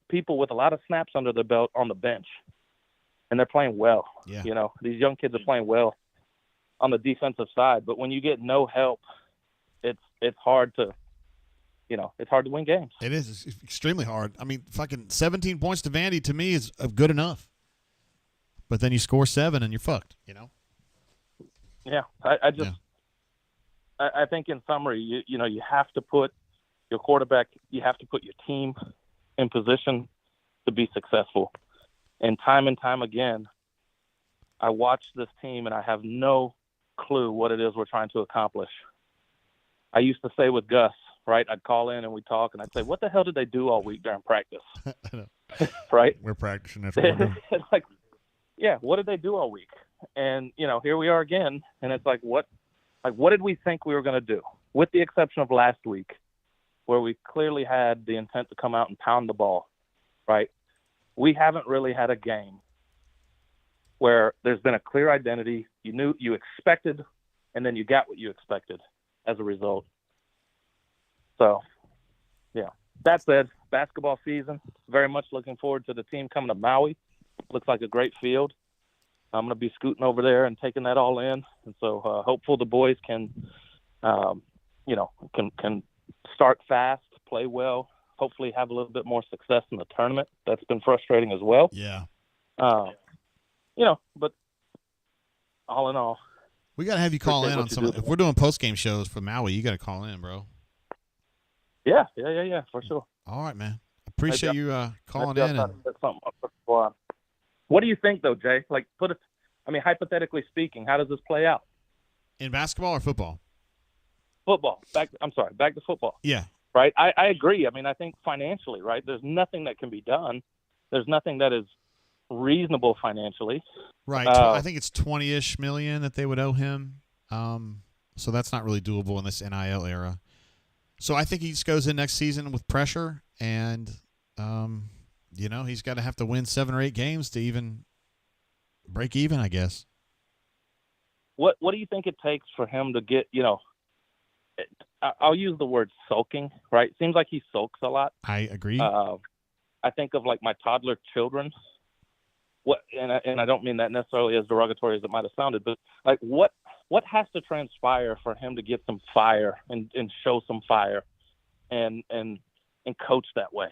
people with a lot of snaps under their belt on the bench, and they're playing well. Yeah. You know, these young kids are playing well on the defensive side, but when you get no help, it's hard to, you know, it's hard to win games. It is. It's extremely hard. I mean, fucking 17 points to Vandy to me is good enough. But then you score 7 and you're fucked, you know? Yeah. I think in summary, you know, you have to put your quarterback, you have to put your team in position to be successful. And time again, I watch this team and I have no clue what it is we're trying to accomplish. I used to say with Gus, right, I'd call in and we'd talk and I'd say, what the hell did they do all week during practice? Right? We're practicing. That's what we're doing. It's like, yeah, what did they do all week? And, you know, here we are again. And it's like, what did we think we were going to do? With the exception of last week, where we clearly had the intent to come out and pound the ball, right? We haven't really had a game where there's been a clear identity. You knew, you expected, and then you got what you expected as a result. So, yeah. That said, basketball season, very much looking forward to the team coming to Maui. Looks like a great field. I'm going to be scooting over there and taking that all in. And so hopeful the boys can, you know, can start fast, play well, hopefully have a little bit more success in the tournament. That's been frustrating as well. Yeah. You know, but all in all, we got to have you call in on some. If we're doing post-game shows for Maui, you got to call in, bro. Yeah, for sure. All right, man. Appreciate you calling in. What do you think, though, Jay? Like, hypothetically speaking, how does this play out? In basketball or football? Football. Back to football. Yeah. Right? I agree. I mean, I think financially, right, there's nothing that can be done. There's nothing that is reasonable financially. Right. I think it's 20-ish million that they would owe him. So that's not really doable in this NIL era. So I think he just goes in next season with pressure, and you know, he's got to have to win 7 or 8 games to even break even, I guess. What do you think it takes for him to get, you know, I'll use the word sulking, right? Seems like he sulks a lot. I agree. I think of like my toddler children. And I don't mean that necessarily as derogatory as it might have sounded, but like what what has to transpire for him to get some fire and show some fire and coach that way?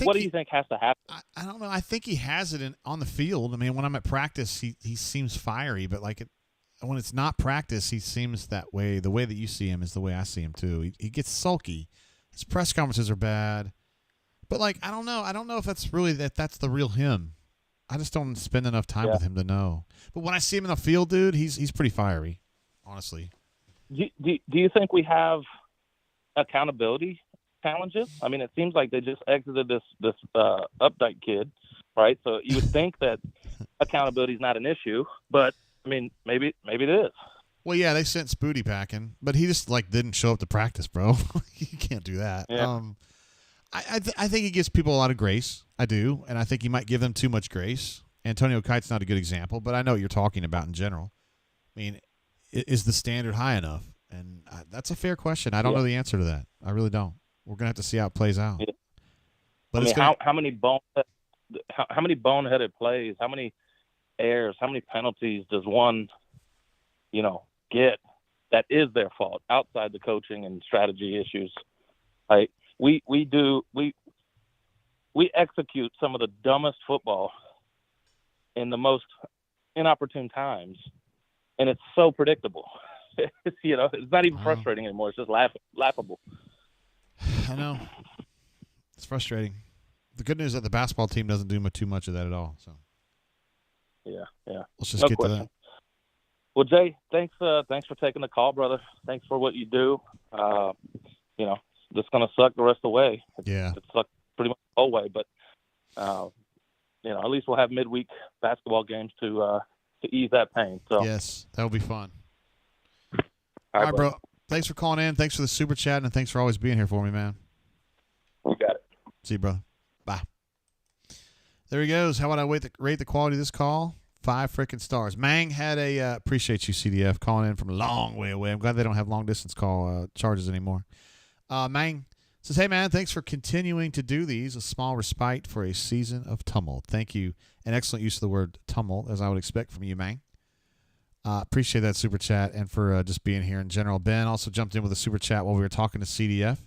What do you think has to happen? I don't know. I think he has it on the field. I mean, when I'm at practice, he seems fiery, but when it's not practice, he seems that way. The way that you see him is the way I see him too. He gets sulky. His press conferences are bad. But I don't know. I don't know if that's really that's the real him. I just don't spend enough time with him to know. But when I see him in the field, dude, he's pretty fiery, honestly. Do you think we have accountability challenges? I mean, it seems like they just exited this Updike kid, right? So you would think that accountability is not an issue, but I mean, maybe it is. Well, yeah, they sent Spooty packing, but he just didn't show up to practice, bro. You can't do that. Yeah. I think he gives people a lot of grace. I do, and I think he might give them too much grace. Antonio Kite's not a good example, but I know what you're talking about in general. I mean, is the standard high enough? And that's a fair question. I don't know the answer to that. I really don't. We're gonna have to see how it plays out. Yeah. But how many boneheaded plays, how many errors, how many penalties does one, get that is their fault outside the coaching and strategy issues? We execute some of the dumbest football in the most inopportune times, and it's so predictable. It's not even frustrating anymore. It's just laughable. I know. It's frustrating. The good news is that the basketball team doesn't do too much of that at all. So. Yeah. Let's just get to that. Well, Jay, thanks for taking the call, brother. Thanks for what you do. It's going to suck the rest of the way. It sucked pretty much the whole way, but at least we'll have midweek basketball games to ease that pain. So yes, that'll be fun. All right, bro. Thanks for calling in. Thanks for the super chat, and thanks for always being here for me, man. You got it. See you, brother. Bye. There he goes. How would I rate the quality of this call? 5 freaking stars. Mang had appreciate you, CDF, calling in from a long way away. I'm glad they don't have long-distance call charges anymore. Mang says, hey, man, thanks for continuing to do these. A small respite for a season of tumult. Thank you. An excellent use of the word tumult, as I would expect from you, Mang. Appreciate that super chat and for just being here in general. Ben also jumped in with a super chat while we were talking to CDF.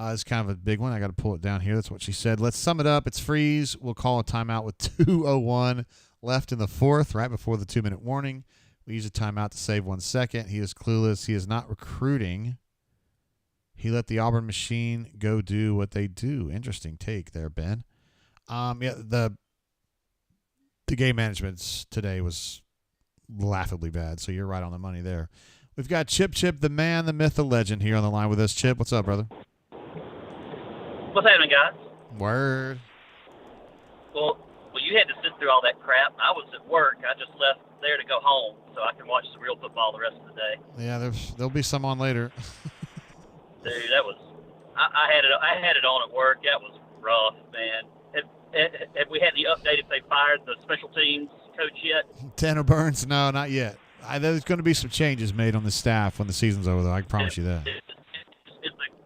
It's kind of a big one. I got to pull it down here. That's what she said. Let's sum it up. It's freeze. We'll call a timeout with 2:01 left in the fourth, right before the 2-minute warning. We use a timeout to save 1 second. He is clueless. He is not recruiting. He let the Auburn machine go do what they do. Interesting take there, Ben. The game management today was laughably bad, so you're right on the money there. We've got Chip, the man, the myth, the legend here on the line with us. Chip, what's up, brother? What's happening, guys? Word. Well, you had to sit through all that crap. I was at work. I just left there to go home so I can watch some real football the rest of the day. Yeah, there'll be some on later. Dude, that was I had it on at work. That was rough, man. Have we had the update if they fired the special teams coach yet? Tanner Burns, no, not yet. There's going to be some changes made on the staff when the season's over, though. I can promise you that.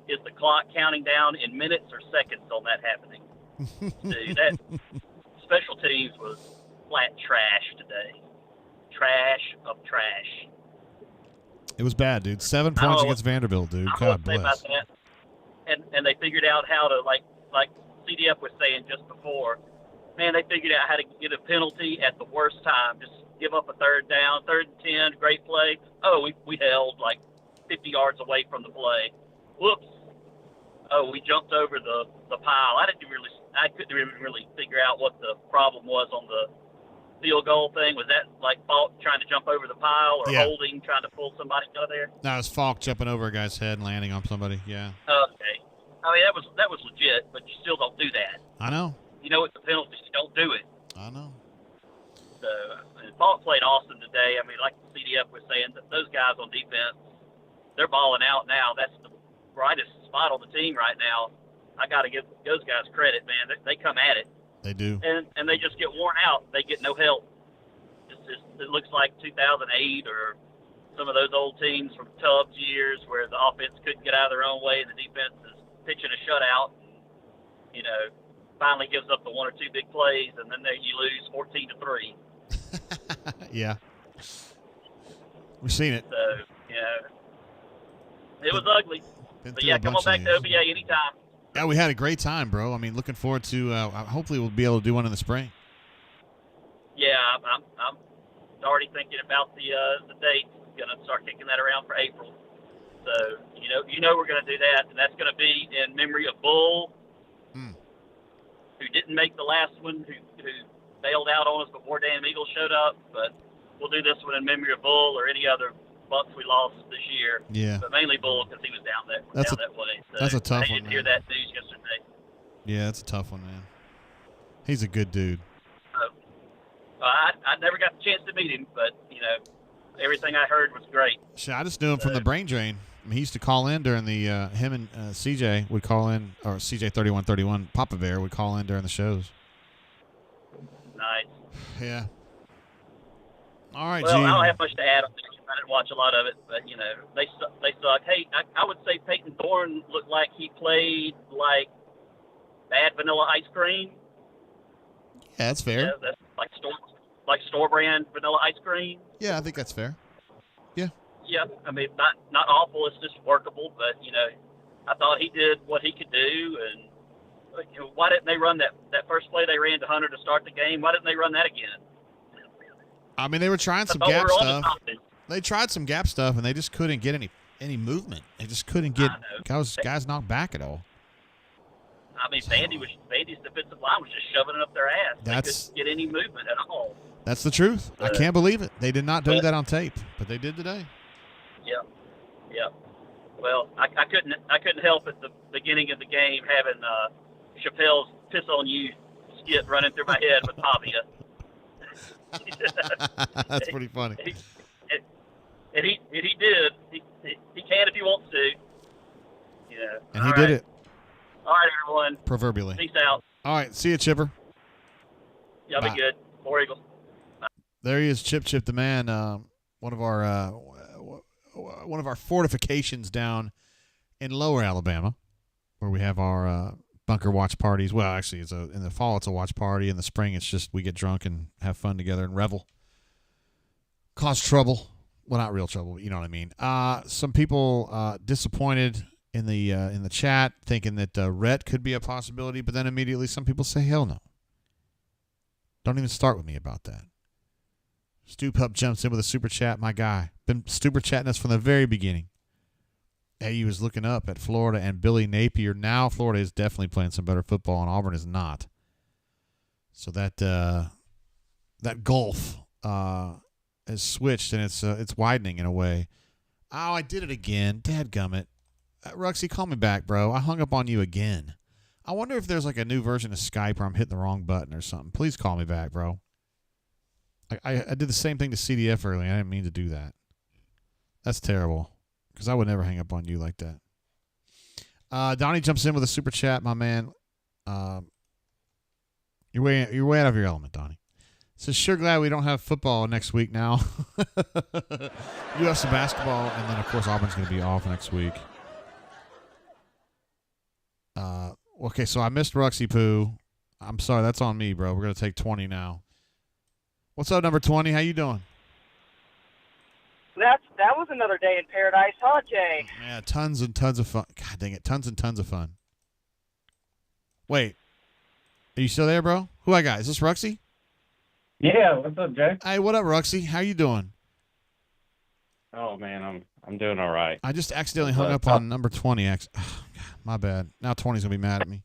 Is the clock counting down in minutes or seconds on that happening? Dude, that special teams was flat trash today. Trash of trash. It was bad, dude. 7 points against Vanderbilt, dude. God bless. About that. And they figured out how to, like CDF was saying just before, man, they figured out how to get a penalty at the worst time. Just give up a third down, 3rd and 10, great play. Oh, we held 50 yards away from the play. Whoops. Oh, we jumped over the pile. I couldn't even really figure out what the problem was on the field goal thing. Was that Falk trying to jump over the pile or holding, trying to pull somebody out of there? No, it was Falk jumping over a guy's head and landing on somebody. Yeah. Okay. I mean, that was legit, but you still don't do that. I know. You know it's a penalty. You don't do it. I know. So, Falk played awesome today. I mean, like the CDF was saying, those guys on defense, they're balling out now. That's the brightest spot on the team right now. I got to give those guys credit, man. They come at it. They do. And they just get worn out. They get no help. It looks like 2008 or some of those old teams from Tubbs years where the offense couldn't get out of their own way and the defense is pitching a shutout. And, finally gives up the 1 or 2 big plays, and then you lose 14-3. Yeah. We've seen it. So, it was ugly. Been But through yeah, a come bunch on of back to these. OBA anytime. Yeah, we had a great time, bro. I mean, looking forward to. Hopefully, we'll be able to do one in the spring. Yeah, I'm already thinking about the date. Gonna start kicking that around for April. So you know we're gonna do that, and that's gonna be in memory of Bull, who didn't make the last one, who bailed out on us before Dan Eagle showed up. But we'll do this one in memory of Bull or any other Bucks we lost this year. Yeah. But mainly Bull because he was down that way. So That's a tough I one, didn't hear man. that news yesterday. Yeah, that's a tough one, man. He's a good dude. I never got the chance to meet him, but everything I heard was great. Shit, I just knew him from the brain drain. I mean, he used to call in during the him and CJ would call in, or CJ 3131 Papa Bear would call in during the shows. Nice. Yeah. All right, Well, G. I don't have much to add on this. I didn't watch a lot of it, but they suck. Hey, I would say Peyton Thorne looked like he played like bad vanilla ice cream. Yeah, that's fair. Yeah, that's like store brand vanilla ice cream. Yeah, I think that's fair. Yeah. Yeah, I mean not awful. It's just workable, but I thought he did what he could do. And why didn't they run that first play they ran to Hunter to start the game? Why didn't they run that again? I mean, they were trying some I thought gap we were on to stuff. something. They tried some gap stuff, and they just couldn't get any movement. They just couldn't get guys knocked back at all. I mean, Vandy's defensive line was just shoving it up their ass. They couldn't get any movement at all. That's the truth. I can't believe it. They did not do that on tape, but they did today. Yeah. Well, I couldn't help at the beginning of the game having Chappelle's "Piss on You" skit running through my head with Pavia. That's pretty funny. And he did. He can if he wants to. And he did it. All right, everyone. Proverbially. Peace out. All right, see you, Chipper. Y'all be good. War Eagles. There he is, Chip the man. One of our fortifications down in Lower Alabama, where we have our bunker watch parties. Well, actually, in the fall it's a watch party. In the spring, it's just we get drunk and have fun together and revel. Cause trouble. Well, not real trouble, but you know what I mean. Some people disappointed in the chat, thinking that Rhett could be a possibility, but then immediately some people say, hell no. Don't even start with me about that. Stu Pup jumps in with a super chat. My guy. Been super chatting us from the very beginning. He was looking up at Florida and Billy Napier. Now Florida is definitely playing some better football, and Auburn is not. So that gulf has switched, and it's widening in a way. Oh, I did it again. Dadgummit. Ruxy, call me back, bro. I hung up on you again. I wonder if there's like a new version of Skype where I'm hitting the wrong button or something. Please call me back, bro. I did the same thing to CDF earlier. I didn't mean to do that. That's terrible because I would never hang up on you like that. Donnie jumps in with a super chat, my man. You're way out of your element, Donnie. Says, sure glad we don't have football next week now. You have some basketball, and then, of course, Auburn's going to be off next week. Okay, so I missed Ruxy Poo. I'm sorry, that's on me, bro. We're going to take 20 now. What's up, number 20? How you doing? That was another day in paradise, huh, Jay? Yeah, tons and tons of fun. God dang it, tons and tons of fun. Wait, are you still there, bro? Who I got? Is this Ruxy? Yeah, what's up, Jay? Hey, what up, Ruxy? How you doing? Oh man, I'm doing all right. I just accidentally hung up on number 20. My bad. Now 20's gonna be mad at me.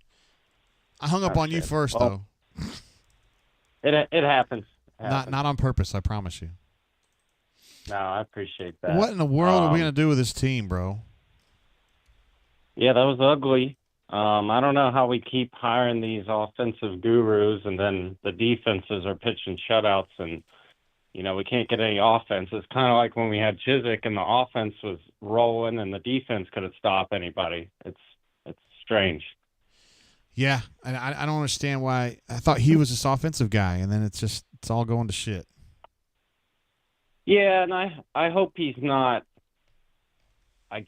I hung up on you first, though. It happens. Not on purpose, I promise you. No, I appreciate that. What in the world are we gonna do with this team, bro? Yeah, that was ugly. I don't know how we keep hiring these offensive gurus and then the defenses are pitching shutouts and, we can't get any offense. It's kind of like when we had Chiswick and the offense was rolling and the defense couldn't stop anybody. It's strange. Yeah, and I don't understand why. I thought he was this offensive guy, and then it's all going to shit. Yeah, and I hope he's not, I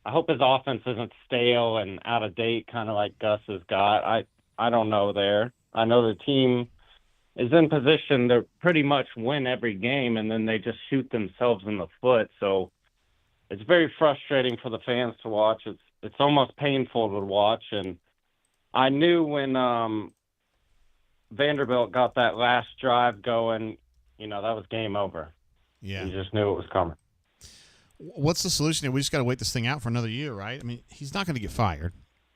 hope his offense isn't stale and out of date, kind of like Gus has got. I don't know there. I know the team is in position to pretty much win every game, and then they just shoot themselves in the foot. So it's very frustrating for the fans to watch. It's almost painful to watch. And I knew when Vanderbilt got that last drive going, that was game over. Yeah. You just knew it was coming. What's the solution here? We just got to wait this thing out for another year, right? I mean, he's not going to get fired.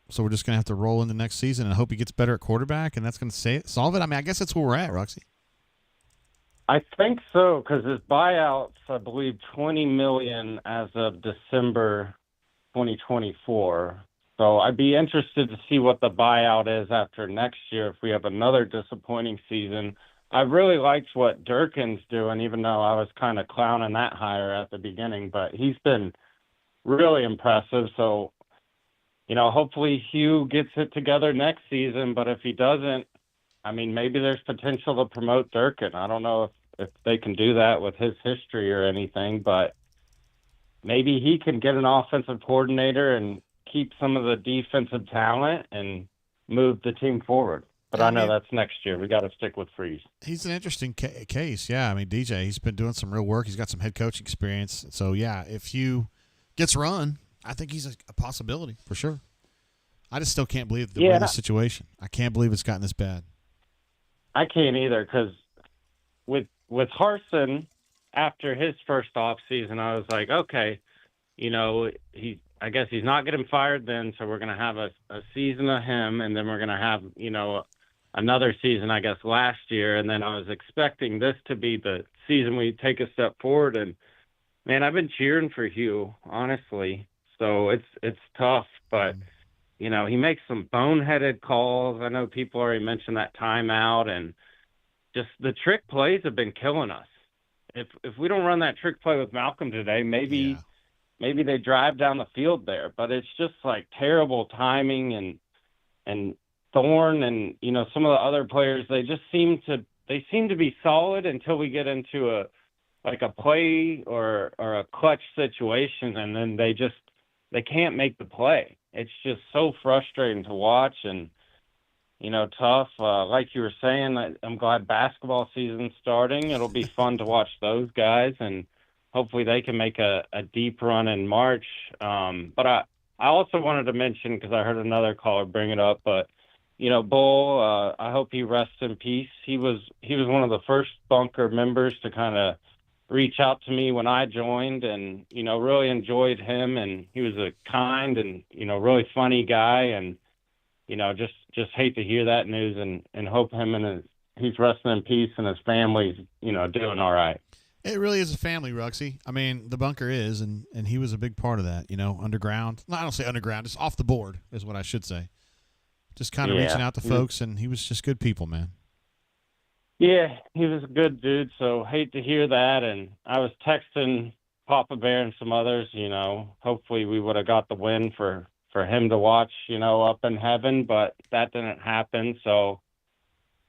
So we're just going to have to roll into next season and hope he gets better at quarterback, and that's going to solve it? I mean, I guess that's where we're at, Roxy. I think so, because his buyout's, I believe, $20 million as of December 2024. So I'd be interested to see what the buyout is after next year if we have another disappointing season. I really liked what Durkin's doing, even though I was kind of clowning that hire at the beginning, but he's been really impressive. So, hopefully Hugh gets it together next season, but if he doesn't, I mean, maybe there's potential to promote Durkin. I don't know if they can do that with his history or anything, but maybe he can get an offensive coordinator and keep some of the defensive talent and move the team forward. But I know that's next year. We got to stick with Freeze. He's an interesting case. Yeah, I mean, DJ, he's been doing some real work. He's got some head coaching experience. So, yeah, if Hugh gets run, I think he's a possibility for sure. I just still can't believe the situation. I can't believe it's gotten this bad. I can't either, because with Harsin, after his first off season, I was like, okay, I guess he's not getting fired then, so we're going to have a season of him, and then we're going to have, another season, I guess, last year. And then I was expecting this to be the season we take a step forward. And, man, I've been cheering for Hugh, honestly. So it's tough, but, he makes some boneheaded calls. I know people already mentioned that timeout, and just the trick plays have been killing us. If we don't run that trick play with Malcolm today, maybe they drive down the field there, but it's just like terrible timing and Thorne and, some of the other players, they seem to be solid until we get into a play or a clutch situation. And then they can't make the play. It's just so frustrating to watch and, tough. Like you were saying, I'm glad basketball season's starting. It'll be fun to watch those guys, and hopefully they can make a deep run in March. But I also wanted to mention, because I heard another caller bring it up, but, Bull, I hope he rests in peace. He was one of the first bunker members to kind of reach out to me when I joined, and, really enjoyed him. And he was a kind and, really funny guy. And, just hate to hear that news, and hope him and he's resting in peace and his family's, doing all right. It really is a family, Ruxy. I mean, the bunker is, and he was a big part of that, underground. No, I don't say underground, just off the board is what I should say. Just kind of reaching out to folks, and he was just good people, man. Yeah, he was a good dude, so hate to hear that. And I was texting Papa Bear and some others, hopefully we would have got the win for him to watch, up in heaven, but that didn't happen. So,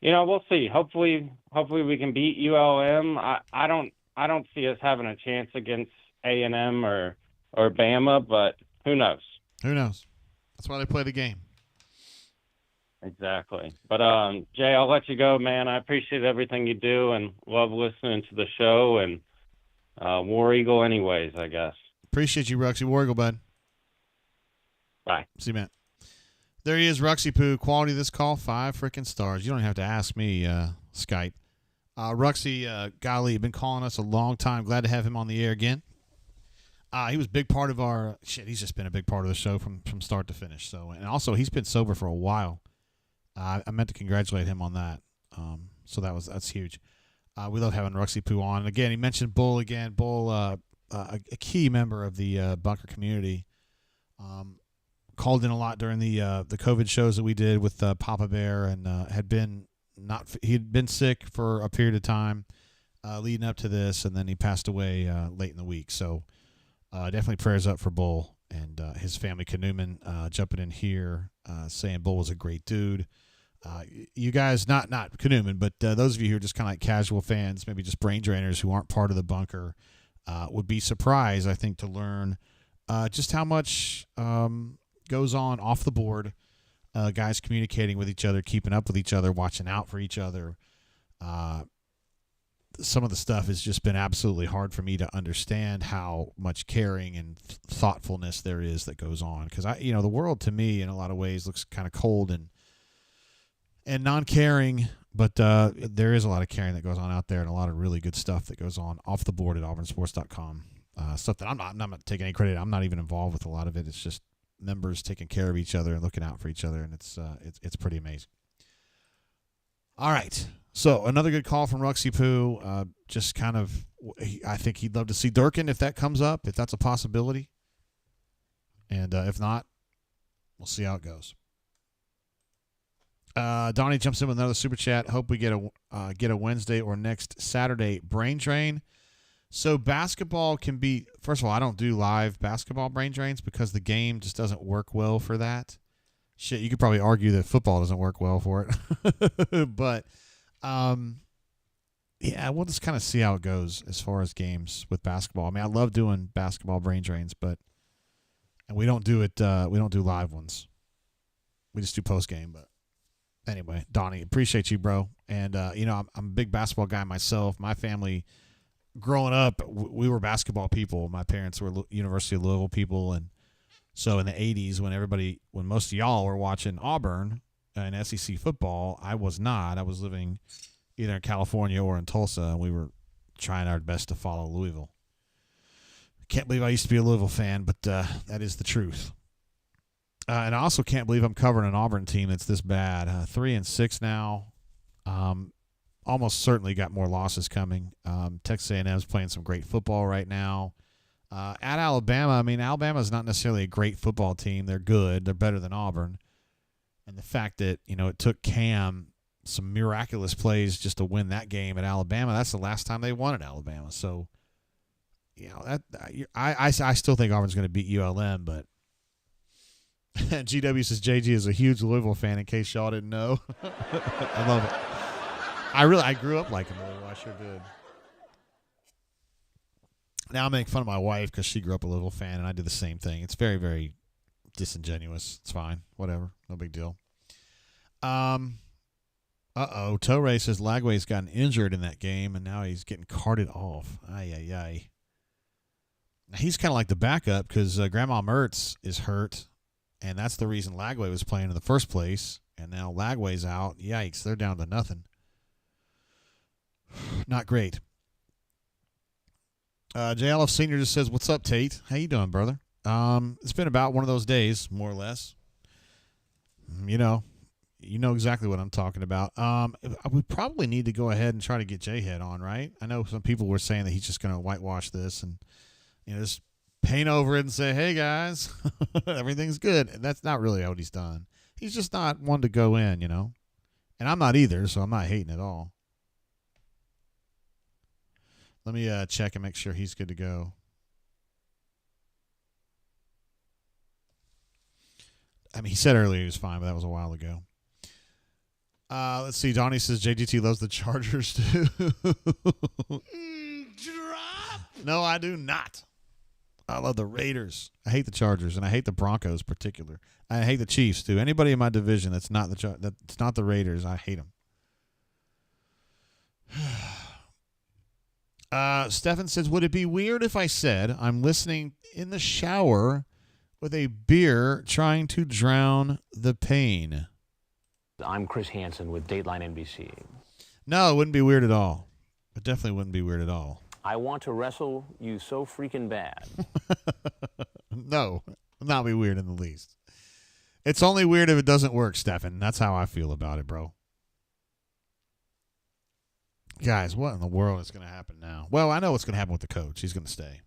we'll see. Hopefully we can beat ULM. I don't see us having a chance against A&M or Bama, but who knows? Who knows? That's why they play the game. Exactly. But, Jay, I'll let you go, man. I appreciate everything you do and love listening to the show, and War Eagle anyways, I guess. Appreciate you, Ruxy. War Eagle, bud. Bye. See you, man. There he is, Ruxy Poo. Quality of this call, 5 freaking stars. You don't have to ask me, Skype. Ruxy, golly, you've been calling us a long time. Glad to have him on the air again. He was a big part of our – he's just been a big part of the show from start to finish. So, and also, he's been sober for a while. I meant to congratulate him on that. So that's huge. We love having Ruxy Poo on. And again, he mentioned Bull again. Bull, a key member of the bunker community, called in a lot during the COVID shows that we did with Papa Bear, and he had been sick for a period of time leading up to this, and then he passed away late in the week. So definitely prayers up for Bull and his family. Newman jumping in here saying Bull was a great dude. You guys, not Newman, but those of you who are just kind of like casual fans, maybe just brain drainers who aren't part of the bunker, would be surprised, I think, to learn just how much goes on off the board. Guys communicating with each other, keeping up with each other, watching out for each other. some of the stuff has just been absolutely hard for me to understand how much caring and thoughtfulness there is that goes on. Because the world to me in a lot of ways looks kind of cold and non-caring, but there is a lot of caring that goes on out there and a lot of really good stuff that goes on off the board at auburnsports.com. Stuff that I'm not taking any credit. I'm not even involved with a lot of it. It's just members taking care of each other and looking out for each other, and it's pretty amazing. All right. So another good call from Ruxy Poo. Just kind of, I think he'd love to see Durkin if that comes up, if that's a possibility. And if not, we'll see how it goes. Donnie jumps in with another super chat. Hope we get a Wednesday or next Saturday brain drain. So basketball can be, first of all, I don't do live basketball brain drains because the game just doesn't work well for that. Shit, you could probably argue that football doesn't work well for it. But yeah, we'll just kind of see how it goes as far as games with basketball. I mean, I love doing basketball brain drains, and we don't do it. We don't do live ones. We just do post game. But anyway, Donnie, appreciate you, bro. And I'm a big basketball guy myself. My family, growing up, we were basketball people. My parents were University of Louisville people, and so in the '80s, when most of y'all were watching Auburn and SEC football, I was not. I was living either in California or in Tulsa, and we were trying our best to follow Louisville. Can't believe I used to be a Louisville fan, but that is the truth. And I also can't believe I'm covering an Auburn team that's this bad. 3-6 now. Almost certainly got more losses coming. Texas A&M is playing some great football right now. At Alabama, I mean, Alabama is not necessarily a great football team. They're good. They're better than Auburn. And the fact that, it took Cam some miraculous plays just to win that game at Alabama, that's the last time they won at Alabama. So, I still think Auburn's going to beat ULM, but GW says JG is a huge Louisville fan, in case y'all didn't know. I love it. I grew up like him. I sure did. Now I make fun of my wife because she grew up a Louisville fan, and I did the same thing. It's very, very disingenuous. It's fine. Whatever. No big deal. Torre says Lagway's gotten injured in that game, and now he's getting carted off. Ay. He's kind of like the backup because Grandma Mertz is hurt, and that's the reason Lagway was playing in the first place. And now Lagway's out. Yikes, they're down to nothing. Not great. JLF Senior just says, "What's up, Tate? How you doing, brother?" It's been about one of those days, more or less. You know exactly what I'm talking about. We probably need to go ahead and try to get J-Head on, right? I know some people were saying that he's just going to whitewash this and just paint over it and say, "Hey guys, everything's good." And that's not really what he's done. He's just not one to go in, and I'm not either, so I'm not hating at all. Let me check and make sure he's good to go. I mean, he said earlier he was fine, but that was a while ago. Let's see. Donnie says JGT loves the Chargers too. Drop. No, I do not. I love the Raiders. I hate the Chargers, and I hate the Broncos in particular. I hate the Chiefs too. Anybody in my division that's not that's not the Raiders, I hate them. Stefan says, "Would it be weird if I said I'm listening in the shower with a beer trying to drown the pain?" I'm Chris Hansen with Dateline NBC. No, it wouldn't be weird at all. It definitely wouldn't be weird at all. I want to wrestle you so freaking bad. No, not be weird in the least. It's only weird if it doesn't work, Stefan. That's how I feel about it, bro. Guys, what in the world is going to happen now? Well, I know what's going to happen with the coach. He's going to stay.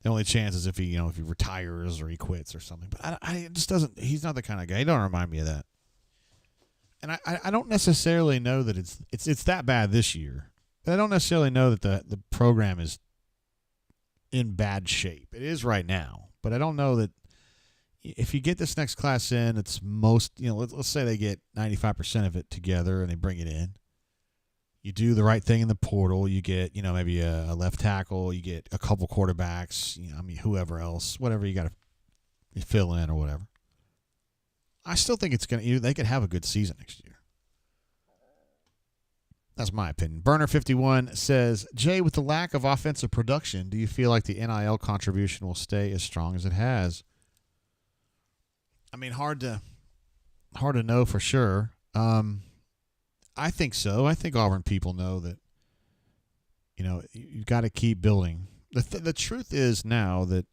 The only chance is if he retires or he quits or something. But it just doesn't. He's not the kind of guy. He don't remind me of that. And I don't necessarily know that it's that bad this year. But I don't necessarily know that the program is in bad shape. It is right now, but I don't know that if you get this next class in, it's most let's say they get 95% of it together and they bring it in. You do the right thing in the portal. You get, maybe a left tackle. You get a couple quarterbacks. Whoever else, whatever you got to fill in or whatever. I still think it's they could have a good season next year. That's my opinion. Burner51 says, Jay, with the lack of offensive production, do you feel like the NIL contribution will stay as strong as it has? I mean, hard to know for sure. I think so. I think Auburn people know that, you've got to keep building. The truth is now that,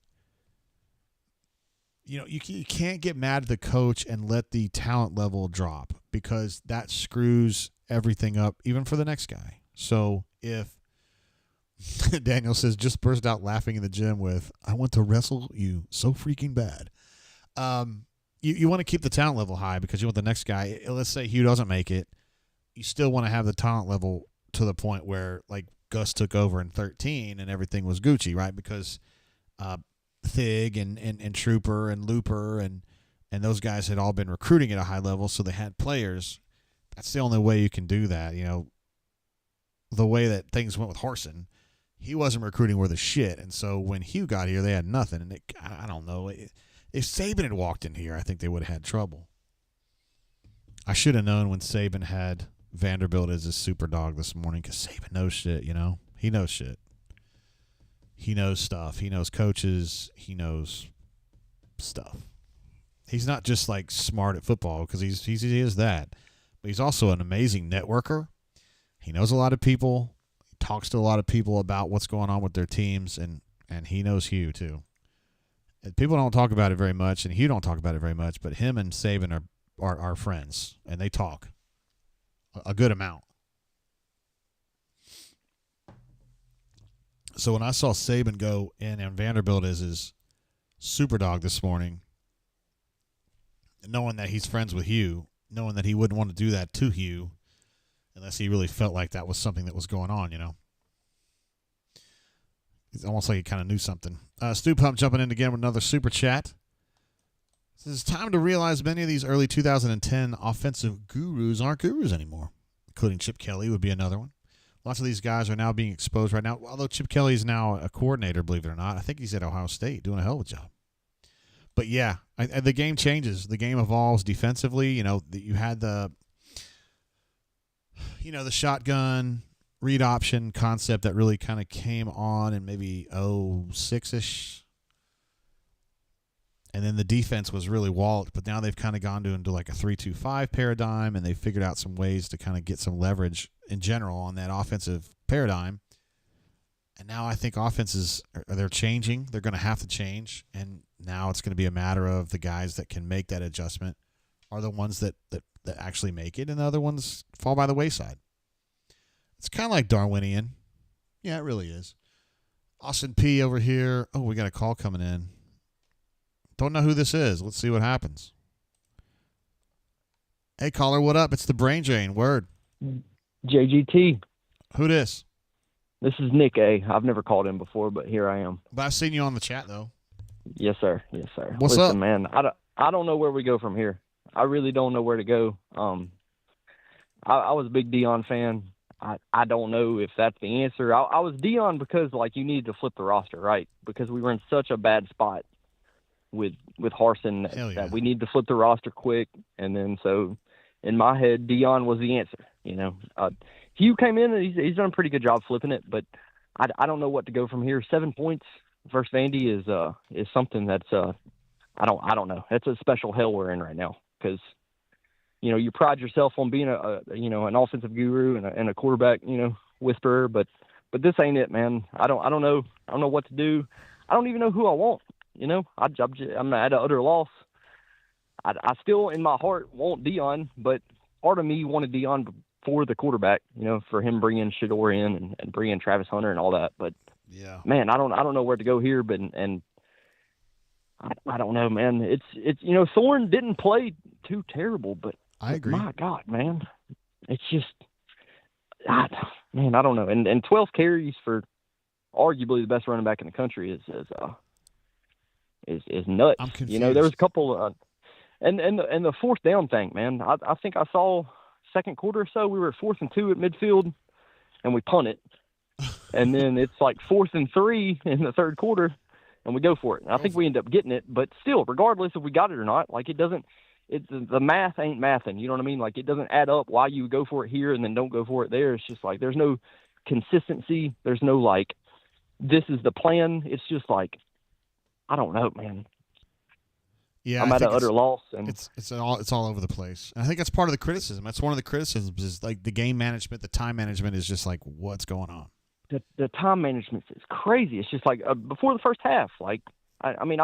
you can't get mad at the coach and let the talent level drop, because that screws everything up, even for the next guy. So if Daniel says, just burst out laughing in the gym with, I want to wrestle you so freaking bad. You want to keep the talent level high, because you want the next guy. Let's say Hugh doesn't make it. You still want to have the talent level to the point where, like, Gus took over in 2013 and everything was Gucci, right? Because Thig and Trooper and Looper and those guys had all been recruiting at a high level, so they had players. That's the only way you can do that. The way that things went with Horson, he wasn't recruiting worth a shit, and so when Hugh got here, they had nothing. And I don't know. If Saban had walked in here, I think they would have had trouble. I should have known when Saban had Vanderbilt as his super dog this morning, because Saban knows shit, He knows shit. He knows stuff. He knows coaches. He knows stuff. He's not just, like, smart at football, because he is that. But he's also an amazing networker. He knows a lot of people. He talks to a lot of people about what's going on with their teams, and he knows Hugh, too. People don't talk about it very much, and Hugh don't talk about it very much, but him and Saban are friends, and they talk a good amount. So when I saw Saban go in and Vanderbilt as his super dog this morning, knowing that he's friends with Hugh, knowing that he wouldn't want to do that to Hugh unless he really felt like that was something that was going on, It's almost like he kind of knew something. Stu Pump jumping in again with another super chat. It says, it's time to realize many of these early 2010 offensive gurus aren't gurus anymore, including Chip Kelly would be another one. Lots of these guys are now being exposed right now, although Chip Kelly is now a coordinator, believe it or not. I think he's at Ohio State doing a hell of a job. But, yeah, the game changes. The game evolves defensively. You had the shotgun read option concept that really kind of came on in maybe 06-ish. And then the defense was really walled, but now they've kind of gone into like a 3-2-5 paradigm, and they figured out some ways to kind of get some leverage in general on that offensive paradigm. And now I think offenses, they're changing. They're going to have to change, and now it's going to be a matter of the guys that can make that adjustment are the ones that actually make it, and the other ones fall by the wayside. It's kind of like Darwinian. Yeah, it really is. Austin P. over here. Oh, we got a call coming in. Don't know who this is. Let's see what happens. Hey, caller, what up? It's the Brain Drain. Word. JGT. Who this? This is Nick A. I've never called in before, but here I am. But I've seen you on the chat, though. Yes, sir. Yes, sir. What's Listen, up? Man, I don't know where we go from here. I really don't know where to go. I was a big Dion fan. I don't know if that's the answer. I was Dion because, like, you needed to flip the roster, right? Because we were in such a bad spot with Harsin that we need to flip the roster quick. And then so in my head, Dion was the answer. Hugh came in and he's done a pretty good job flipping it, but I don't know what to go from here. 7 points versus Vandy is something that's I don't know. That's a special hell we're in right now, because you pride yourself on being an offensive guru and a quarterback whisperer, but this ain't it, man. I don't know what to do. I don't even know who I want. I'm at an utter loss. I still in my heart want Dion, but part of me wanted Dion for the quarterback, for him bringing Shador in and bringing Travis Hunter and all that. But yeah, man, I don't know where to go here. But I don't know, man. It's Thorne didn't play too terrible, but I agree. My God, man, it's just, man, I don't know. And 12 carries for arguably the best running back in the country is nuts. I'm confused. There was a couple, and the fourth down thing, man. I think I saw second quarter or so we were 4th and 2 at midfield, and we punt it, and then it's like 4th and 3 in the third quarter, and we go for it. And I think we end up getting it, but still, regardless if we got it or not, like it the math ain't mathing. You know what I mean? Like, it doesn't add up why you go for it here and then don't go for it there. It's just like there's no consistency. There's no, like, this is the plan. It's just like, I don't know, man. Yeah, I'm at an utter loss, and it's all over the place. And I think that's part of the criticism. That's one of the criticisms is like the game management, the time management is just like, what's going on? The time management is crazy. It's just like before the first half. Like, I mean,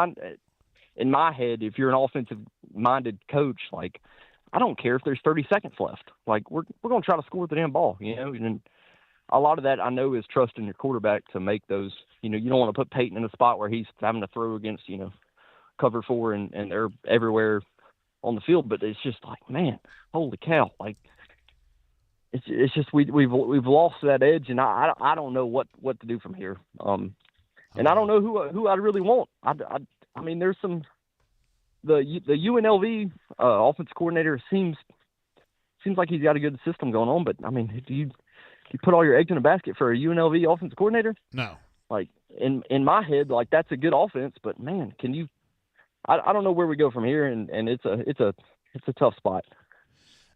in my head, if you're an offensive-minded coach, like, I don't care if there's 30 seconds left. Like, we're going to try to score the damn ball, you know. And a lot of that I know is trusting your quarterback to make those. You know, you don't want to put Peyton in a spot where he's having to throw against, you know, cover 4 and they're everywhere on the field. But it's just like, man, holy cow! Like, it's just we've lost that edge, and I don't know what to do from here. And I don't know who I really want. I mean, there's some the UNLV offense coordinator seems like he's got a good system going on, but I mean, do you put all your eggs in a basket for a UNLV offense coordinator? No. Like, in my head, like, that's a good offense, but man, can you? I don't know where we go from here, and it's a tough spot.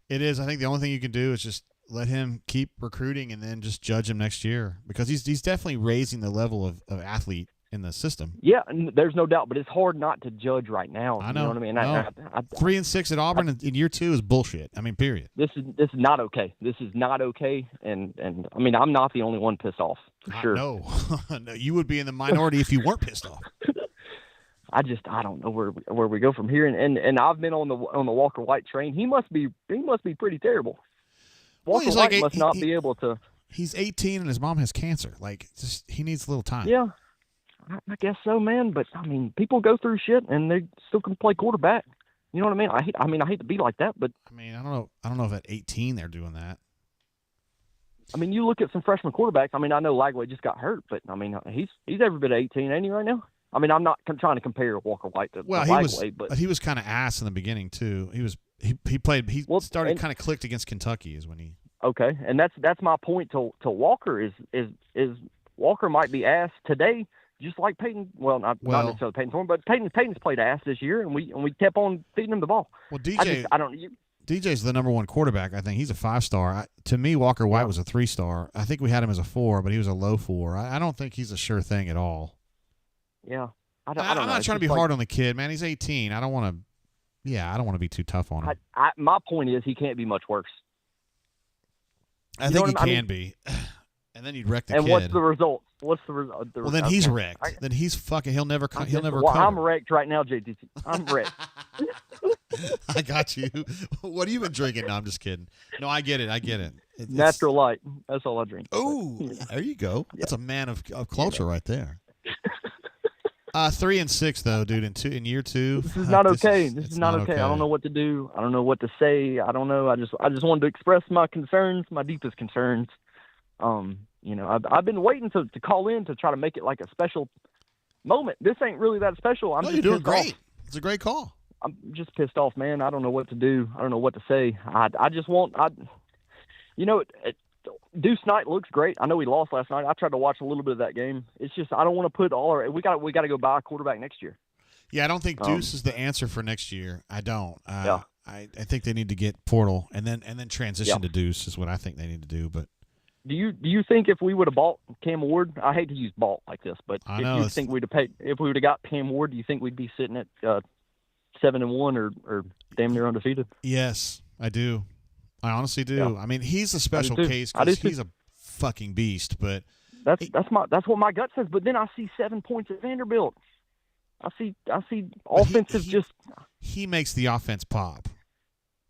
It is. I think the only thing you can do is just let him keep recruiting and then just judge him next year, because he's definitely raising the level of athlete in the system. Yeah, and there's no doubt, but it's hard not to judge right now. I know. You know what I mean? No. 3-6 at Auburn in year 2 is bullshit. I mean, period. This is not okay. This is not okay, and I mean, I'm not the only one pissed off, for sure. No, you would be in the minority if you weren't pissed off. I don't know where we go from here, and I've been on the Walker White train. He must be pretty terrible. Walker White must not be able to. He's 18 and his mom has cancer. Like, just he needs a little time. Yeah, I guess so, man. But I mean, people go through shit and they still can play quarterback. You know what I mean? I hate to be like that, but I mean, I don't know if at 18 they're doing that. I mean, you look at some freshman quarterbacks. I mean, I know Lagway just got hurt, but I mean, he's every bit of 18, ain't he, right now? I mean, I'm not trying to compare Walker White to Lagway, but he was kind of ass in the beginning too. He played. He started kind of clicked against Kentucky is when he. Okay, and that's my point to Walker is Walker might be ass today, just like Peyton. Well, not necessarily Peyton Thorne, but Peyton's played ass this year, and we kept on feeding him the ball. Well, DJ's the number 1 quarterback. I think he's a 5-star. To me, Walker White was a 3-star. I think we had him as a 4, but he was a low 4. I don't think he's a sure thing at all. Yeah, I'm not trying to be hard on the kid, man. He's 18. I don't want to be too tough on him. My point is he can't be much worse. I think he can be. And then you'd wreck the kid. And what's the result? Well, then he's wrecked. Then he's fucking. He'll never. Well, I'm wrecked right now, JTC. I'm wrecked. I got you. What have you been drinking? No, I'm just kidding. No, I get it. Natural light. That's all I drink. Oh, there you go. That's a man of culture right there. 3-6 though, dude. In year 2, this is not okay. This is not okay. I don't know what to do. I don't know what to say. I don't know. I just wanted to express my concerns, my deepest concerns. You know, I've been waiting to call in to try to make it like a special moment. This ain't really that special. You're doing great. It's a great call. I'm just pissed off, man. I don't know what to do. I don't know what to say. I just want. You know, Deuce Knight looks great. I know he lost last night. I tried to watch a little bit of that game. It's just I don't want to put all our. We got to go buy a quarterback next year. Yeah, I don't think Deuce is the answer for next year. I don't. Yeah. I think they need to get Portal and then transition to Deuce is what I think they need to do. But do you think if we would have bought Cam Ward, I hate to use bought like this, but if we would have got Cam Ward, do you think we'd be sitting at 7-1 or damn near undefeated? Yes, I do. I honestly do. Yeah. I mean, he's a special case because he's a fucking beast. But that's what my gut says. But then I see 7 points at Vanderbilt. I see offensive he makes the offense pop.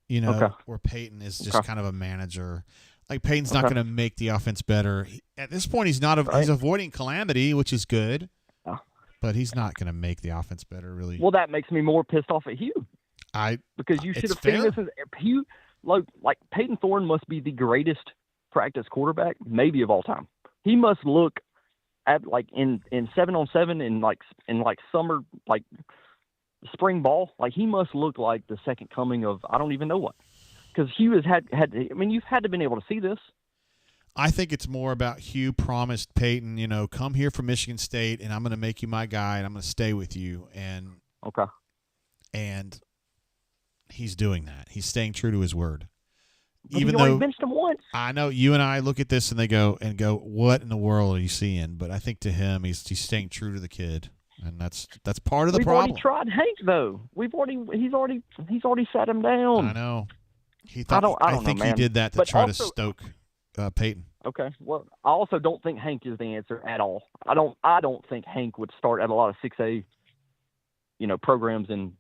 You know, where Peyton is just kind of a manager. Like Peyton's not going to make the offense better. At this point, he's not. He's avoiding calamity, which is good. Yeah. But he's not going to make the offense better, really. Well, that makes me more pissed off at Hugh. Because you should have seen this as Hugh. Like Peyton Thorne must be the greatest practice quarterback, maybe of all time. He must look at like in 7-on-7 in summer spring ball. Like he must look like the second coming of I don't even know what. Because Hugh has had. I mean, you've had to been able to see this. I think it's more about Hugh promised Peyton, you know, come here from Michigan State, and I'm going to make you my guy, and I'm going to stay with you. And he's doing that. He's staying true to his word. But Even he already though benched him once. I know you and I look at this and they go, what in the world are you seeing? But I think to him, he's staying true to the kid, and that's part of the problem. We've already tried Hank though. He's already sat him down. I know. He thought. I think know, he man. did that to But try also, to stoke Peyton. Okay. Well, I also don't think Hank is the answer at all. I don't think Hank would start at a lot of 6A, programs in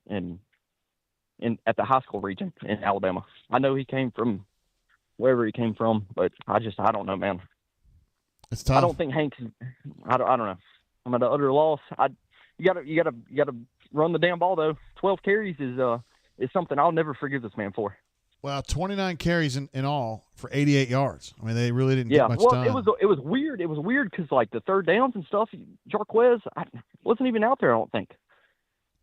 at the high school region in Alabama. I know he came from wherever he came from, but I don't know, man. It's tough. I don't think Hank's. I don't know. I'm at an utter loss. You gotta run the damn ball though. 12 carries is something I'll never forgive this man for. Well, 29 carries in all for 88 yards. I mean, they really didn't get much done. It was weird. It was weird because like the third downs and stuff, Jarquez wasn't even out there. I don't think.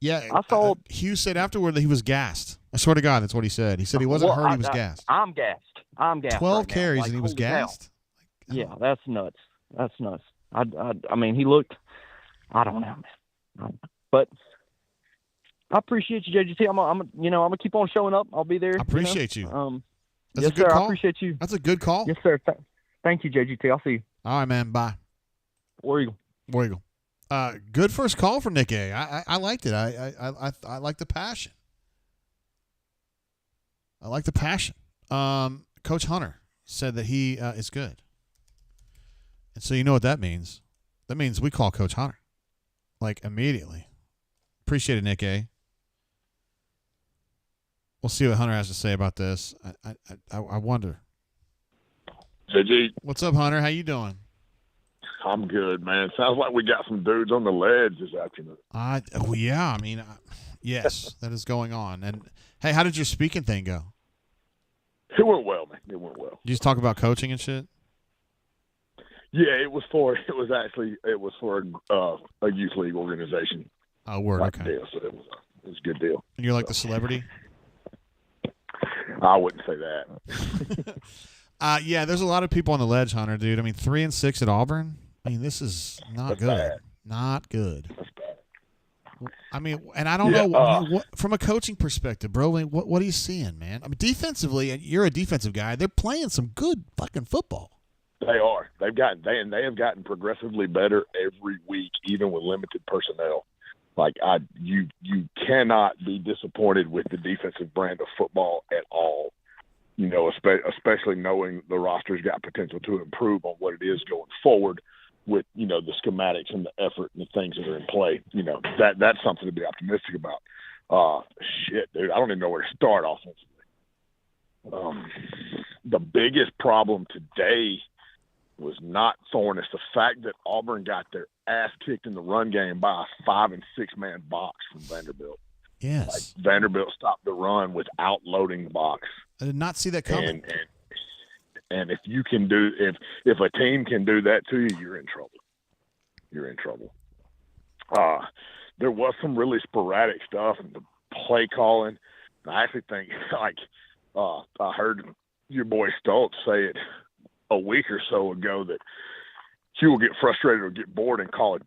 Yeah, I saw. Hugh said afterward that he was gassed. I swear to God, that's what he said. He said he wasn't hurt. He was gassed. I'm gassed. 12 right carries now. and he was gassed. Yeah, that's nuts. That's nuts. I mean, he looked. I don't know, man. But I appreciate you, JGT. I'm gonna keep on showing up. I'll be there. I appreciate you. That's yes, a good sir. call. I appreciate you. That's a good call. Yes, sir. Thank you, JGT. I'll see you. All right, man. Bye. War Eagle. War Eagle. Good first call from Nick A. I liked it. I like the passion. I like the passion. Coach Hunter said that he is good. And so you know what that means. That means we call Coach Hunter. Like, immediately. Appreciate it, Nick A. We'll see what Hunter has to say about this. I wonder. JG. What's up, Hunter? How you doing? I'm good, man. Sounds like we got some dudes on the ledge this afternoon. Yeah. I mean, yes, that is going on. And, hey, how did your speaking thing go? It went well, man. It went well. Did you just talk about coaching and shit? Yeah, it was for a youth league organization. Oh, word. Like Okay. Deal, so it was a good deal. And you're like the celebrity? I wouldn't say that. Yeah, there's a lot of people on the ledge, Hunter, dude. I mean, 3-6 at Auburn. I mean, this is not That's good. bad. Not good. That's bad. I mean, and I don't know what, from a coaching perspective, bro. I mean, what are you seeing, man? I mean, defensively, and you're a defensive guy. They're playing some good fucking football. They are. They have gotten progressively better every week, even with limited personnel. Like you cannot be disappointed with the defensive brand of football at all. You know, especially knowing the roster's got potential to improve on what it is going forward with, you know, the schematics and the effort and the things that are in play. You know, that's something to be optimistic about. Shit, dude, I don't even know where to start offensively. The biggest problem today was not Thorne. It's the fact that Auburn got their ass kicked in the run game by a 5- and 6-man box from Vanderbilt. Yes. Like, Vanderbilt stopped the run without loading the box. I did not see that coming. And if you can do if a team can do that to you, you're in trouble. You're in trouble. There was some really sporadic stuff in the play calling. I actually think I heard your boy Stoltz say it a week or so ago that Hugh will get frustrated or get bored and call a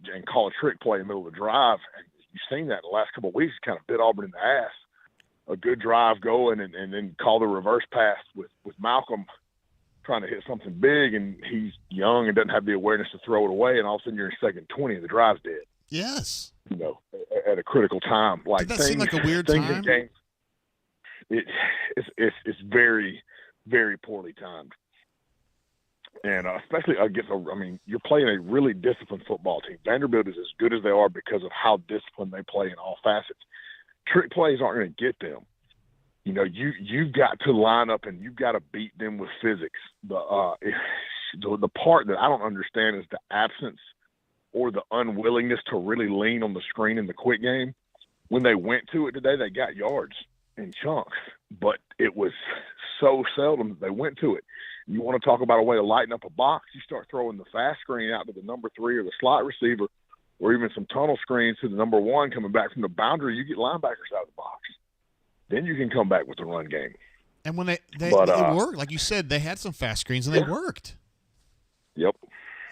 trick play in the middle of the drive. And you've seen that in the last couple of weeks. It kind of bit Auburn in the ass. A good drive going and then call the reverse pass with Malcolm trying to hit something big, and he's young and doesn't have the awareness to throw it away, and all of a sudden you're in second 20 and the drive's dead. Yes. You know, at a critical time. Like, did that seem like a weird things time? In games, it's very, very poorly timed. And especially against, you're playing a really disciplined football team. Vanderbilt is as good as they are because of how disciplined they play in all facets. Trick plays aren't going to get them. You know, you've got to line up and you've got to beat them with physics. The part that I don't understand is the absence or the unwillingness to really lean on the screen in the quick game. When they went to it today, they got yards in chunks, but it was so seldom that they went to it. You want to talk about a way to lighten up a box, you start throwing the fast screen out to the number 3 or the slot receiver, or even some tunnel screens to the number 1 coming back from the boundary. You get linebackers out of the box. Then you can come back with the run game. And when it worked, like you said, they had some fast screens and they worked. Yep.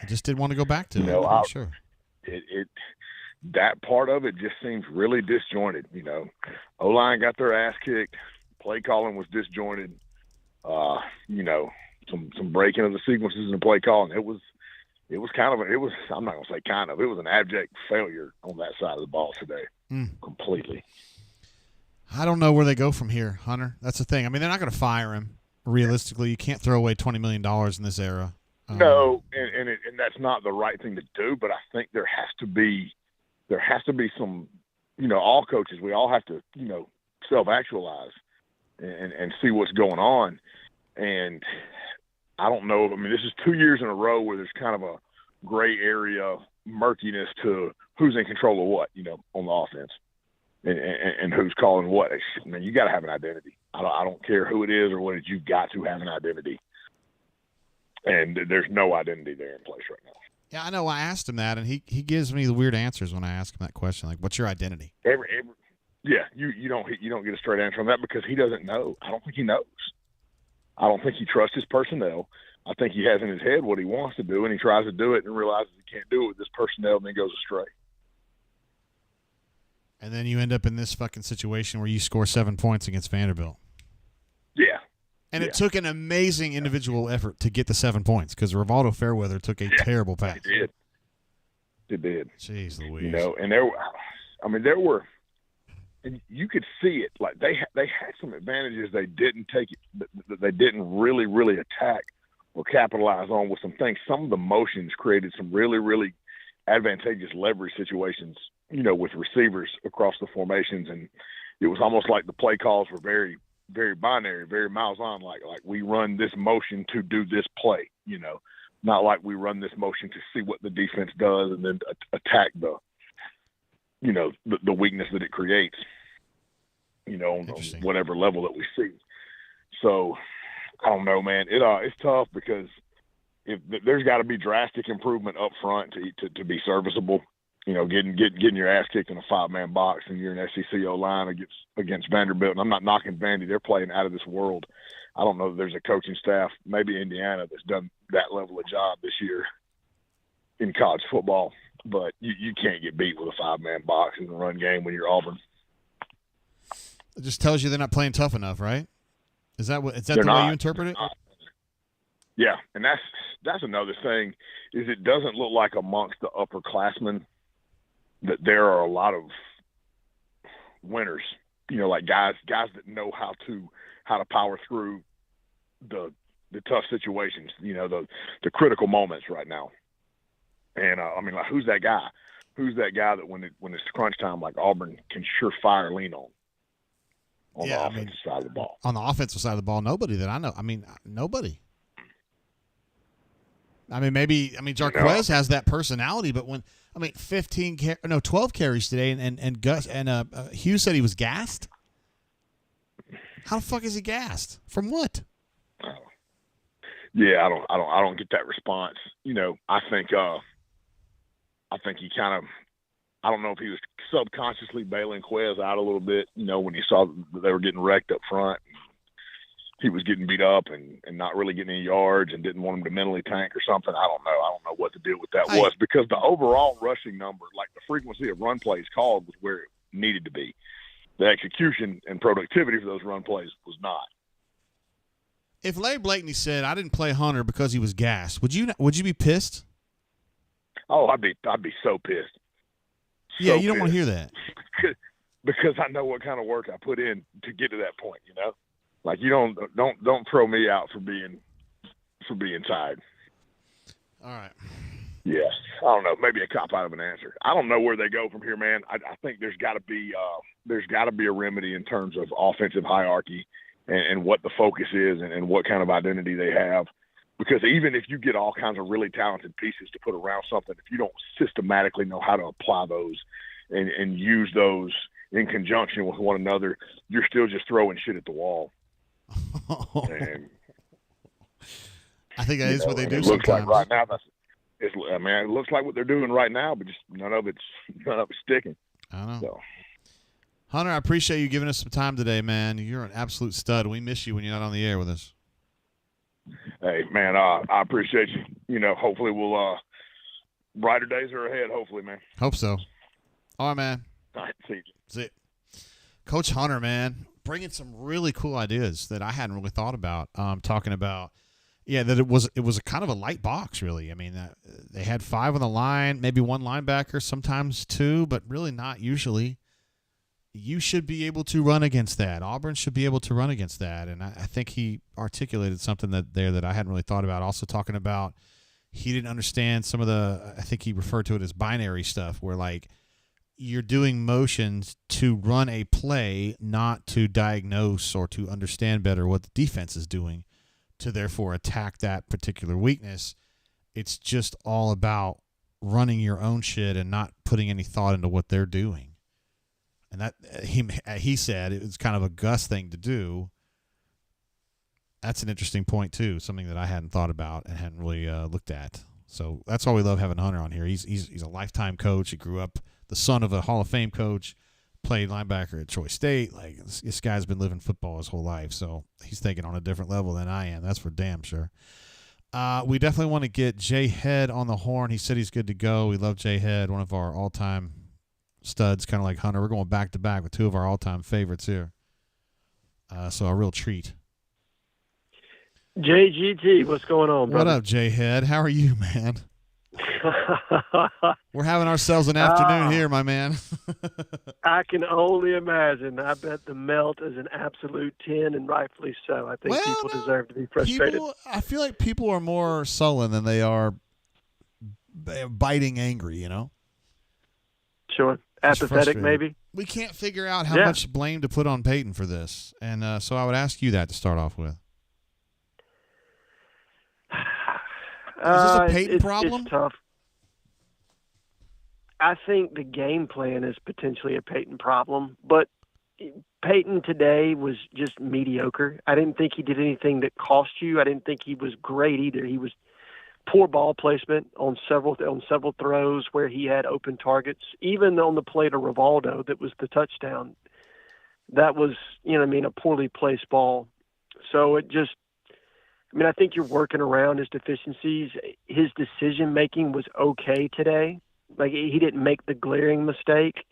I just didn't want to go back to it. I'm sure. That part of it just seems really disjointed. You know, O-line got their ass kicked. Play calling was disjointed. Some breaking of the sequences in the play calling. It was I'm not gonna say kind of. It was an abject failure on that side of the ball today, completely. I don't know where they go from here, Hunter. That's the thing. I mean, they're not going to fire him. Realistically, you can't throw away $20 million in this era. No, and that's not the right thing to do. But I think there has to be some, all coaches, we all have to, self-actualize and see what's going on. And I don't know. I mean, this is 2 years in a row where there's kind of a gray area murkiness to who's in control of what, on the offense and who's calling what. I mean, you got to have an identity. I don't care who it is or what it is. You've got to have an identity. And there's no identity there in place right now. Yeah, I know. I asked him that, and he gives me the weird answers when I ask him that question. Like, what's your identity? You don't get a straight answer on that because he doesn't know. I don't think he knows. I don't think he trusts his personnel. I think he has in his head what he wants to do, and he tries to do it and realizes he can't do it with this personnel, and then goes astray. And then you end up in this fucking situation where you score 7 points against Vanderbilt. Yeah. And it took an amazing individual effort to get the 7 points because Rivaldo Fairweather took a terrible pass. It did. Jeez Louise. And there were, and you could see it. Like they had some advantages they didn't take it, that they didn't really, really attack or capitalize on with some things. Some of the motions created some really, really advantageous leverage situations, with receivers across the formations. And it was almost like the play calls were very, very binary, very miles on. Like we run this motion to do this play, not like we run this motion to see what the defense does and then attack the weakness that it creates, on whatever level that we see. So I don't know, man. It's tough because if there's got to be drastic improvement up front to be serviceable. Getting your ass kicked in a 5-man box and you're an SEC O-line against Vanderbilt. And I'm not knocking Vandy. They're playing out of this world. I don't know that there's a coaching staff, maybe Indiana, that's done that level of job this year in college football. But you can't get beat with a 5-man box in the run game when you're Auburn. It just tells you they're not playing tough enough, right? Is that the way you interpret it? Yeah, and that's another thing is it doesn't look like amongst the upperclassmen that there are a lot of winners, like guys that know how to power through the tough situations, the critical moments right now. And like who's that guy? Who's that guy that when it's crunch time, like Auburn can surefire lean on the offensive side of the ball? On the offensive side of the ball, nobody that I know. I mean, nobody. Jarquez has that personality, but 12 carries today, and Gus and Hughes said he was gassed. How the fuck is he gassed? From what? Yeah, I don't get that response. I think he kind of, I don't know if he was subconsciously bailing Quez out a little bit, when he saw that they were getting wrecked up front. He was getting beat up and not really getting any yards and didn't want him to mentally tank or something. I don't know. I don't know what the deal with that was because the overall rushing number, like the frequency of run plays called, was where it needed to be. The execution and productivity for those run plays was not. If Larry Blakeney said, "I didn't play Hunter because he was gassed," would you be pissed? Oh, I'd be so pissed. Yeah, you don't want to hear that because I know what kind of work I put in to get to that point. Like you don't throw me out for being tired. All right. Yeah, I don't know. Maybe a cop out of an answer. I don't know where they go from here, man. I think there's got to be a remedy in terms of offensive hierarchy and what the focus is and what kind of identity they have. Because even if you get all kinds of really talented pieces to put around something, if you don't systematically know how to apply those and use those in conjunction with one another, you're still just throwing shit at the wall. And, I think that is what they do it sometimes. Looks like right now, it looks like what they're doing right now, but just none of it's sticking. I don't know. So. Hunter, I appreciate you giving us some time today, man. You're an absolute stud. We miss you when you're not on the air with us. Hey, man, I appreciate you. Hopefully we'll brighter days are ahead. Hopefully, man. Hope so. All right, man. All right, see you. That's it. Coach Hunter, man. bringing some really cool ideas that I hadn't really thought about. Talking about, that it was a kind of a light box, really. I mean, they had 5 on the line, maybe 1 linebacker, sometimes 2, but really not usually. You should be able to run against that. Auburn should be able to run against that, and I think he articulated something that I hadn't really thought about. Also talking about he didn't understand some of the, I think he referred to it as binary stuff, where like you're doing motions to run a play, not to diagnose or to understand better what the defense is doing, to therefore attack that particular weakness. It's just all about running your own shit and not putting any thought into what they're doing. And that he said it was kind of a Gus thing to do. That's an interesting point too, something that I hadn't thought about and hadn't really looked at. So that's why we love having Hunter on here. He's a lifetime coach. He grew up the son of a Hall of Fame coach, played linebacker at Troy State. Like this guy's been living football his whole life, so he's thinking on a different level than I am. That's for damn sure. We definitely want to get Jay Head on the horn. He said he's good to go. We love Jay Head, one of our all-time studs, kind of like Hunter. We're going back to back with 2 of our all-time favorites here. So a real treat. JGT, what's going on, brother? What up, Jay Head? How are you, man? We're having ourselves an afternoon here, my man. I can only imagine. I bet the melt is an absolute 10, and rightfully so. I think people deserve to be frustrated. I feel like people are more sullen than they are biting angry, you know? Sure. Apathetic, maybe? We can't figure out how much blame to put on Peyton for this. And so I would ask you that to start off with. Is this a Peyton problem? It's tough. I think the game plan is potentially a Peyton problem, but Peyton today was just mediocre. I didn't think he did anything that cost you. I didn't think he was great either. He was poor ball placement on several throws where he had open targets. Even on the play to Rivaldo that was the touchdown, that was, a poorly placed ball. So it just, I think you're working around his deficiencies. His decision-making was okay today. Like, he didn't make the glaring mistake.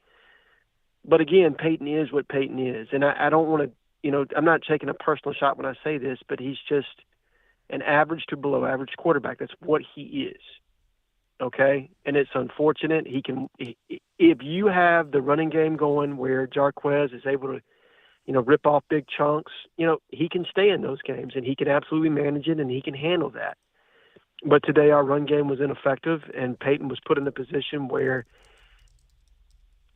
But again, Peyton is what Peyton is. And I don't want to, I'm not taking a personal shot when I say this, but he's just an average to below average quarterback. That's what he is. Okay? And it's unfortunate. If you have the running game going where Jarquez is able to, rip off big chunks, he can stay in those games and he can absolutely manage it and he can handle that. But today our run game was ineffective and Peyton was put in a position where,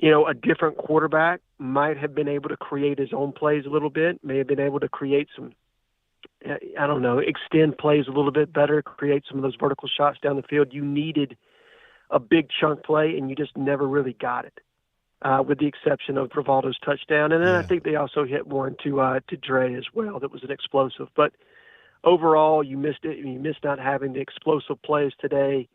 a different quarterback might have been able to create his own plays a little bit, may have been able to create some, extend plays a little bit better, create some of those vertical shots down the field. You needed a big chunk play and you just never really got it. With the exception of Rivaldo's touchdown. And then I think they also hit one to Dre as well. That was an explosive. But overall, you missed it. You missed not having the explosive plays today.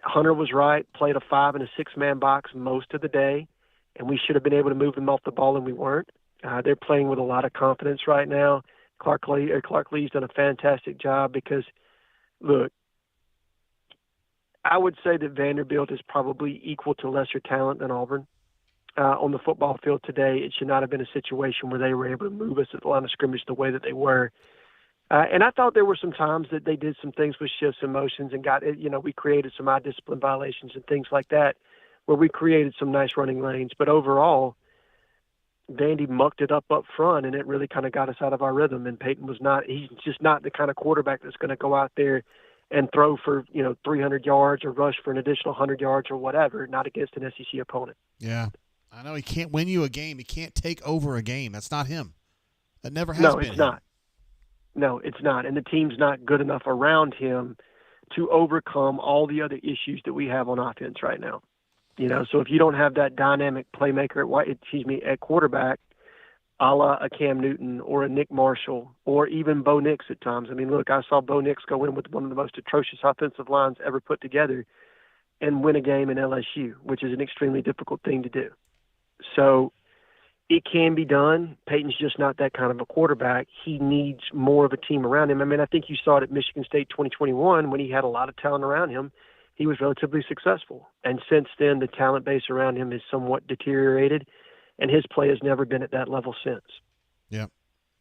Hunter was right, played a 5 and a 6-man box most of the day, and we should have been able to move them off the ball, and we weren't. They're playing with a lot of confidence right now. Clark Lee's done a fantastic job because, look, I would say that Vanderbilt is probably equal to lesser talent than Auburn. On the football field today, it should not have been a situation where they were able to move us at the line of scrimmage the way that they were. And I thought there were some times that they did some things with shifts and motions and we created some odd discipline violations and things like that where we created some nice running lanes. But overall, Vandy mucked it up front, and it really kind of got us out of our rhythm. And Peyton he's just not the kind of quarterback that's going to go out there and throw for, 300 yards or rush for an additional 100 yards or whatever, not against an SEC opponent. Yeah. I know he can't win you a game. He can't take over a game. That's not him. That never has been. No, it's not. No, it's not. And the team's not good enough around him to overcome all the other issues that we have on offense right now. So if you don't have that dynamic playmaker at quarterback, a la a Cam Newton or a Nick Marshall or even Bo Nix at times. I mean, look, I saw Bo Nix go in with one of the most atrocious offensive lines ever put together and win a game in LSU, which is an extremely difficult thing to do. So it can be done. Peyton's just not that kind of a quarterback. He needs more of a team around him. I mean, I think you saw it at Michigan State 2021 when he had a lot of talent around him. He was relatively successful. And since then, the talent base around him has somewhat deteriorated. and his play has never been at that level since. Yep.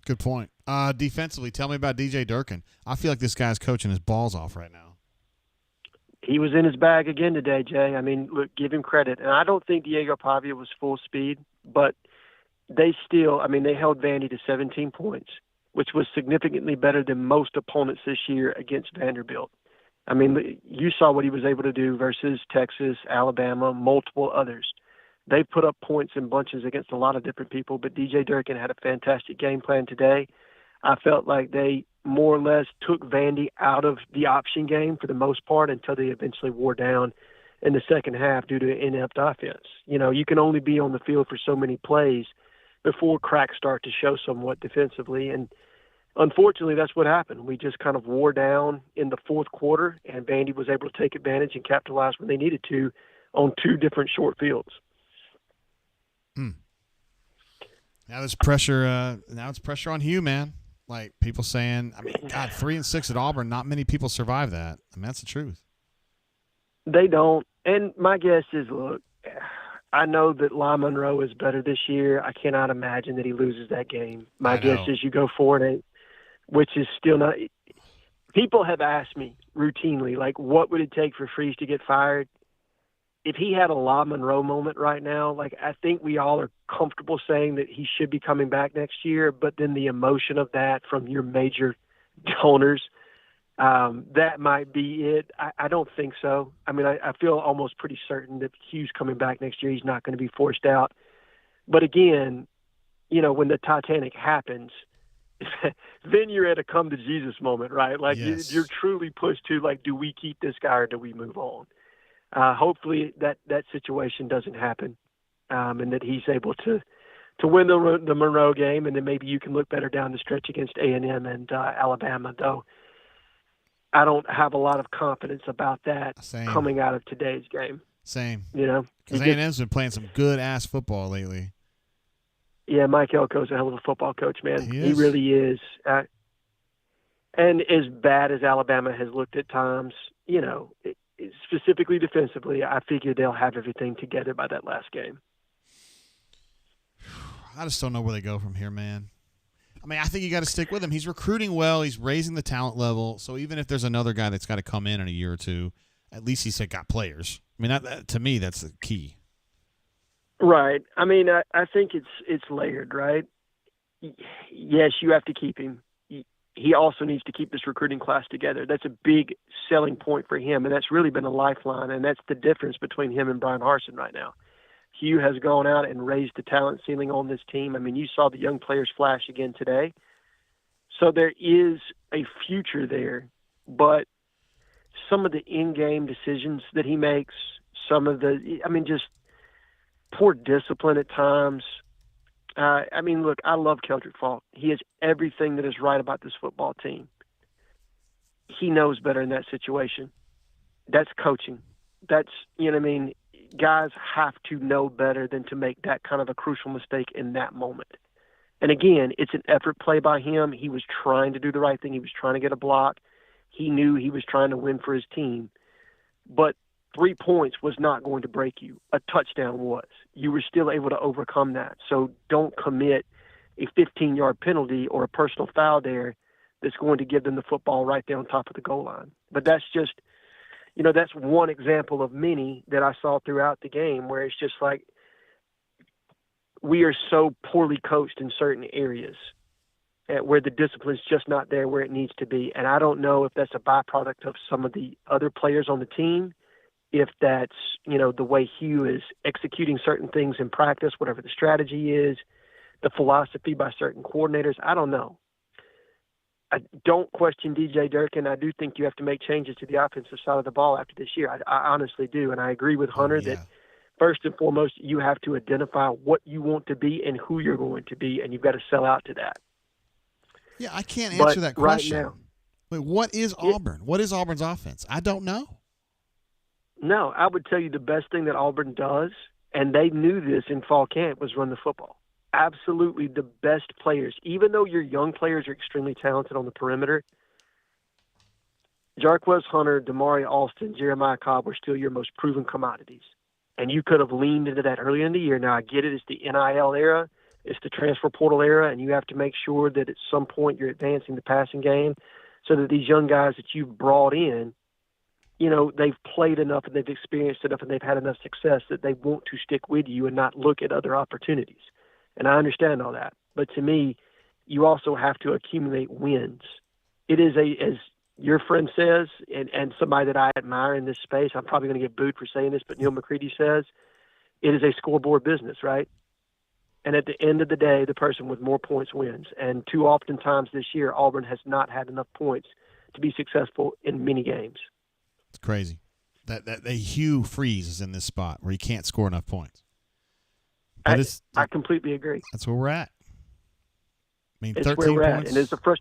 Good point. Defensively, tell me about DJ Durkin. I feel like this guy's coaching his balls off right now. He was in his bag again today, Jay. I mean, look, give him credit. And I don't think Diego Pavia was full speed, but they held Vandy to 17 points, which was significantly better than most opponents this year against Vanderbilt. I mean, you saw what he was able to do versus Texas, Alabama, multiple others. They put up points in bunches against a lot of different people, but DJ Durkin had a fantastic game plan today. I felt like they more or less took Vandy out of the option game for the most part until they eventually wore down in the second half due to inept offense. You know, you can only be on the field for so many plays before cracks start to show somewhat defensively. And unfortunately, that's what happened. We just kind of wore down in the fourth quarter, and Vandy was able to take advantage and capitalize when they needed to on two different short fields. Now there's pressure. Now it's pressure on Hugh, man. Like people saying, I mean, God, 3-6 at Auburn. Not many people survive that. I mean, that's the truth. They don't. And my guess is, look, I know that La Monroe is better this year. I cannot imagine that he loses that game. My guess is you go 4-8, which is still not. People have asked me routinely, like, what would it take for Freeze to get fired? If he had a La Monroe moment right now, like, I think we all are comfortable saying that he should be coming back next year, but then the emotion of that from your major donors, that might be it. I don't think so. I mean, I feel almost pretty certain that Hugh's coming back next year. He's not going to be forced out. But again, you know, when the Titanic happens, then you're at a come to Jesus moment, right? Like you're truly pushed to, like, do we keep this guy or do we move on? Hopefully that situation doesn't happen, and that he's able to win the Monroe game, and then maybe you can look better down the stretch against A&M and Alabama, though I don't have a lot of confidence about that coming out of today's game. Same. You know? Because A&M's been playing some good-ass football lately. Yeah, Mike Elko's a hell of a football coach, man. He really is. And as bad as Alabama has looked at times, you know, specifically defensively, I figure they'll have everything together by that last game. I just don't know where they go from here, man. I mean, I think you got to stick with him. He's recruiting well. He's raising the talent level. So even if there's another guy that's got to come in a year or two, at least he's got players. I mean, that, to me, that's the key. Right. I mean, I think it's layered, right? Yes, you have to keep him. He also needs to keep this recruiting class together. That's a big selling point for him, and that's really been a lifeline, and that's the difference between him and Brian Harsin right now. Hugh has gone out and raised the talent ceiling on this team. I mean, you saw the young players flash again today. So there is a future there, but some of the in-game decisions that he makes, just poor discipline at times. I mean, look, I love Keldrick Faulk. He is everything that is right about this football team. He knows better in that situation. That's coaching. That's, you know what I mean? Guys have to know better than to make that kind of a crucial mistake in that moment. And again, it's an effort play by him. He was trying to do the right thing. He was trying to get a block. He knew he was trying to win for his team. But 3 points was not going to break you. A touchdown was. You were still able to overcome that. So don't commit a 15-yard penalty or a personal foul there that's going to give them the football right there on top of the goal line. But that's just, you know, that's one example of many that I saw throughout the game where it's just like we are so poorly coached in certain areas where the discipline's just not there where it needs to be. And I don't know if that's a byproduct of some of the other players on the team, if that's, you know, the way Hugh is executing certain things in practice, whatever the strategy is, the philosophy by certain coordinators. I don't know. I don't question DJ Durkin. I do think you have to make changes to the offensive side of the ball after this year. I honestly do. And I agree with Hunter that first and foremost, you have to identify what you want to be and who you're going to be, and you've got to sell out to that. Yeah, I can't answer that question. Right now, wait, what is Auburn? What is Auburn's offense? I don't know. No, I would tell you the best thing that Auburn does, and they knew this in fall camp, was run the football. Absolutely the best players. Even though your young players are extremely talented on the perimeter, Jarquez Hunter, Damari Alston, Jeremiah Cobb were still your most proven commodities. And you could have leaned into that earlier in the year. Now, I get it. It's the NIL era. It's the transfer portal era, and you have to make sure that at some point you're advancing the passing game so that these young guys that you've brought in, you know, they've played enough and they've experienced enough and they've had enough success that they want to stick with you and not look at other opportunities. And I understand all that. But to me, you also have to accumulate wins. It is as your friend says, and somebody that I admire in this space, I'm probably going to get booed for saying this, but Neil McCready says, it is a scoreboard business, right? And at the end of the day, the person with more points wins. And too often times this year, Auburn has not had enough points to be successful in many games. It's crazy. That Hugh Freeze is in this spot where he can't score enough points. I completely agree. That's where we're at. I mean, it's 13 where we're points. At, and it's a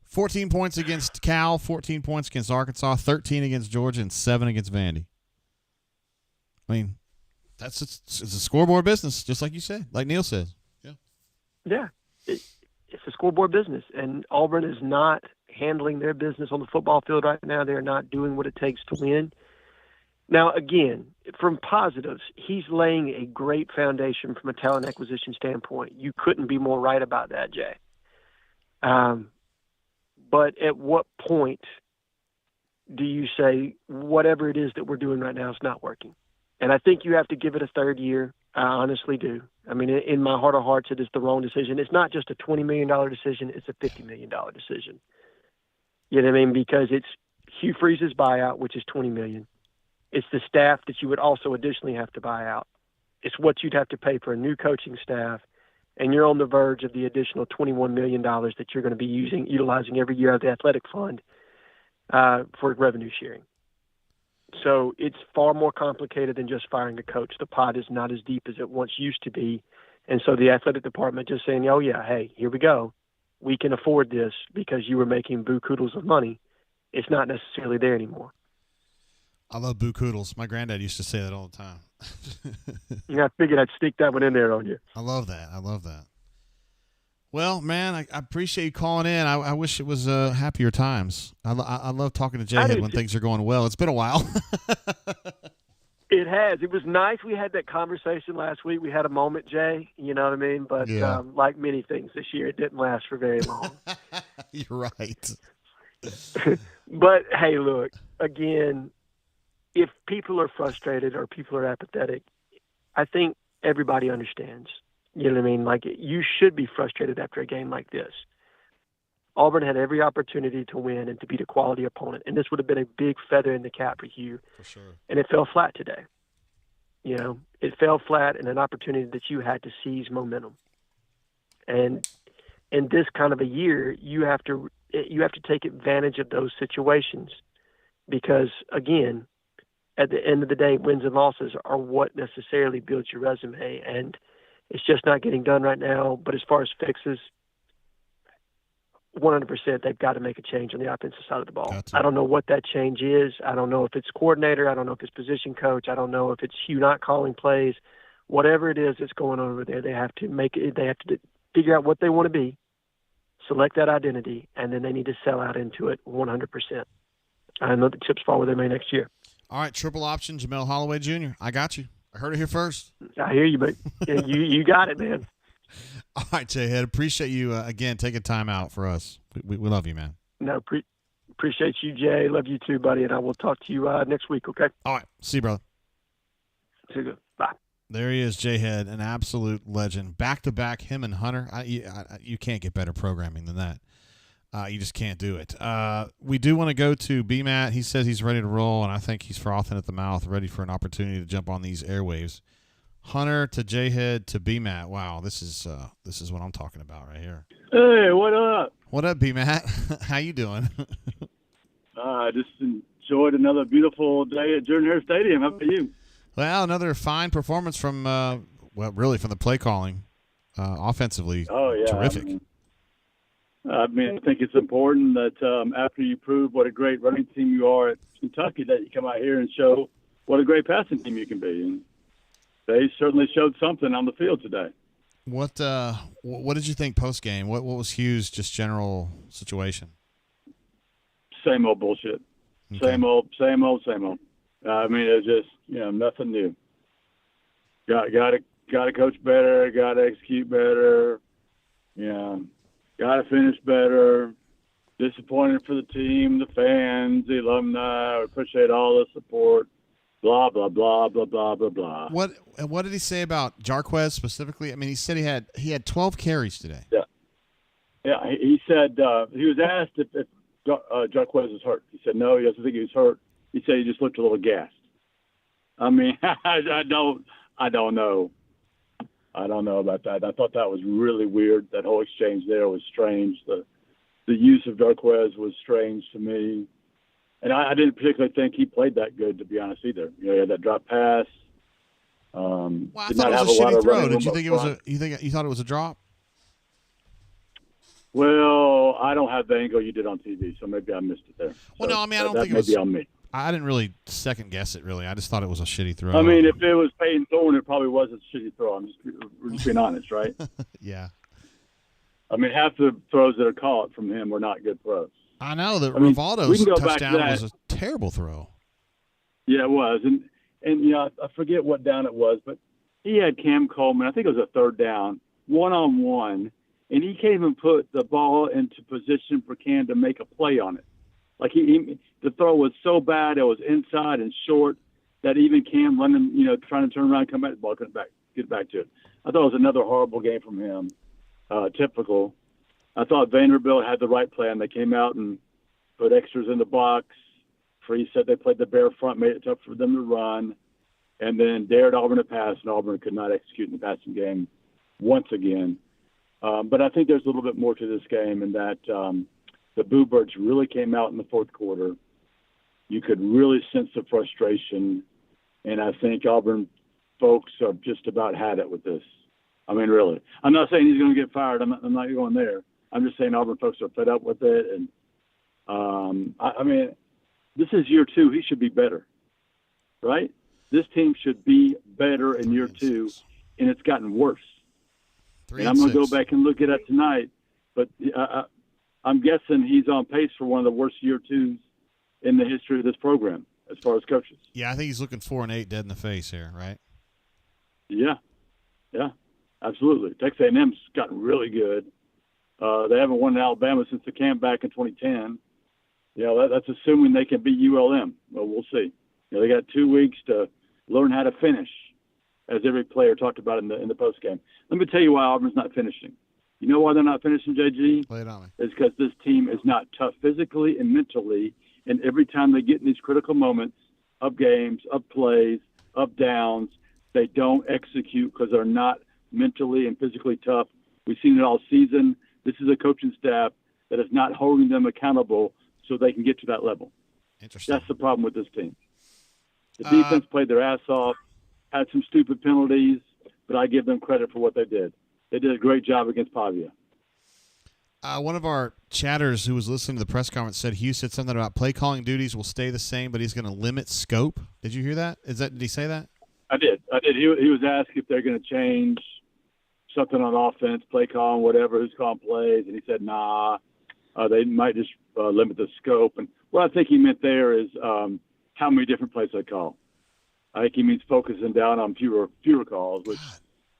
14 points against Cal, 14 points against Arkansas, 13 against Georgia, and 7 against Vandy. I mean, it's a scoreboard business, just like you said, like Neil says. Yeah, it's a scoreboard business, and Auburn is not handling their business on the football field right now. They're not doing what it takes to win. Now, again, from positives, he's laying a great foundation from a talent acquisition standpoint. You couldn't be more right about that, Jay. But at what point do you say whatever it is that we're doing right now is not working? And I think you have to give it a third year. I honestly do. I mean, in my heart of hearts, it is the wrong decision. It's not just a $20 million decision. It's a $50 million decision. You know what I mean? Because it's Hugh Freeze's buyout, which is $20 million. It's the staff that you would also additionally have to buy out. It's what you'd have to pay for a new coaching staff. And you're on the verge of the additional $21 million that you're going to be utilizing every year of the athletic fund for revenue sharing. So it's far more complicated than just firing a coach. The pot is not as deep as it once used to be. And so the athletic department just saying, oh, yeah, hey, here we go. We can afford this because you were making buku-doodles of money. It's not necessarily there anymore. I love buku-doodles. My granddad used to say that all the time. Yeah, I figured I'd stick that one in there on you. I love that. I love that. Well, man, I appreciate you calling in. I wish it was happier times. I love talking to Jay when things are going well. It's been a while. It has. It was nice. We had that conversation last week. We had a moment, Jay. You know what I mean? But like many things this year, it didn't last for very long. You're right. But, hey, look, again, if people are frustrated or people are apathetic, I think everybody understands. You know what I mean? Like, you should be frustrated after a game like this. Auburn had every opportunity to win and to beat a quality opponent, and this would have been a big feather in the cap for Hugh. For sure. And it fell flat today. You know, it fell flat in an opportunity that you had to seize momentum. And in this kind of a year, you have to take advantage of those situations because, again, at the end of the day, wins and losses are what necessarily builds your resume, and it's just not getting done right now. But as far as fixes, 100%, they've got to make a change on the offensive side of the ball. I don't know what that change is. I don't know if it's coordinator. I don't know if it's position coach. I don't know if it's Hugh not calling plays. Whatever it is that's going on over there, they have to make it. They have to figure out what they want to be, select that identity, and then they need to sell out into it 100%. I know the chips fall where they may next year. All right, triple option, Jamel Holloway Jr. I got you. I heard it here first. I hear you, but you got it, man. All right, Jay-Head. Appreciate you, again, taking time out for us. We love you, man. No, appreciate you, Jay. Love you too, buddy, and I will talk to you next week, okay? All right. See you, brother. See you. Bye. There he is, Jay-Head, an absolute legend. Back-to-back, him and Hunter. You can't get better programming than that. You just can't do it. We do want to go to B-Matt. He says he's ready to roll, and I think he's frothing at the mouth, ready for an opportunity to jump on these airwaves. Hunter to J-Head to B-Matt. Wow, this is what I'm talking about right here. Hey, what up? What up, B-Matt? How you doing? I just enjoyed another beautiful day at Jordan-Hare Stadium. How about you? Well, another fine performance from, really from the play calling offensively. Oh, yeah. Terrific. I think it's important that after you prove what a great running team you are at Kentucky, that you come out here and show what a great passing team you can be. And they certainly showed something on the field today. What did you think post game? What was Hugh's just general situation? Same old bullshit. Okay. Same old. It's just nothing new. Got to coach better. Got to execute better. Got to finish better. Disappointed for the team, the fans, the alumni. We appreciate all the support. Blah blah blah blah blah blah blah. What did he say about Jarquez specifically? I mean, he said he had 12 carries today. Yeah. He said he was asked if Jarquez was hurt. He said no. He doesn't think he was hurt. He said he just looked a little gassed. I mean, I don't know. I don't know about that. I thought that was really weird. That whole exchange there was strange. The use of Jarquez was strange to me. And I didn't particularly think he played that good, to be honest, either. He had that drop pass. Well, I thought it was a shitty throw. Did you think it was you thought it was a drop? Well, I don't have the angle you did on TV, so maybe I missed it there. Well, no, I mean, I don't think it was. Maybe on me. I didn't really second guess it, really. I just thought it was a shitty throw. I mean, if it was Peyton Thorne, it probably was a shitty throw. We're just being honest, right? Yeah. I mean, half the throws that are caught from him were not good throws. I know that Rivaldo's touchdown was a terrible throw. Yeah, it was, and I forget what down it was, but he had Cam Coleman. I think it was a third down, 1-on-1, and he can't even put the ball into position for Cam to make a play on it. Like the throw was so bad, it was inside and short that even Cam running, trying to turn around, come back, the ball couldn't get back to it. I thought it was another horrible game from him. Typical. I thought Vanderbilt had the right plan. They came out and put extras in the box. Free said they played the bare front, made it tough for them to run, and then dared Auburn to pass, and Auburn could not execute in the passing game once again. But I think there's a little bit more to this game in that the Bluebirds really came out in the fourth quarter. You could really sense the frustration, and I think Auburn folks have just about had it with this. I mean, really. I'm not saying he's going to get fired. I'm not going there. I'm just saying Auburn folks are fed up with it. And, I mean, this is year two. He should be better, right? This team should be better in year two, and it's gotten worse. And I'm going to go back and look at it tonight, but I'm guessing he's on pace for one of the worst year twos in the history of this program as far as coaches. Yeah, I think he's looking 4-8 dead in the face here, right? Yeah, absolutely. Texas A&M's gotten really good. They haven't won in Alabama since the camp back in 2010. That's assuming they can beat ULM. Well, we'll see. They got 2 weeks to learn how to finish, as every player talked about in the post game. Let me tell you why Auburn's not finishing. You know why they're not finishing, JG? Lay it on me. It's because this team is not tough physically and mentally, and every time they get in these critical moments, up games, up plays, up downs, they don't execute because they're not mentally and physically tough. We've seen it all season. This is a coaching staff that is not holding them accountable so they can get to that level. Interesting. That's the problem with this team. The defense played their ass off, had some stupid penalties, but I give them credit for what they did. They did a great job against Pavia. One of our chatters who was listening to the press conference said Hugh said something about play calling duties will stay the same, but he's going to limit scope. Did you hear that? Did he say that? I did. He was asked if they're going to change something on offense, play calling, whatever, who's calling plays, and he said, nah, they might just limit the scope. And what I think he meant there is how many different plays they call. I think he means focusing down on fewer calls, which,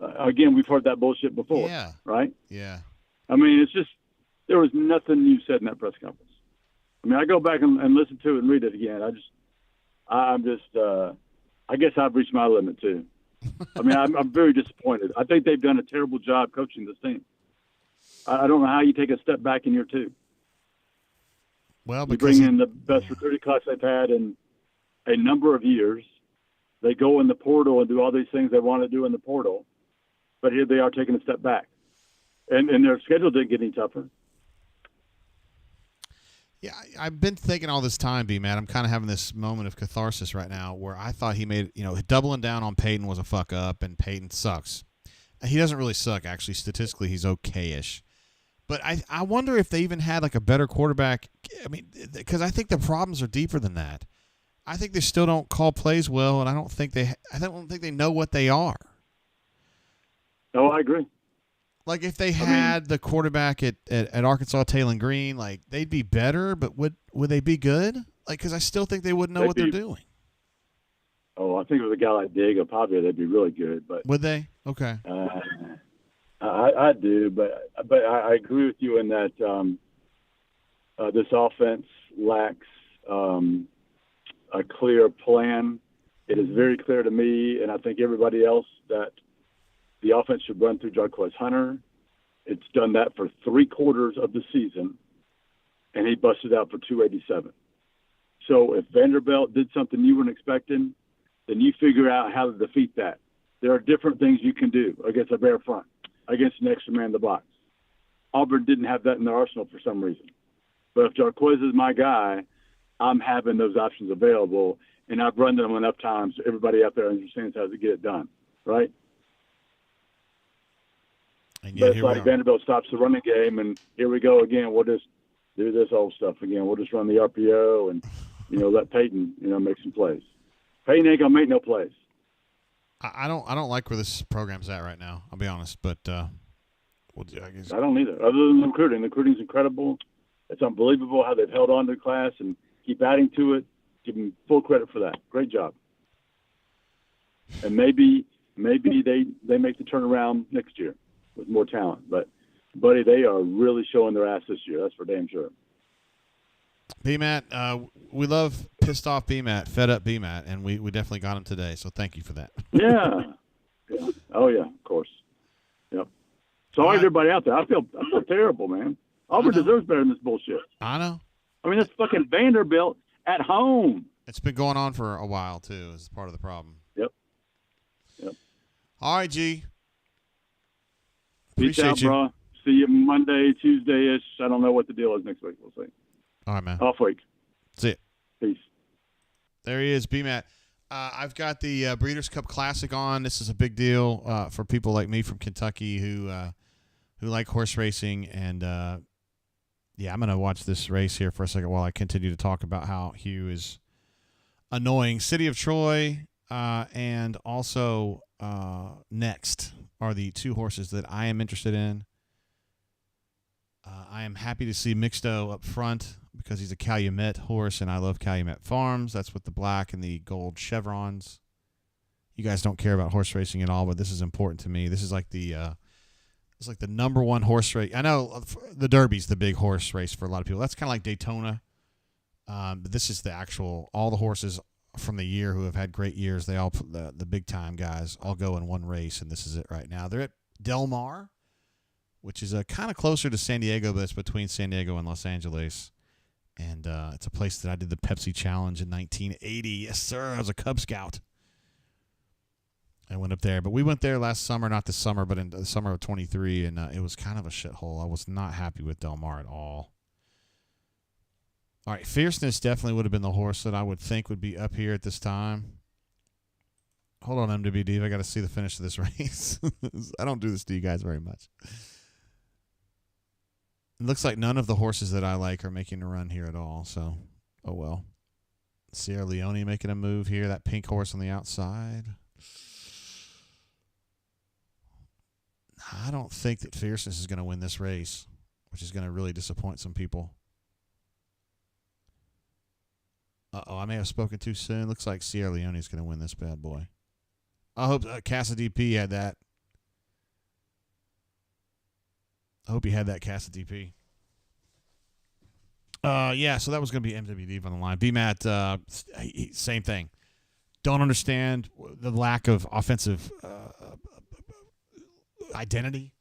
again, we've heard that bullshit before, right? Yeah. I mean, it's just there was nothing you said in that press conference. I mean, I go back and listen to it and read it again. I guess I've reached my limit too. I mean, I'm very disappointed. I think they've done a terrible job coaching this team. I don't know how you take a step back in year two. Well, you bring in the best recruiting class they've had in a number of years. They go in the portal and do all these things they want to do in the portal, but here they are taking a step back, and their schedule didn't get any tougher. Yeah, I've been thinking all this time, B-Man. I'm kind of having this moment of catharsis right now where I thought he made, doubling down on Peyton was a fuck up, and Peyton sucks. He doesn't really suck, actually. Statistically, he's okay-ish. But I wonder if they even had like a better quarterback. I mean, because I think the problems are deeper than that. I think they still don't call plays well, and I don't think they know what they are. No, I agree. Like if they had the quarterback at Arkansas, Taylon Green, like they'd be better, but would they be good? Like because I still think they wouldn't know what they're doing. Oh, I think with a guy like Diego Pavia, they'd be really good. But would they? Okay. I do, but I agree with you in that this offense lacks a clear plan. It is very clear to me, and I think everybody else, that the offense should run through Jarquez Hunter. It's done that for 3/4 of the season, and he busted out for 287. So if Vanderbilt did something you weren't expecting, then you figure out how to defeat that. There are different things you can do against a bare front, against an extra man in the box. Auburn didn't have that in their arsenal for some reason. But if Jarquez is my guy, I'm having those options available, and I've run them enough times so everybody out there understands how to get it done, right? And but it's like Vanderbilt stops the running game, and here we go again. We'll just do this old stuff again. We'll just run the RPO and, let Peyton, make some plays. Peyton ain't going to make no plays. I don't like where this program's at right now, I'll be honest, but I guess. I don't either, other than recruiting. The recruiting's incredible. It's unbelievable how they've held on to the class and keep adding to it. Give them full credit for that. Great job. And maybe they make the turnaround next year with more talent. But, buddy, they are really showing their ass this year. That's for damn sure. B-Matt, we love pissed off B-Matt, fed up B-Matt, and we definitely got him today, so thank you for that. Yeah. Oh, yeah, of course. Yep. Sorry to everybody out there. I feel terrible, man. Auburn deserves better than this bullshit. I know. I mean, that's fucking Vanderbilt at home. It's been going on for a while, too, is part of the problem. Yep. All right, G. Peace Appreciate out, you. bro. See you Monday, Tuesday-ish. I don't know what the deal is next week. We'll see. All right, man. Off week. See it. Peace. There he is, B-Matt. I've got the Breeders' Cup Classic on. This is a big deal for people like me from Kentucky who like horse racing. And, I'm going to watch this race here for a second while I continue to talk about how Hugh is annoying. City of Troy and also Next are the two horses that I am interested in. I am happy to see Mixto up front because he's a Calumet horse, and I love Calumet Farms. That's with the black and the gold chevrons. You guys don't care about horse racing at all, but this is important to me. This is like the number one horse race. I know the Derby's the big horse race for a lot of people. That's kind of like Daytona. But this is the actual, all the horses from the year who have had great years, they all, the big time guys, all go in one race, and this is it right now. They're at Del Mar, which is kind of closer to San Diego, but it's between San Diego and Los Angeles. And it's a place that I did the Pepsi Challenge in 1980. Yes, sir. I was a Cub Scout. I went up there. But we went there last summer, not this summer, but in the summer of 23, and it was kind of a shithole. I was not happy with Del Mar at all. All right, Fierceness definitely would have been the horse that I would think would be up here at this time. Hold on, MWD. I got to see the finish of this race. I don't do this to you guys very much. It looks like none of the horses that I like are making a run here at all, so oh well. Sierra Leone making a move here. That pink horse on the outside. I don't think that Fierceness is going to win this race, which is going to really disappoint some people. Uh-oh, I may have spoken too soon. Looks like Sierra Leone is going to win this bad boy. I hope Casa DP had that. I hope he had that Casa DP. So that was going to be MWD on the line. B-Matt, same thing. Don't understand the lack of offensive identity.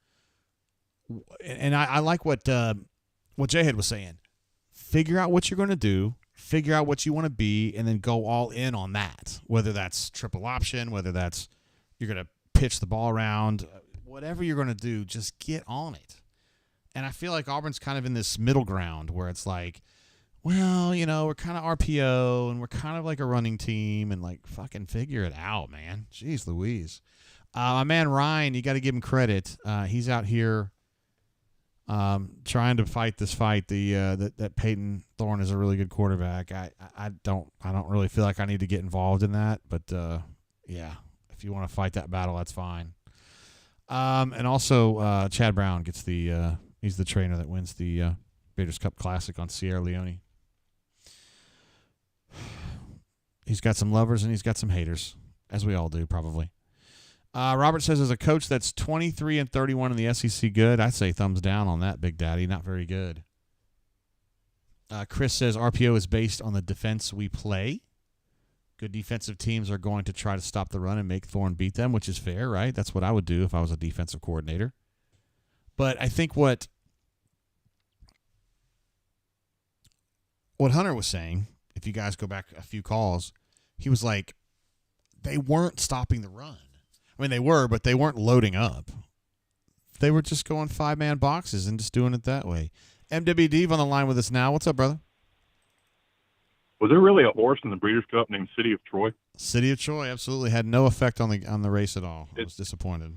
And I like what J-Head was saying. Figure out what you're going to do. Figure out what you want to be, and then go all in on that. Whether that's triple option, whether that's you're going to pitch the ball around, whatever you're going to do, just get on it. And I feel like Auburn's kind of in this middle ground where it's like, well, we're kind of RPO, and we're kind of like a running team, and like fucking figure it out, man. Jeez Louise. My man Ryan, you got to give him credit. He's out here trying to fight this fight. That Peyton Thorne is a really good quarterback. I don't really feel like I need to get involved in that, but if you want to fight that battle, that's fine. And also Chad Brown gets he's the trainer that wins the Breeders' Cup Classic on Sierra Leone. He's got some lovers and he's got some haters, as we all do probably. Robert says, as a coach that's 23-31 in the SEC, good. I'd say thumbs down on that, Big Daddy. Not very good. Chris says RPO is based on the defense we play. Good defensive teams are going to try to stop the run and make Thorne beat them, which is fair, right? That's what I would do if I was a defensive coordinator. But I think what Hunter was saying, if you guys go back a few calls, he was like, they weren't stopping the run. I mean, they were, but they weren't loading up. They were just going 5-man boxes and just doing it that way. MW Dave on the line with us now. What's up, brother? Was there really a horse in the Breeders' Cup named City of Troy? City of Troy absolutely had no effect on the race at all. I was disappointed.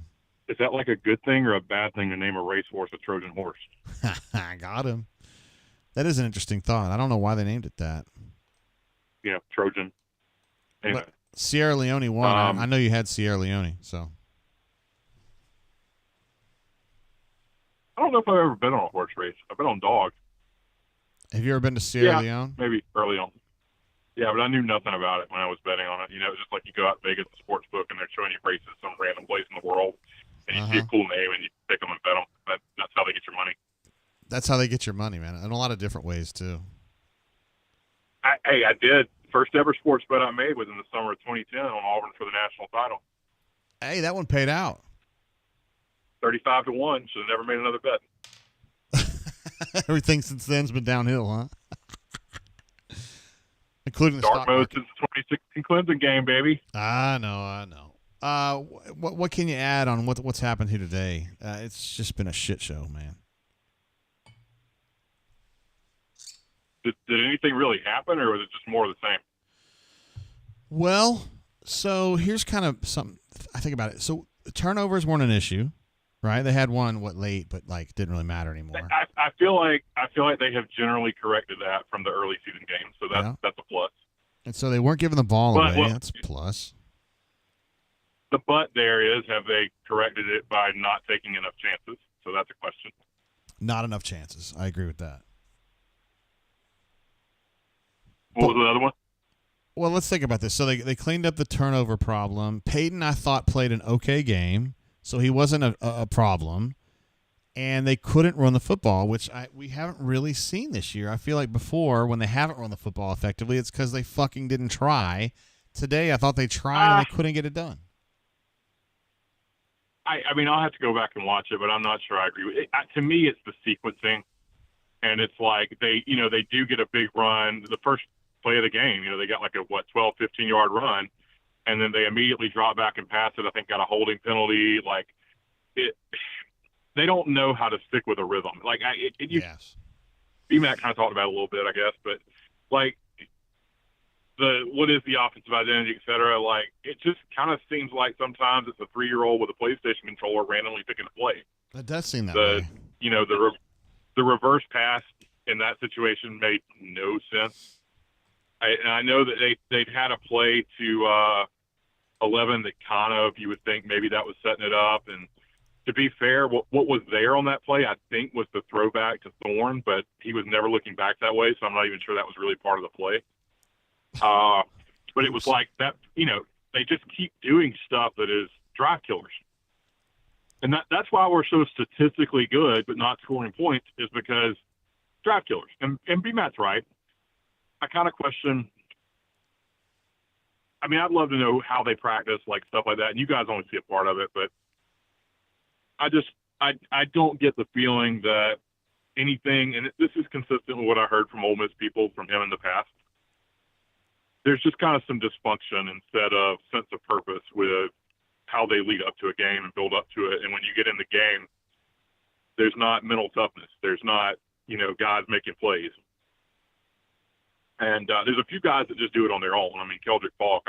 Is that like a good thing or a bad thing to name a racehorse a Trojan horse? I got him. That is an interesting thought. I don't know why they named it that. Yeah, Trojan. Anyway. But Sierra Leone won. I know you had Sierra Leone, so. I don't know if I've ever been on a horse race. I've been on dogs. Have you ever been to Sierra Leone? Maybe early on. Yeah, but I knew nothing about it when I was betting on it. You know, it's just like you go out to Vegas, the sports book, and they're showing you races some random place in the world, and you see a cool name, and you pick them and bet them. That's how they get your money. That's how they get your money, man, in a lot of different ways, too. I did. First ever sports bet I made was in the summer of 2010 on Auburn for the national title. Hey, that one paid out. 35-1, should have never made another bet. Everything since then's been downhill, huh? Including the Dark stock mode market. since the 2016 Clemson game, baby. I know. What can you add on what's happened here today? It's just been a shit show, man. Did anything really happen, or was it just more of the same? Well, so here's kind of something I think about it. So turnovers weren't an issue, right? They had one late, but didn't really matter anymore. I feel like they have generally corrected that from the early season games, so that's a plus. And so they weren't giving the ball away. That's a plus. The but there is, have they corrected it by not taking enough chances? So that's a question. Not enough chances. I agree with that. What was the other one? Well, let's think about this. So they cleaned up the turnover problem. Peyton, I thought, played an okay game, so he wasn't a problem. And they couldn't run the football, which we haven't really seen this year. I feel like before, when they haven't run the football effectively, it's because they fucking didn't try. Today, I thought they tried and they couldn't get it done. I mean, I'll have to go back and watch it, but I'm not sure I agree with it. To me, it's the sequencing. And it's like they do get a big run. The first play of the game, they got 12, 15-yard run, and then they immediately drop back and pass it. I think got a holding penalty. They don't know how to stick with a rhythm. Yes. BMAC kind of talked about it a little bit, I guess, but what is the offensive identity, et cetera. It just kind of seems like sometimes it's a 3-year-old with a PlayStation controller randomly picking a play. It does seem that way. The reverse pass in that situation made no sense. I know that they'd had a play to 11 that kind of, you would think maybe that was setting it up. And to be fair, what was there on that play, I think, was the throwback to Thorne, but he was never looking back that way, so I'm not even sure that was really part of the play. But it was like that, they just keep doing stuff that is drive killers. And that's why we're so statistically good but not scoring points, is because drive killers. And B-Matt's right. I kind of question. I mean, I'd love to know how they practice, stuff like that. And you guys only see a part of it, but I don't get the feeling that anything, and this is consistent with what I heard from Ole Miss people from him in the past. There's just kind of some dysfunction instead of sense of purpose with how they lead up to a game and build up to it. And when you get in the game, there's not mental toughness. There's not, guys making plays. And there's a few guys that just do it on their own. I mean, Keldrick Falk,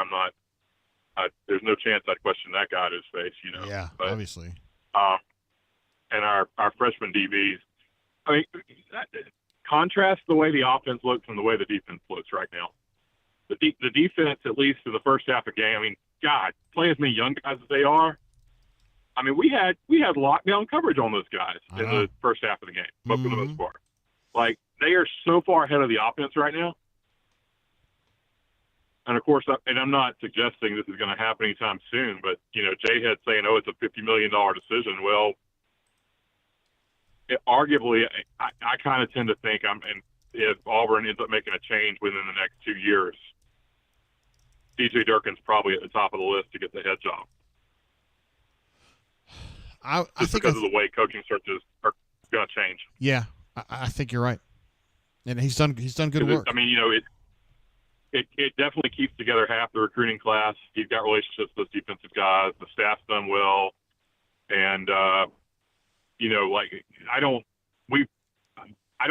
there's no chance I'd question that guy to his face, Yeah, but, obviously. And our freshman DBs. I mean, contrast the way the offense looks from the way the defense looks right now. The defense, at least in the first half of the game, I mean, God, play as many young guys as they are. I mean, we had lockdown coverage on those guys in the first half of the game, for the most part. They are so far ahead of the offense right now. And of course, I'm not suggesting this is going to happen anytime soon, but J-Head saying, "Oh, it's a $50 million decision." Well, arguably, I kind of tend to think and if Auburn ends up making a change within the next 2 years, DJ Durkin's probably at the top of the list to get the head job. I Just think because of the way coaching searches are going to change. Yeah, I think you're right, and he's done good work. I mean, it definitely keeps together half the recruiting class. He's got relationships with those defensive guys. The staff's done well, and I don't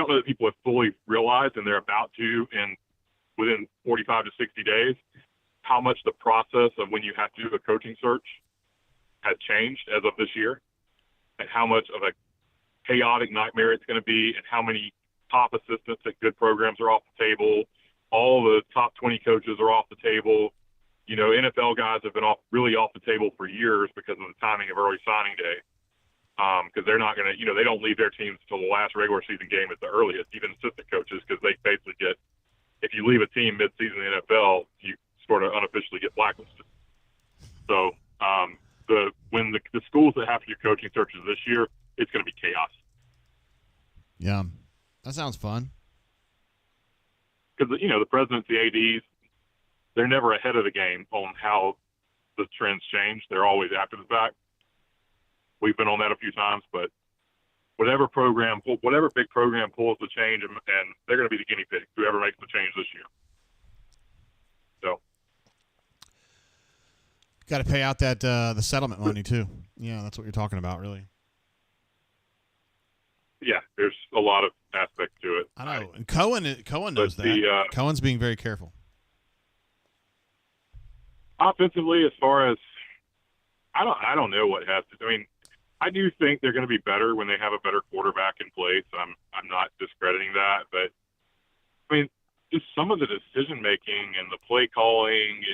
know that people have fully realized, and they're about to, within 45 to 60 days, how much the process of when you have to do a coaching search has changed as of this year, and how much of a chaotic nightmare it's going to be, and how many top assistants at good programs are off the table. All the top 20 coaches are off the table. NFL guys have been really off the table for years because of the timing of early signing day. Because they're not going to, they don't leave their teams until the last regular season game at the earliest, even assistant coaches, because they basically get, if you leave a team mid-season in the NFL, you sort of unofficially get blacklisted. So when the schools that have to do coaching searches this year, it's going to be chaos. Yeah, that sounds fun. Because, the presidents, the ADs, they're never ahead of the game on how the trends change. They're always after the fact. We've been on that a few times, but whatever big program pulls the change, and they're going to be the guinea pig, whoever makes the change this year. So, got to pay out that the settlement money too. Yeah, that's what you're talking about, really. Yeah, there's a lot of aspects to it. I know, and Cohen knows that. Cohen's being very careful. Offensively, as far as I don't know what has to. I mean, I do think they're going to be better when they have a better quarterback in place. I'm not discrediting that, but I mean, just some of the decision making and the play calling.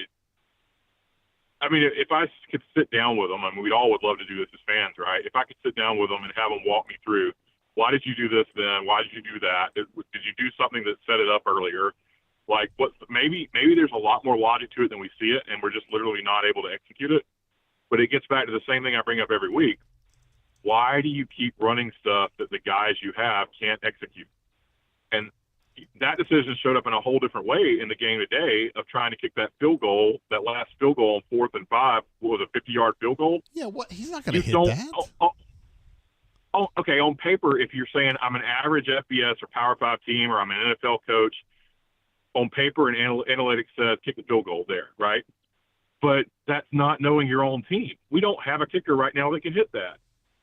If I could sit down with them, we all would love to do this as fans, right? If I could sit down with them and have them walk me through, why did you do this then? Why did you do that? Did you do something that set it up earlier? Like, maybe there's a lot more logic to it than we see it, and we're just literally not able to execute it. But it gets back to the same thing I bring up every week. Why do you keep running stuff that the guys you have can't execute? And that decision showed up in a whole different way in the game today of trying to kick that field goal, that last field goal on 4th and 5, what was a 50-yard field goal? Yeah, what? He's not going to hit that. Okay, on paper, if you're saying I'm an average FBS or Power 5 team or I'm an NFL coach, on paper and analytics says kick the field goal there, right? But that's not knowing your own team. We don't have a kicker right now that can hit that.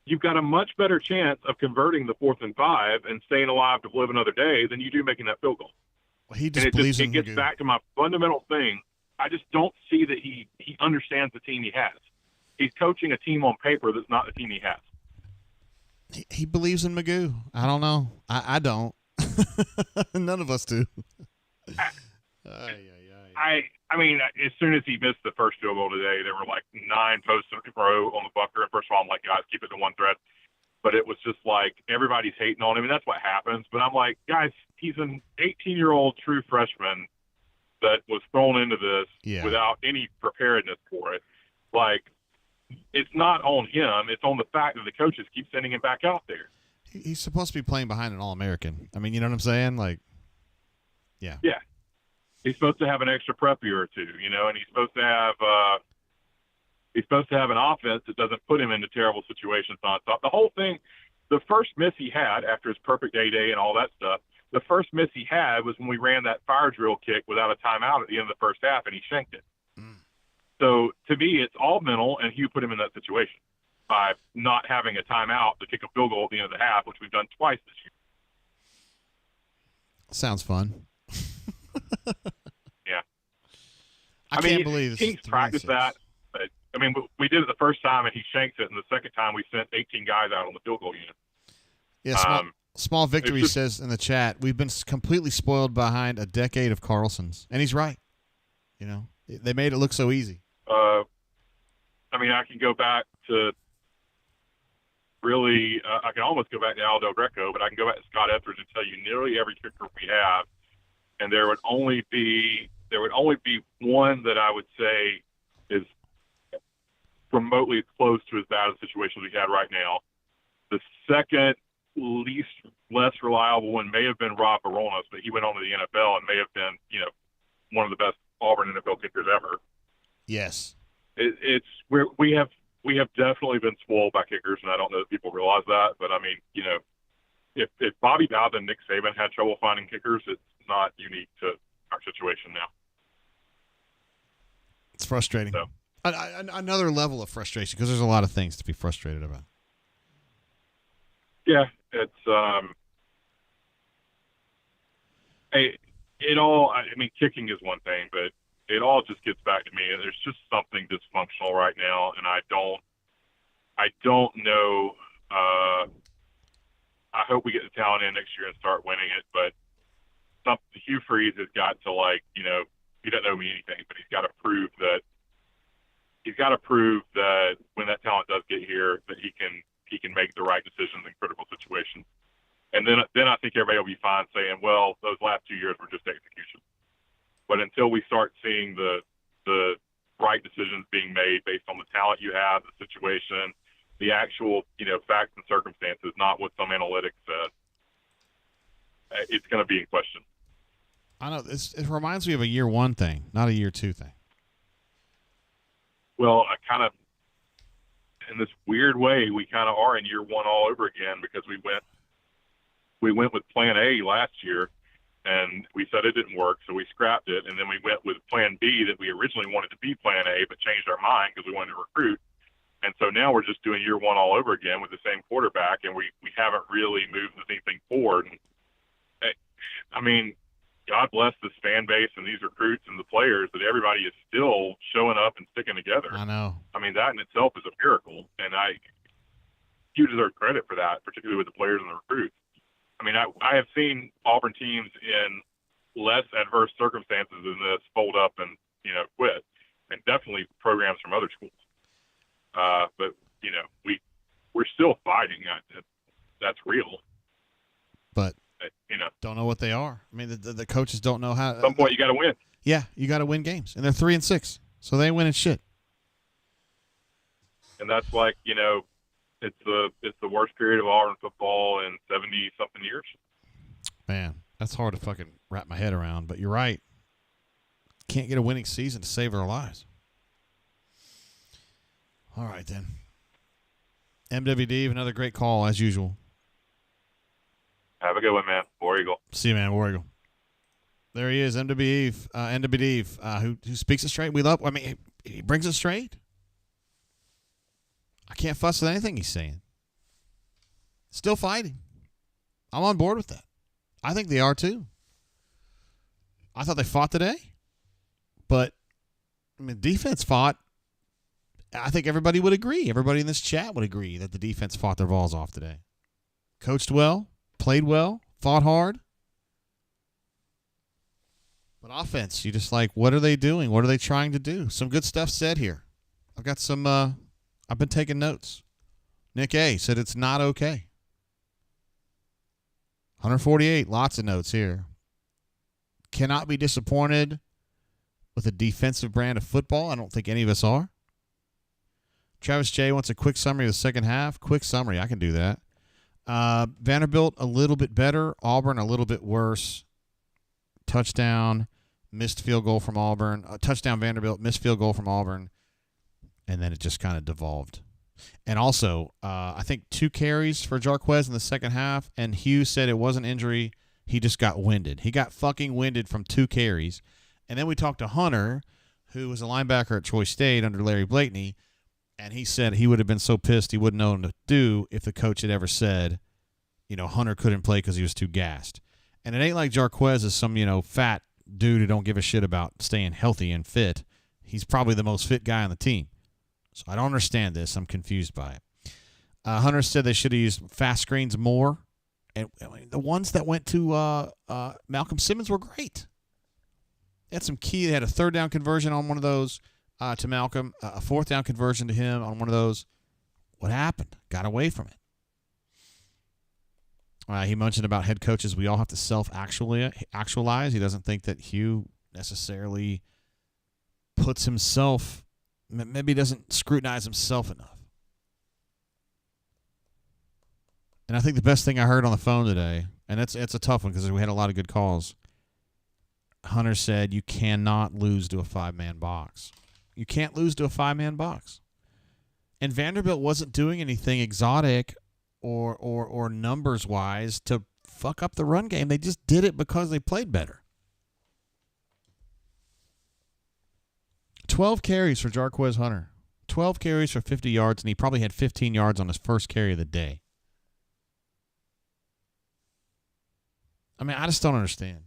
You've got a much better chance of converting the 4th and 5 and staying alive to live another day than you do making that field goal. Well, he just believes in it gets back to my fundamental thing. I just don't see that he understands the team he has. He's coaching a team on paper that's not the team he has. He believes in Magoo. I don't know. I don't. None of us do. I mean, as soon as he missed the first field goal today, there were like 9 posts in a row on the bunker. And first of all, I'm like, guys, keep it to one thread. But it was just like everybody's hating on him, and that's what happens. But I'm like, guys, he's an 18-year-old true freshman that was thrown into this without any preparedness for it. Like, it's not on him. It's on the fact that the coaches keep sending him back out there. He's supposed to be playing behind an All-American. I mean, you know what I'm saying? Like, yeah. Yeah. He's supposed to have an extra prep year or two, and he's supposed to have an offense that doesn't put him into terrible situations on top. The whole thing, the first miss he had after his perfect day and all that stuff, the first miss he had was when we ran that fire drill kick without a timeout at the end of the first half, and he shanked it. So to me, it's all mental, and Hugh put him in that situation by not having a timeout to kick a field goal at the end of the half, which we've done twice this year. Sounds fun. Yeah. I can't believe Kings practiced that. But, we did it the first time, and he shanked it, and the second time we sent 18 guys out on the field goal unit. Yeah, small victory says in the chat, we've been completely spoiled behind a decade of Carlson's. And he's right. They made it look so easy. I can go back to really I can almost go back to Al Del Greco, but I can go back to Scott Etheridge and tell you nearly every kicker we have, and there would only be there would only be one that I would say is remotely close to as bad a situation as we had right now. The second less reliable one may have been Rob Baronos, but he went on to the NFL and may have been, one of the best Auburn NFL kickers ever. Yes. We have definitely been spoiled by kickers, and I don't know that people realize that. But I mean, if Bobby Bowden and Nick Saban had trouble finding kickers, it's not unique to our situation now. It's frustrating. So. Another level of frustration, because there's a lot of things to be frustrated about. Yeah, it's kicking is one thing, but it all just gets back to me. There's just something dysfunctional right now, and I don't know. I hope we get the talent in next year and start winning it, but Hugh Freeze has got to, he doesn't owe me anything, but he's got to prove that when that talent does get here, that he can make the right decisions in critical situations. And then I think everybody will be fine saying, well, those last 2 years were just execution. But until we start seeing the right decisions being made based on the talent you have, the situation, the actual, facts and circumstances, not what some analytics says, it's going to be in question. I know. It reminds me of a year one thing, not a year two thing. Well, in this weird way, we kind of are in year one all over again, because we went with Plan A last year, and we said it didn't work, so we scrapped it, and then we went with Plan B that we originally wanted to be Plan A, but changed our mind because we wanted to recruit. And so now we're just doing year one all over again with the same quarterback, and we haven't really moved anything forward. And, I mean, God bless this fan base and these recruits and the players that everybody is still showing up and sticking together. I know. I mean, that in itself is a miracle, and you deserve credit for that, particularly with the players and the recruits. I mean, I have seen Auburn teams in less adverse circumstances than this fold up and, quit, and definitely programs from other schools. But, we're still fighting. That's real. But, don't know what they are. I mean, the coaches don't know how. At some point, you got to win. Yeah, you got to win games. And they're 3-6, so they ain't winning shit. And that's it's the worst period of Auburn football in 70-something years. Man, that's hard to fucking wrap my head around, but you're right. Can't get a winning season to save our lives. All right, then. MWD, another great call, as usual. Have a good one, man. War Eagle. See you, man. War Eagle. There he is, MWD, who speaks it straight. We love. I mean, he brings it straight. I can't fuss with anything he's saying. Still fighting. I'm on board with that. I think they are too. I thought they fought today, but I mean, defense fought. I think everybody would agree. Everybody in this chat would agree that the defense fought their balls off today. Coached well, played well, fought hard. But offense, you just what are they doing? What are they trying to do? Some good stuff said here. I've got some, I've been taking notes. Nick A. said it's not okay. 148, lots of notes here. Cannot be disappointed with a defensive brand of football. I don't think any of us are. Travis J. wants a quick summary of the second half. Quick summary, I can do that. Vanderbilt a little bit better. Auburn a little bit worse. Touchdown, missed field goal from Auburn. Touchdown Vanderbilt, missed field goal from Auburn. And then it just kind of devolved. And also, I think 2 carries for Jarquez in the second half, and Hughes said it wasn't injury. He just got winded. He got fucking winded from 2 carries. And then we talked to Hunter, who was a linebacker at Troy State under Larry Blakeney, and he said he would have been so pissed he wouldn't know what to do if the coach had ever said, Hunter couldn't play because he was too gassed. And it ain't like Jarquez is some, fat dude who don't give a shit about staying healthy and fit. He's probably the most fit guy on the team. So I don't understand this. I'm confused by it. Hunter said they should have used fast screens more. And the ones that went to Malcolm Simmons were great. They had some key. They had a 3rd down conversion on one of those to Malcolm, a 4th down conversion to him on one of those. What happened? Got away from it. He mentioned about head coaches. We all have to self-actualize. He doesn't think that Hugh necessarily puts himself, maybe doesn't scrutinize himself enough. And I think the best thing I heard on the phone today, and it's a tough one because we had a lot of good calls. Hunter said you cannot lose to a 5-man box. You can't lose to a 5-man box. And Vanderbilt wasn't doing anything exotic or numbers-wise to fuck up the run game. They just did it because they played better. 12 carries for Jarquez Hunter. 12 carries for 50 yards, and he probably had 15 yards on his first carry of the day. I mean, I just don't understand.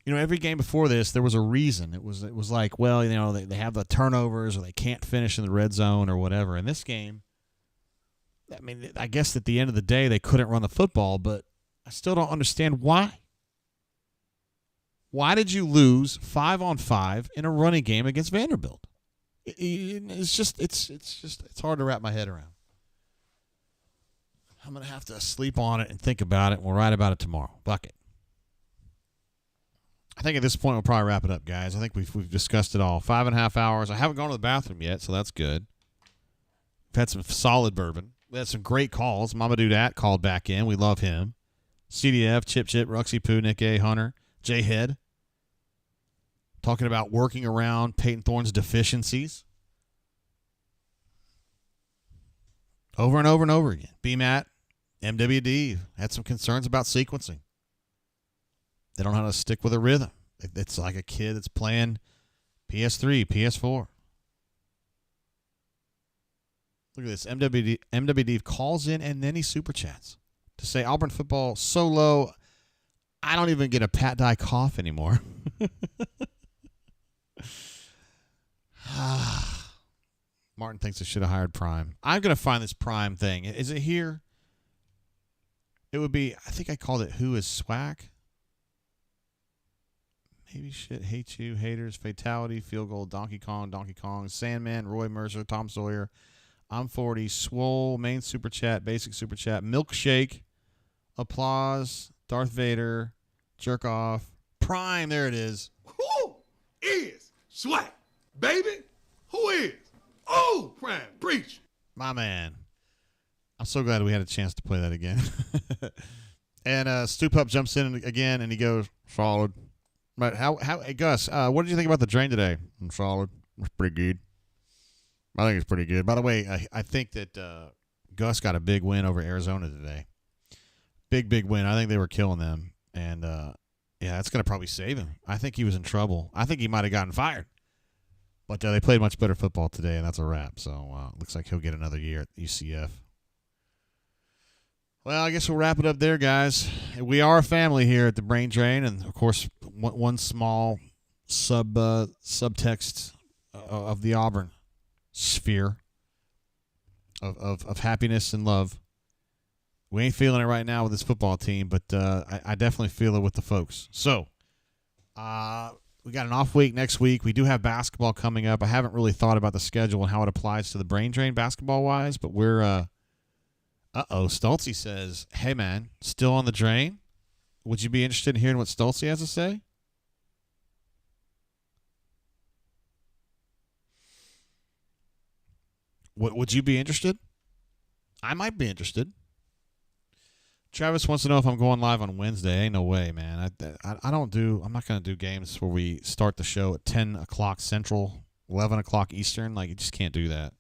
You know, every game before this, there was a reason. It was like, well, you know, they have the turnovers or they can't finish in the red zone or whatever. In this game, I mean, I guess at the end of the day, they couldn't run the football, but I still don't understand why. Why did you lose 5-on-5 in a running game against Vanderbilt? It's hard to wrap my head around. I'm going to have to sleep on it and think about it. We'll write about it tomorrow. Buck it. I think at this point we'll probably wrap it up, guys. I think we've discussed it all. 5.5 hours. I haven't gone to the bathroom yet, so that's good. We've had some solid bourbon. We had some great calls. Mama Dudette called back in. We love him. CDF, Chip, Ruxy Poo, Nick A, Hunter, J Head. Talking about working around Peyton Thorne's deficiencies. Over and over and over again. BMAT, MWD had some concerns about sequencing. They don't know how to stick with a rhythm. It's like a kid that's playing PS3, PS4. Look at this. MWD calls in and then he super chats to say Auburn football so low, I don't even get a Pat Dye cough anymore. Martin thinks I should have hired Prime. I'm going to find this Prime thing. Is it here? It would be, I think I called it Who is Swag? Maybe shit, hate you, haters, fatality, field goal, Donkey Kong, Sandman, Roy Mercer, Tom Sawyer, I'm 40, Swole, main super chat, basic super chat, milkshake, applause, Darth Vader, jerk off, Prime, there it is. Who is Swag? Baby? Who is? Oh, Prime, preach. My man. I'm so glad we had a chance to play that again. And Stu Pup jumps in again and he goes, solid. Right, hey Gus, what did you think about the drain today? I'm solid. It's pretty good. I think it's pretty good. By the way, I think that Gus got a big win over Arizona today. Big win. I think they were killing them. And, yeah, that's going to probably save him. I think he was in trouble. I think he might have gotten fired. But they played much better football today, and that's a wrap. So, looks like he'll get another year at UCF. Well, I guess we'll wrap it up there, guys. We are a family here at the Brain Drain, and, of course, one small subtext of the Auburn sphere of happiness and love. We ain't feeling it right now with this football team, but I definitely feel it with the folks. So, we got an off week next week. We do have basketball coming up. I haven't really thought about the schedule and how it applies to the Brain Drain basketball-wise, but we're Stoltzy says, hey, man, still on the drain? Would you be interested in hearing what Stoltzy has to say? Would you be interested? I might be interested. Travis wants to know if I'm going live on Wednesday. Ain't no way, man. I'm not going to do games where we start the show at 10 o'clock Central, 11 o'clock Eastern. Like, you just can't do that.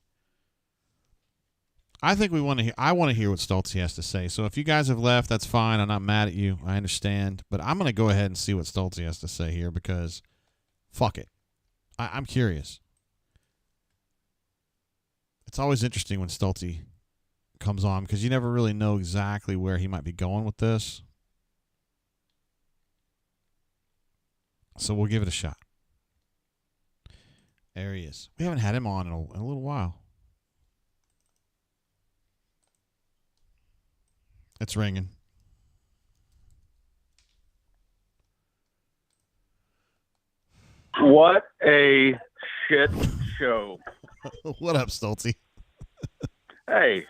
I think I want to hear what Stoltzy has to say. So if you guys have left, that's fine. I'm not mad at you. I understand. But I'm going to go ahead and see what Stoltzy has to say here because fuck it. I'm curious. It's always interesting when Stoltzy comes on because you never really know exactly where he might be going with this. So we'll give it a shot. There he is. We haven't had him on in a little while. It's ringing. What a shit show. What up, Stoltzy? Hey,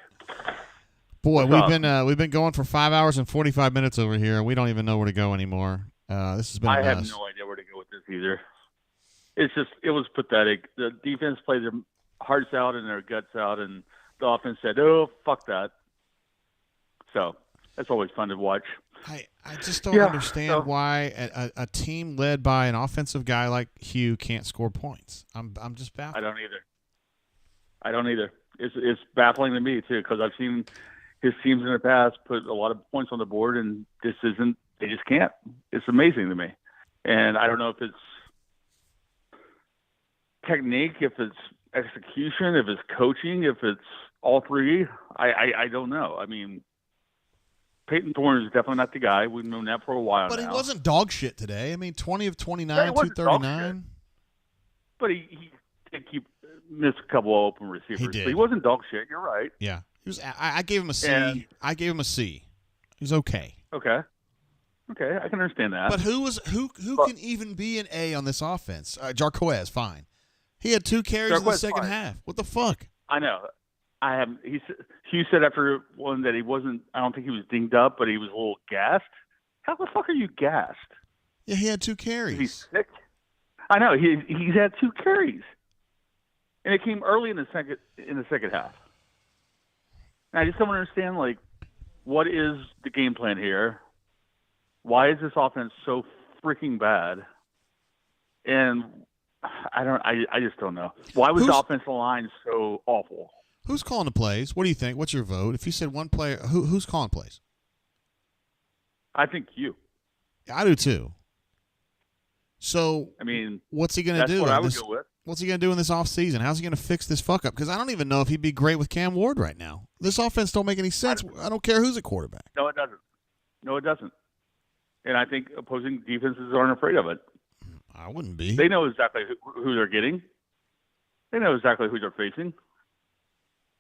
Boy, What's we've been going for 5 hours and 45 minutes over here, and we don't even know where to go anymore. This has been a I have mess. no idea where to go with this either. It was pathetic. The defense played their hearts out and their guts out, and the offense said, "Oh, fuck that." So that's always fun to watch. I just don't understand why a team led by an offensive guy like Hugh can't score points. I'm just baffled. I don't either. It's baffling to me too, because I've seen his teams in the past put a lot of points on the board, and this isn't. They just can't. It's amazing to me, and I don't know if it's technique, if it's execution, if it's coaching, if it's all three. I don't know. I mean, Peyton Thorne is definitely not the guy. We've known that for a while But now. he wasn't dog shit today. I mean, 20 of 29, Yeah, he wasn't dog 239. But he did missed a couple of open receivers. He did. But he wasn't dog shit. You're right. Yeah. He was. I gave him a C. And- I gave him a C. He was okay. Okay, I can understand that. But who can even be an A on this offense? Jarquez, fine. He had 2 carries in the Jarquez, second fine. half. What the fuck? I know. Hugh said after one that he wasn't. I don't think he was dinged up, but he was a little gassed. How the fuck are you gassed? Yeah, he had 2 carries. He's sick. I know. He's had 2 carries, and it came early in the second half. And I just don't understand. Like, what is the game plan here? Why is this offense so freaking bad? And I just don't know. Why was the offensive line so awful? Who's calling the plays? What do you think? What's your vote? If you said one player, who's calling plays? I think you. I do too. So, I mean, what's he going to that's do? what I in would this- go with. What's he going to do in this offseason? How's he going to fix this fuck up? Because I don't even know if he'd be great with Cam Ward right now. This offense don't make any sense. I don't care who's a quarterback. No, it doesn't. And I think opposing defenses aren't afraid of it. I wouldn't be. They know exactly who they're getting. They know exactly who they're facing.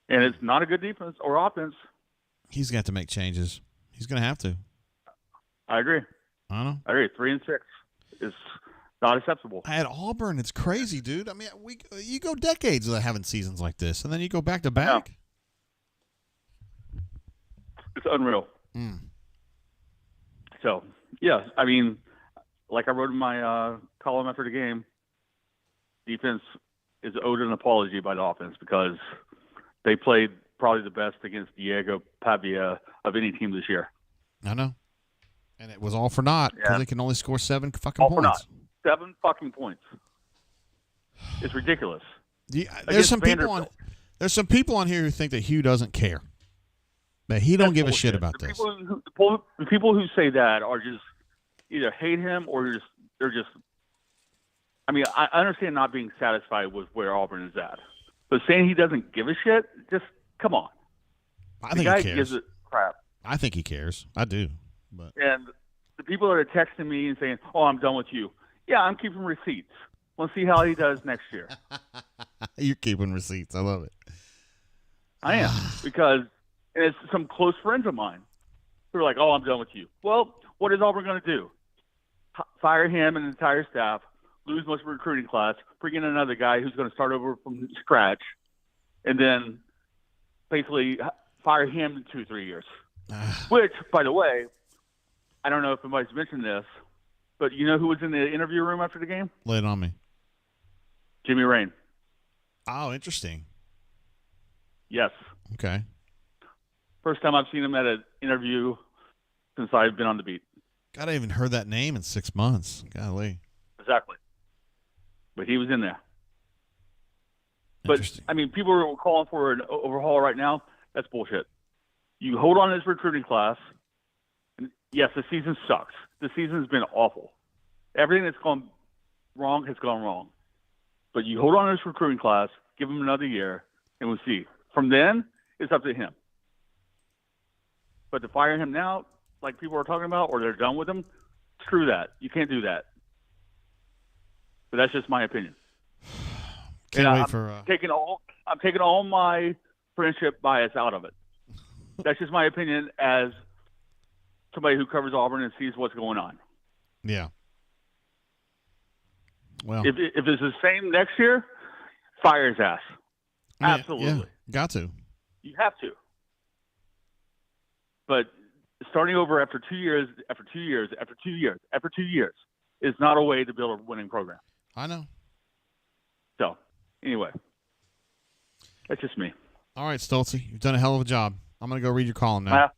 And it's not a good defense or offense. He's got to make changes. He's going to have to. I agree. I know. I agree. 3-6 is not acceptable. At Auburn, it's crazy, dude. I mean, you go decades without having seasons like this, and then you go back to back. It's unreal. Mm. So, yeah, I mean, like I wrote in my column after the game, defense is owed an apology by the offense because they played probably the best against Diego Pavia of any team this year. I know. And it was all for naught because they can only score 7 fucking All points. for naught. 7 fucking points. It's ridiculous. There's some people on here who think that Hugh doesn't care. That he don't give a shit about this. The people who say that are just either hate him or they're just. I mean, I understand not being satisfied with where Auburn is at, but saying he doesn't give a shit, just come on. I the think guy he cares. gives it crap. I think he cares. I do. But And the people that are texting me and saying, "Oh, I'm done with you." Yeah, I'm keeping receipts. We'll see how he does next year. you're keeping receipts. I love it. I am because it's some close friends of mine who are like, "Oh, I'm done with you." Well, what is Auburn going to do? Fire him and the entire staff, lose most of the recruiting class, bring in another guy who's going to start over from scratch, and then basically fire him in 2-3 years. Which, by the way, I don't know if anybody's mentioned this, but you know who was in the interview room after the game? Lay it on me. Jimmy Rain. Oh, interesting. Yes. Okay. First time I've seen him at an interview since I've been on the beat. God, I haven't heard that name in 6 months. Golly. Exactly. But he was in there. But, I mean, people are calling for an overhaul right now. That's bullshit. You hold on to this recruiting class. And yes, the season sucks. The season has been awful. Everything that's gone wrong has gone wrong. But you hold on to this recruiting class, give him another year, and we'll see. From then, it's up to him. But to fire him now, like people are talking about, or they're done with him, screw that. You can't do that. But that's just my opinion. Can't wait I'm for. taking all my friendship bias out of it. That's just my opinion as somebody who covers Auburn and sees what's going on. Yeah. Well, If it's the same next year, fire his ass. Yeah, Absolutely. yeah, got to. You have to. But starting over after 2 years is not a way to build a winning program. I know. So, anyway, that's just me. All right, Stoltze, you've done a hell of a job. I'm going to go read your column now.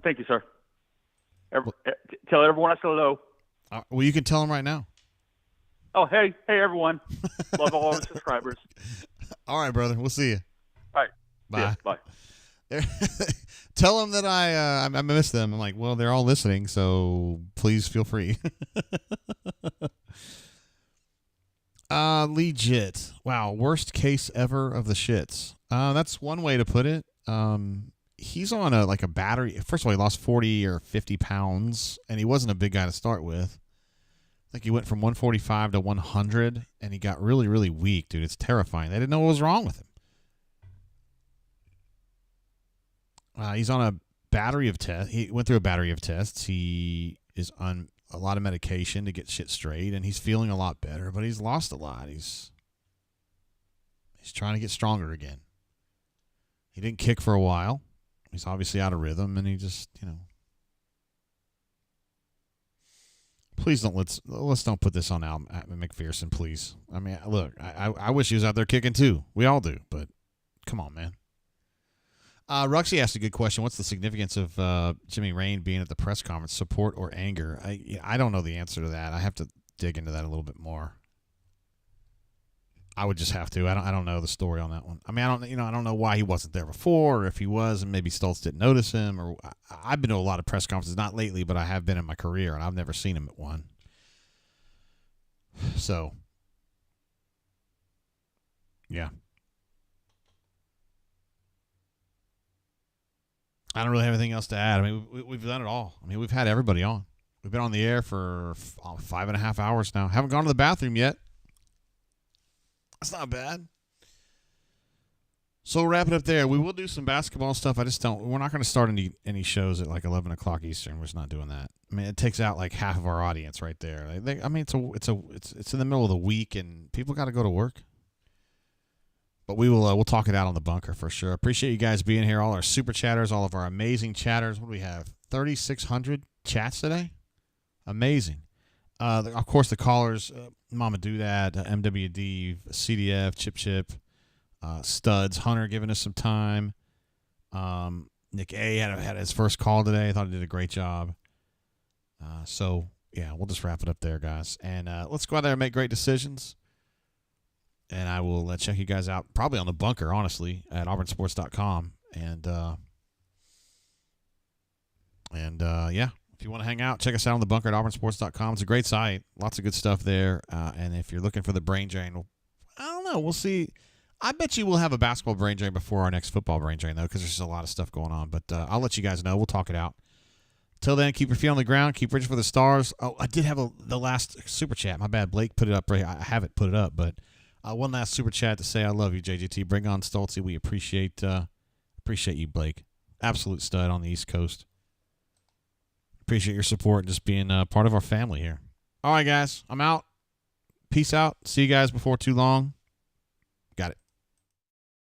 Thank you, sir. Tell everyone I said hello. Well, you can tell them right now. Oh, hey, everyone. Love all our subscribers. All right, brother. We'll see you. All right. Bye. Yeah, bye. Tell them that I miss them. I'm like, well, they're all listening, so please feel free. Legit. Wow, worst case ever of the shits. That's one way to put it. He's on a battery. First of all, he lost 40 or 50 pounds, and he wasn't a big guy to start with. I think he went from 145 to 100, and he got really, really weak, dude. It's terrifying. They didn't know what was wrong with him. He's on a battery of tests. He went through a battery of tests. He is on a lot of medication to get shit straight, and he's feeling a lot better, but he's lost a lot. He's trying to get stronger again. He didn't kick for a while. He's obviously out of rhythm, and he just, please let's don't put this on Al McPherson, please. I mean, look, I wish he was out there kicking too. We all do, but come on, man. Ruxy asked a good question. What's the significance of Jimmy Rain being at the press conference? Support or anger? I don't know the answer to that. I have to dig into that a little bit more. I would just have to. I don't know the story on that one. I mean, I don't know why he wasn't there before, or if he was and maybe Stoltz didn't notice him. Or I've been to a lot of press conferences, not lately, but I have been in my career, and I've never seen him at one. So, yeah. I don't really have anything else to add. I mean, we've done it all. I mean, we've had everybody on. We've been on the air for 5.5 hours now. Haven't gone to the bathroom yet. That's not bad. So we'll wrap it up there. We will do some basketball stuff. We're not going to start any shows at like 11 o'clock Eastern. We're just not doing that. I mean, it takes out like half of our audience right there. I mean, it's in the middle of the week, and people got to go to work. But we'll talk it out on the bunker for sure. Appreciate you guys being here, all our super chatters, all of our amazing chatters. What do we have? 3,600 chats today? Amazing. Of course, the callers, Mama Doodad, MWD, CDF, Chip, Studs, Hunter giving us some time. Nick A had his first call today. I thought he did a great job. So, yeah, we'll just wrap it up there, guys. And let's go out there and make great decisions. And I will check you guys out probably on the bunker, honestly, at auburnsports.com. And yeah, if you want to hang out, check us out on the bunker at auburnsports.com. It's a great site. Lots of good stuff there. And if you're looking for the brain drain, I don't know. We'll see. I bet you we'll have a basketball brain drain before our next football brain drain, though, because there's just a lot of stuff going on. But I'll let you guys know. We'll talk it out. Till then, keep your feet on the ground. Keep reaching for the stars. Oh, I did have the last super chat. My bad. Blake put it up. I haven't put it up, but one last super chat to say I love you, JGT. Bring on Stoltze. We appreciate you, Blake. Absolute stud on the East Coast. Appreciate your support and just being part of our family here. All right, guys. I'm out. Peace out. See you guys before too long.